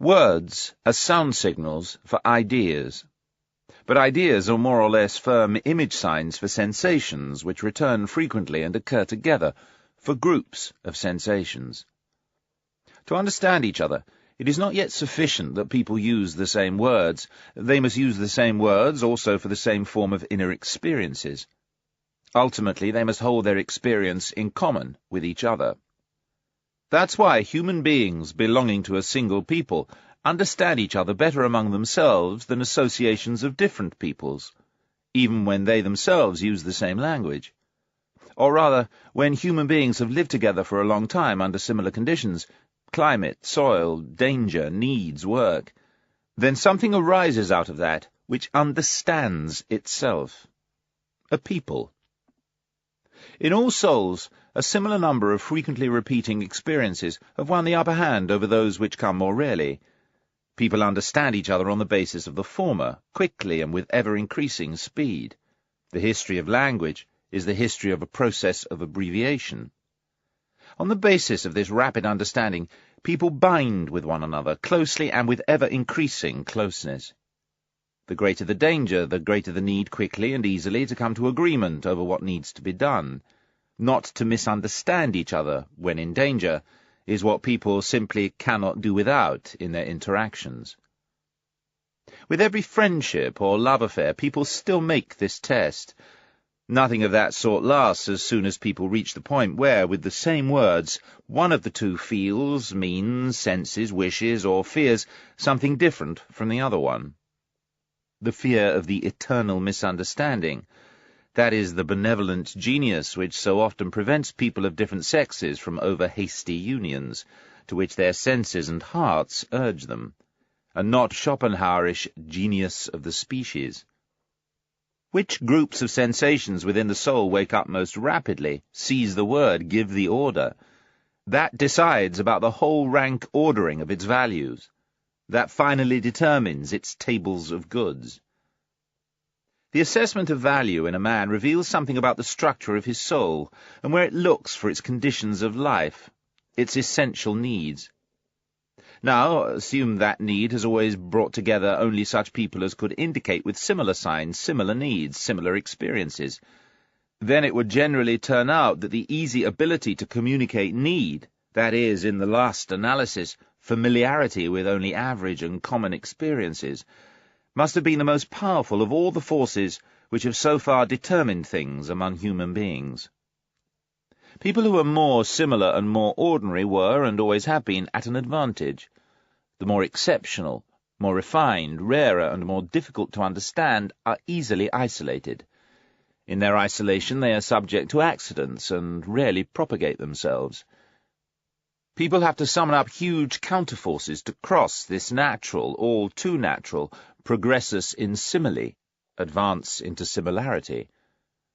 Words are sound signals for ideas, but ideas are more or less firm image signs for sensations which return frequently and occur together for groups of sensations. To understand each other, it is not yet sufficient that people use the same words. They must use the same words also for the same form of inner experiences. Ultimately, they must hold their experience in common with each other. That's why human beings belonging to a single people understand each other better among themselves than associations of different peoples, even when they themselves use the same language. Or rather, when human beings have lived together for a long time under similar conditions, climate, soil, danger, needs, work, then something arises out of that which understands itself. A people. In all souls, a similar number of frequently repeating experiences have won the upper hand over those which come more rarely. People understand each other on the basis of the former, quickly and with ever-increasing speed. The history of language is the history of a process of abbreviation. On the basis of this rapid understanding, people bind with one another closely and with ever-increasing closeness. The greater the danger, the greater the need quickly and easily to come to agreement over what needs to be done. Not to misunderstand each other when in danger is what people simply cannot do without in their interactions. With every friendship or love affair, people still make this test. Nothing of that sort lasts as soon as people reach the point where, with the same words, one of the two feels, means, senses, wishes, or fears something different from the other one. The fear of the eternal misunderstanding, that is the benevolent genius which so often prevents people of different sexes from over-hasty unions, to which their senses and hearts urge them, and not Schopenhauerish genius of the species. Which groups of sensations within the soul wake up most rapidly, seize the word, give the order? That decides about the whole rank ordering of its values. That finally determines its tables of goods. The assessment of value in a man reveals something about the structure of his soul, and where it looks for its conditions of life, its essential needs. Now, assume that need has always brought together only such people as could indicate with similar signs, similar needs, similar experiences. Then it would generally turn out that the easy ability to communicate need, that is, in the last analysis, familiarity with only average and common experiences, must have been the most powerful of all the forces which have so far determined things among human beings. People who are more similar and more ordinary were, and always have been, at an advantage. The more exceptional, more refined, rarer, and more difficult to understand are easily isolated. In their isolation they are subject to accidents and rarely propagate themselves. People have to summon up huge counterforces to cross this natural, all too natural, progressus in simile, advance into similarity,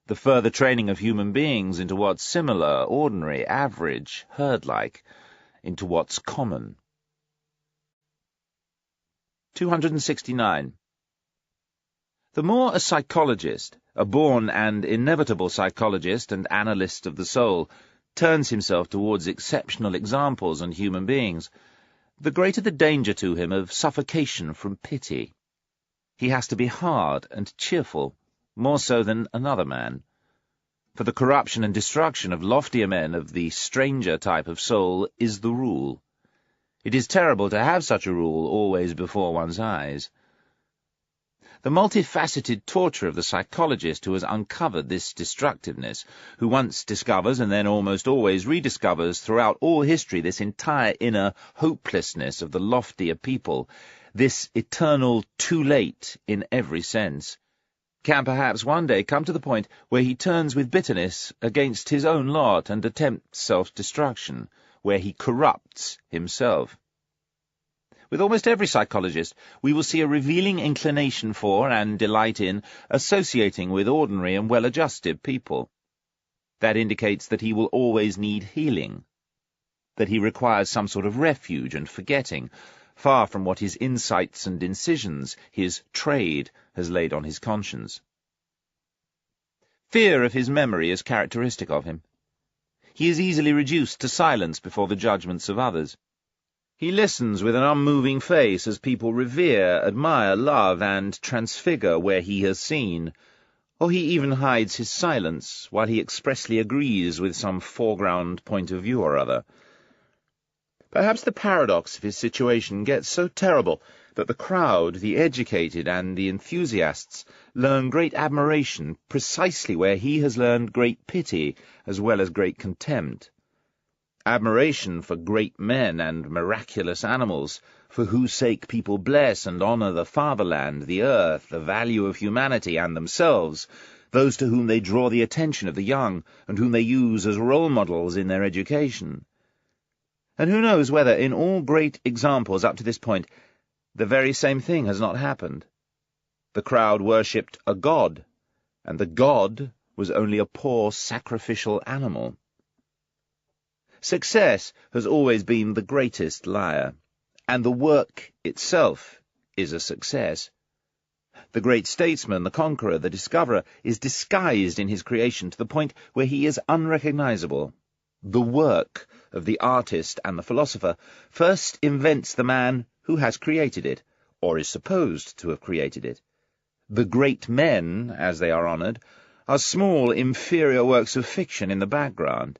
the further training of human beings into what's similar, ordinary, average, herd-like, into what's common. 269. The more a psychologist, a born and inevitable psychologist and analyst of the soul, turns himself towards exceptional examples and human beings, the greater the danger to him of suffocation from pity. He has to be hard and cheerful, more so than another man. For the corruption and destruction of loftier men of the stranger type of soul is the rule. It is terrible to have such a rule always before one's eyes. The multifaceted torture of the psychologist who has uncovered this destructiveness, who once discovers and then almost always rediscovers throughout all history this entire inner hopelessness of the loftier people, this eternal too late in every sense, can perhaps one day come to the point where he turns with bitterness against his own lot and attempts self-destruction, where he corrupts himself. With almost every psychologist, we will see a revealing inclination for and delight in associating with ordinary and well-adjusted people. That indicates that he will always need healing, that he requires some sort of refuge and forgetting, far from what his insights and incisions, his trade, has laid on his conscience. Fear of his memory is characteristic of him. He is easily reduced to silence before the judgments of others. He listens with an unmoving face as people revere, admire, love, and transfigure where he has seen, or he even hides his silence while he expressly agrees with some foreground point of view or other. Perhaps the paradox of his situation gets so terrible that the crowd, the educated, and the enthusiasts learn great admiration precisely where he has learned great pity as well as great contempt. Admiration for great men and miraculous animals, for whose sake people bless and honor the fatherland, the earth, the value of humanity and themselves, those to whom they draw the attention of the young and whom they use as role models in their education. And who knows whether, in all great examples up to this point, the very same thing has not happened. The crowd worshipped a god, and the god was only a poor sacrificial animal. Success has always been the greatest liar, and the work itself is a success. The great statesman, the conqueror, the discoverer, is disguised in his creation to the point where he is unrecognizable. The work of the artist and the philosopher first invents the man who has created it, or is supposed to have created it. The great men, as they are honored, are small, inferior works of fiction in the background.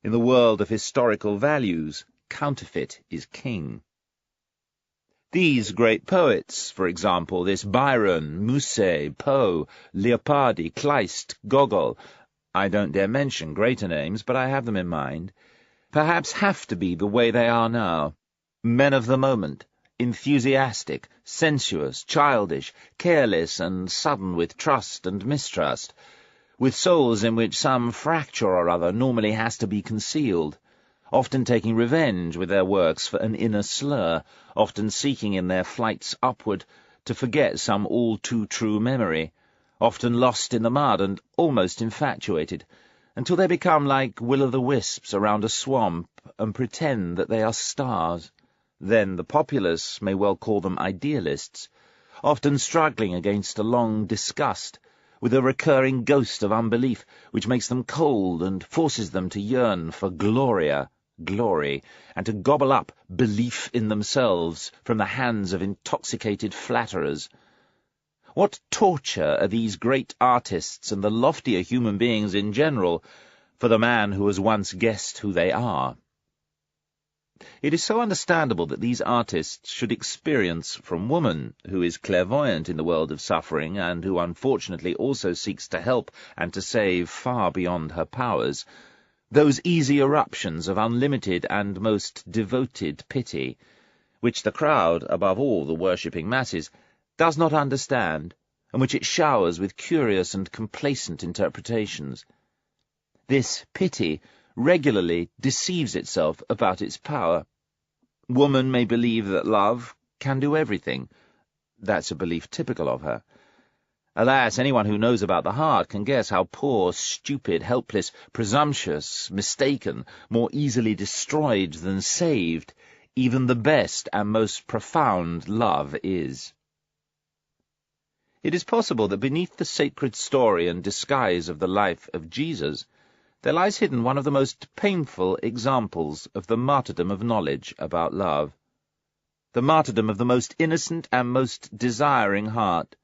In the world of historical values, counterfeit is king. These great poets, for example, this Byron, Musset, Poe, Leopardi, Kleist, Gogol, I don't dare mention greater names, but I have them in mind, perhaps have to be the way they are now. Men of the moment, enthusiastic, sensuous, childish, careless and sudden with trust and mistrust, with souls in which some fracture or other normally has to be concealed, often taking revenge with their works for an inner slur, often seeking in their flights upward to forget some all-too-true memory, often lost in the mud and almost infatuated, until they become like will-o'-the-wisps around a swamp and pretend that they are stars. Then the populace may well call them idealists, often struggling against a long disgust, with a recurring ghost of unbelief which makes them cold and forces them to yearn for glory, and to gobble up belief in themselves from the hands of intoxicated flatterers. What torture are these great artists and the loftier human beings in general for the man who has once guessed who they are? It is so understandable that these artists should experience from woman, who is clairvoyant in the world of suffering and who unfortunately also seeks to help and to save far beyond her powers, those easy eruptions of unlimited and most devoted pity, which the crowd, above all the worshipping masses, does not understand, and which it showers with curious and complacent interpretations. This pity regularly deceives itself about its power. Woman may believe that love can do everything. That's a belief typical of her. Alas, anyone who knows about the heart can guess how poor, stupid, helpless, presumptuous, mistaken, more easily destroyed than saved, even the best and most profound love is. It is possible that beneath the sacred story and disguise of the life of Jesus, there lies hidden one of the most painful examples of the martyrdom of knowledge about love, the martyrdom of the most innocent and most desiring heart,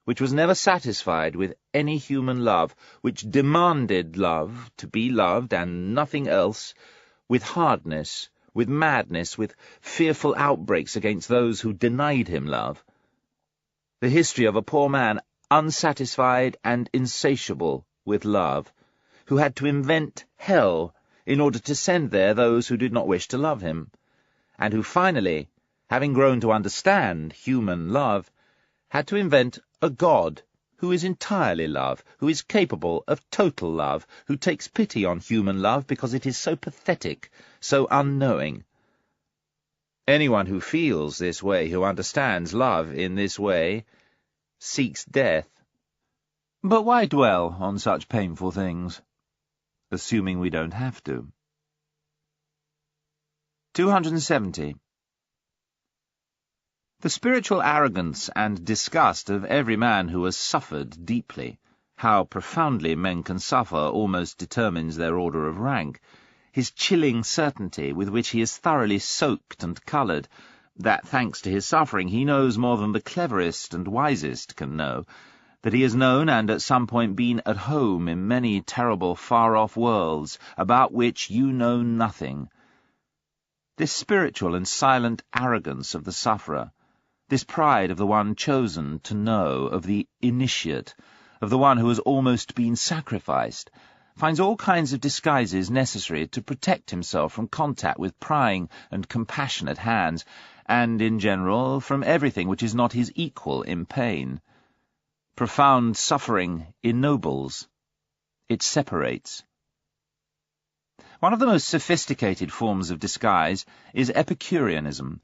which was never satisfied with any human love, which demanded love to be loved and nothing else, with hardness, with madness, with fearful outbreaks against those who denied him love. The history of a poor man unsatisfied and insatiable with love, who had to invent hell in order to send there those who did not wish to love him, and who finally, having grown to understand human love, had to invent a god who is entirely love, who is capable of total love, who takes pity on human love because it is so pathetic, so unknowing. Anyone who feels this way, who understands love in this way, seeks death. But why dwell on such painful things, assuming we don't have to? 270. The spiritual arrogance and disgust of every man who has suffered deeply, how profoundly men can suffer almost determines their order of rank, his chilling certainty with which he is thoroughly soaked and coloured, that, thanks to his suffering, he knows more than the cleverest and wisest can know, that he has known and at some point been at home in many terrible far-off worlds, about which you know nothing. This spiritual and silent arrogance of the sufferer, this pride of the one chosen to know, of the initiate, of the one who has almost been sacrificed, finds all kinds of disguises necessary to protect himself from contact with prying and compassionate hands, and, in general, from everything which is not his equal in pain. Profound suffering ennobles. It separates. One of the most sophisticated forms of disguise is Epicureanism,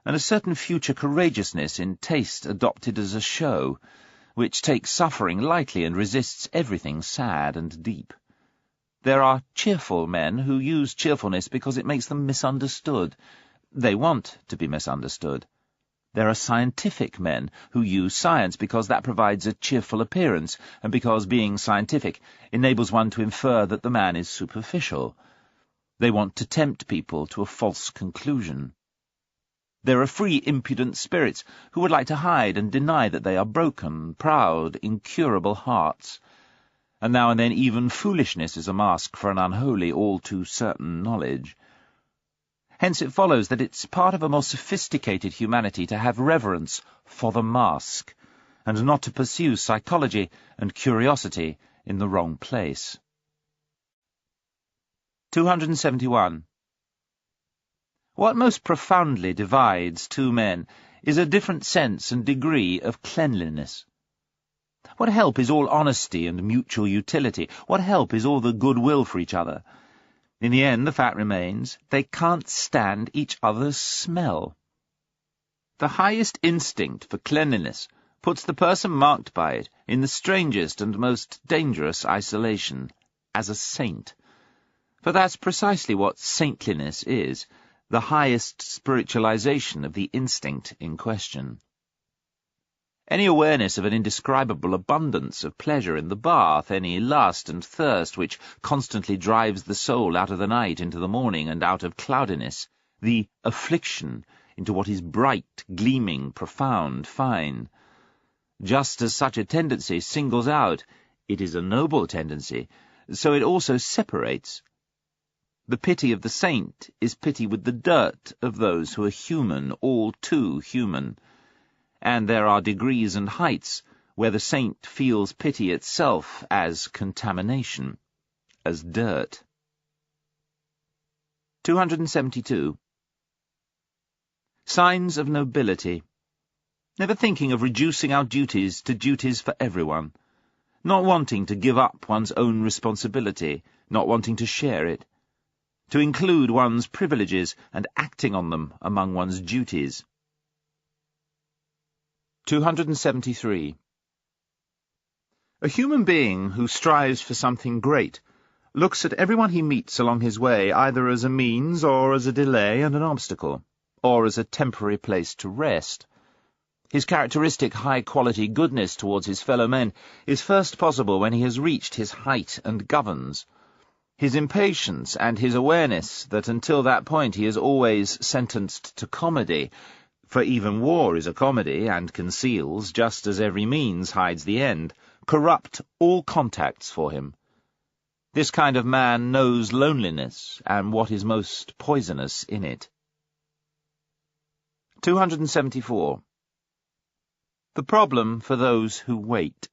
and a certain future courageousness in taste adopted as a show, which takes suffering lightly and resists everything sad and deep. There are cheerful men who use cheerfulness because it makes them misunderstood. They want to be misunderstood. There are scientific men who use science because that provides a cheerful appearance, and because being scientific enables one to infer that the man is superficial. They want to tempt people to a false conclusion. There are free, impudent spirits who would like to hide and deny that they are broken, proud, incurable hearts. And now and then even foolishness is a mask for an unholy, all-too-certain knowledge. Hence it follows that it's part of a more sophisticated humanity to have reverence for the mask, and not to pursue psychology and curiosity in the wrong place. 271. What most profoundly divides two men is a different sense and degree of cleanliness. What help is all honesty and mutual utility? What help is all the goodwill for each other? In the end, the fact remains, they can't stand each other's smell. The highest instinct for cleanliness puts the person marked by it in the strangest and most dangerous isolation, as a saint. For that's precisely what saintliness is, the highest spiritualization of the instinct in question. Any awareness of an indescribable abundance of pleasure in the bath, any lust and thirst which constantly drives the soul out of the night into the morning and out of cloudiness, the affliction into what is bright, gleaming, profound, fine. Just as such a tendency singles out, it is a noble tendency, so it also separates. The pity of the saint is pity with the dirt of those who are human, all too human. And there are degrees and heights where the saint feels pity itself as contamination, as dirt. 272. Signs of nobility. Never thinking of reducing our duties to duties for everyone. Not wanting to give up one's own responsibility, not wanting to share it. To include one's privileges and acting on them among one's duties. 273. A human being who strives for something great looks at everyone he meets along his way either as a means or as a delay and an obstacle, or as a temporary place to rest. His characteristic high-quality goodness towards his fellow men is first possible when he has reached his height and governs. His impatience and his awareness that until that point he is always sentenced to comedy, for even war is a comedy and conceals, just as every means hides the end, corrupt all contacts for him. This kind of man knows loneliness and what is most poisonous in it. 274. The problem for those who wait.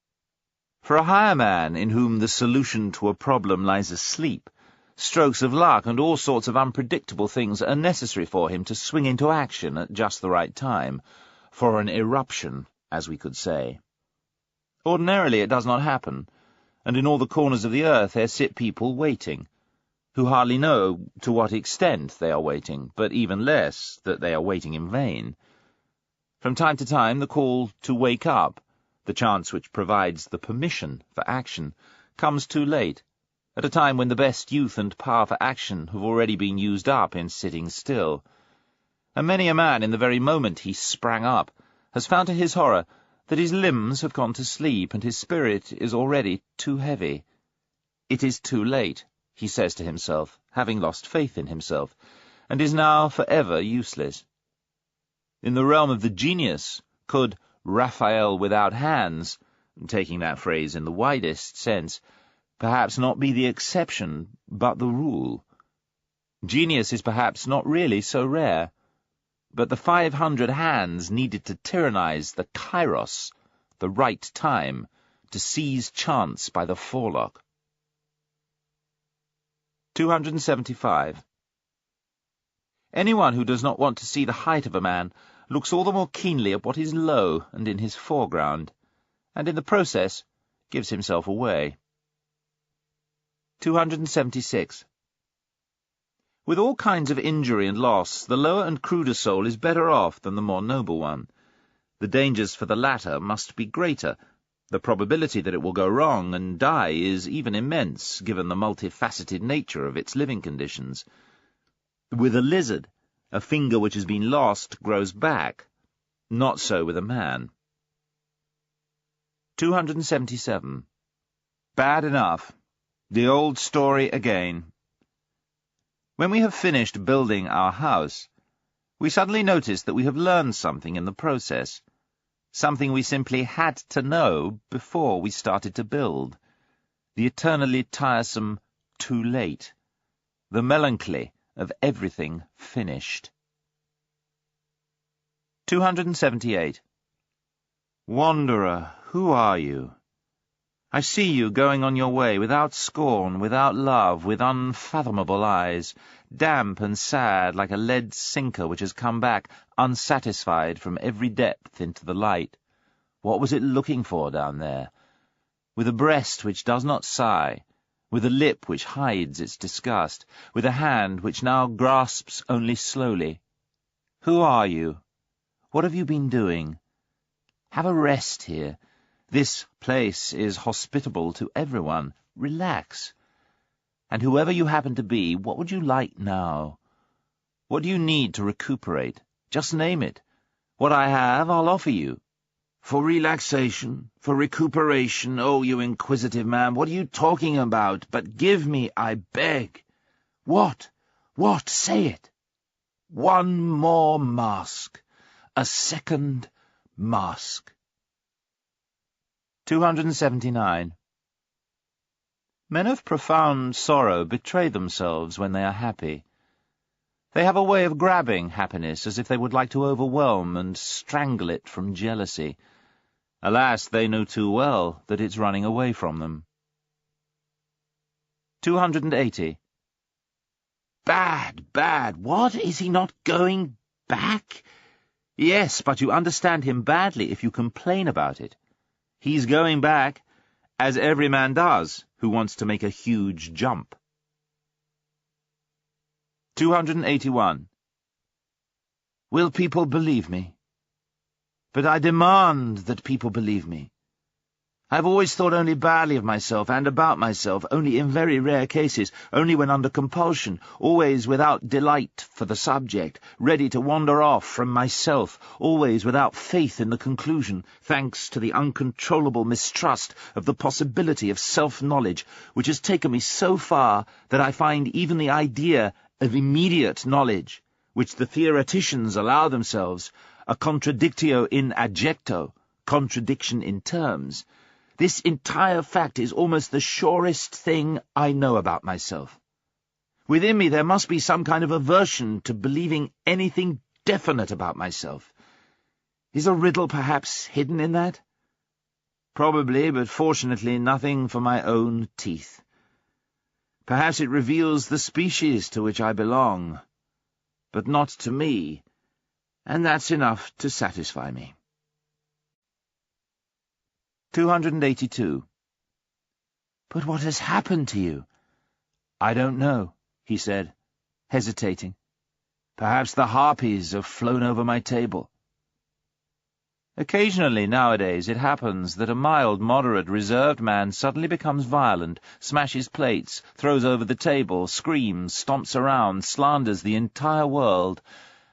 For a higher man in whom the solution to a problem lies asleep, strokes of luck and all sorts of unpredictable things are necessary for him to swing into action at just the right time, for an eruption, as we could say. Ordinarily it does not happen, and in all the corners of the earth there sit people waiting, who hardly know to what extent they are waiting, but even less that they are waiting in vain. From time to time the call to wake up, the chance which provides the permission for action, comes too late, at a time when the best youth and power for action have already been used up in sitting still. And many a man, in the very moment he sprang up, has found to his horror that his limbs have gone to sleep and his spirit is already too heavy. It is too late, he says to himself, having lost faith in himself, and is now forever useless. In the realm of the genius, could Raphael without hands, taking that phrase in the widest sense, perhaps not be the exception, but the rule? Genius is perhaps not really so rare, but the 500 hands needed to tyrannize the kairos, the right time, to seize chance by the forelock. 275. Anyone who does not want to see the height of a man looks all the more keenly at what is low and in his foreground, and in the process gives himself away. 276. With all kinds of injury and loss, the lower and cruder soul is better off than the more noble one. The dangers for the latter must be greater. The probability that it will go wrong and die is even immense, given the multifaceted nature of its living conditions. With a lizard, a finger which has been lost grows back. Not so with a man. 277. Bad enough. The old story again. When we have finished building our house, we suddenly notice that we have learned something in the process, something we simply had to know before we started to build. The eternally tiresome too late. The melancholy of everything finished. 278. Wanderer, who are you? I see you going on your way without scorn, without love, with unfathomable eyes, damp and sad like a lead sinker which has come back unsatisfied from every depth into the light. What was it looking for down there? With a breast which does not sigh, with a lip which hides its disgust, with a hand which now grasps only slowly. Who are you? What have you been doing? Have a rest here. This place is hospitable to everyone. Relax. And whoever you happen to be, what would you like now? What do you need to recuperate? Just name it. What I have, I'll offer you. For relaxation, for recuperation, oh, you inquisitive man, what are you talking about? But give me, I beg. What? What? Say it. One more mask. A second mask. 279. Men of profound sorrow betray themselves when they are happy. They have a way of grabbing happiness as if they would like to overwhelm and strangle it from jealousy. Alas, they know too well that it's running away from them. 280. Bad, bad. What? Is he not going back? Yes, but you understand him badly if you complain about it. He's going back, as every man does who wants to make a huge jump. 281. Will people believe me? But I demand that people believe me. I've always thought only badly of myself and about myself, only in very rare cases, only when under compulsion, always without delight for the subject, ready to wander off from myself, always without faith in the conclusion, thanks to the uncontrollable mistrust of the possibility of self-knowledge, which has taken me so far that I find even the idea of immediate knowledge, which the theoreticians allow themselves, a contradictio in adjecto, contradiction in terms. This entire fact is almost the surest thing I know about myself. Within me there must be some kind of aversion to believing anything definite about myself. Is a riddle perhaps hidden in that? Probably, but fortunately nothing for my own teeth. Perhaps it reveals the species to which I belong, but not to me, and that's enough to satisfy me. 282. "But what has happened to you?" "I don't know," he said, hesitating. "Perhaps the harpies have flown over my table." Occasionally nowadays it happens that a mild, moderate, reserved man suddenly becomes violent, smashes plates, throws over the table, screams, stomps around, slanders the entire world,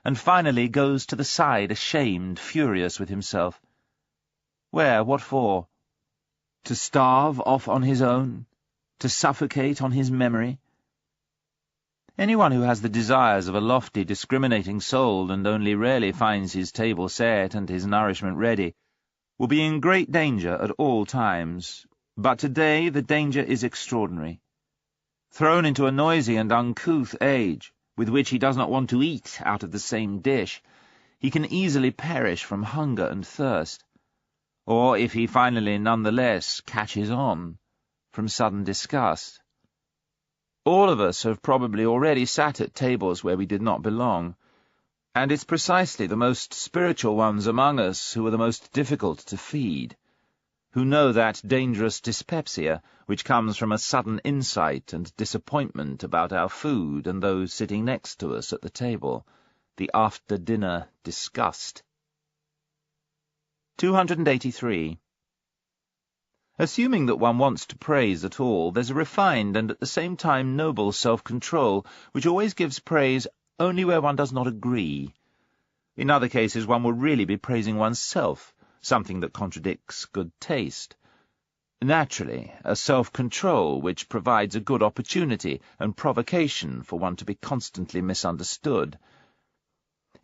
and finally goes to the side, ashamed, furious with himself. Where? What for? To starve off on his own? To suffocate on his memory? Anyone who has the desires of a lofty, discriminating soul and only rarely finds his table set and his nourishment ready will be in great danger at all times. But today the danger is extraordinary. Thrown into a noisy and uncouth age, with which he does not want to eat out of the same dish, he can easily perish from hunger and thirst, or, if he finally nonetheless catches on, from sudden disgust. All of us have probably already sat at tables where we did not belong, and it's precisely the most spiritual ones among us who are the most difficult to feed, who know that dangerous dyspepsia which comes from a sudden insight and disappointment about our food and those sitting next to us at the table, the after-dinner disgust. 283. Assuming that one wants to praise at all, there's a refined and at the same time noble self-control which always gives praise only where one does not agree. In other cases one will really be praising oneself, something that contradicts good taste. Naturally, a self-control which provides a good opportunity and provocation for one to be constantly misunderstood.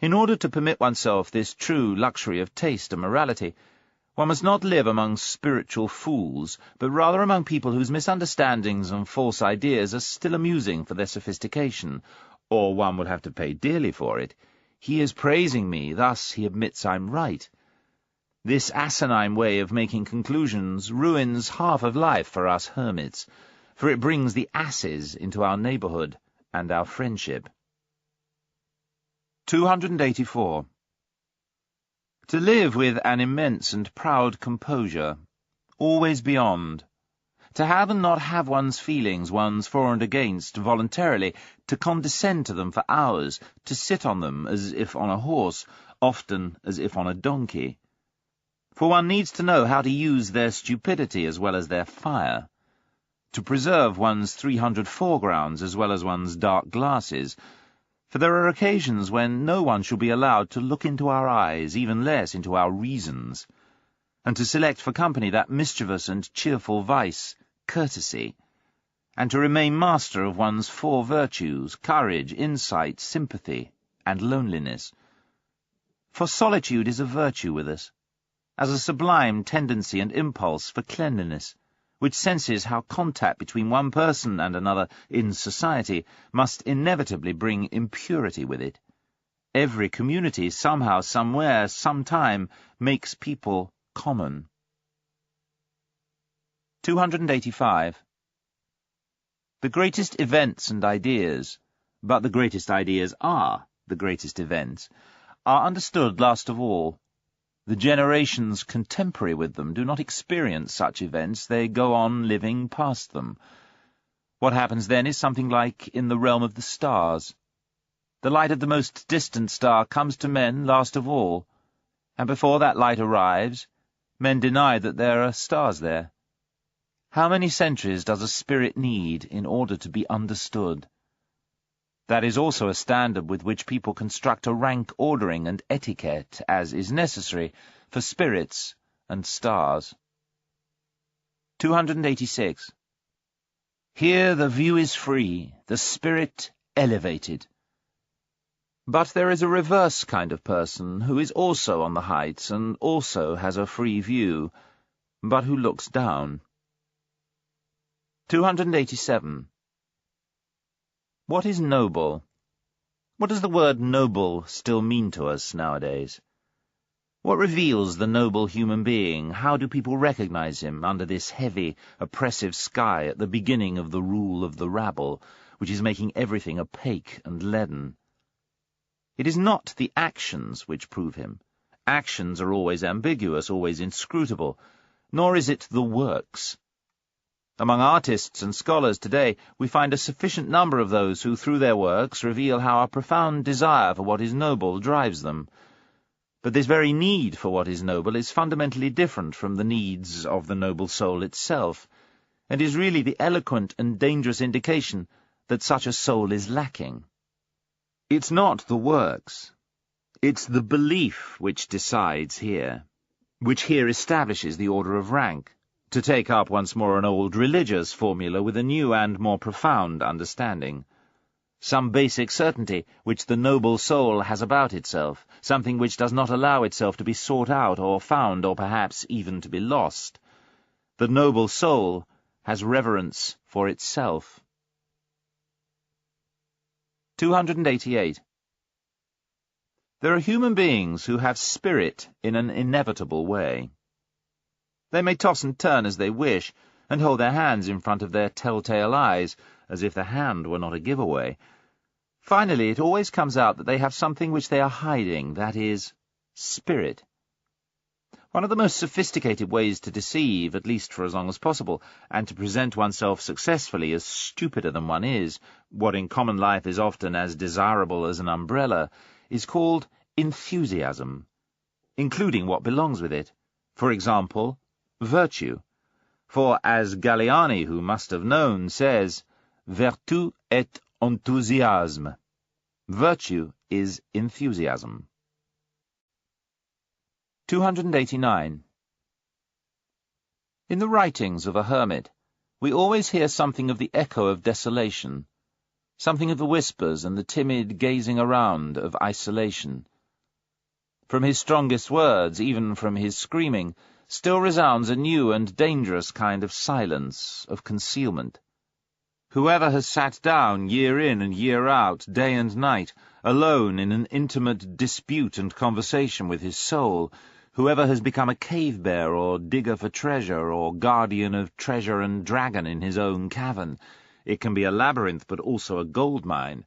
In order to permit oneself this true luxury of taste and morality, one must not live among spiritual fools, but rather among people whose misunderstandings and false ideas are still amusing for their sophistication, or one will have to pay dearly for it. He is praising me, thus he admits I'm right. This asinine way of making conclusions ruins half of life for us hermits, for it brings the asses into our neighbourhood and our friendship. 284. To live with an immense and proud composure, always beyond, to have and not have one's feelings, one's for and against, voluntarily, to condescend to them for hours, to sit on them as if on a horse, often as if on a donkey. For one needs to know how to use their stupidity as well as their fire, to preserve one's 300 foregrounds as well as one's dark glasses, for there are occasions when no one shall be allowed to look into our eyes, even less into our reasons, and to select for company that mischievous and cheerful vice, courtesy, and to remain master of one's 4 virtues, courage, insight, sympathy, and loneliness. For solitude is a virtue with us, as a sublime tendency and impulse for cleanliness, which senses how contact between one person and another in society must inevitably bring impurity with it. Every community, somehow, somewhere, sometime, makes people common. 285. The greatest events and ideas, but the greatest ideas are the greatest events, are understood last of all. The generations contemporary with them do not experience such events, they go on living past them. What happens then is something like in the realm of the stars. The light of the most distant star comes to men last of all, and before that light arrives, men deny that there are stars there. How many centuries does a spirit need in order to be understood? That is also a standard with which people construct a rank ordering and etiquette, as is necessary, for spirits and stars. 286. Here the view is free, the spirit elevated. But there is a reverse kind of person who is also on the heights and also has a free view, but who looks down. 287. What is noble? What does the word noble still mean to us nowadays? What reveals the noble human being? How do people recognize him under this heavy, oppressive sky at the beginning of the rule of the rabble, which is making everything opaque and leaden? It is not the actions which prove him. Actions are always ambiguous, always inscrutable. nor is it the works. Among artists and scholars today, we find a sufficient number of those who, through their works, reveal how a profound desire for what is noble drives them. But this very need for what is noble is fundamentally different from the needs of the noble soul itself, and is really the eloquent and dangerous indication that such a soul is lacking. It's not the works. It's the belief which decides here, which here establishes the order of rank, to take up once more an old religious formula with a new and more profound understanding. Some basic certainty which the noble soul has about itself, something which does not allow itself to be sought out or found or perhaps even to be lost. The noble soul has reverence for itself. 288. There are human beings who have spirit in an inevitable way. They may toss and turn as they wish, and hold their hands in front of their telltale eyes, as if the hand were not a giveaway. Finally, it always comes out that they have something which they are hiding, that is, spirit. One of the most sophisticated ways to deceive, at least for as long as possible, and to present oneself successfully as stupider than one is, what in common life is often as desirable as an umbrella, is called enthusiasm, including what belongs with it. For example, virtue. For, as Galiani, who must have known, says, Vertu est enthousiasme. Virtue is enthusiasm. 289. In the writings of a hermit, we always hear something of the echo of desolation, something of the whispers and the timid gazing around of isolation. From his strongest words, even from his screaming, still resounds a new and dangerous kind of silence, of concealment. Whoever has sat down year in and year out, day and night, alone in an intimate dispute and conversation with his soul, whoever has become a cave-bear or digger for treasure or guardian of treasure and dragon in his own cavern, it can be a labyrinth but also a gold mine,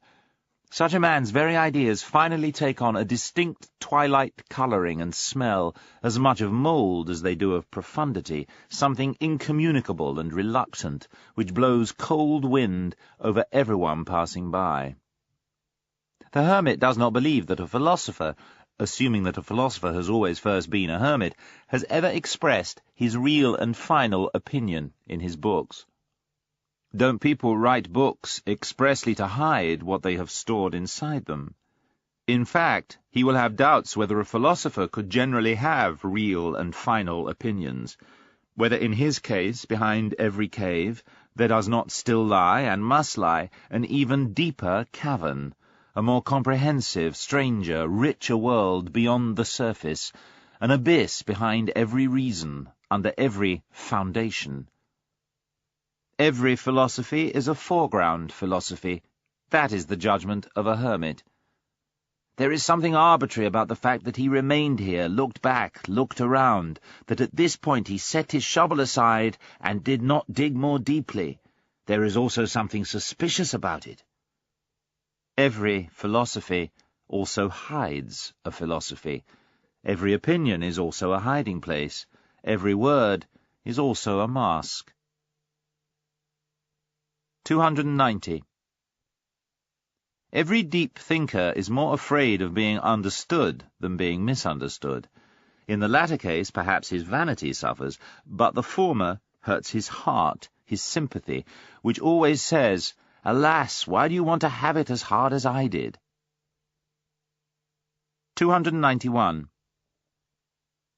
such a man's very ideas finally take on a distinct twilight colouring and smell, as much of mould as they do of profundity, something incommunicable and reluctant, which blows cold wind over everyone passing by. The hermit does not believe that a philosopher, assuming that a philosopher has always first been a hermit, has ever expressed his real and final opinion in his books. Don't people write books expressly to hide what they have stored inside them? In fact, he will have doubts whether a philosopher could generally have real and final opinions, whether in his case, behind every cave, there does not still lie, and must lie, an even deeper cavern, a more comprehensive, stranger, richer world beyond the surface, an abyss behind every reason, under every foundation. Every philosophy is a foreground philosophy. That is the judgment of a hermit. There is something arbitrary about the fact that he remained here, looked back, looked around, that at this point he set his shovel aside and did not dig more deeply. There is also something suspicious about it. Every philosophy also hides a philosophy. Every opinion is also a hiding place. Every word is also a mask. 290. Every deep thinker is more afraid of being understood than being misunderstood. In the latter case, perhaps his vanity suffers, but the former hurts his heart, his sympathy, which always says, "Alas, why do you want to have it as hard as I did?" 291.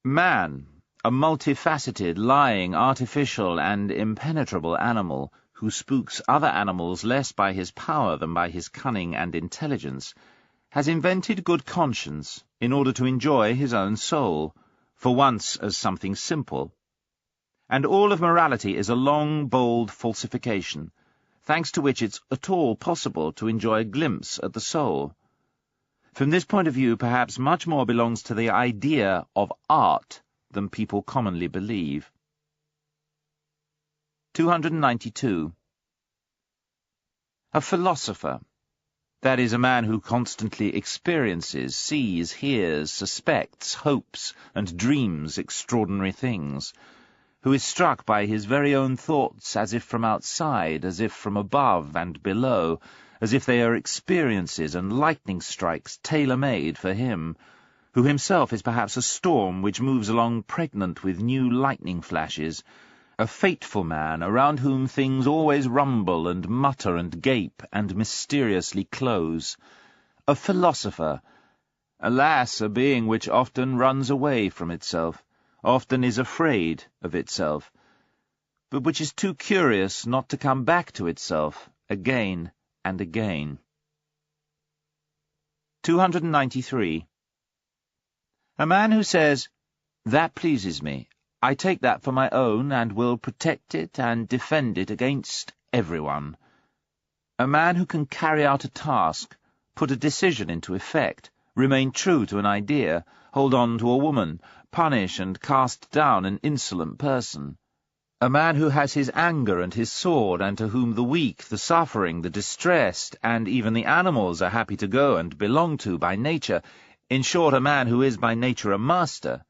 Man, a multifaceted, lying, artificial, and impenetrable animal, who spooks other animals less by his power than by his cunning and intelligence, has invented good conscience in order to enjoy his own soul, for once as something simple. And all of morality is a long, bold falsification, thanks to which it's at all possible to enjoy a glimpse at the soul. From this point of view, perhaps much more belongs to the idea of art than people commonly believe. 292. A philosopher, that is, a man who constantly experiences, sees, hears, suspects, hopes, and dreams extraordinary things, who is struck by his very own thoughts as if from outside, as if from above and below, as if they are experiences and lightning strikes tailor-made for him, who himself is perhaps a storm which moves along pregnant with new lightning flashes, a fateful man around whom things always rumble and mutter and gape and mysteriously close, a philosopher, alas, a being which often runs away from itself, often is afraid of itself, but which is too curious not to come back to itself again and again. 293. A man who says, "That pleases me. I take that for my own and will protect it and defend it against everyone." A man who can carry out a task, put a decision into effect, remain true to an idea, hold on to a woman, punish and cast down an insolent person. A man who has his anger and his sword, and to whom the weak, the suffering, the distressed, and even the animals are happy to go and belong to by nature, in short, a man who is by nature a master.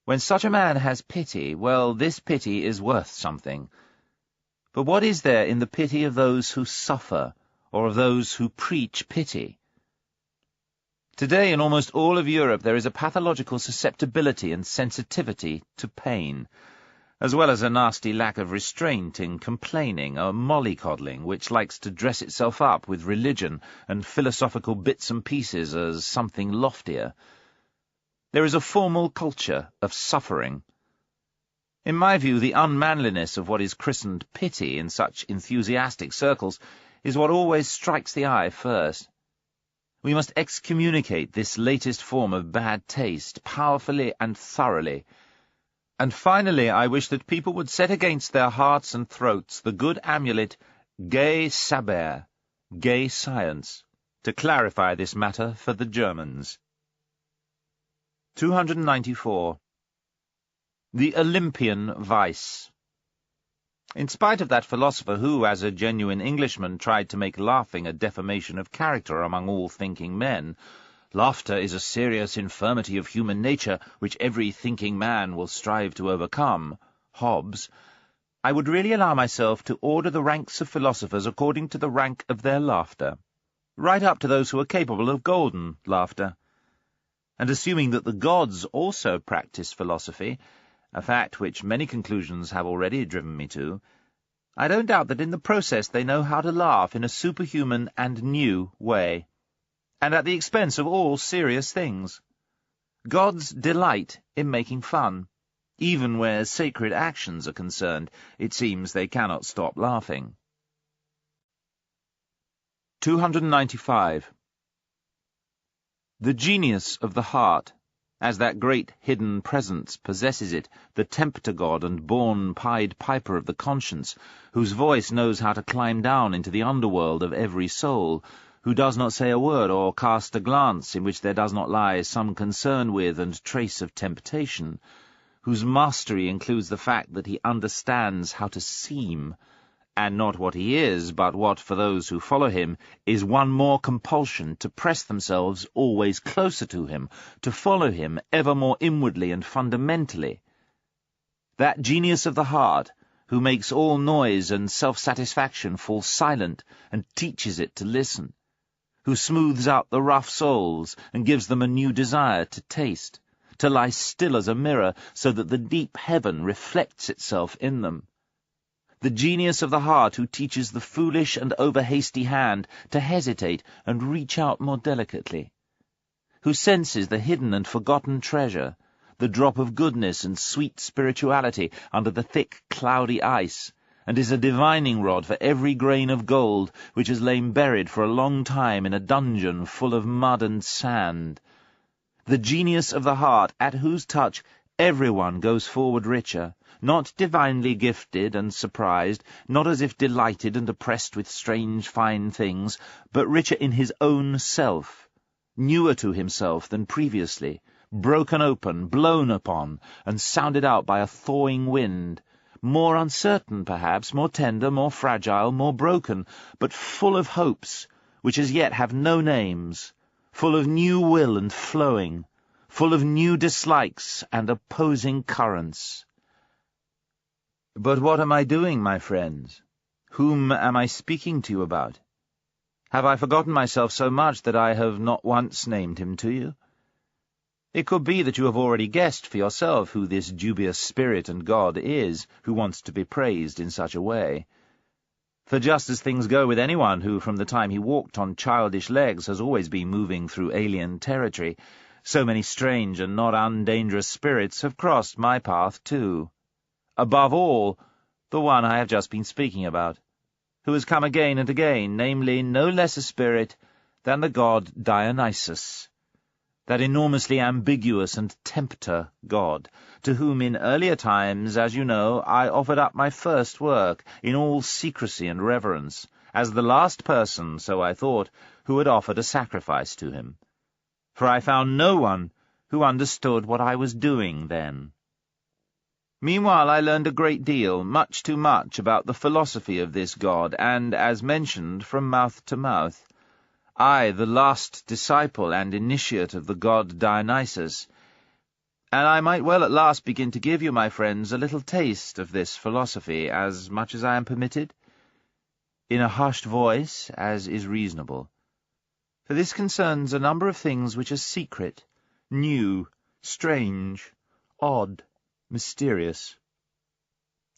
When such a man has pity, well, this pity is worth something. But what is there in the pity of those who suffer, or of those who preach pity? Today, in almost all of Europe, there is a pathological susceptibility and sensitivity to pain, as well as a nasty lack of restraint in complaining, a mollycoddling which likes to dress itself up with religion and philosophical bits and pieces as something loftier. There is a formal culture of suffering. In my view, the unmanliness of what is christened pity in such enthusiastic circles is what always strikes the eye first. We must excommunicate this latest form of bad taste powerfully and thoroughly. And finally, I wish that people would set against their hearts and throats the good amulet, gay saber, gay science, to clarify this matter for the Germans. 294. The Olympian Vice. In spite of that philosopher who, as a genuine Englishman, tried to make laughing a defamation of character among all thinking men, laughter is a serious infirmity of human nature which every thinking man will strive to overcome, Hobbes, I would really allow myself to order the ranks of philosophers according to the rank of their laughter, right up to those who are capable of golden laughter. And assuming that the gods also practice philosophy, a fact which many conclusions have already driven me to, I don't doubt that in the process they know how to laugh in a superhuman and new way, and at the expense of all serious things. Gods delight in making fun. Even where sacred actions are concerned, it seems they cannot stop laughing. 295. The genius of the heart, as that great hidden presence possesses it, the tempter god and born Pied Piper of the conscience, whose voice knows how to climb down into the underworld of every soul, who does not say a word or cast a glance in which there does not lie some concern with and trace of temptation, whose mastery includes the fact that he understands how to seem, and not what he is, but what, for those who follow him, is one more compulsion to press themselves always closer to him, to follow him ever more inwardly and fundamentally. That genius of the heart, who makes all noise and self-satisfaction fall silent and teaches it to listen, who smooths out the rough souls and gives them a new desire to taste, to lie still as a mirror so that the deep heaven reflects itself in them. The genius of the heart who teaches the foolish and over-hasty hand to hesitate and reach out more delicately, who senses the hidden and forgotten treasure, the drop of goodness and sweet spirituality under the thick, cloudy ice, and is a divining rod for every grain of gold which has lain buried for a long time in a dungeon full of mud and sand. The genius of the heart, at whose touch everyone goes forward richer, not divinely gifted and surprised, not as if delighted and oppressed with strange fine things, but richer in his own self, newer to himself than previously, broken open, blown upon, and sounded out by a thawing wind, more uncertain perhaps, more tender, more fragile, more broken, but full of hopes, which as yet have no names, full of new will and flowing, full of new dislikes and opposing currents. But what am I doing, my friends? Whom am I speaking to you about? Have I forgotten myself so much that I have not once named him to you? It could be that you have already guessed for yourself who this dubious spirit and God is, who wants to be praised in such a way. For just as things go with anyone who, from the time he walked on childish legs, has always been moving through alien territory, so many strange and not undangerous spirits have crossed my path too. Above all, the one I have just been speaking about, who has come again and again, namely, no less a spirit than the god Dionysus, that enormously ambiguous and tempter god, to whom in earlier times, as you know, I offered up my first work, in all secrecy and reverence, as the last person, so I thought, who had offered a sacrifice to him. For I found no one who understood what I was doing then. Meanwhile I learned a great deal, much too much, about the philosophy of this god, and, as mentioned, from mouth to mouth. I, the last disciple and initiate of the god Dionysus, and I might well at last begin to give you, my friends, a little taste of this philosophy, as much as I am permitted, in a hushed voice, as is reasonable. For this concerns a number of things which are secret, new, strange, odd, mysterious.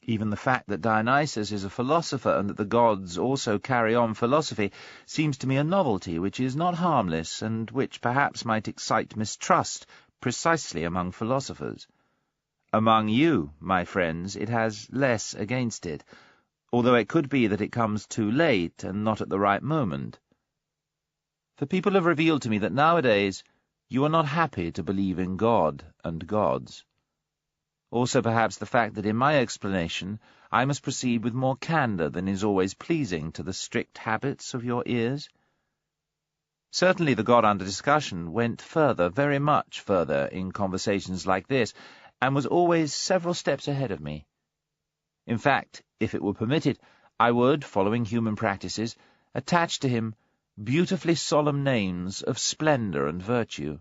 Even the fact that Dionysus is a philosopher and that the gods also carry on philosophy seems to me a novelty which is not harmless and which perhaps might excite mistrust precisely among philosophers. Among you, my friends, it has less against it, although it could be that it comes too late and not at the right moment. For people have revealed to me that nowadays you are not happy to believe in God and gods. Also perhaps the fact that in my explanation I must proceed with more candour than is always pleasing to the strict habits of your ears. Certainly the God under discussion went further, very much further, in conversations like this, and was always several steps ahead of me. In fact, if it were permitted, I would, following human practices, attach to him beautifully solemn names of splendour and virtue.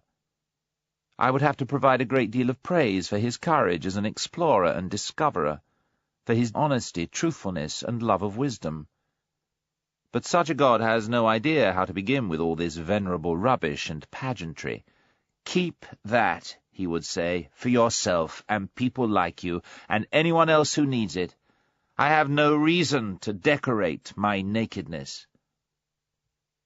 I would have to provide a great deal of praise for his courage as an explorer and discoverer, for his honesty, truthfulness, and love of wisdom. But such a god has no idea how to begin with all this venerable rubbish and pageantry. Keep that, he would say, for yourself and people like you, and anyone else who needs it. I have no reason to decorate my nakedness.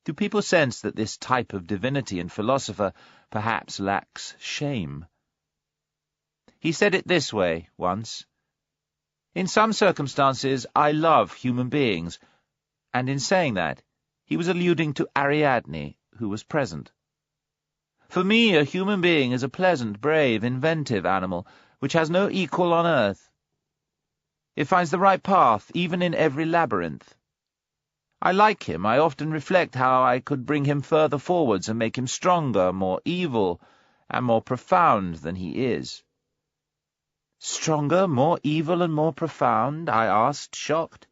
Do people sense that this type of divinity and philosopher perhaps lacks shame? He said it this way once: "In some circumstances I love human beings," and in saying that he was alluding to Ariadne, who was present. "For me a human being is a pleasant, brave, inventive animal, which has no equal on earth. It finds the right path, even in every labyrinth. I like him. I often reflect how I could bring him further forwards and make him stronger, more evil, and more profound than he is." "Stronger, more evil, and more profound?" I asked, shocked.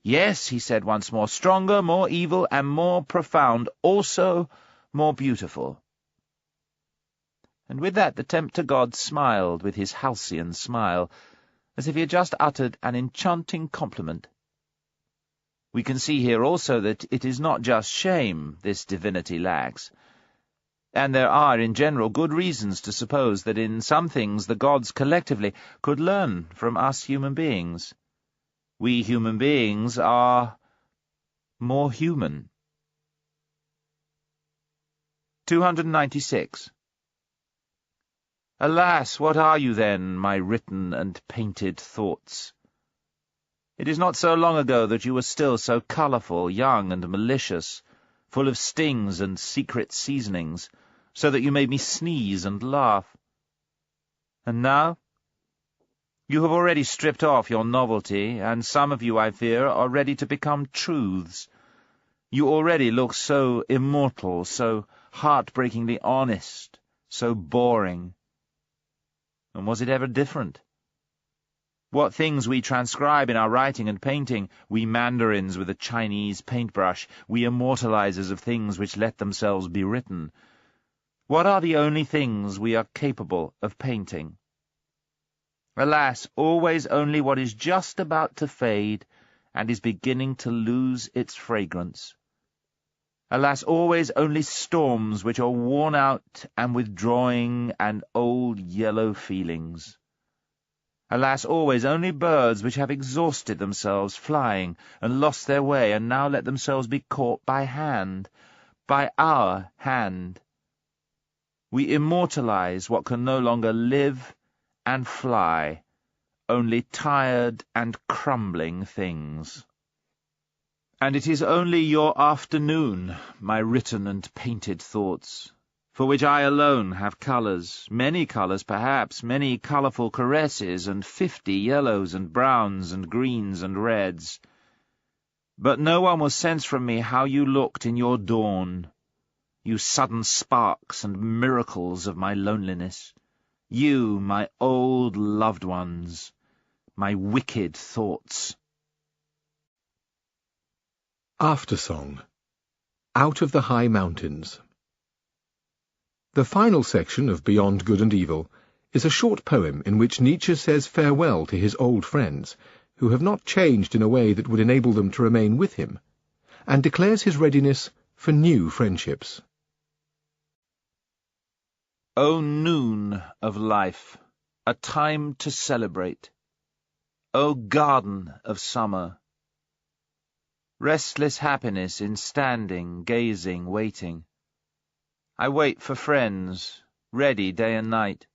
"Yes," he said once more, "stronger, more evil, and more profound, also more beautiful." And with that the tempter god smiled with his halcyon smile, as if he had just uttered an enchanting compliment. We can see here also that it is not just shame this divinity lacks, and there are in general good reasons to suppose that in some things the gods collectively could learn from us human beings. We human beings are more human. 296. Alas, what are you then, my written and painted thoughts? It is not so long ago that you were still so colourful, young and malicious, full of stings and secret seasonings, so that you made me sneeze and laugh. And now? You have already stripped off your novelty, and some of you, I fear, are ready to become truths. You already look so immortal, so heartbreakingly honest, so boring. And was it ever different? What things we transcribe in our writing and painting, we mandarins with a Chinese paintbrush, we immortalizers of things which let themselves be written. What are the only things we are capable of painting? Alas, always only what is just about to fade and is beginning to lose its fragrance. Alas, always only storms which are worn out and withdrawing, and old yellow feelings. Alas, always only birds which have exhausted themselves flying and lost their way, and now let themselves be caught by our hand. We immortalize what can no longer live and fly, only tired and crumbling things. And it is only your afternoon, my written and painted thoughts, for which I alone have colours, many colours perhaps, many colourful caresses, and 50 yellows and browns and greens and reds. But no one will sense from me how you looked in your dawn, you sudden sparks and miracles of my loneliness, you, my old loved ones, my wicked thoughts. Aftersong. Out of the High Mountains. The final section of Beyond Good and Evil is a short poem in which Nietzsche says farewell to his old friends, who have not changed in a way that would enable them to remain with him, and declares his readiness for new friendships. O noon of life, a time to celebrate. O garden of summer. Restless happiness in standing, gazing, waiting. I wait for friends, ready day and night.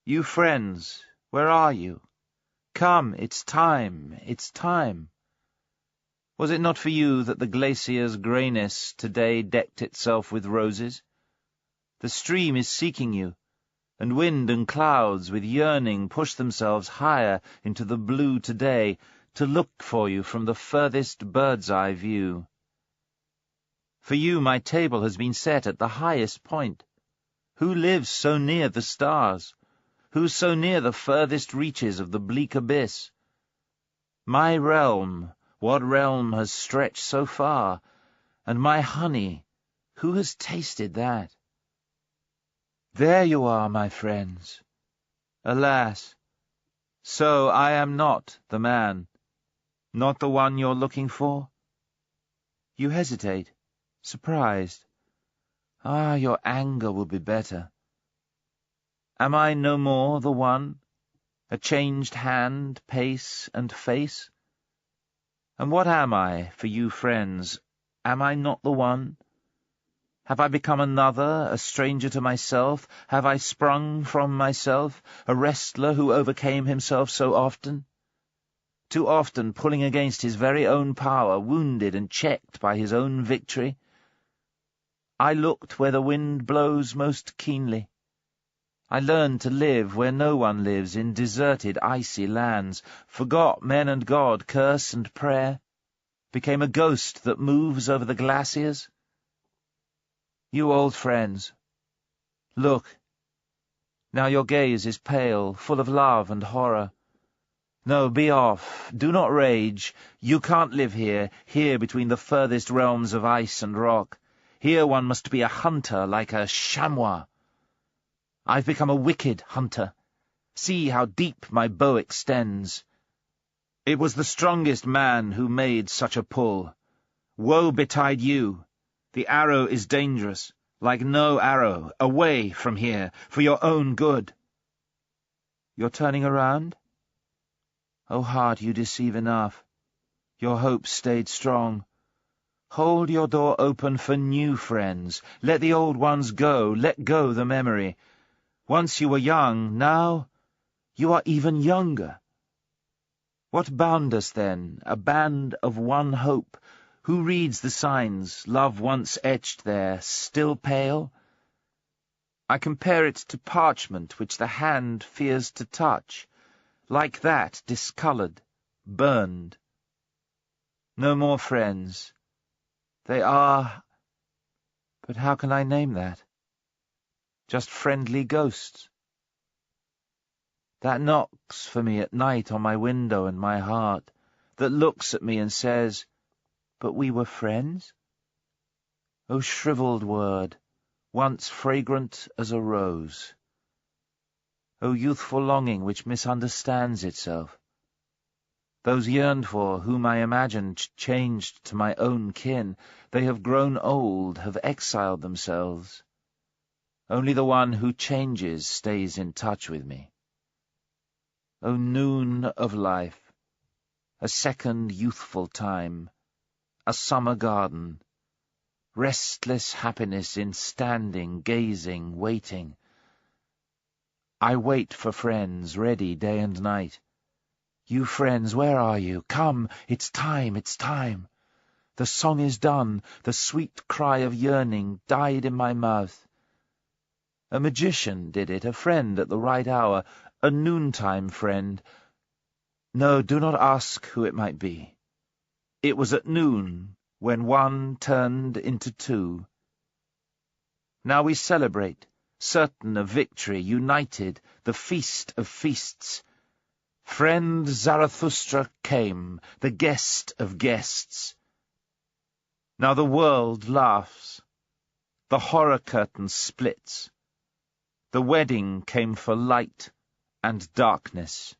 You friends, where are you? Come, it's time, it's time. Was it not for you that the glacier's greyness today decked itself with roses? The stream is seeking you, and wind and clouds with yearning push themselves higher into the blue today to look for you from the furthest bird's-eye view. For you my table has been set at the highest point. Who lives so near the stars? Who so near the furthest reaches of the bleak abyss? My realm, what realm has stretched so far? And my honey, who has tasted that? There you are, my friends. Alas, so I am not the man, not the one you're looking for? You hesitate, surprised. Ah, your anger will be better. Am I no more the one, a changed hand, pace, and face? And what am I, for you friends? Am I not the one? Have I become another, a stranger to myself? Have I sprung from myself, a wrestler who overcame himself so often? Too often pulling against his very own power, wounded and checked by his own victory? I looked where the wind blows most keenly. I learned to live where no one lives, in deserted, icy lands, forgot men and God, curse and prayer, became a ghost that moves over the glaciers. You old friends, look. Now your gaze is pale, full of love and horror. No, be off. Do not rage. You can't live here between the furthest realms of ice and rock. Here one must be a hunter, like a chamois. I've become a wicked hunter. See how deep my bow extends. It was the strongest man who made such a pull. Woe betide you. The arrow is dangerous, like no arrow. Away from here, for your own good. You're turning around? Oh, heart, you deceive enough. Your hopes stayed strong. Hold your door open for new friends. Let the old ones go. Let go the memory. Once you were young, now you are even younger. What bound us then? A band of one hope. Who reads the signs, love once etched there, still pale? I compare it to parchment which the hand fears to touch, like that, discoloured, burned. No more friends. They are... But how can I name that? Just friendly ghosts. That knocks for me at night on my window and my heart, that looks at me and says, "But we were friends?" O shrivelled word, once fragrant as a rose. O youthful longing which misunderstands itself! Those yearned for, whom I imagined changed to my own kin, they have grown old, have exiled themselves. Only the one who changes stays in touch with me. O noon of life, a second youthful time, a summer garden, restless happiness in standing, gazing, waiting. I wait for friends, ready day and night. You friends, where are you? Come, it's time, it's time. The song is done, the sweet cry of yearning died in my mouth. A magician did it, a friend at the right hour, a noontime friend. No, do not ask who it might be. It was at noon, when one turned into two. Now we celebrate, certain of victory, united, the feast of feasts. Friend Zarathustra came, the guest of guests. Now the world laughs. The horror curtain splits. The wedding came for light and darkness.